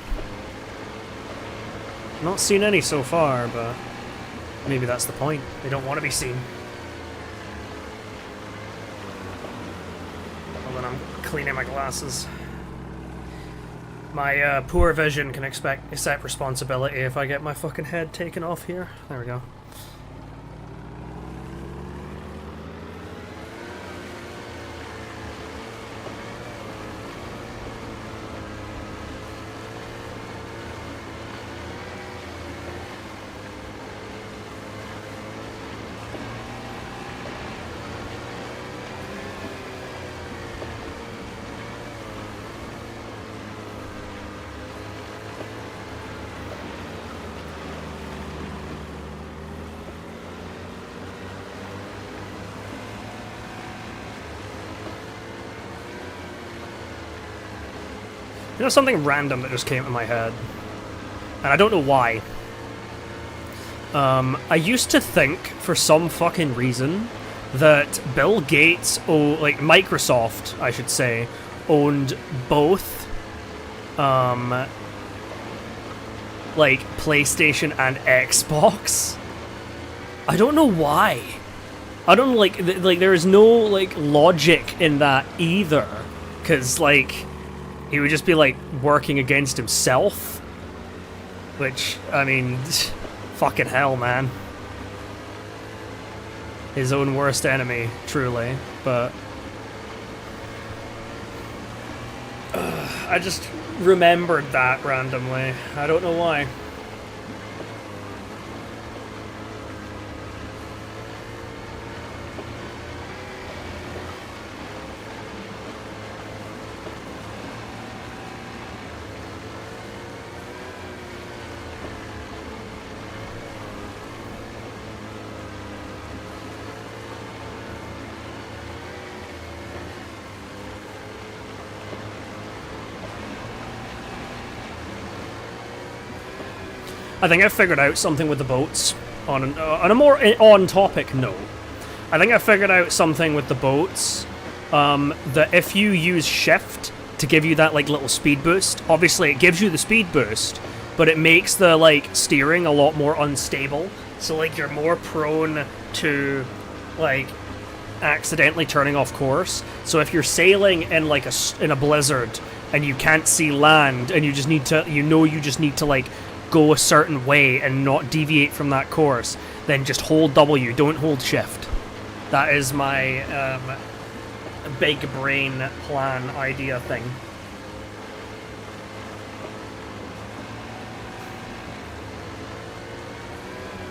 Not seen any so far, but maybe that's the point. They don't want to be seen. Well, then I'm cleaning my glasses. My poor vision can accept responsibility if I get my fucking head taken off here. There we go. You know, something random that just came to my head, and I don't know why. I used to think, for some fucking reason, that Bill Gates, like Microsoft, I should say, owned both, like PlayStation and Xbox. I don't know why. I don't know, like there is no like logic in that either, because like. He would just be, like, working against himself. Which, I mean, fucking hell, man. His own worst enemy, truly. But... I just remembered that randomly. I don't know why. I think I figured out something with the boats. On a more on-topic note, I think I figured out something with the boats. That if you use shift to give you that like little speed boost, obviously it gives you the speed boost, but it makes the like steering a lot more unstable. So like you're more prone to like accidentally turning off course. So if you're sailing in like in a blizzard and you can't see land and you just need to, you just need to like go a certain way and not deviate from that course, then just hold W, don't hold shift. That is my big brain plan idea thing.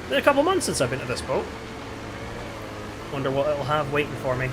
Been a couple months since I've been to this boat. Wonder what it'll have waiting for me.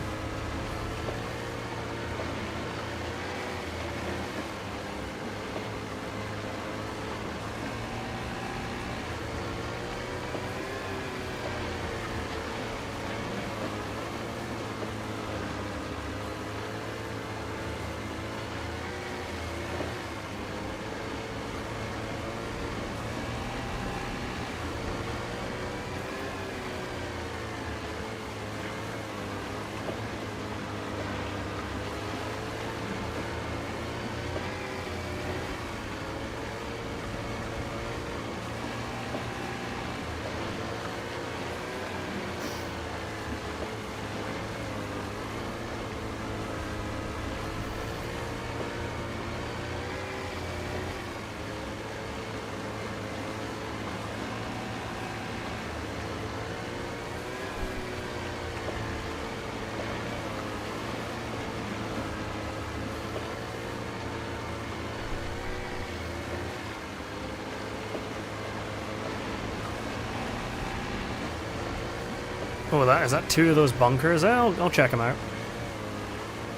Oh, is that two of those bunkers? I'll check them out.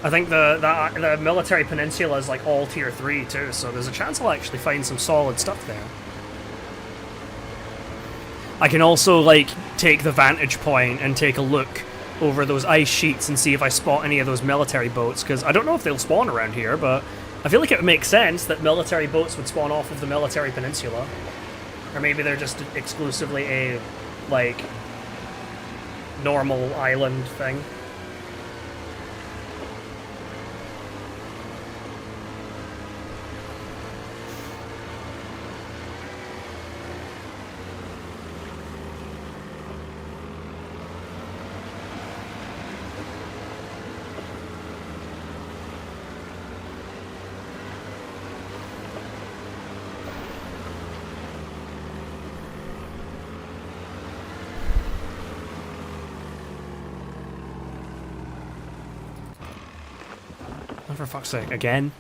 I think the military peninsula is like all tier 3 too, so there's a chance I'll actually find some solid stuff there. I can also like take the vantage point and take a look over those ice sheets and see if I spot any of those military boats, because I don't know if they'll spawn around here, but I feel like it would make sense that military boats would spawn off of the military peninsula. Or maybe they're just exclusively a, like, normal island thing. For fuck's sake, again?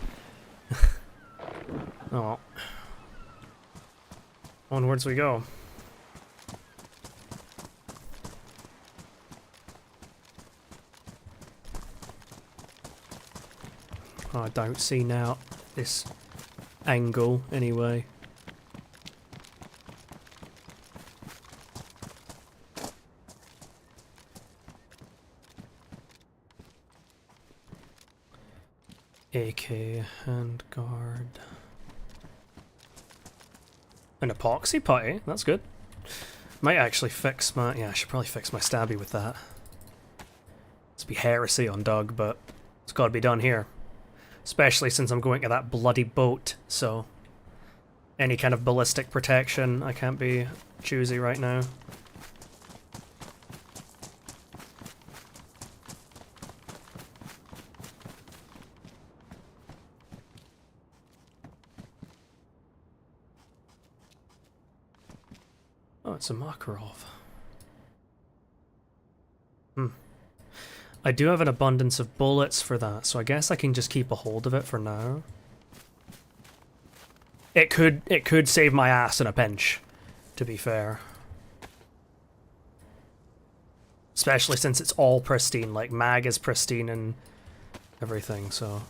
Oh. Onwards we go. Oh, I don't see now this angle anyway. AK handguard. An epoxy putty? That's good. Might actually fix my... yeah, I should probably fix my stabby with that. It's be heresy on Doug, but it's gotta be done here. Especially since I'm going to that bloody boat, so... any kind of ballistic protection, I can't be choosy right now. Oh, it's a Makarov. I do have an abundance of bullets for that, so I guess I can just keep a hold of it for now. It could save my ass in a pinch, to be fair. Especially since it's all pristine, like mag is pristine and everything, so...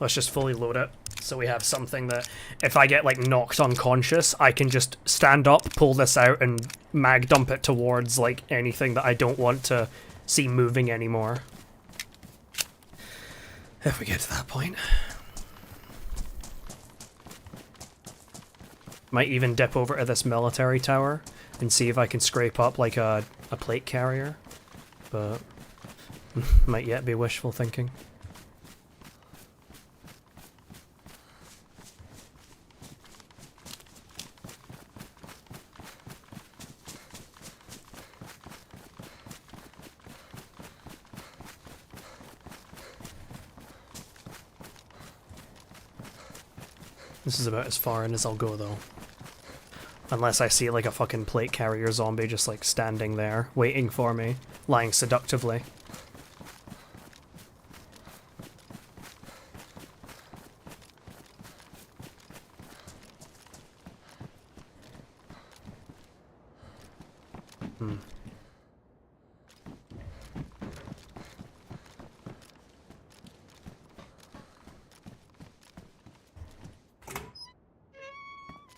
let's just fully load it, so we have something that, if I get, like, knocked unconscious, I can just stand up, pull this out, and mag dump it towards, like, anything that I don't want to see moving anymore. If we get to that point. Might even dip over to this military tower and see if I can scrape up, like, a plate carrier. But might yet be wishful thinking. This is about as far in as I'll go, though. Unless I see, like, a fucking plate carrier zombie just, like, standing there, waiting for me, lying seductively.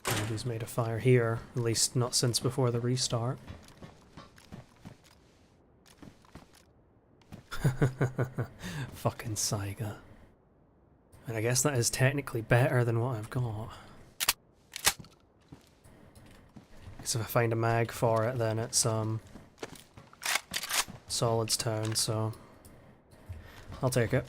Nobody's made a fire here, at least not since before the restart. Fucking Saiga. And I guess that is technically better than what I've got. Because if I find a mag for it, then it's Solids Town, so I'll take it.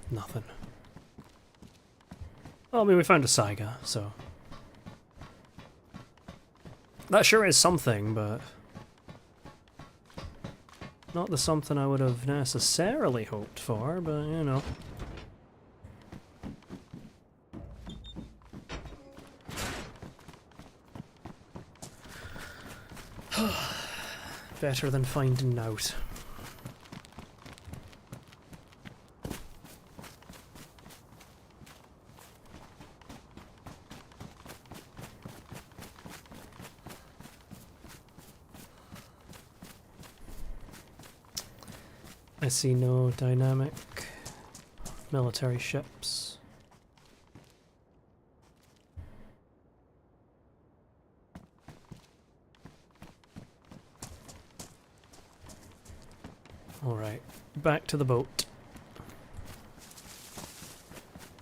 Nothing. Well, I mean, we found a Saiga, so... That sure is something, but not the something I would have necessarily hoped for, but you know. Better than finding out. I see no dynamic military ships. Alright, back to the boat.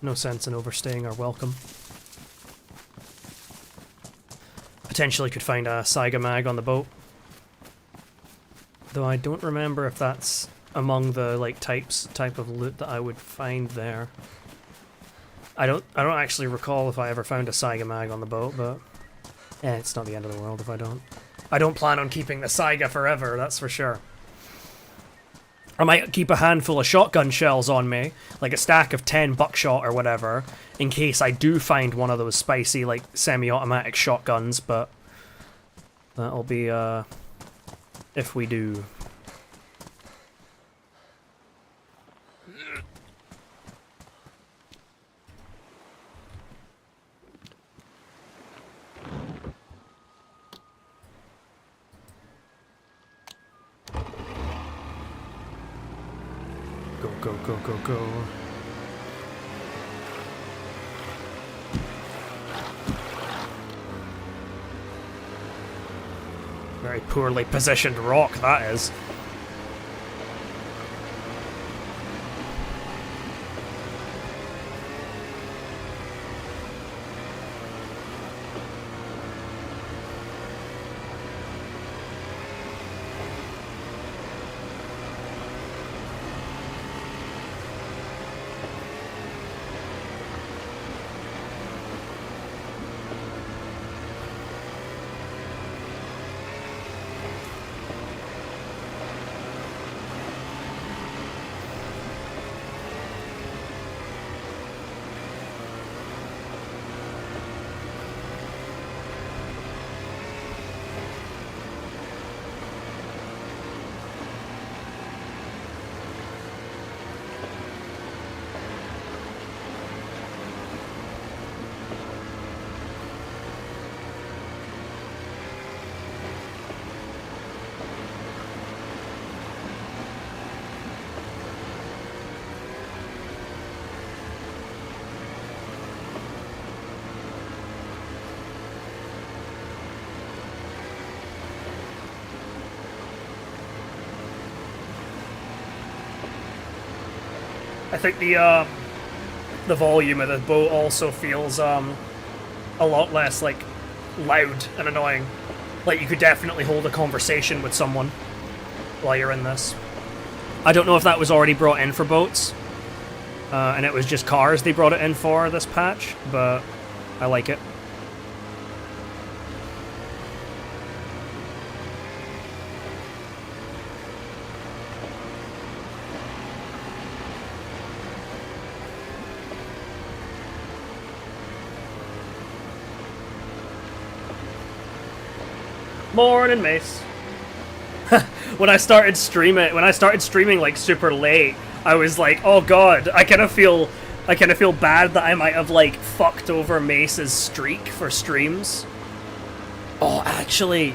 No sense in overstaying our welcome. Potentially could find a Saiga mag on the boat. Though I don't remember if that's among the like type of loot that I would find there. I don't actually recall if I ever found a Saiga mag on the boat, but it's not the end of the world if I don't. I don't plan on keeping the Saiga forever, that's for sure. I might keep a handful of shotgun shells on me, like a stack of 10 buckshot or whatever, in case I do find one of those spicy, like, semi-automatic shotguns, but that'll be, if we do. Go, go, go, go. Very poorly positioned rock, that is. I think the volume of the boat also feels a lot less like loud and annoying. Like you could definitely hold a conversation with someone while you're in this. I don't know if that was already brought in for boats, and it was just cars they brought it in for this patch, but I like it. Morning, Mace. when I started streaming like super late, I was like, oh god, I kind of feel bad that I might have like fucked over Mace's streak for streams. Oh, actually,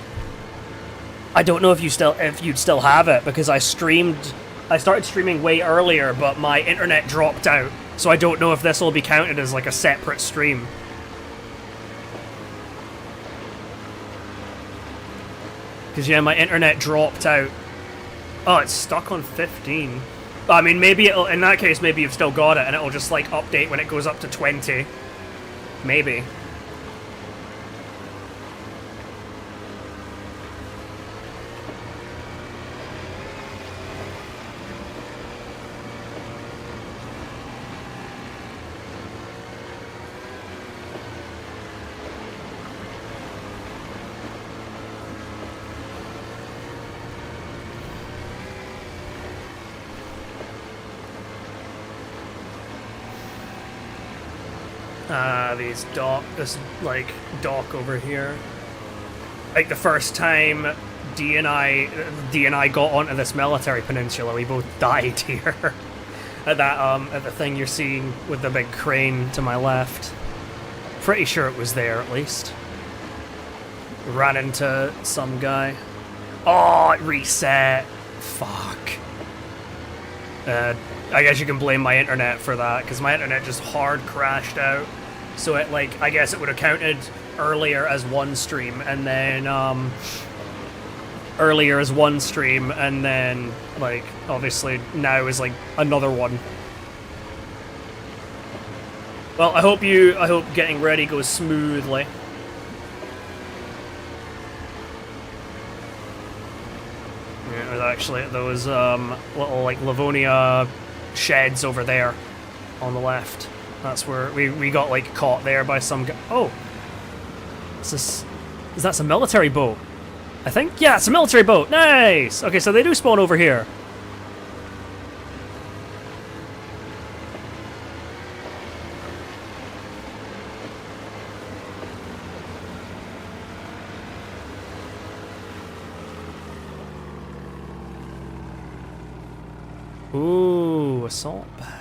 I don't know if you'd still have it because I started streaming way earlier, but my internet dropped out, so I don't know if this will be counted as like a separate stream. Because, yeah, my internet dropped out. Oh, it's stuck on 15. I mean, maybe it'll... In that case, maybe you've still got it, and it'll just, like, update when it goes up to 20. Maybe. This like dock over here. Like the first time D and I got onto this military peninsula, we both died here. At the thing you're seeing with the big crane to my left. Pretty sure it was there at least. Ran into some guy. Oh, it reset. Fuck. I guess you can blame my internet for that, because my internet just hard crashed out. So it, like, I guess it would have counted earlier as one stream, and then, like, obviously now is, like, another one. Well, I hope getting ready goes smoothly. Yeah, there's actually those, little, like, Livonia sheds over there on the left. That's where we got, like, caught there by some guy. Oh! Is that a military boat? I think? Yeah, it's a military boat! Nice! Okay, so they do spawn over here. Ooh, assault bag.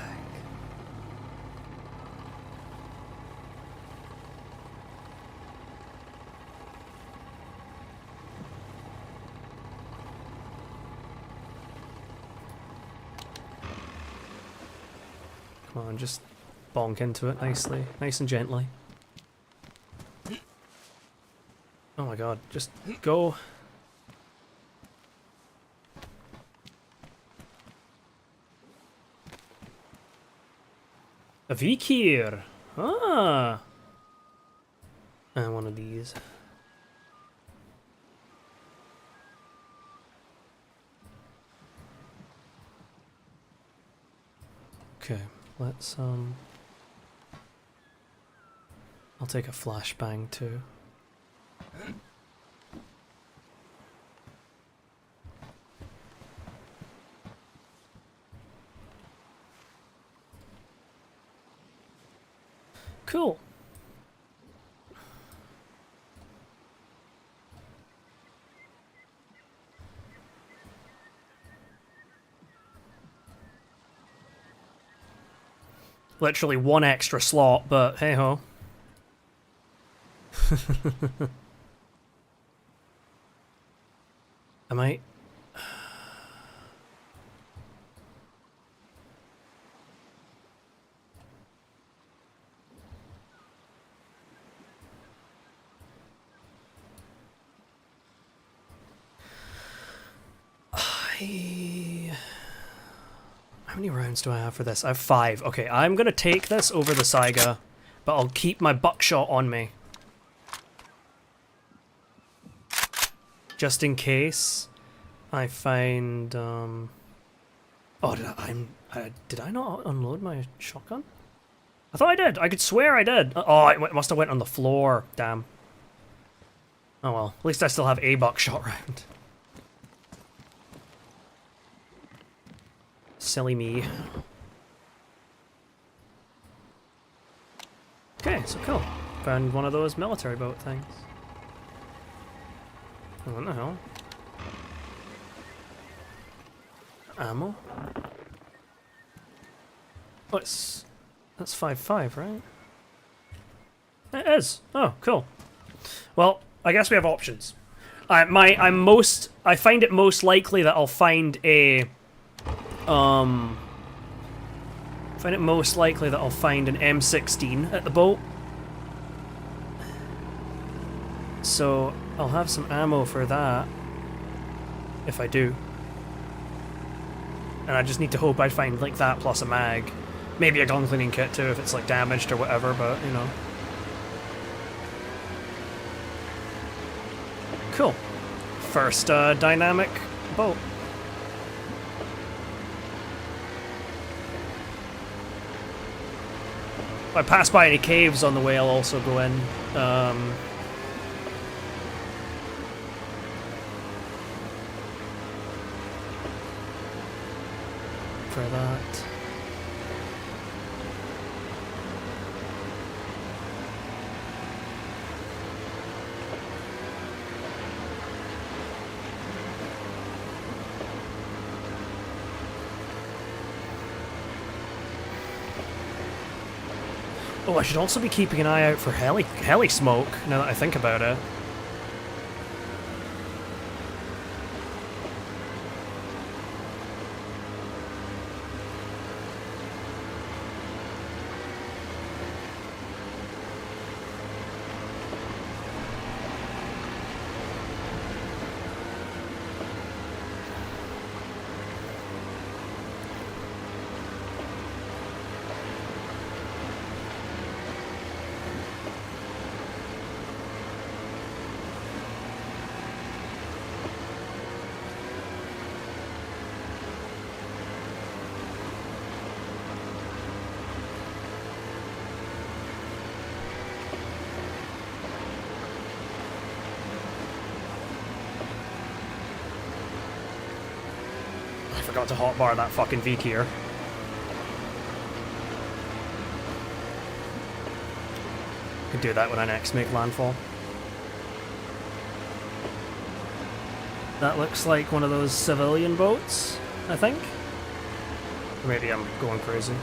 Come on, just bonk into it nicely, nice and gently. Oh my god, just go. A Vikir! Ah! And one of these. Okay, let's, I'll take a flashbang too. Cool. Literally one extra slot, but hey ho. I might. How many rounds do I have for this? I have 5. Okay, I'm gonna take this over the Saiga, but I'll keep my buckshot on me. Just in case I find, Oh, did I not unload my shotgun? I thought I did. I could swear I did. Oh, it must have went on the floor. Damn. Oh well, at least I still have a buckshot round. Silly me. Okay, so cool. Found one of those military boat things. What the hell? Ammo? Oh, that's 5.5, right? It is. Oh, cool. Well, I guess we have options. I find it most likely that I'll find a an M16 at the boat. So I'll have some ammo for that if I do. And I just need to hope I find like that plus a mag. Maybe a gun cleaning kit too if it's like damaged or whatever, but you know. Cool. First dynamic boat. If I pass by any caves on the way, I'll also go in. For that. Oh, I should also be keeping an eye out for heli smoke, now that I think about it. I forgot to hotbar that fucking V-Gear. Could do that when I next make landfall. That looks like one of those civilian boats, I think. Or maybe I'm going crazy.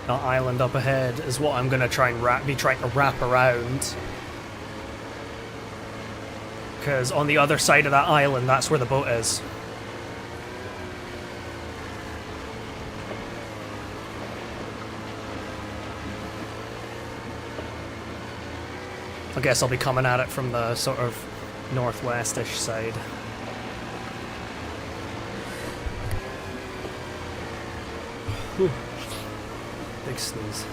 That island up ahead is what I'm gonna try and be trying to wrap around. Because on the other side of that island, that's where the boat is. I guess I'll be coming at it from the sort of northwestish side. Whew. Big sneeze.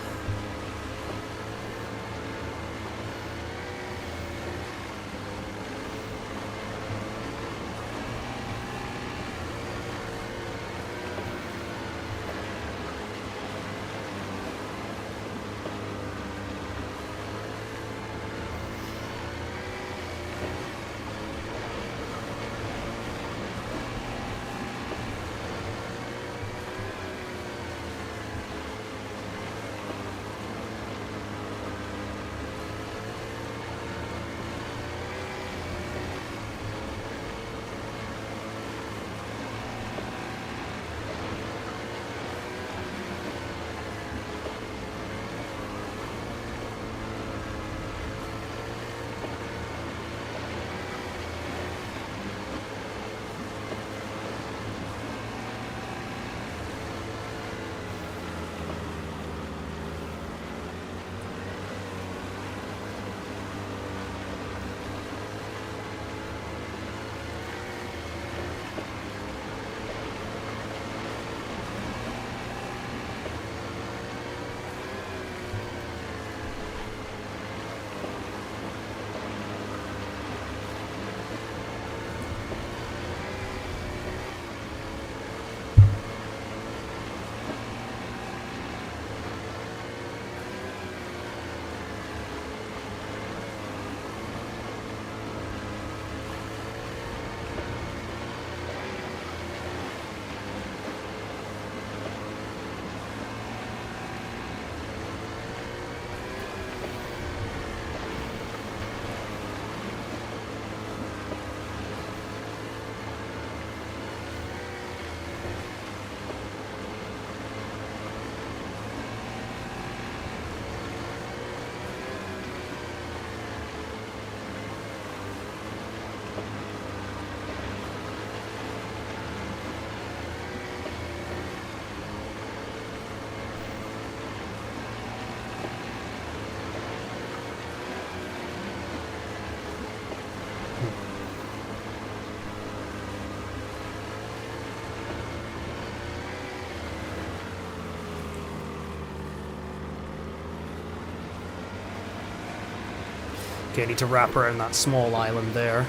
Okay, I need to wrap around that small island there.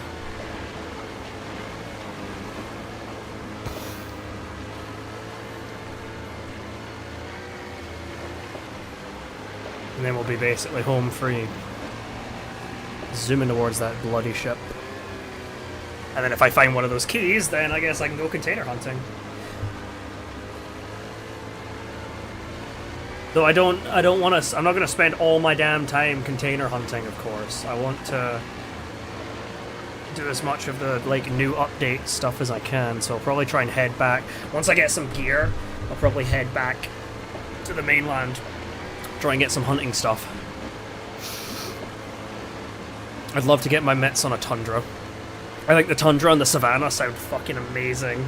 And then we'll be basically home free. Zooming towards that bloody ship. And then if I find one of those keys, then I guess I can go container hunting. Though I don't want to. I'm not going to spend all my damn time container hunting. Of course, I want to do as much of the like new update stuff as I can. So I'll probably try and head back once I get some gear. I'll probably head back to the mainland, try and get some hunting stuff. I'd love to get my mitts on a tundra. I think the tundra and the savannah sound fucking amazing.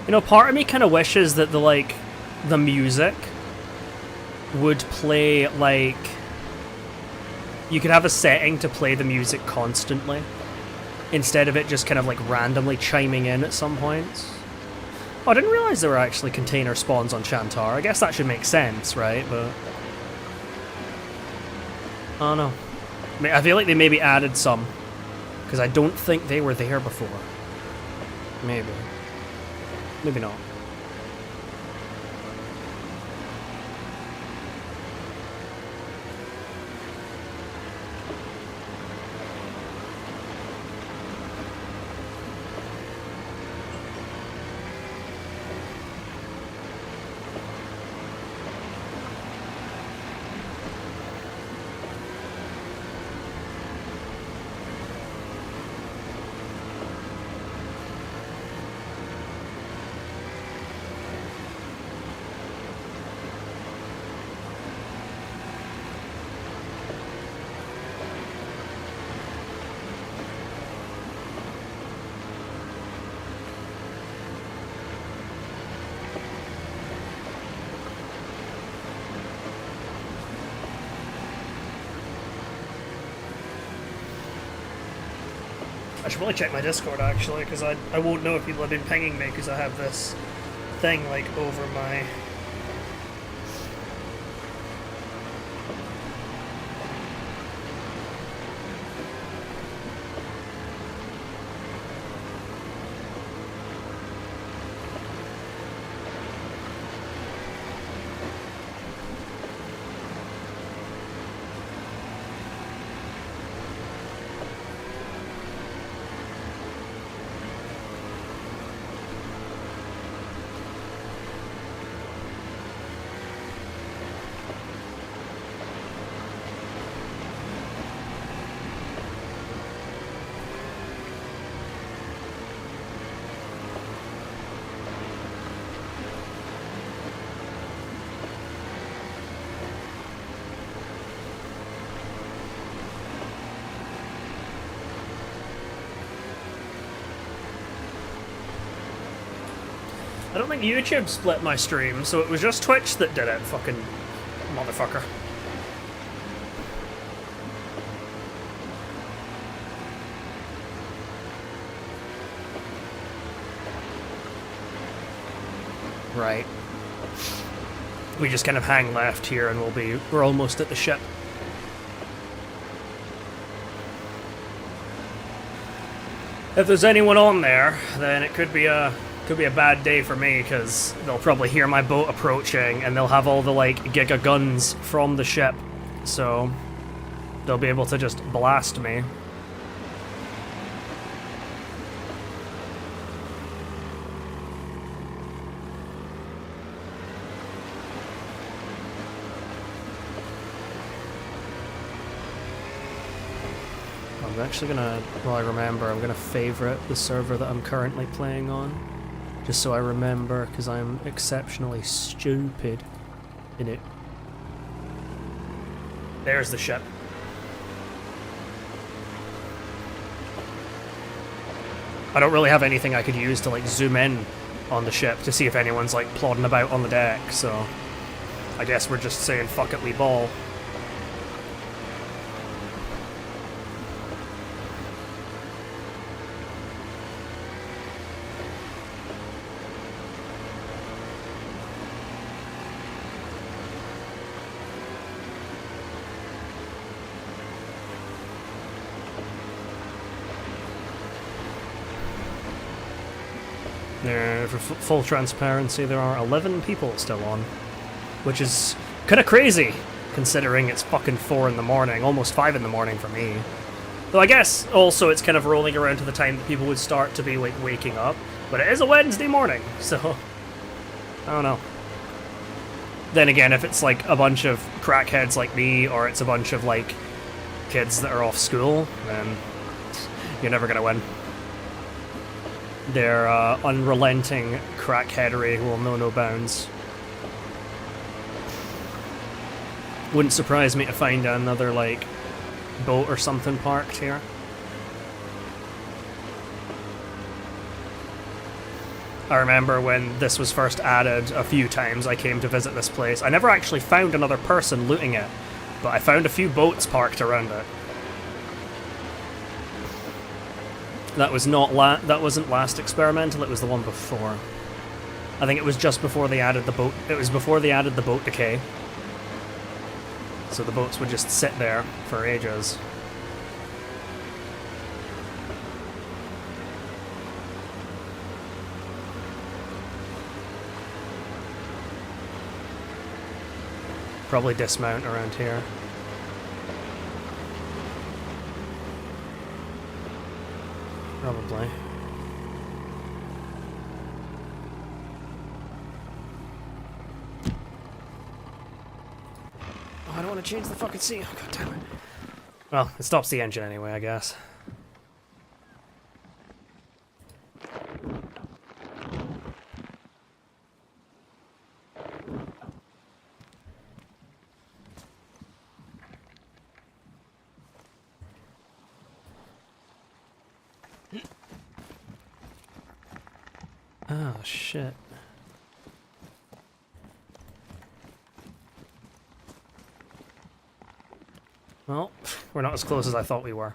You know, part of me kind of wishes that the music would play, like, you could have a setting to play the music constantly, instead of it just kind of, like, randomly chiming in at some points. Oh, I didn't realize there were actually container spawns on Shantar. I guess that should make sense, right? But I don't know. I feel like they maybe added some, because I don't think they were there before. Maybe. Maybe not. I should probably check my Discord, actually, because I won't know if people have been pinging me, because I have this thing, like, over my... I don't think YouTube split my stream, so it was just Twitch that did it, fucking motherfucker. Right. We just kind of hang left here and we're almost at the ship. If there's anyone on there, then it could be a bad day for me, because they'll probably hear my boat approaching and they'll have all the, like, giga guns from the ship, so they'll be able to just blast me. I'm actually gonna, well, I remember, I'm gonna favorite the server that I'm currently playing on. Just so I remember, because I'm exceptionally stupid in it. There's the ship. I don't really have anything I could use to, like, zoom in on the ship to see if anyone's, like, plodding about on the deck, so I guess we're just saying fuck it, we ball. For full transparency, there are 11 people still on, which is kind of crazy, considering it's fucking 4 in the morning, almost 5 in the morning for me. Though I guess also it's kind of rolling around to the time that people would start to be, like, waking up, but it is a Wednesday morning, so I don't know. Then again, if it's, like, a bunch of crackheads like me, or it's a bunch of, like, kids that are off school, then you're never gonna win. Their unrelenting crackheadery will know no bounds. Wouldn't surprise me to find another, like, boat or something parked here. I remember when this was first added a few times I came to visit this place. I never actually found another person looting it, but I found a few boats parked around it. That was not that wasn't last experimental, it was the one before. I think it was just before they added the boat. It was before they added the boat decay. So the boats would just sit there for ages. Probably dismount around here. Probably. Oh, I don't want to change the fucking seat. Oh, god damn it. Well, it stops the engine anyway, I guess. Oh, shit. Well, we're not as close as I thought we were.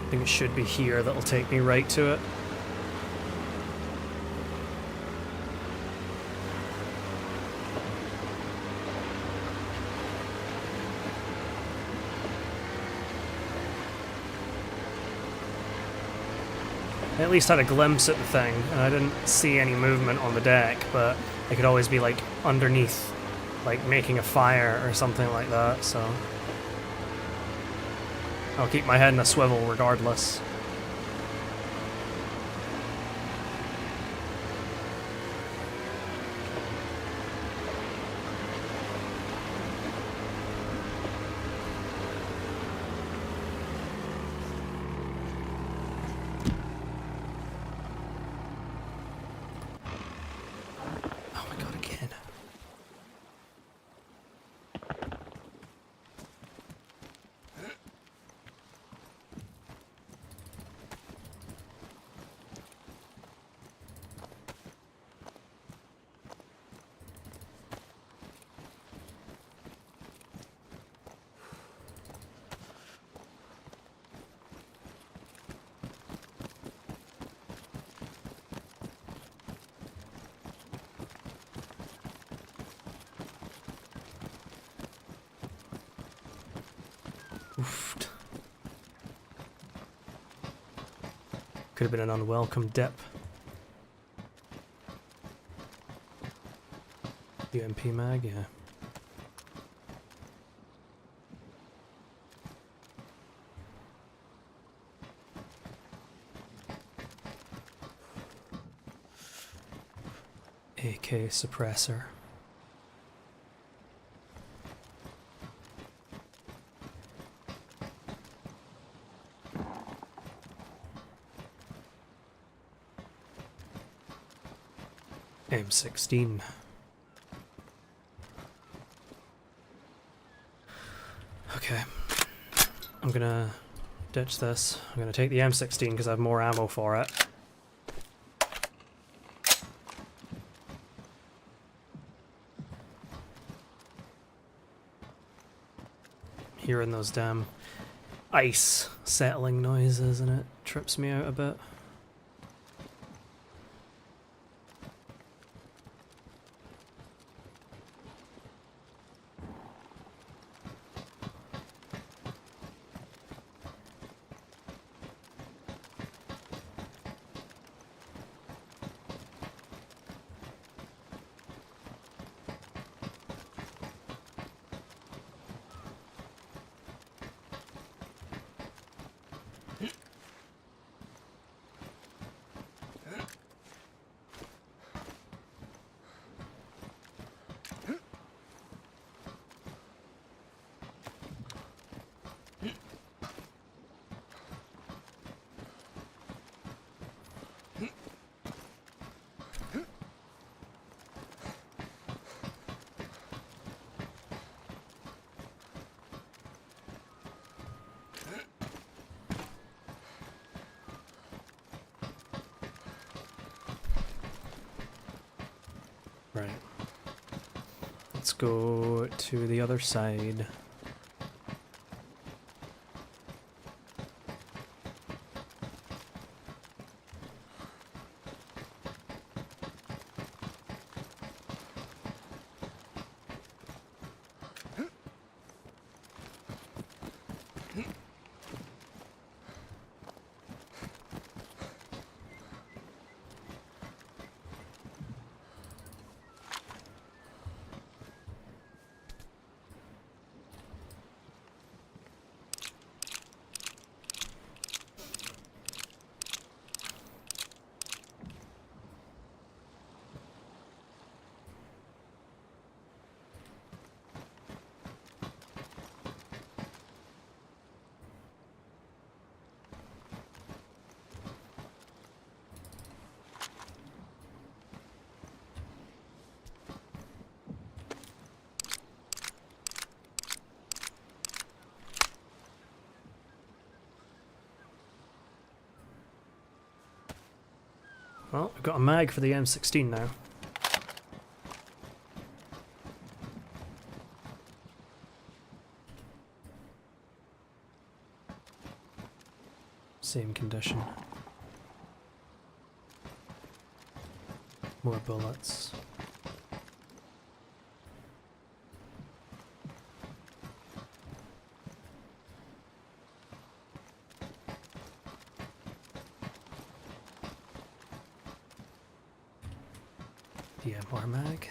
I think it should be here that'll take me right to it. I at least had a glimpse at the thing, and I didn't see any movement on the deck, but I could always be, like, underneath, like, making a fire or something like that, so I'll keep my head in a swivel regardless. Oh my god, again. Oofed. Could have been an unwelcome dip. UMP mag, yeah. AK suppressor. M16. Okay. I'm gonna ditch this. I'm gonna take the M16 because I have more ammo for it. Hearing those damn ice settling noises and it trips me out a bit. Right. Let's go to the other side. Well, I've got a mag for the M16 now. Same condition. More bullets. DMR mag.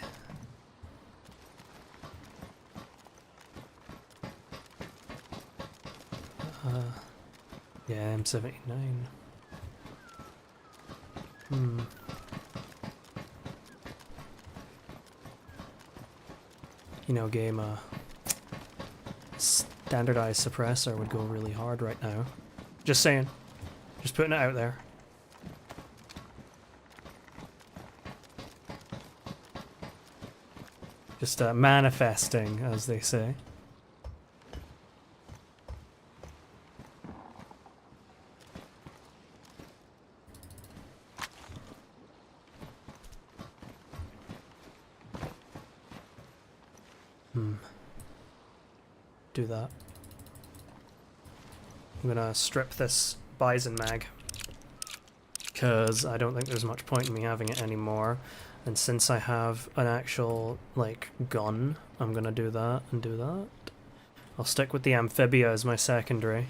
Yeah, M79. You know, game, standardized suppressor would go really hard right now. Just saying. Just putting it out there. Just manifesting, as they say. Do that. I'm gonna strip this Bison mag, because I don't think there's much point in me having it anymore. And since I have an actual, like, gun, I'm gonna do that and do that. I'll stick with the Amphibia as my secondary.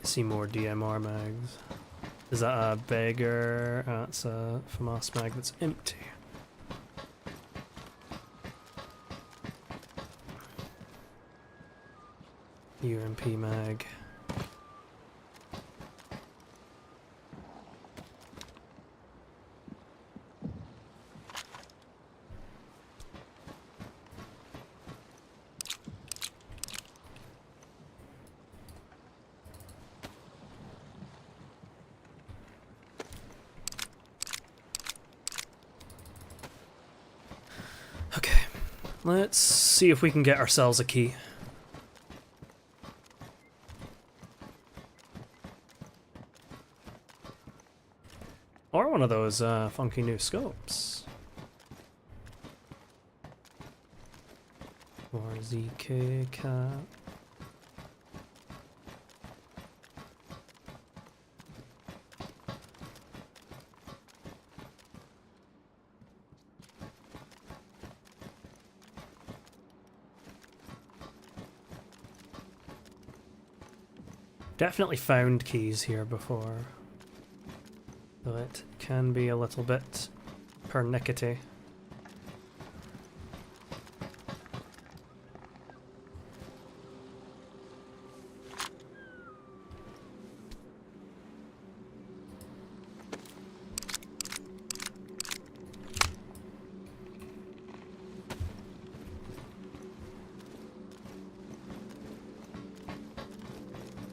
See more DMR mags. Is that a beggar? That's a FAMAS mag that's empty. UMP mag. Okay, let's see if we can get ourselves a key. Or one of those funky new scopes. Or ZK cap. Definitely found keys here before. Though it can be a little bit pernickety.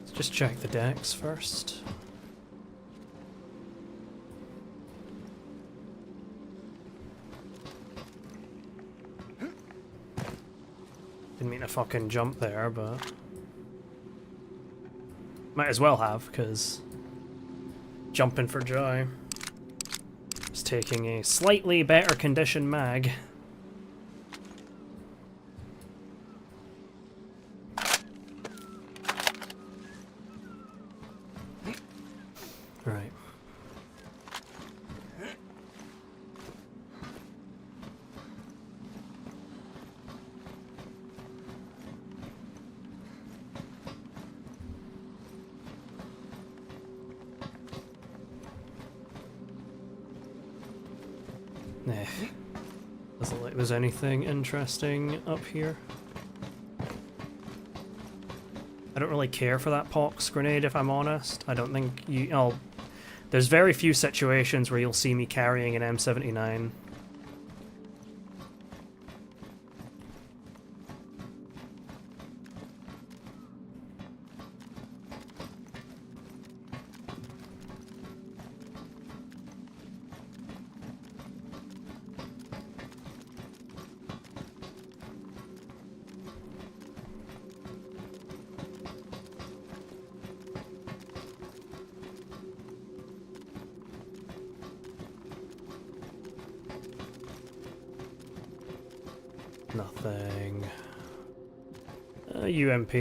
Let's just check the decks first. Didn't mean to fucking jump there, but might as well have, because jumping for joy. Just taking a slightly better condition mag. Right. Doesn't look like there's anything interesting up here. I don't really care for that pox grenade, if I'm honest. I don't think you... Oh, there's very few situations where you'll see me carrying an M79. Nothing. UMP.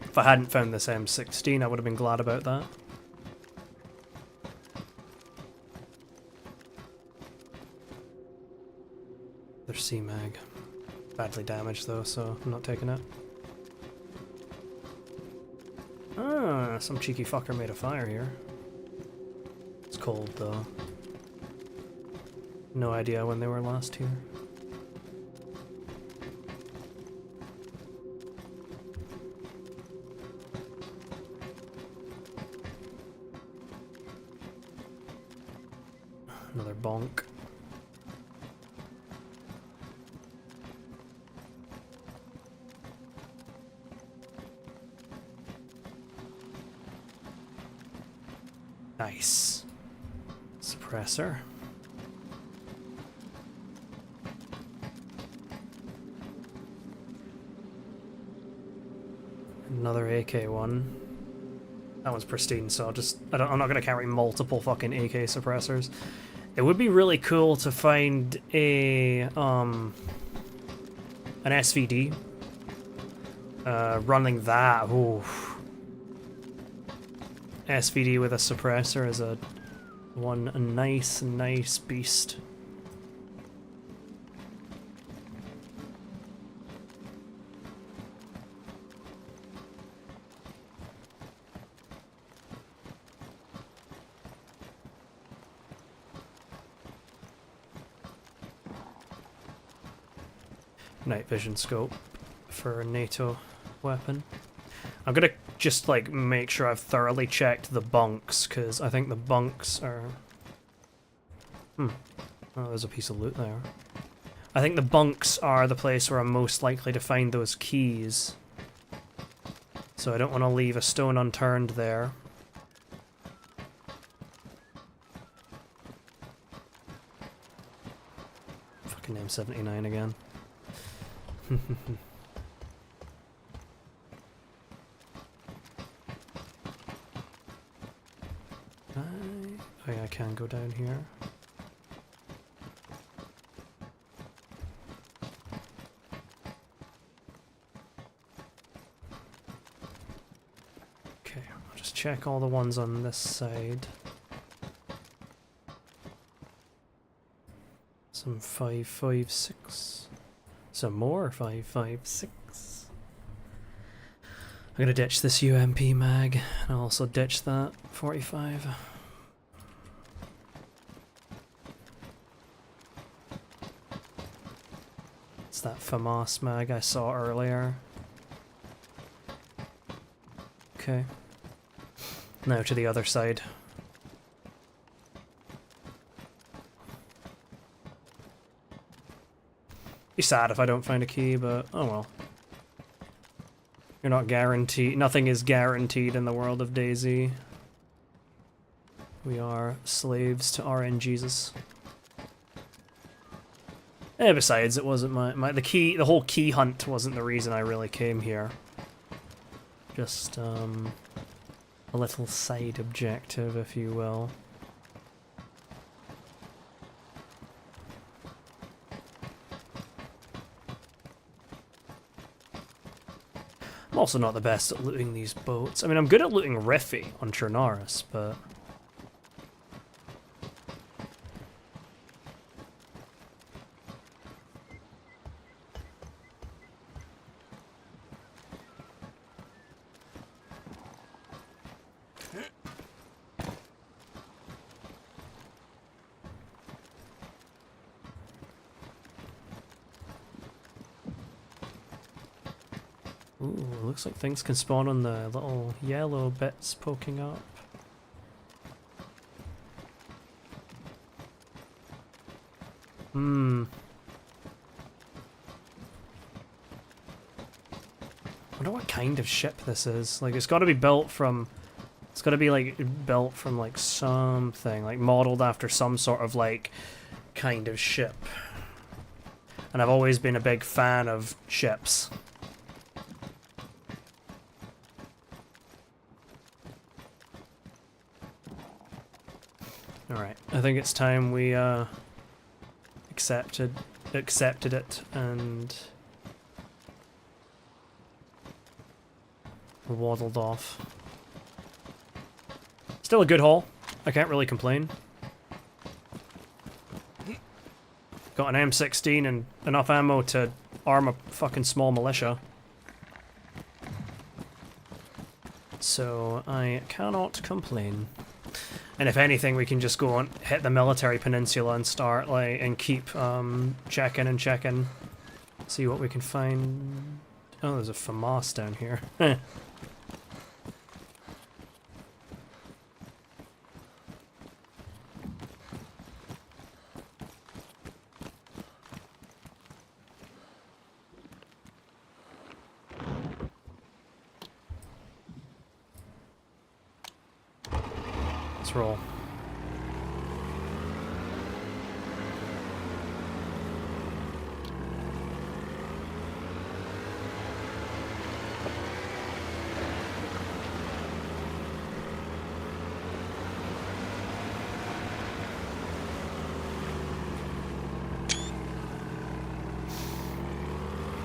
If I hadn't found this M16, I would have been glad about that. There's C-mag. Badly damaged though, so I'm not taking it. Ah, some cheeky fucker made a fire here. It's cold though. No idea when they were last here. Another bonk. Nice. Suppressor. Another AK-1. That one's pristine, so I'm not gonna carry multiple fucking AK suppressors. It would be really cool to find a an SVD running that. Ooh. SVD with a suppressor is a nice beast. Night vision scope. for a NATO weapon. I'm gonna just like make sure I've thoroughly checked the bunks, because I think the bunks are... Oh, there's a piece of loot there. I think the bunks are the place where I'm most likely to find those keys. So I don't want to leave a stone unturned there. Fucking name 79 again. Oh yeah, I can go down here. Okay, I'll just check all the ones on this side. Some 5.56. Some more 5.56. I'm gonna ditch this UMP mag, and I'll also ditch that 45. It's that FAMAS mag I saw earlier. Okay. Now to the other side. Be sad if I don't find a key, but oh well. You're not guaranteed. Nothing is guaranteed in the world of DayZ. We are slaves to RNGesus. And besides, it wasn't the whole key hunt wasn't the reason I really came here. Just a little side objective, if you will. I'm also not the best at looting these boats. I mean, I'm good at looting Riffy on Chernaris, but... Ooh, looks like things can spawn on the little yellow bits poking up. I wonder what kind of ship this is. Like, it's got to be built from... It's got to be, like, built from, like, something. Like, modeled after some sort of, like, kind of ship. And I've always been a big fan of ships. Alright, I think it's time we accepted it and waddled off. Still a good haul. I can't really complain. Got an M16 and enough ammo to arm a fucking small militia. So I cannot complain. And if anything, we can just go on, hit the military peninsula and start, like, and keep checking and checking. See what we can find. Oh, there's a FAMAS down here. Let's roll.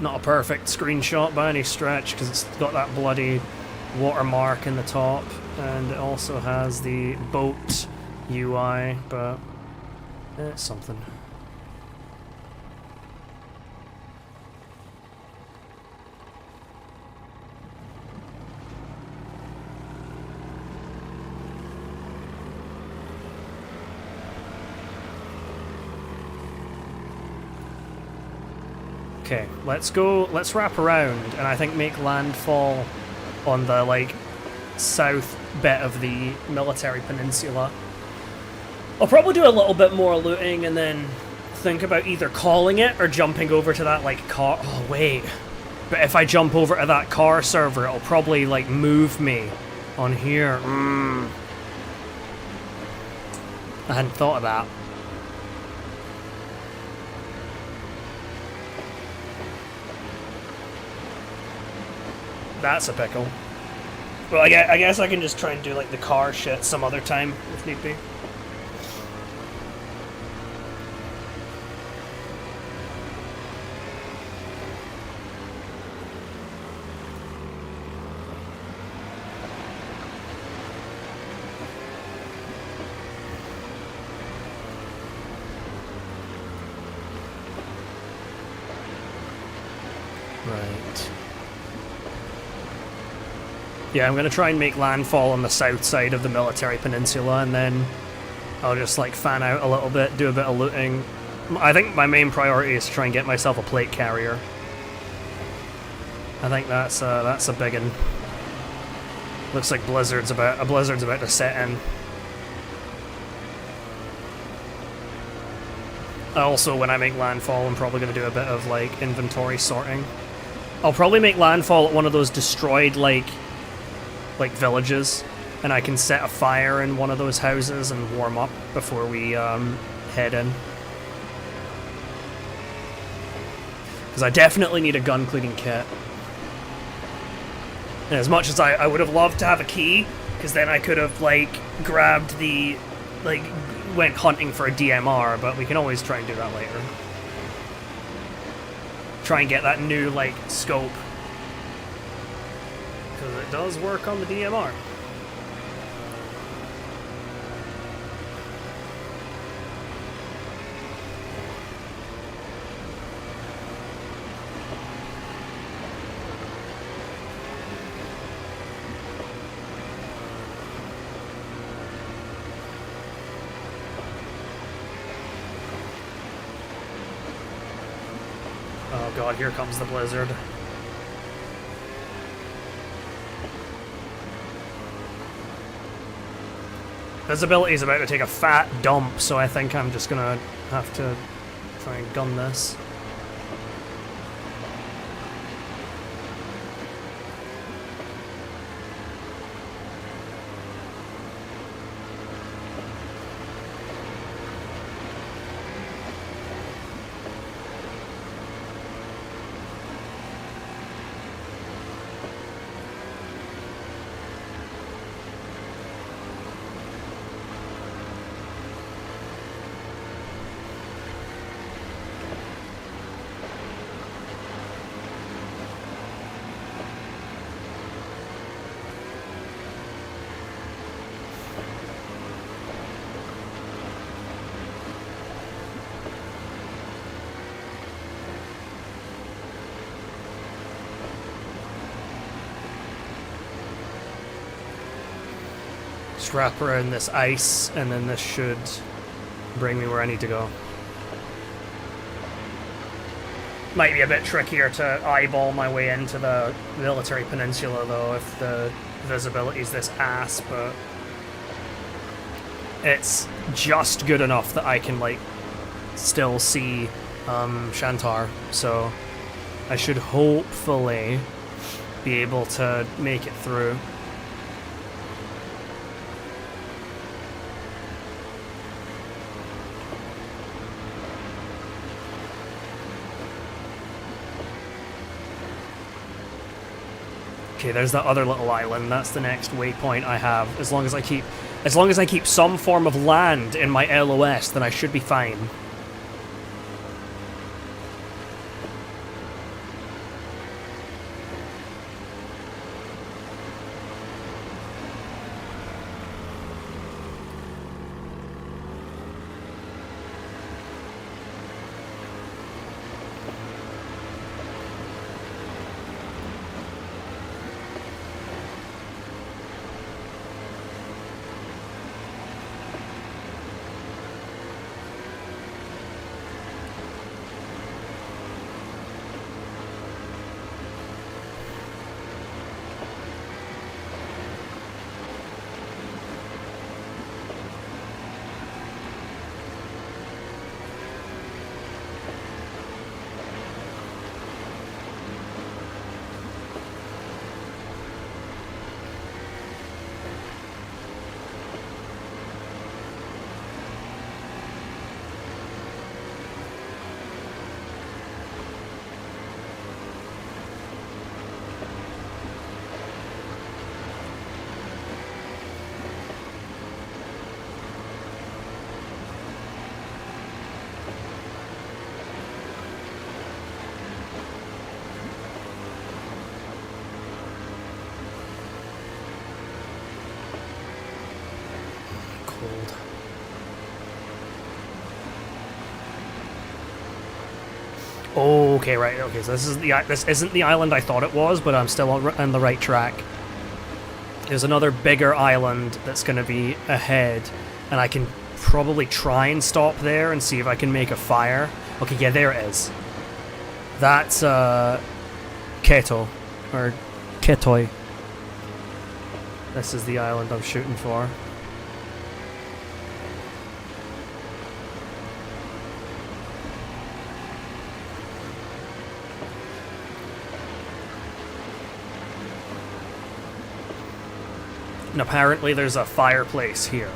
Not a perfect screenshot by any stretch because it's got that bloody watermark in the top, and it also has the boat UI, but it's something. Okay, let's wrap around, and I think make landfall on the, like, south bit of the military peninsula. I'll probably do a little bit more looting and then think about either calling it or jumping over to that, like, car... Oh, wait. But if I jump over to that car server, it'll probably, like, move me on here. I hadn't thought of that. That's a pickle. Well, I guess I can just try and do, like, the car shit some other time, if need be. Right. Yeah, I'm gonna try and make landfall on the south side of the military peninsula, and then I'll just, like, fan out a little bit, do a bit of looting. I think my main priority is to try and get myself a plate carrier. I think that's a big one. Looks like a blizzard's about to set in. Also, when I make landfall, I'm probably gonna do a bit of, like, inventory sorting. I'll probably make landfall at one of those destroyed, like villages, and I can set a fire in one of those houses and warm up before we head in. Because I definitely need a gun cleaning kit. And as much as I would have loved to have a key, because then I could have, like, grabbed the, like, went hunting for a DMR, but we can always try and do that later. Try and get that new, like, scope. Because it does work on the DMR. Oh god, here comes the blizzard. Visibility is about to take a fat dump, so I think I'm just gonna have to try and gun this. Just wrap around this ice, and then this should bring me where I need to go. Might be a bit trickier to eyeball my way into the military peninsula, though, if the visibility's this ass, but it's just good enough that I can, like, still see Shantar, so I should hopefully be able to make it through. Okay, there's that other little island. That's the next waypoint I have. As long as I keep some form of land in my LOS, then I should be fine. Oh, okay, right. Okay, so this isn't the island I thought it was, but I'm still on the right track. There's another bigger island that's going to be ahead, and I can probably try and stop there and see if I can make a fire. Okay, yeah, there it is. That's Keto, or Ketoi. This is the island I'm shooting for. And apparently there's a fireplace here.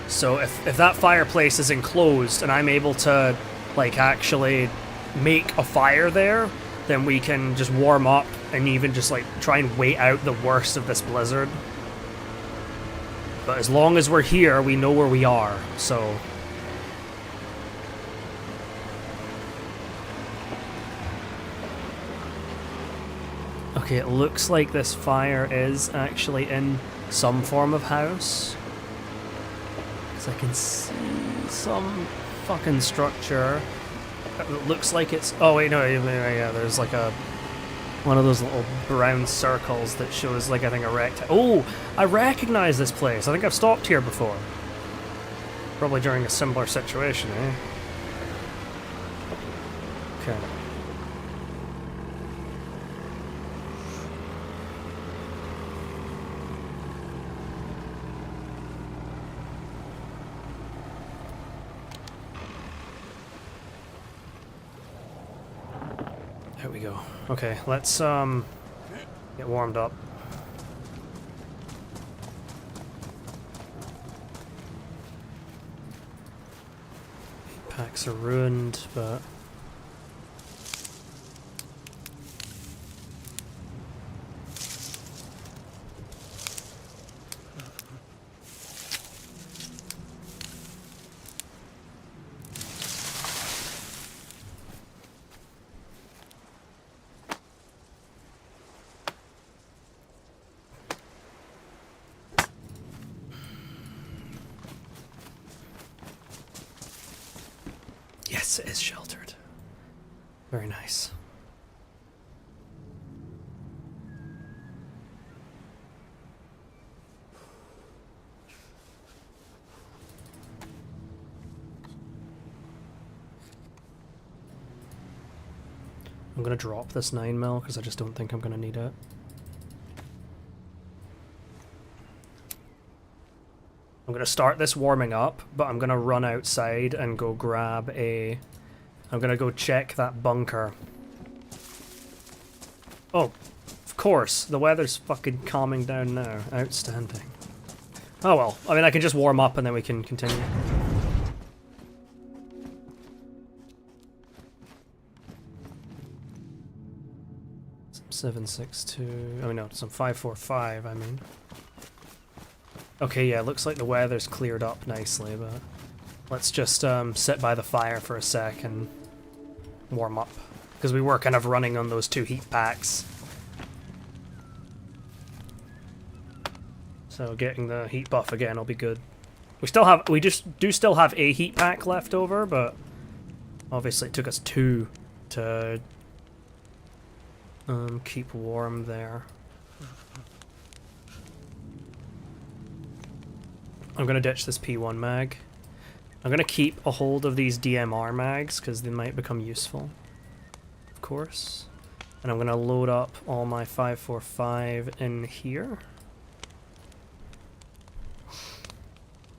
So if that fireplace is enclosed and I'm able to, like, actually make a fire there, then we can just warm up and even just, like, try and wait out the worst of this blizzard. But as long as we're here, we know where we are, so... Okay, it looks like this fire is actually in some form of house. Because I can see some fucking structure. It looks like it's... Oh wait, no, yeah, there's like a... one of those little brown circles that shows, like, I think a rectangle. Oh, I recognize this place. I think I've stopped here before. Probably during a similar situation, eh? Okay. There we go. Okay, let's get warmed up. Packs are ruined, but yes, it is sheltered. Very nice. I'm gonna drop this 9mm because I just don't think I'm gonna need it. I'm gonna start this warming up, but I'm gonna run outside and go grab a... I'm gonna go check that bunker. Oh, of course, the weather's fucking calming down now. Outstanding. Oh well, I mean I can just warm up and then we can continue. Some 762, oh no, some 545, I mean. Okay, yeah, looks like the weather's cleared up nicely, but let's just sit by the fire for a sec and warm up. Because we were kind of running on those 2 heat packs. So getting the heat buff again will be good. We still have a heat pack left over, but obviously it took us 2 to keep warm there. I'm gonna ditch this P1 mag. I'm gonna keep a hold of these DMR mags because they might become useful, of course. And I'm gonna load up all my 545 in here.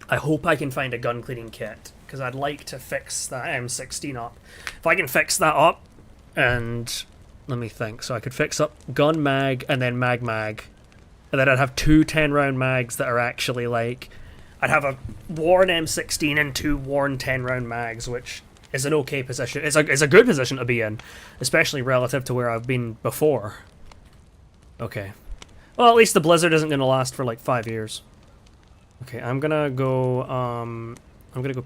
I hope I can find a gun cleaning kit because I'd like to fix that M16 up. If I can fix that up, and let me think, so I could fix up gun mag and then mag, and then I'd have 2 10-round mags that are actually like... I'd have a worn M16 and 2 worn 10-round mags, which is an okay position. It's a good position to be in, especially relative to where I've been before. Okay. Well, at least the blizzard isn't going to last for like 5 years. Okay, I'm gonna go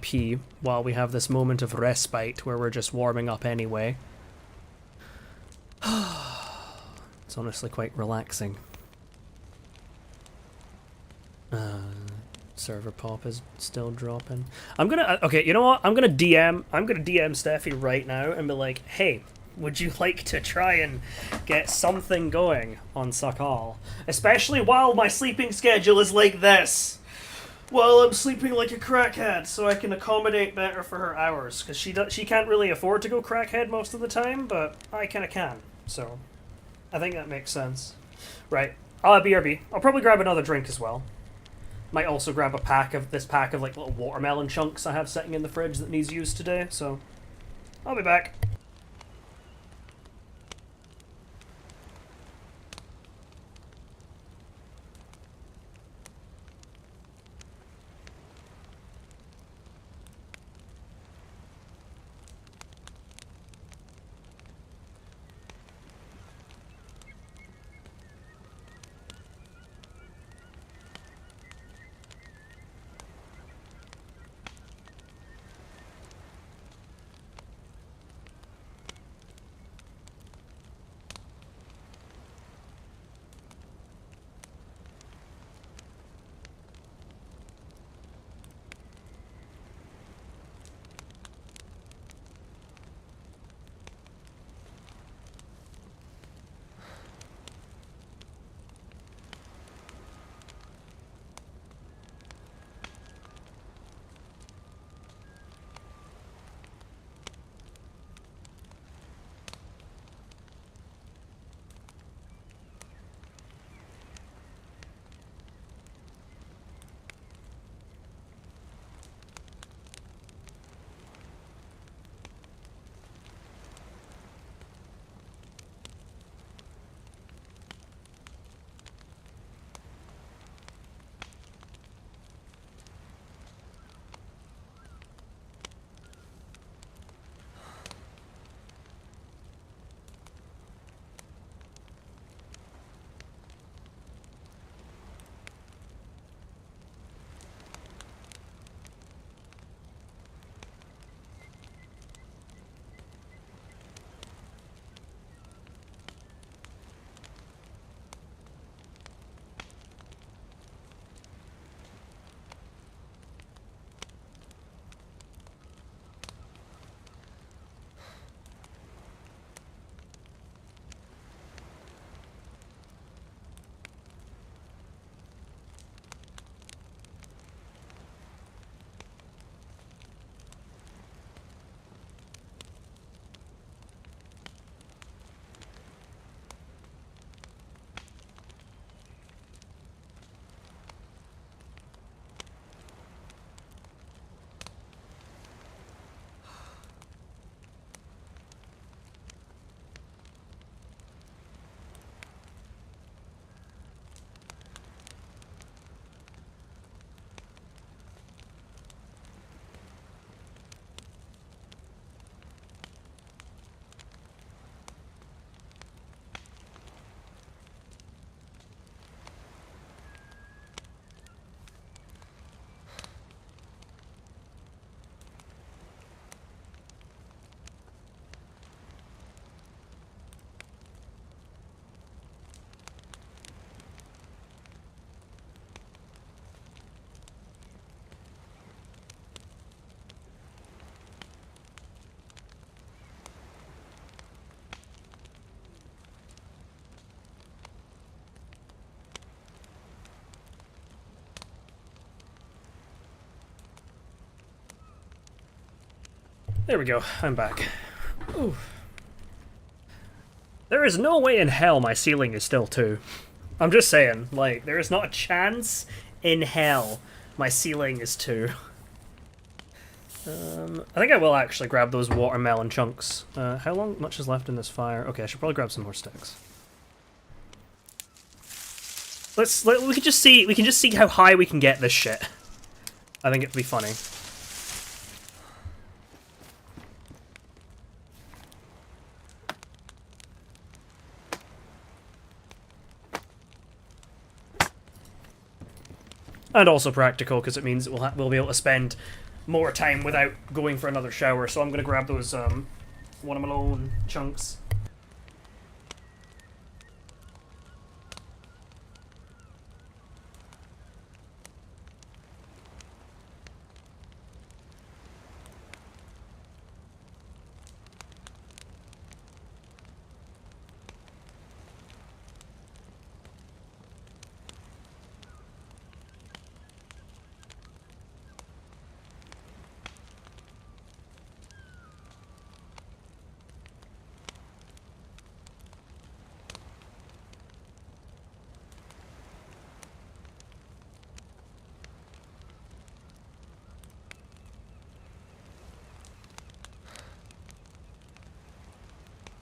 pee while we have this moment of respite where we're just warming up anyway. It's honestly quite relaxing. Server pop is still dropping. I'm gonna okay, you know what? I'm gonna DM Steffi right now and be like, hey, Would you like to try and get something going on Sakhal? Especially while my sleeping schedule is like this. Well, I'm sleeping like a crackhead, so I can accommodate better for her hours. Because she can't really afford to go crackhead most of the time, but I kind of can. So, I think that makes sense. Right, I'll have BRB. I'll probably grab another drink as well. Might also grab a pack of like little watermelon chunks I have sitting in the fridge that needs used today. So, I'll be back. There we go, I'm back. Ooh. There is no way in hell my ceiling is still 2. I'm just saying, like, there is not a chance in hell my ceiling is 2. I think I will actually grab those watermelon chunks. How much is left in this fire? Okay, I should probably grab some more sticks. We can just see how high we can get this shit. I think it'd be funny. And also practical, because it means we'll be able to spend more time without going for another shower. So I'm going to grab those watermelon chunks.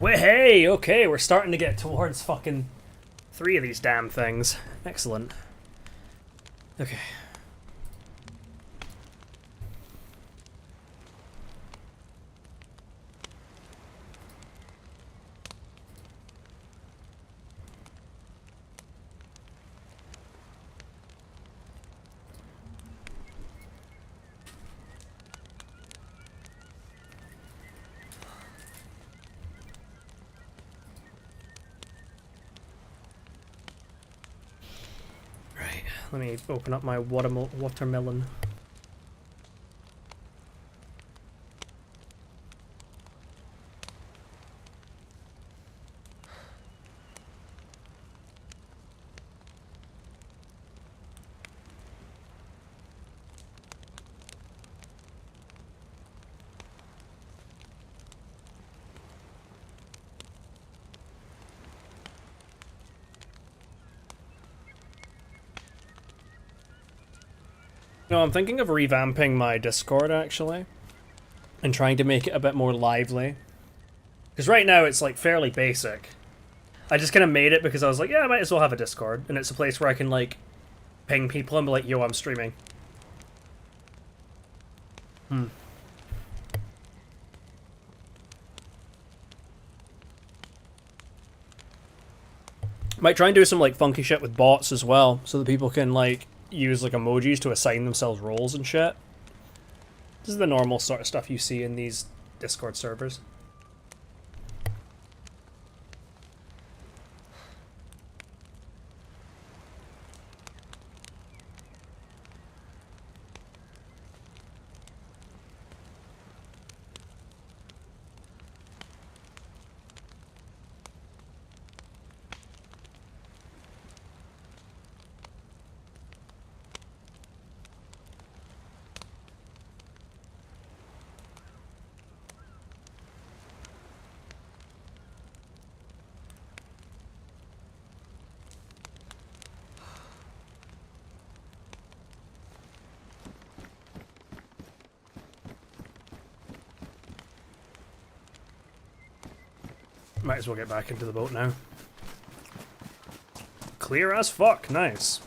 Wait, hey, okay, we're starting to get towards fucking 3 of these damn things. Excellent. Okay. Let me open up my watermelon. No, I'm thinking of revamping my Discord, actually. And trying to make it a bit more lively. Because right now it's, like, fairly basic. I just kind of made it because I was like, yeah, I might as well have a Discord. And it's a place where I can, like, ping people and be like, yo, I'm streaming. Might try and do some, like, funky shit with bots as well, so that people can, like, use, like, emojis to assign themselves roles and shit. This is the normal sort of stuff you see in these Discord servers. Might as well get back into the boat now. Clear as fuck, nice.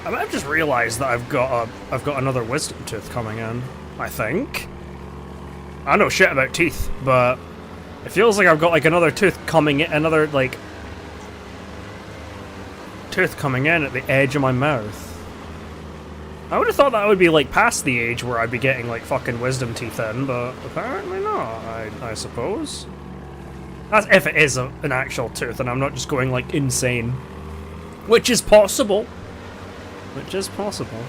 I might have just realised that I've got another wisdom tooth coming in. I think. I know shit about teeth, but it feels like I've got like another tooth coming in, another like tooth coming in at the edge of my mouth. I would have thought that would be like past the age where I'd be getting like fucking wisdom teeth in, but apparently not. I suppose. That's if it is an actual tooth, and I'm not just going like insane, which is possible. Which is possible.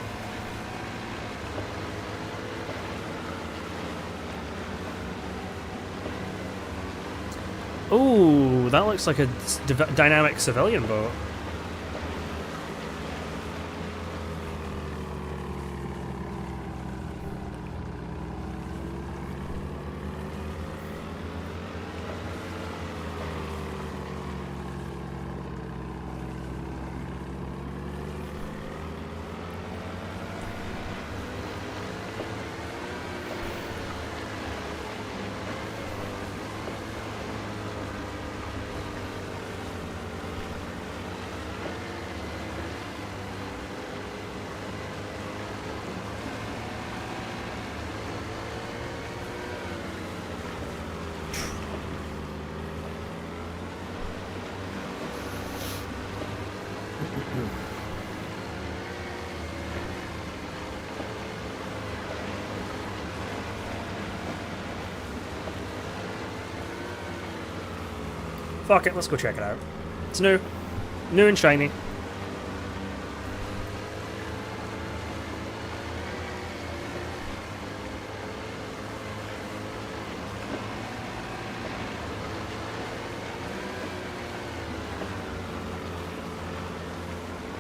Ooh, that looks like a dynamic civilian boat. Fuck it, let's go check it out. It's new. New and shiny.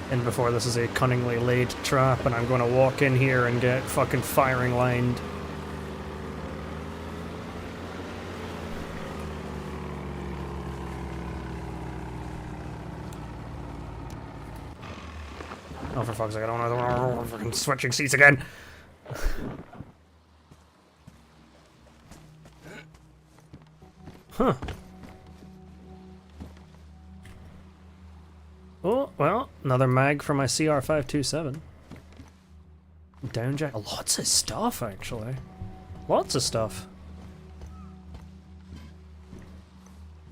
And before this is a cunningly laid trap, and I'm going to walk in here and get fucking firing lined. Oh, for fuck's sake, I don't know. I'm fucking switching seats again. Huh. Oh, well, another mag for my CR527. Downjack. Lots of stuff, actually. Lots of stuff.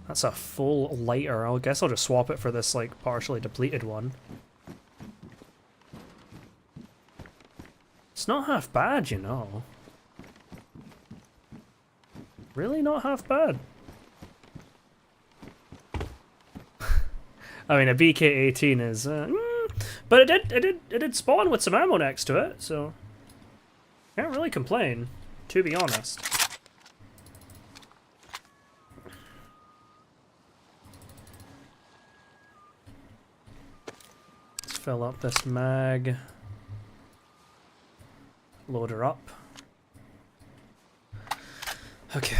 That's a full lighter. I guess I'll just swap it for this, like, partially depleted one. It's not half bad, you know. Really not half bad. I mean, a BK-18 is, but it did spawn with some ammo next to it, so can't really complain, to be honest. Let's fill up this mag. Load her up. Okay.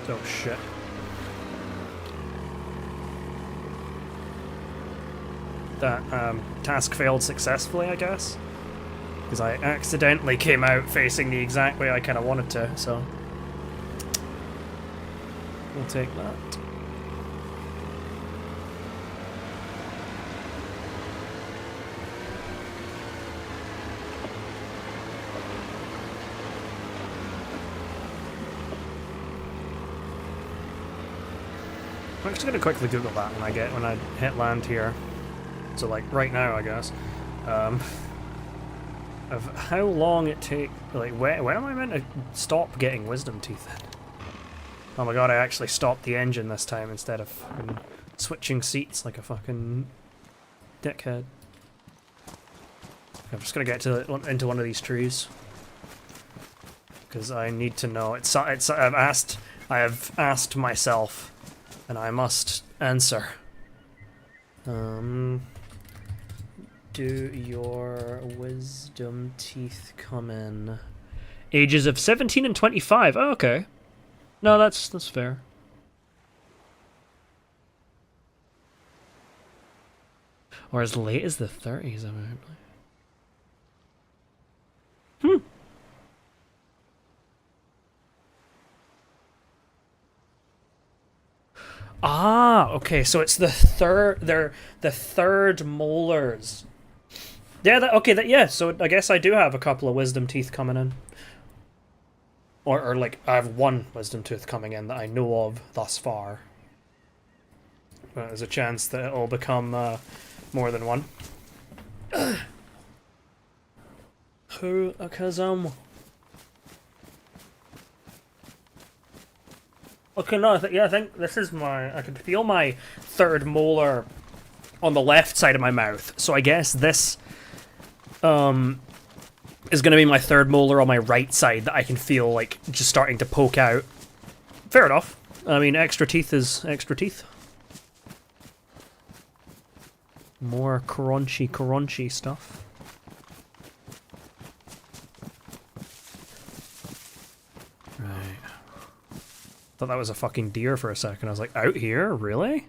Oh shit. That task failed successfully, I guess. Because I accidentally came out facing the exact way I kind of wanted to, so we'll take that. I'm actually gonna quickly Google that when I hit land here. So like right now, I guess. Of how long it take, like when am I meant to stop getting wisdom teeth in? Oh my god, I actually stopped the engine this time instead of switching seats like a fucking dickhead. I'm just gonna get into one of these trees because I need to know. I have asked myself. And I must answer. Do your wisdom teeth come in Ages of 17 and 25. Oh, okay. No, that's fair. Or as late as the 30s, I mean. Ah, okay, so it's the third. They're the third molars. Yeah. Okay. Yeah. So I guess I do have a couple of wisdom teeth coming in, or like I have one wisdom tooth coming in that I know of thus far. But there's a chance that it'll become more than one. Who? Because Okay, no, I think this is I can feel my third molar on the left side of my mouth. So I guess this is going to be my third molar on my right side that I can feel like just starting to poke out. Fair enough. I mean, extra teeth is extra teeth. More crunchy stuff. Thought that was a fucking deer for a second. I was like, out here? Really?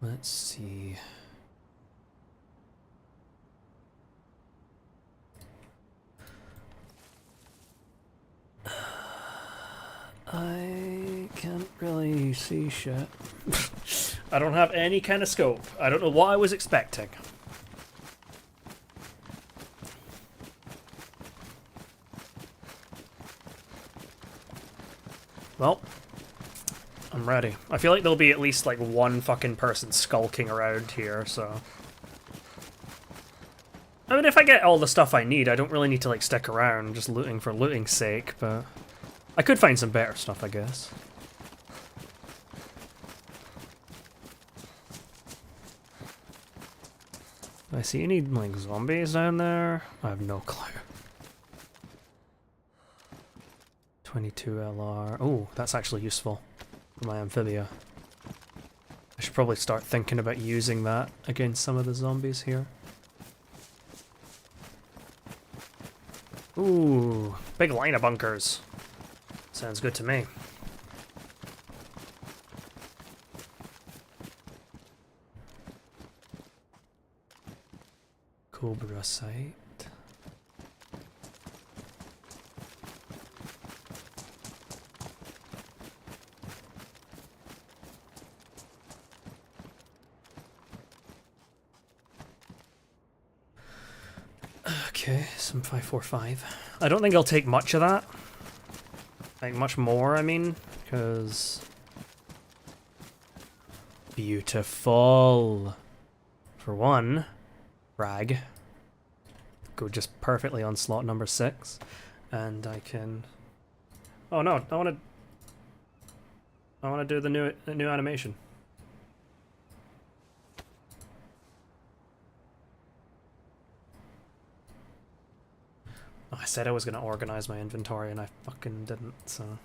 Let's see. I can't really see shit. I don't have any kind of scope. I don't know what I was expecting. Well, I'm ready. I feel like there'll be at least like one fucking person skulking around here, so... I mean, if I get all the stuff I need, I don't really need to like stick around just looting for looting's sake, but... I could find some better stuff, I guess. Do I see any like zombies down there? I have no clue. 22 LR. Oh, that's actually useful for my amphibia. I should probably start thinking about using that against some of the zombies here. Ooh, big line of bunkers. Sounds good to me. Cobra site. Okay, some 545. I don't think I'll take much of that. Like, much more, I mean, because... Beautiful! For one, rag. Go just perfectly on slot number 6. And I can... Oh no, I want to do the new animation. I said I was going to organize my inventory and I fucking didn't, so...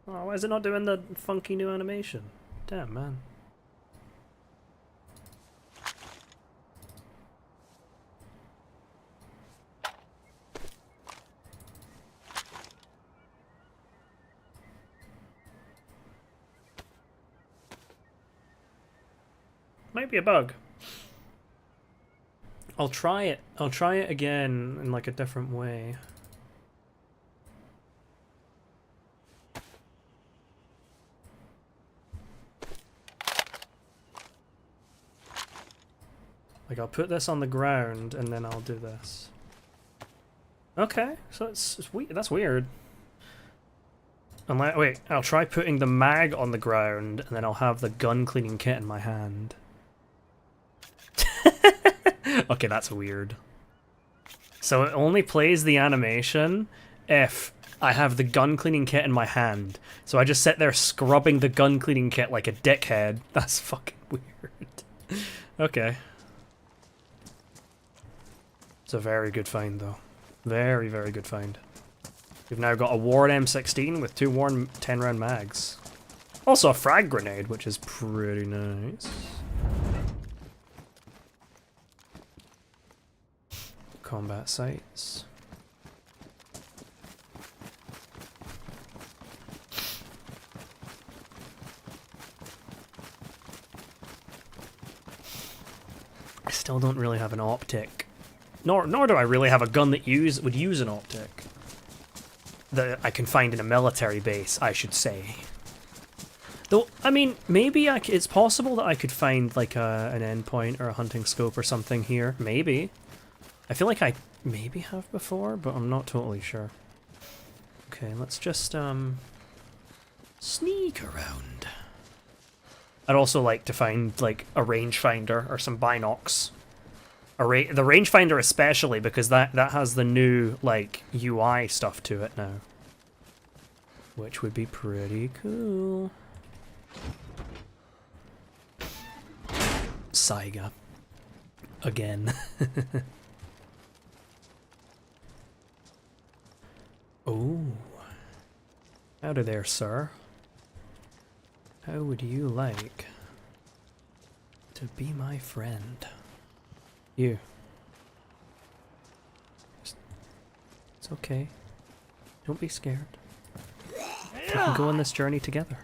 Oh, why is it not doing the funky new animation? Damn, man. Might be a bug. I'll try it. I'll try it again in like a different way. Like I'll put this on the ground and then I'll do this. Okay, so it's that's weird. Wait, I'll try putting the mag on the ground and then I'll have the gun cleaning kit in my hand. Okay, that's weird. So it only plays the animation if I have the gun cleaning kit in my hand. So I just sit there scrubbing the gun cleaning kit like a dickhead. That's fucking weird. Okay. It's a very good find, though. Very, very good find. We've now got a worn M16 with 2 worn 10-round mags. Also a frag grenade, which is pretty nice. combat sites. I still don't really have an optic. Nor do I really have a gun that would use an optic. That I can find in a military base, I should say. Though, I mean, maybe it's possible that I could find like an endpoint or a hunting scope or something here. Maybe. I feel like I maybe have before, but I'm not totally sure. Okay, let's just sneak around. I'd also like to find like a rangefinder or some binocs. The rangefinder especially, because that has the new like UI stuff to it now, which would be pretty cool. Saiga. Again. Oh. Howdy there, sir. How would you like to be my friend? You. It's okay. Don't be scared. We can go on this journey together.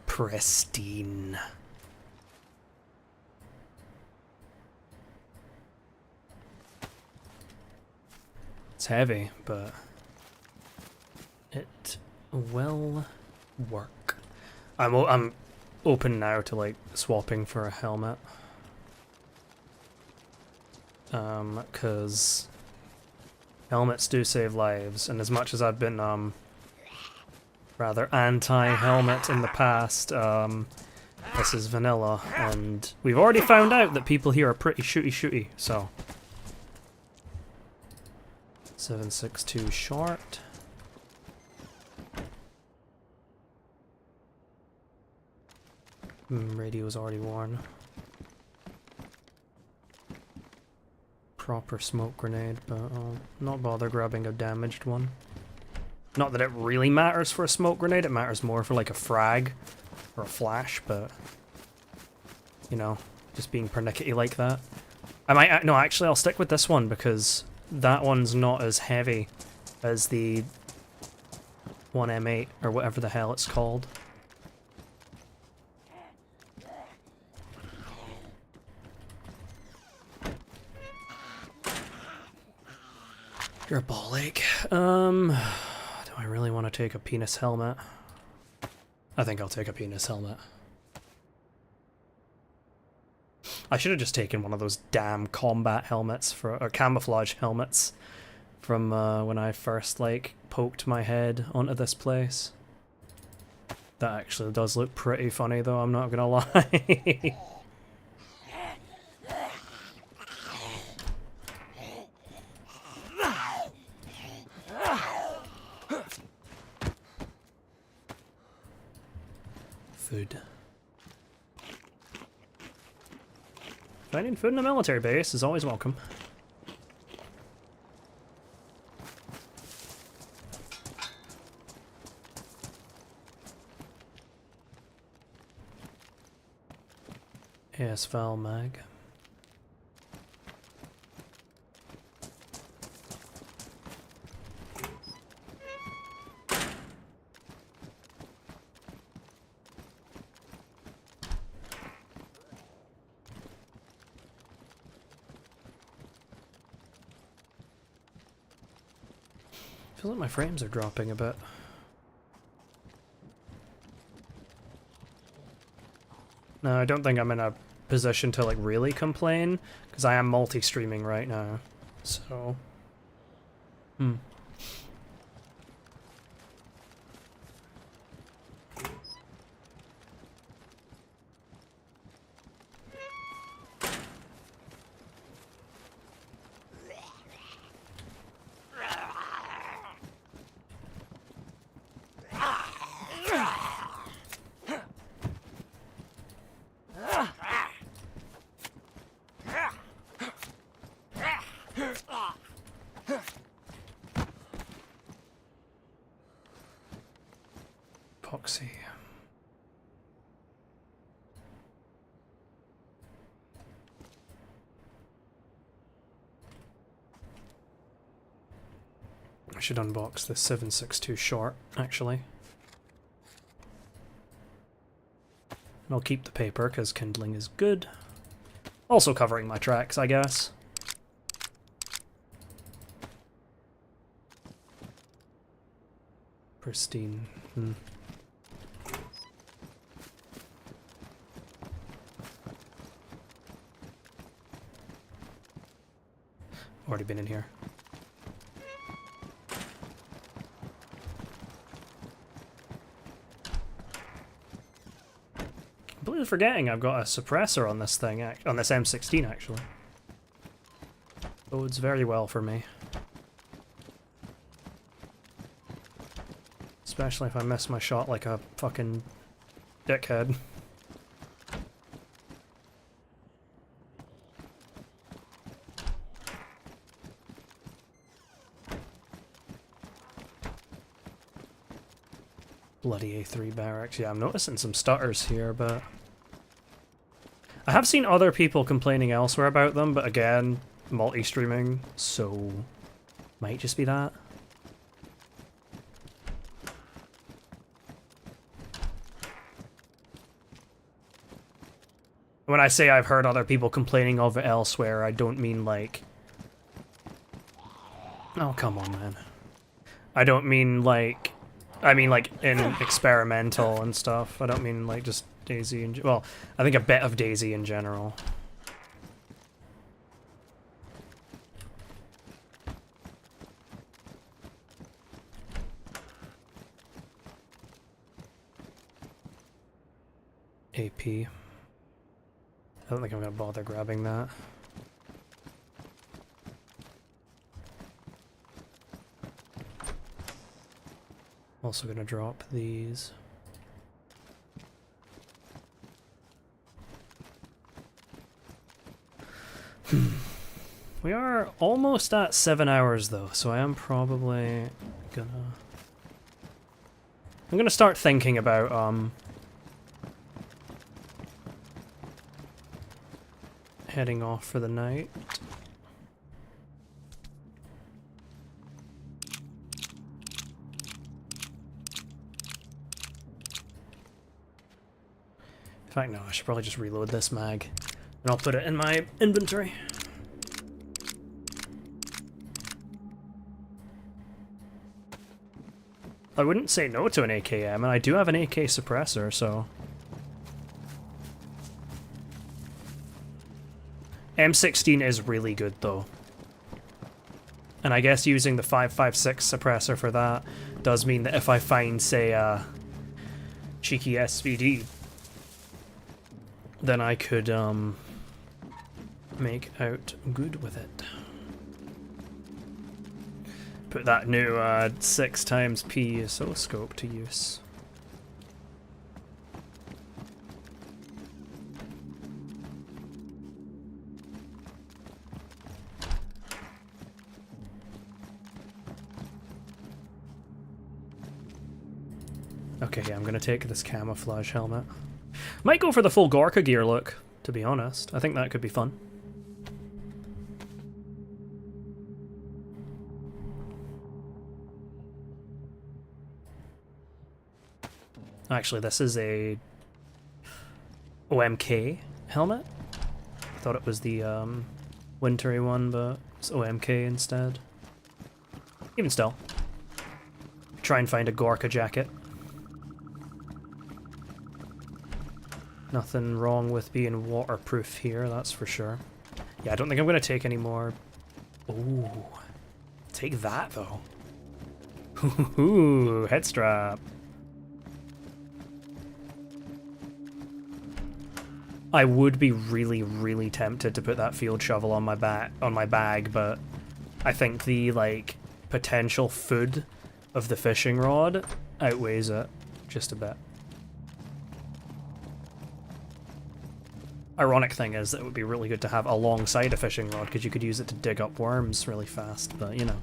Pristine. It's heavy, but it will work. I'm open now to like swapping for a helmet. 'Cause helmets do save lives, and as much as I've been rather anti-helmet in the past, this is vanilla, and we've already found out that people here are pretty shooty, so 7.62 short. Radio's already worn. Proper smoke grenade, but I'll not bother grabbing a damaged one. Not that it really matters for a smoke grenade, it matters more for like a frag or a flash, but you know, just being pernickety like that. I might, no, actually I'll stick with this one because that one's not as heavy as the 1M8 or whatever the hell it's called. You're a ball ache. Do I really want to take a penis helmet? I think I'll take a penis helmet. I should have just taken one of those damn combat helmets or camouflage helmets from when I first like poked my head onto this place. That actually does look pretty funny though, I'm not gonna lie. Food. Finding food in a military base is always welcome. ASVAL mag. I feel like my frames are dropping a bit. No, I don't think I'm in a position to like really complain, because I am multi-streaming right now, so... epoxy. I should unbox the 7.62 short, actually. And I'll keep the paper, because kindling is good. Also covering my tracks, I guess. Pristine. Already been in here. Completely forgetting I've got a suppressor on this thing, on this M16 actually. Bodes very well for me. Especially if I miss my shot like a fucking dickhead. Bloody A3 barracks. Yeah, I'm noticing some stutters here, but I have seen other people complaining elsewhere about them, but again, multi-streaming, so might just be that. When I say I've heard other people complaining of it elsewhere, I don't mean like... Oh, come on, man. I don't mean like... I mean like in experimental and stuff. I don't mean like just DayZ in... Well, I think a bit of DayZ in general. AP. I don't think I'm gonna bother grabbing that. Also gonna drop these. We are almost at 7 hours though, so I am probably gonna... I'm gonna start thinking about heading off for the night. In fact, no, I should probably just reload this mag, and I'll put it in my inventory. I wouldn't say no to an AKM, and I do have an AK suppressor, so... M16 is really good, though. And I guess using the 5.56 suppressor for that does mean that if I find, say, a cheeky SVD, then I could, make out good with it. Put that new 6x PSO scope to use. Okay, yeah, I'm gonna take this camouflage helmet. Might go for the full Gorka gear look, to be honest. I think that could be fun. Actually, this is a OMK helmet. I thought it was the wintry one, but it's OMK instead. Even still. Try and find a Gorka jacket. Nothing wrong with being waterproof here, that's for sure. Yeah, I don't think I'm gonna take any more. Ooh. Take that, though. Ooh, head strap. I would be really, really tempted to put that field shovel on my bag, but I think the, like, potential food of the fishing rod outweighs it just a bit. Ironic thing is that it would be really good to have alongside a fishing rod, because you could use it to dig up worms really fast, but you know.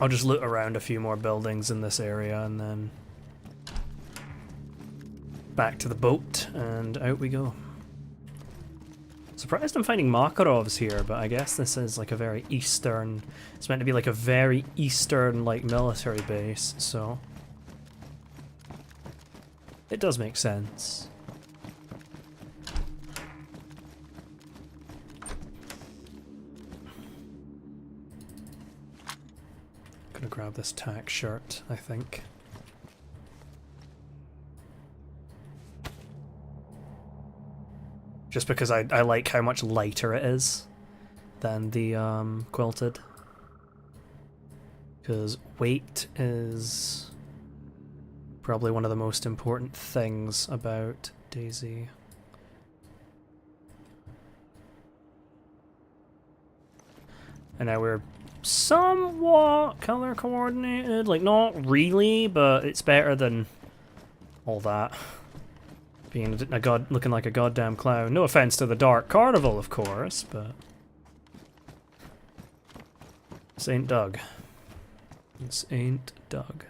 I'll just loot around a few more buildings in this area and then back to the boat and out we go. Surprised I'm finding Makarovs here, but I guess this is like a very eastern... It's meant to be like a very eastern, like, military base, so... It does make sense. Gonna grab this tack shirt, I think. Just because I like how much lighter it is than the quilted. Because weight is probably one of the most important things about DayZ. And now we're somewhat color coordinated, like not really, but it's better than all that. Being looking like a goddamn clown. No offense to the Dark Carnival, of course, but this ain't Doug. This ain't Doug.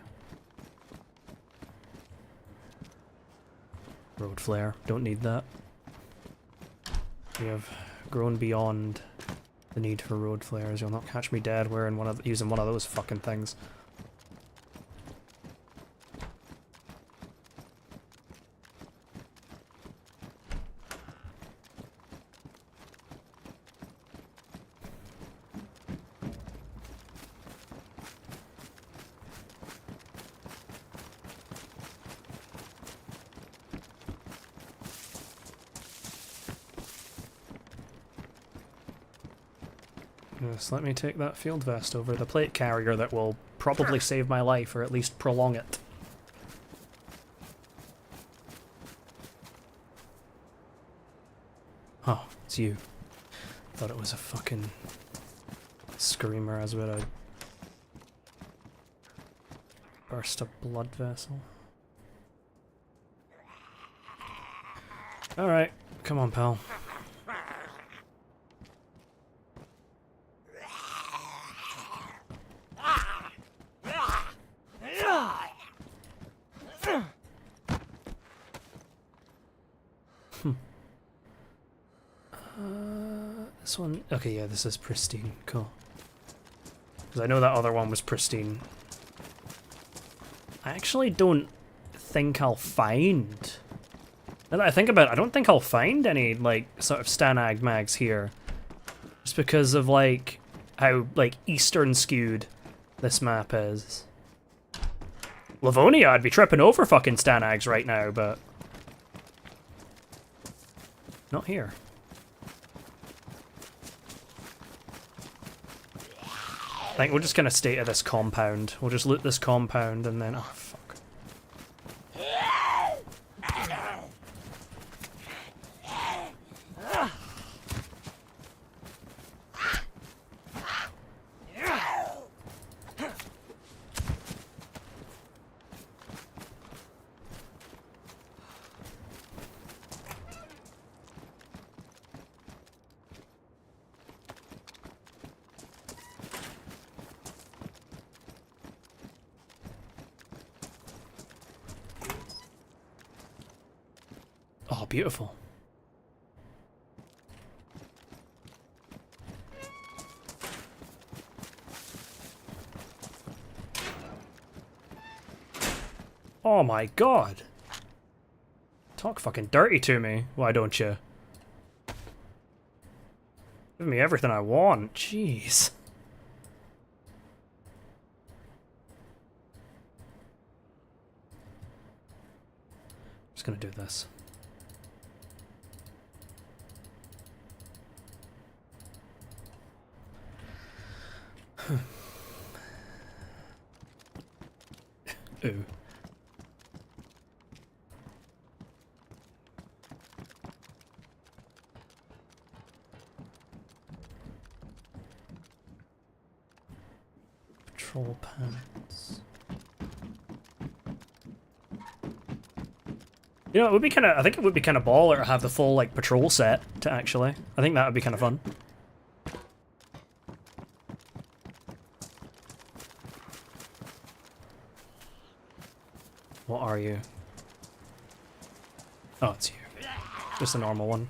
Road flare, don't need that. We have grown beyond the need for road flares. You'll not catch me dead wearing using one of those fucking things. Yes, let me take that field vest over the plate carrier that will probably save my life, or at least prolong it. Oh, it's you. Thought it was a fucking screamer as well. Burst a blood vessel. Alright, come on, pal. This one... Okay, yeah, this is pristine. Cool. Because I know that other one was pristine. I actually don't think I'll find... Now that I think about it, I don't think I'll find any, like, sort of Stanag mags here. Just because of, like, how, like, eastern skewed this map is. Livonia, I'd be tripping over fucking Stanags right now, but... Not here. I think we're just gonna stay at this compound. We'll just loot this compound and then... Oh, fuck. Oh, beautiful. Oh my god. Talk fucking dirty to me, why don't you? Give me everything I want, jeez. Just gonna do this. Ooh. Patrol pants. You know, it would be kind of. I think it would be kind of baller to have the full like patrol set. To actually, I think that would be kind of fun. What are you? Oh, it's you. Just a normal one.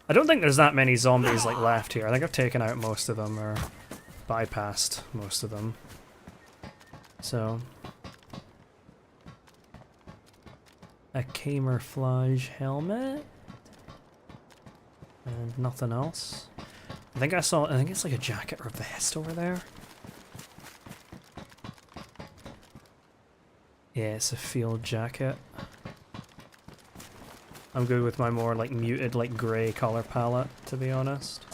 I don't think there's that many zombies like left here. I think I've taken out most of them, or bypassed most of them. So... a camouflage helmet? And nothing else. I think I think it's like a jacket or a vest over there. Yeah, it's a field jacket. I'm good with my more like muted like grey color palette, to be honest.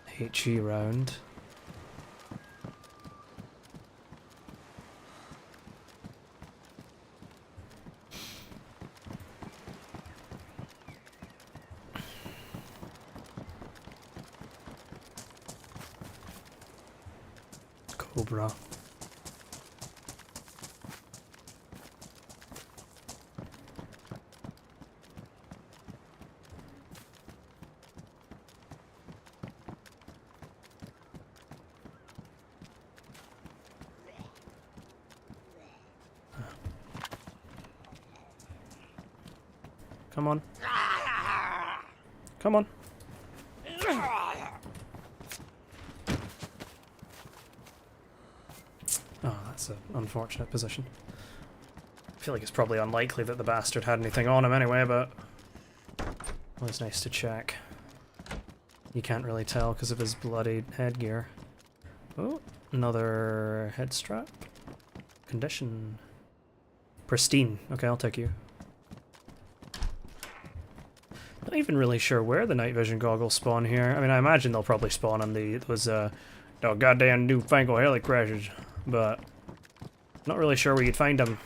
HE round. Cobra. Come on. Come on. Oh, that's an unfortunate position. I feel like it's probably unlikely that the bastard had anything on him anyway, but always nice to check. You can't really tell because of his bloody headgear. Oh, another head strap. Condition. Pristine. Okay, I'll take you. Not even really sure where the night vision goggles spawn here. I mean, I imagine they'll probably spawn on those goddamn newfangled helicrashes, but not really sure where you'd find them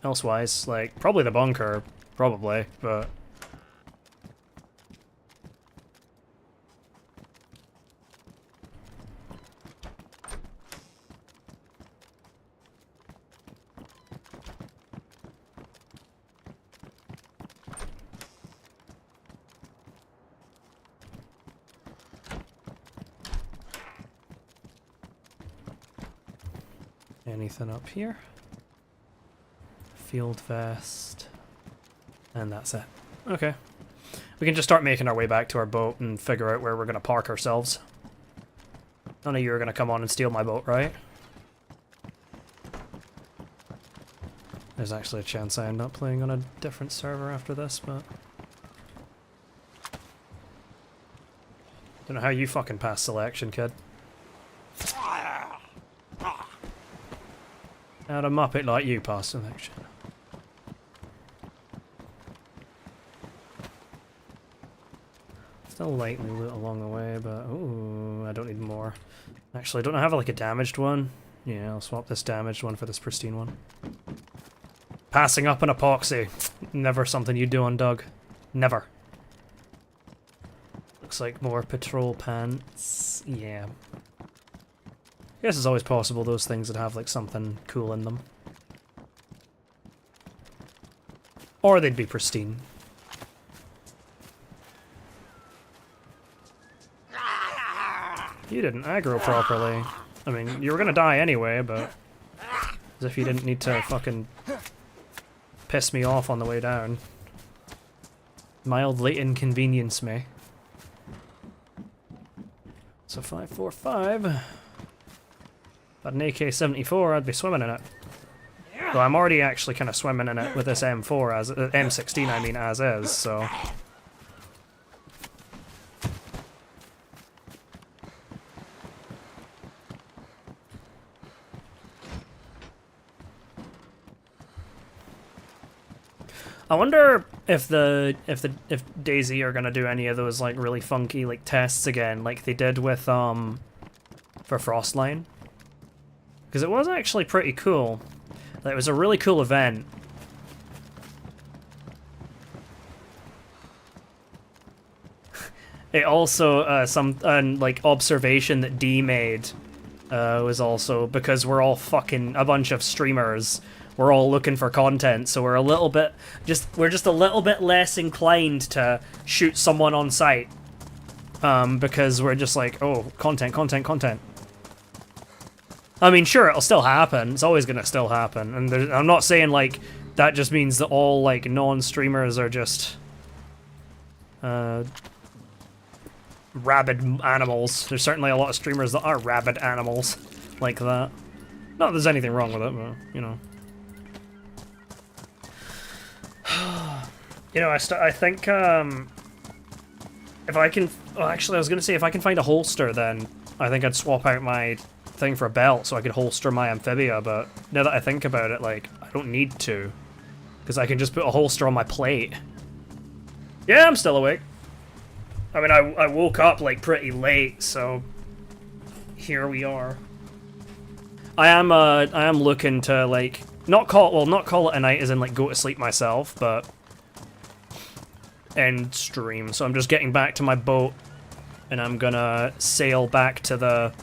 elsewise. Like, probably the bunker, probably, but... anything up here? Field vest. And that's it. Okay. We can just start making our way back to our boat and figure out where we're going to park ourselves. None of you are going to come on and steal my boat, right? There's actually a chance I end up playing on a different server after this, but... don't know how you fucking pass selection, kid. How'd a muppet like you pass selection? Still lightly loot along the way, but ooh, I don't need more. Actually, don't I have like a damaged one? Yeah, I'll swap this damaged one for this pristine one. Passing up an epoxy. Never something you do on Doug. Never. Looks like more patrol pants. Yeah. I guess it's always possible those things would have like something cool in them. Or they'd be pristine. You didn't aggro properly. I mean, you were gonna die anyway, but... as if you didn't need to fucking... piss me off on the way down. Mildly inconvenience me. So 545... but an AK-74, I'd be swimming in it. Though I'm already actually kind of swimming in it with this M4 as M16, I mean, as is. So I wonder if DayZ are gonna do any of those like really funky like tests again, like they did with for Frostline. Because it was actually pretty cool. It was a really cool event. It also, some like observation that D made was also, because we're all fucking a bunch of streamers, we're all looking for content, so we're a little bit, we're just a little bit less inclined to shoot someone on sight. Because we're just like, oh, content. I mean, sure, it'll still happen. It's always gonna still happen. And I'm not saying, like, that just means that all, like, non-streamers are just... rabid animals. There's certainly a lot of streamers that are rabid animals like that. Not that there's anything wrong with it, but, you know. You know, I think, if I can... Well, actually, I was gonna say, if I can find a holster, then I think I'd swap out my thing for a belt so I could holster my amphibia, but now that I think about it, like, I don't need to. Because I can just put a holster on my plate. Yeah, I'm still awake. I mean, I woke up, like, pretty late, so... Here we are. I am looking to, like... Not call it a night as in, like, go to sleep myself, but... End stream. So I'm just getting back to my boat, and I'm gonna sail back to the...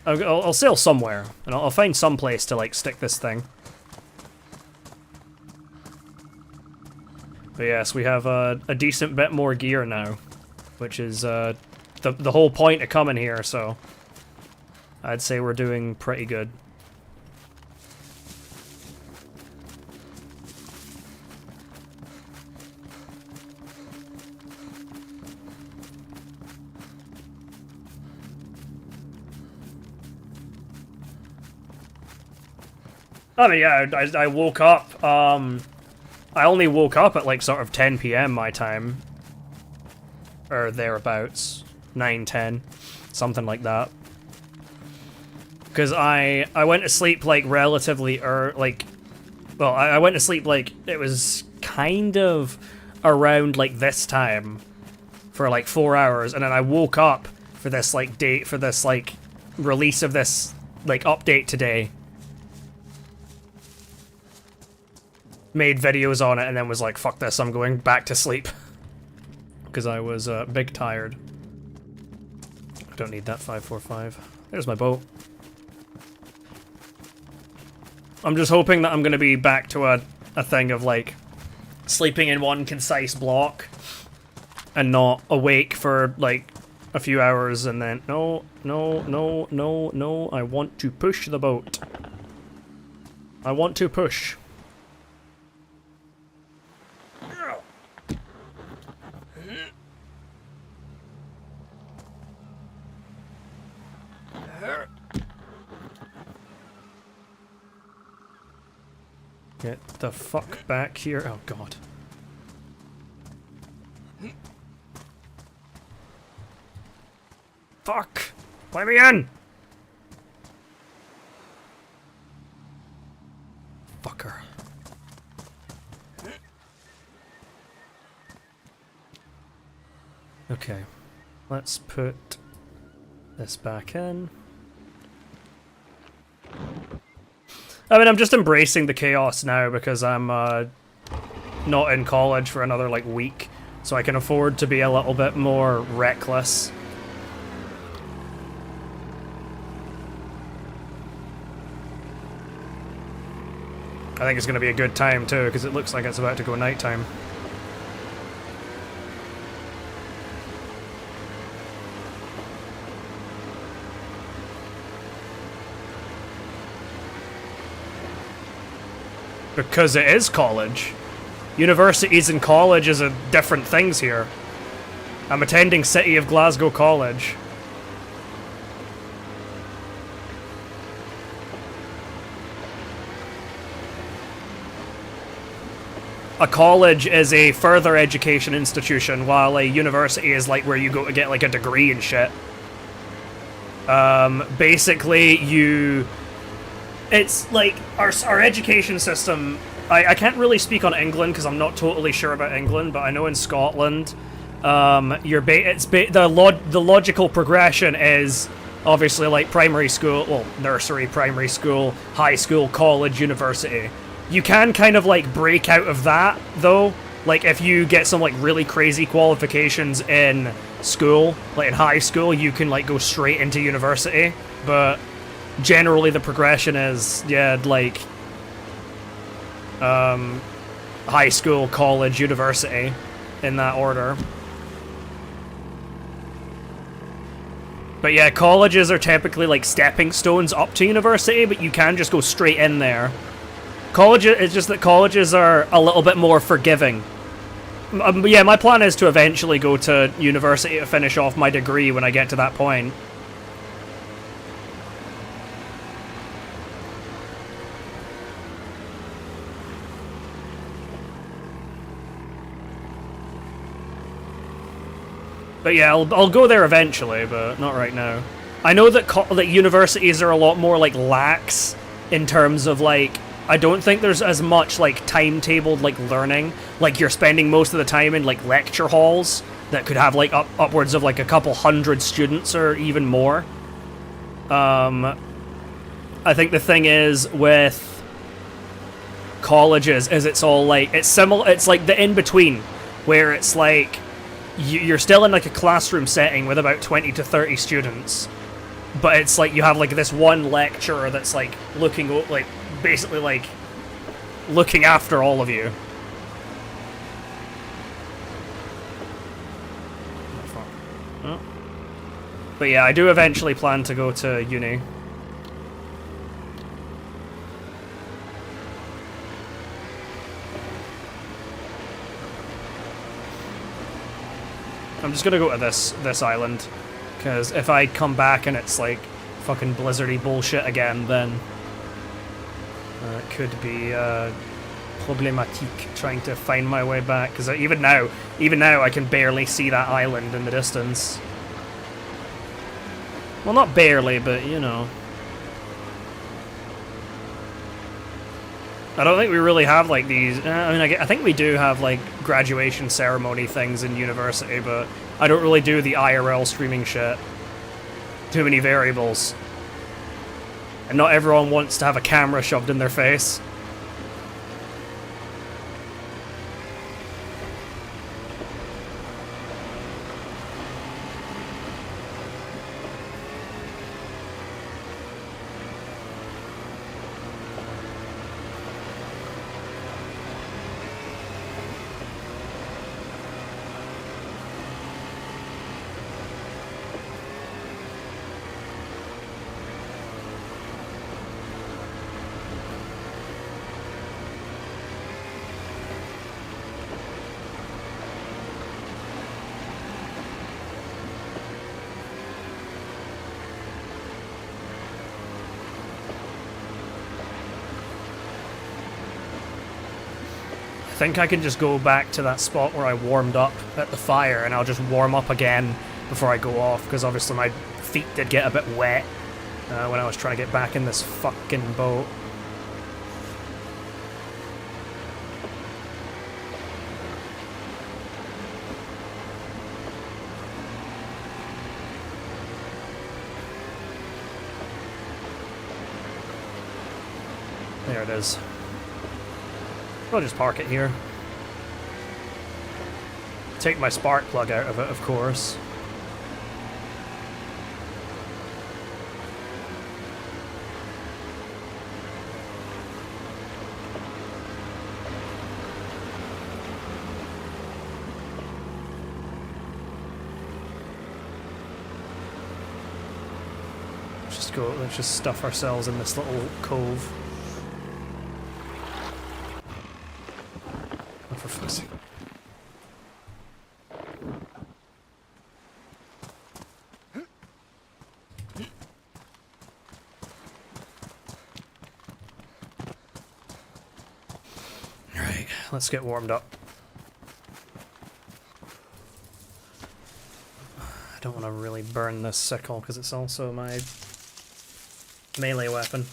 I'll sail somewhere, and I'll find some place to, like, stick this thing. But yes, we have a decent bit more gear now, which is the whole point of coming here, so I'd say we're doing pretty good. I mean, yeah, I woke up, I only woke up at, like, sort of 10 PM my time. Or thereabouts. 9, 10. Something like that. Because I went to sleep, like, relatively, like... Well, I went to sleep, like, it was kind of around, like, this time. For, like, 4 hours, and then I woke up for this, like, release of this, like, update today. Made videos on it and then was like, fuck this, I'm going back to sleep. Because I was big tired. I don't need that 545. There's my boat. I'm just hoping that I'm going to be back to a thing of, like, sleeping in one concise block and not awake for, like, a few hours and then, no, I want to push the boat. I want to push. Get the fuck back here. Oh, God. Fuck! Let me in! Fucker. Okay. Let's put this back in. I mean, I'm just embracing the chaos now because I'm not in college for another, like, week, so I can afford to be a little bit more reckless. I think it's going to be a good time, too, because it looks like it's about to go nighttime. Because it is college. Universities and colleges are different things here. I'm attending City of Glasgow College. A college is a further education institution, while a university is like where you go to get like a degree and shit. Basically, it's like our education system. I can't really speak on England because I'm not totally sure about England, but I know in Scotland, the logical progression is obviously like primary school, well, nursery, primary school, high school, college, university. You can kind of like break out of that though. Like if you get some like really crazy qualifications in school, like in high school, you can like go straight into university, but generally the progression is, yeah, like high school, college, university, in that order. But yeah, colleges are typically like stepping stones up to university, but you can just go straight in there. It's just that colleges are a little bit more forgiving. Yeah, my plan is to eventually go to university to finish off my degree when I get to that point. But yeah, I'll go there eventually, but not right now. I know that that universities are a lot more like lax in terms of like, I don't think there's as much like timetabled like learning. Like you're spending most of the time in like lecture halls that could have like upwards of like a couple hundred students or even more. I think the thing is with colleges is it's all like it's like the in between where it's like you're still in like a classroom setting with about 20 to 30 students, but it's like you have like this one lecturer that's like basically like looking after all of you. Oh. But yeah, I do eventually plan to go to uni. I'm just gonna go to this island, because if I come back and it's like fucking blizzardy bullshit again, then it could be problematique trying to find my way back. Because even now I can barely see that island in the distance. Well, not barely, but you know. I don't think we really have like these. I mean, I think we do have like graduation ceremony things in university, but I don't really do the IRL streaming shit. Too many variables. And not everyone wants to have a camera shoved in their face. I think I can just go back to that spot where I warmed up at the fire, and I'll just warm up again before I go off, because obviously my feet did get a bit wet when I was trying to get back in this fucking boat. There it is. I'll just park it here. Take my spark plug out of it, of course. Let's just stuff ourselves in this little cove. Oh, for fuck's sake. Alright, let's get warmed up. I don't want to really burn this sickle because it's also my melee weapon.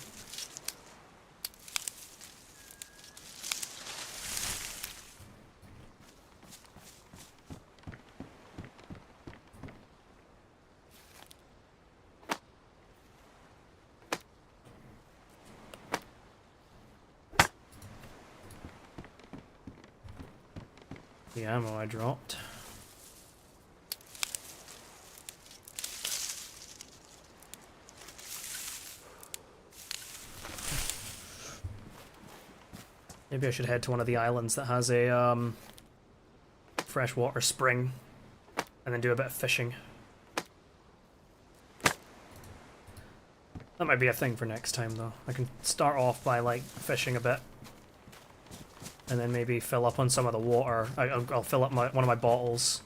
The ammo I dropped. Maybe I should head to one of the islands that has a freshwater spring and then do a bit of fishing. That might be a thing for next time, though. I can start off by, like, fishing a bit. And then maybe fill up on some of the water. I'll fill up one of my bottles.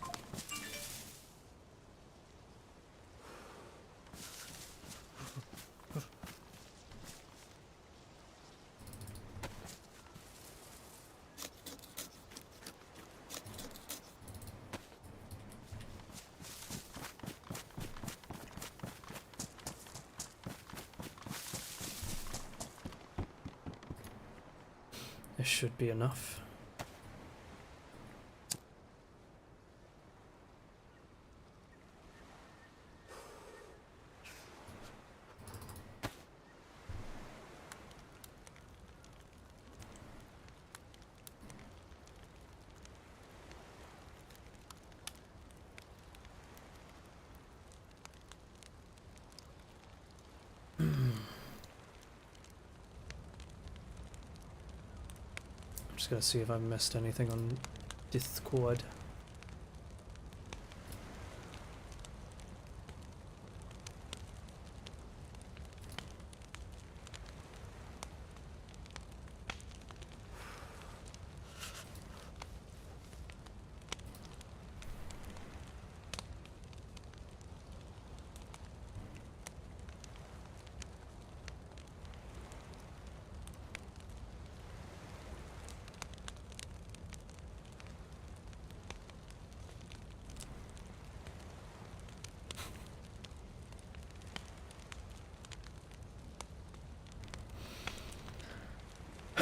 This should be enough. Just gonna see if I've missed anything on Discord.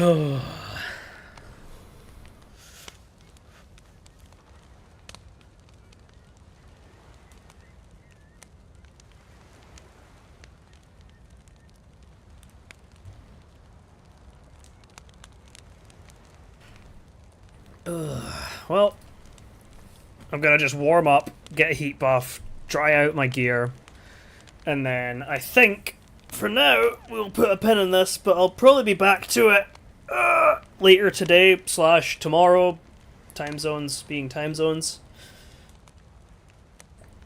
Oh. Well, I'm gonna just warm up, get a heat buff, dry out my gear, and then I think for now we'll put a pin in this, but I'll probably be back to it later today / tomorrow, time zones being time zones.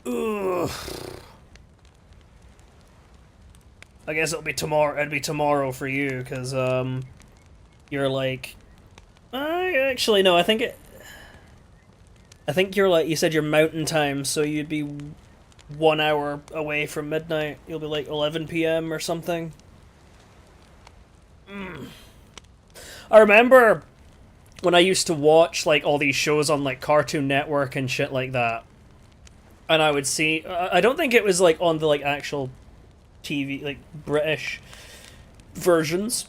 Ugh. I guess it'll be tomorrow. It'd be tomorrow for you, because you're like, actually no. I think you're like, you said you're mountain time, so you'd be 1 hour away from midnight. You'll be like 11 p.m. or something. I remember when I used to watch like all these shows on like Cartoon Network and shit like that, and I would see. I don't think it was like on the like actual TV, like British versions,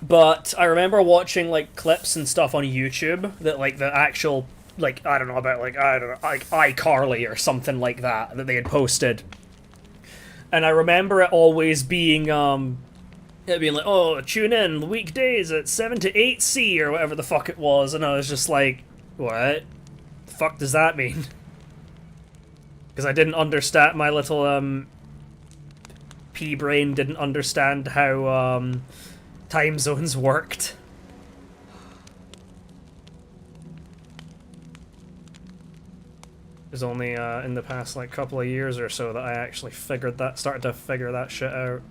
but I remember watching like clips and stuff on YouTube that like the actual, like, I don't know, about like, I don't know, like iCarly or something like that they had posted. And I remember it always being it being like, oh, tune in weekdays at 7 to 8 C or whatever the fuck it was, and I was just like, what the fuck does that mean? Because I didn't understand, my little pea brain didn't understand how time zones worked. It was only in the past like couple of years or so that I actually started to figure that shit out.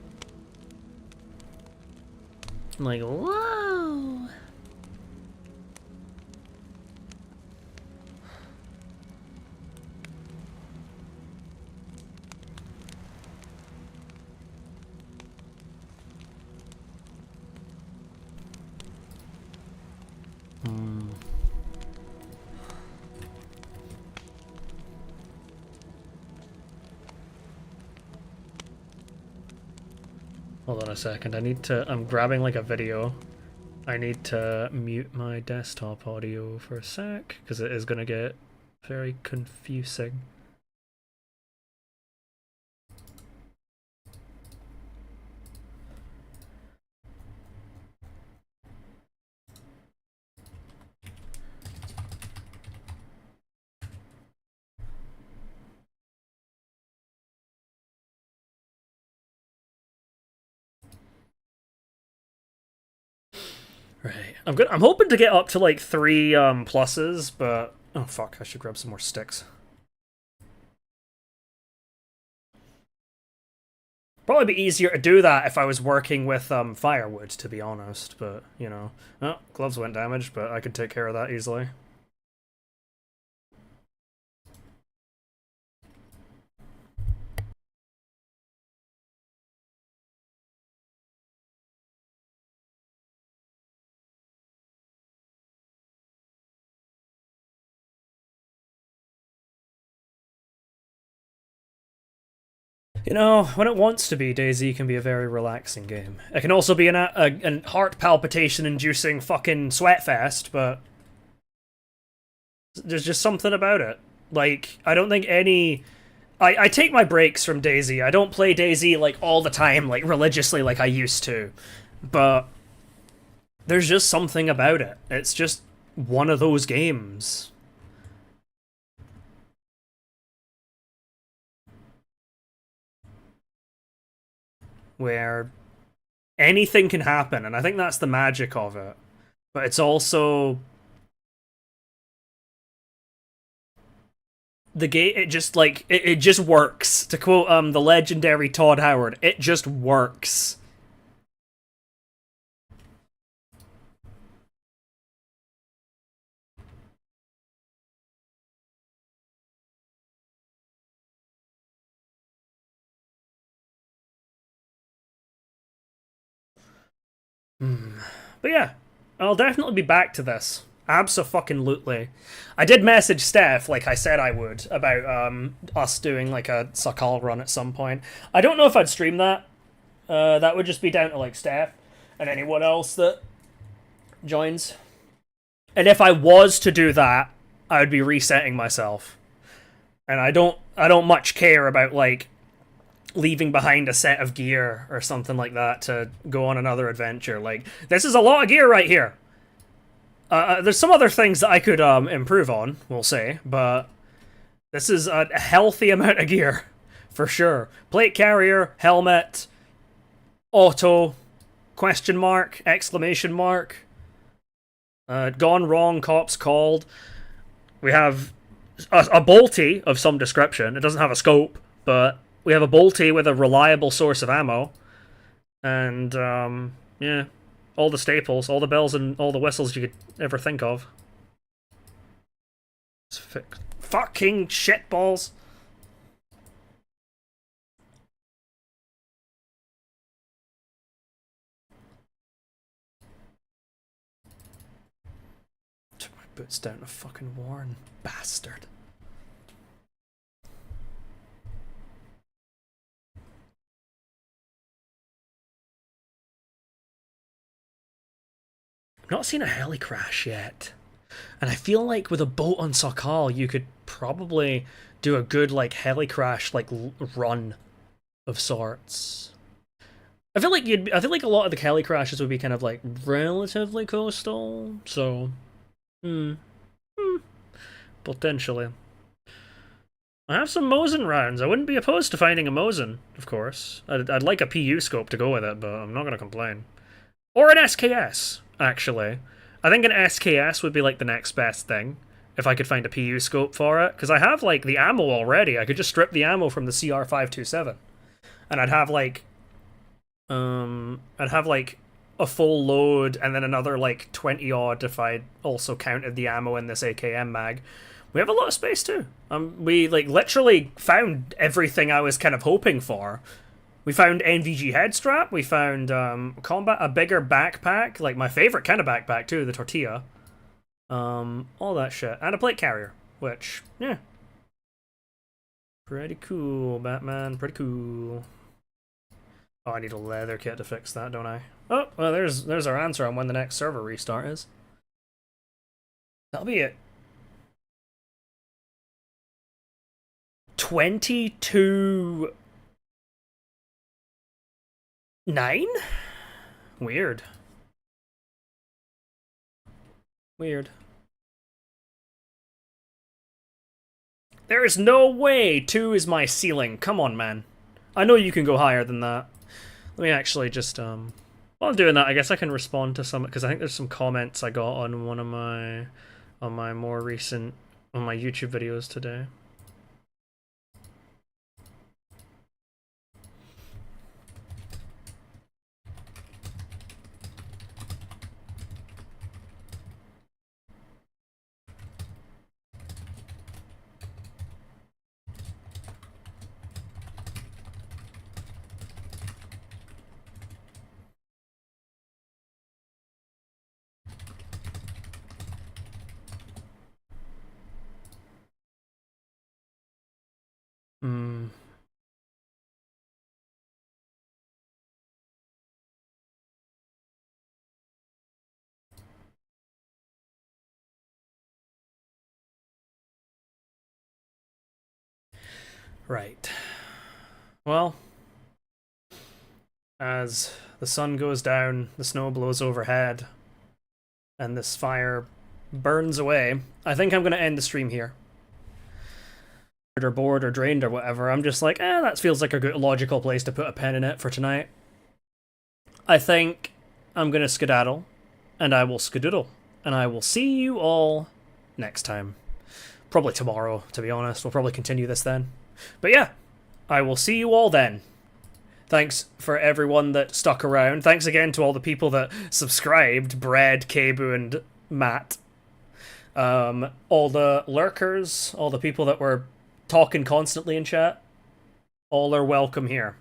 I'm like, whoa. Hold on a second, I'm grabbing like a video. I need to mute my desktop audio for a sec, because it is gonna get very confusing. Right. I'm hoping to get up to like 3 pluses, but oh fuck, I should grab some more sticks. Probably be easier to do that if I was working with firewood, to be honest. But you know, oh, gloves went damaged, but I could take care of that easily. You know, when it wants to be, DayZ can be a very relaxing game. It can also be an heart palpitation-inducing fucking sweatfest, but there's just something about it. Like, I don't think any... I take my breaks from DayZ. I don't play DayZ, like, all the time, like, religiously like I used to. But there's just something about it. It's just one of those games. Where anything can happen, and I think that's the magic of it. But it's also the game. It just like it just works. To quote the legendary Todd Howard, it just works. But yeah, I'll definitely be back to this. Abso-fucking-lutely. I did message Steph, like I said I would, about us doing like a Sakhal run at some point. I don't know if I'd stream that. That would just be down to like Steph and anyone else that joins. And if I was to do that, I would be resetting myself. And I don't much care about like leaving behind a set of gear or something like that to go on another adventure. Like, this is a lot of gear right here. There's some other things that I could improve on, we'll say, but this is a healthy amount of gear, for sure. Plate carrier, helmet, auto, question mark, exclamation mark, gone wrong, cops called. We have a bolty of some description. It doesn't have a scope, but we have a bolty with a reliable source of ammo. And, yeah. All the staples, all the bells and all the whistles you could ever think of. Fucking shitballs. Took my boots down to fucking Warren. Bastard. I've not seen a heli crash yet. And I feel like with a boat on Sakhal, you could probably do a good like heli crash like run of sorts. I feel like a lot of the heli crashes would be kind of like relatively coastal, so potentially. I have some Mosin rounds. I wouldn't be opposed to finding a Mosin, of course. I'd like a PU scope to go with it, but I'm not gonna complain. Or an SKS, actually. I think an SKS would be like the next best thing if I could find a PU scope for it, because I have like the ammo already. I could just strip the ammo from the CR527, and I'd have like a full load and then another like 20 odd if I also counted the ammo in this AKM mag. We have a lot of space too. We like literally found everything I was kind of hoping for. We found NVG head strap. We found a bigger backpack, like my favorite kind of backpack too, the tortilla. All that shit, and a plate carrier, which yeah, pretty cool, Batman. Pretty cool. Oh, I need a leather kit to fix that, don't I? Oh, well, there's our answer on when the next server restart is. That'll be it. 22 9? Weird. Weird. There is no way 2 is my ceiling. Come on, man. I know you can go higher than that. Let me actually just, while I'm doing that, I guess I can respond to some, because I think there's some comments I got on one of my, on my YouTube videos today. Right. Well, as the sun goes down, the snow blows overhead, and this fire burns away, I think I'm going to end the stream here. Or bored or drained or whatever, I'm just like, that feels like a good logical place to put a pen in it for tonight. I think I'm going to skedaddle, and I will skedoodle, and I will see you all next time. Probably tomorrow, to be honest. We'll probably continue this then. But yeah, I will see you all then. Thanks for everyone that stuck around. Thanks again to all the people that subscribed, Bread, Kebu, and Matt. All the lurkers, all the people that were talking constantly in chat, all are welcome here.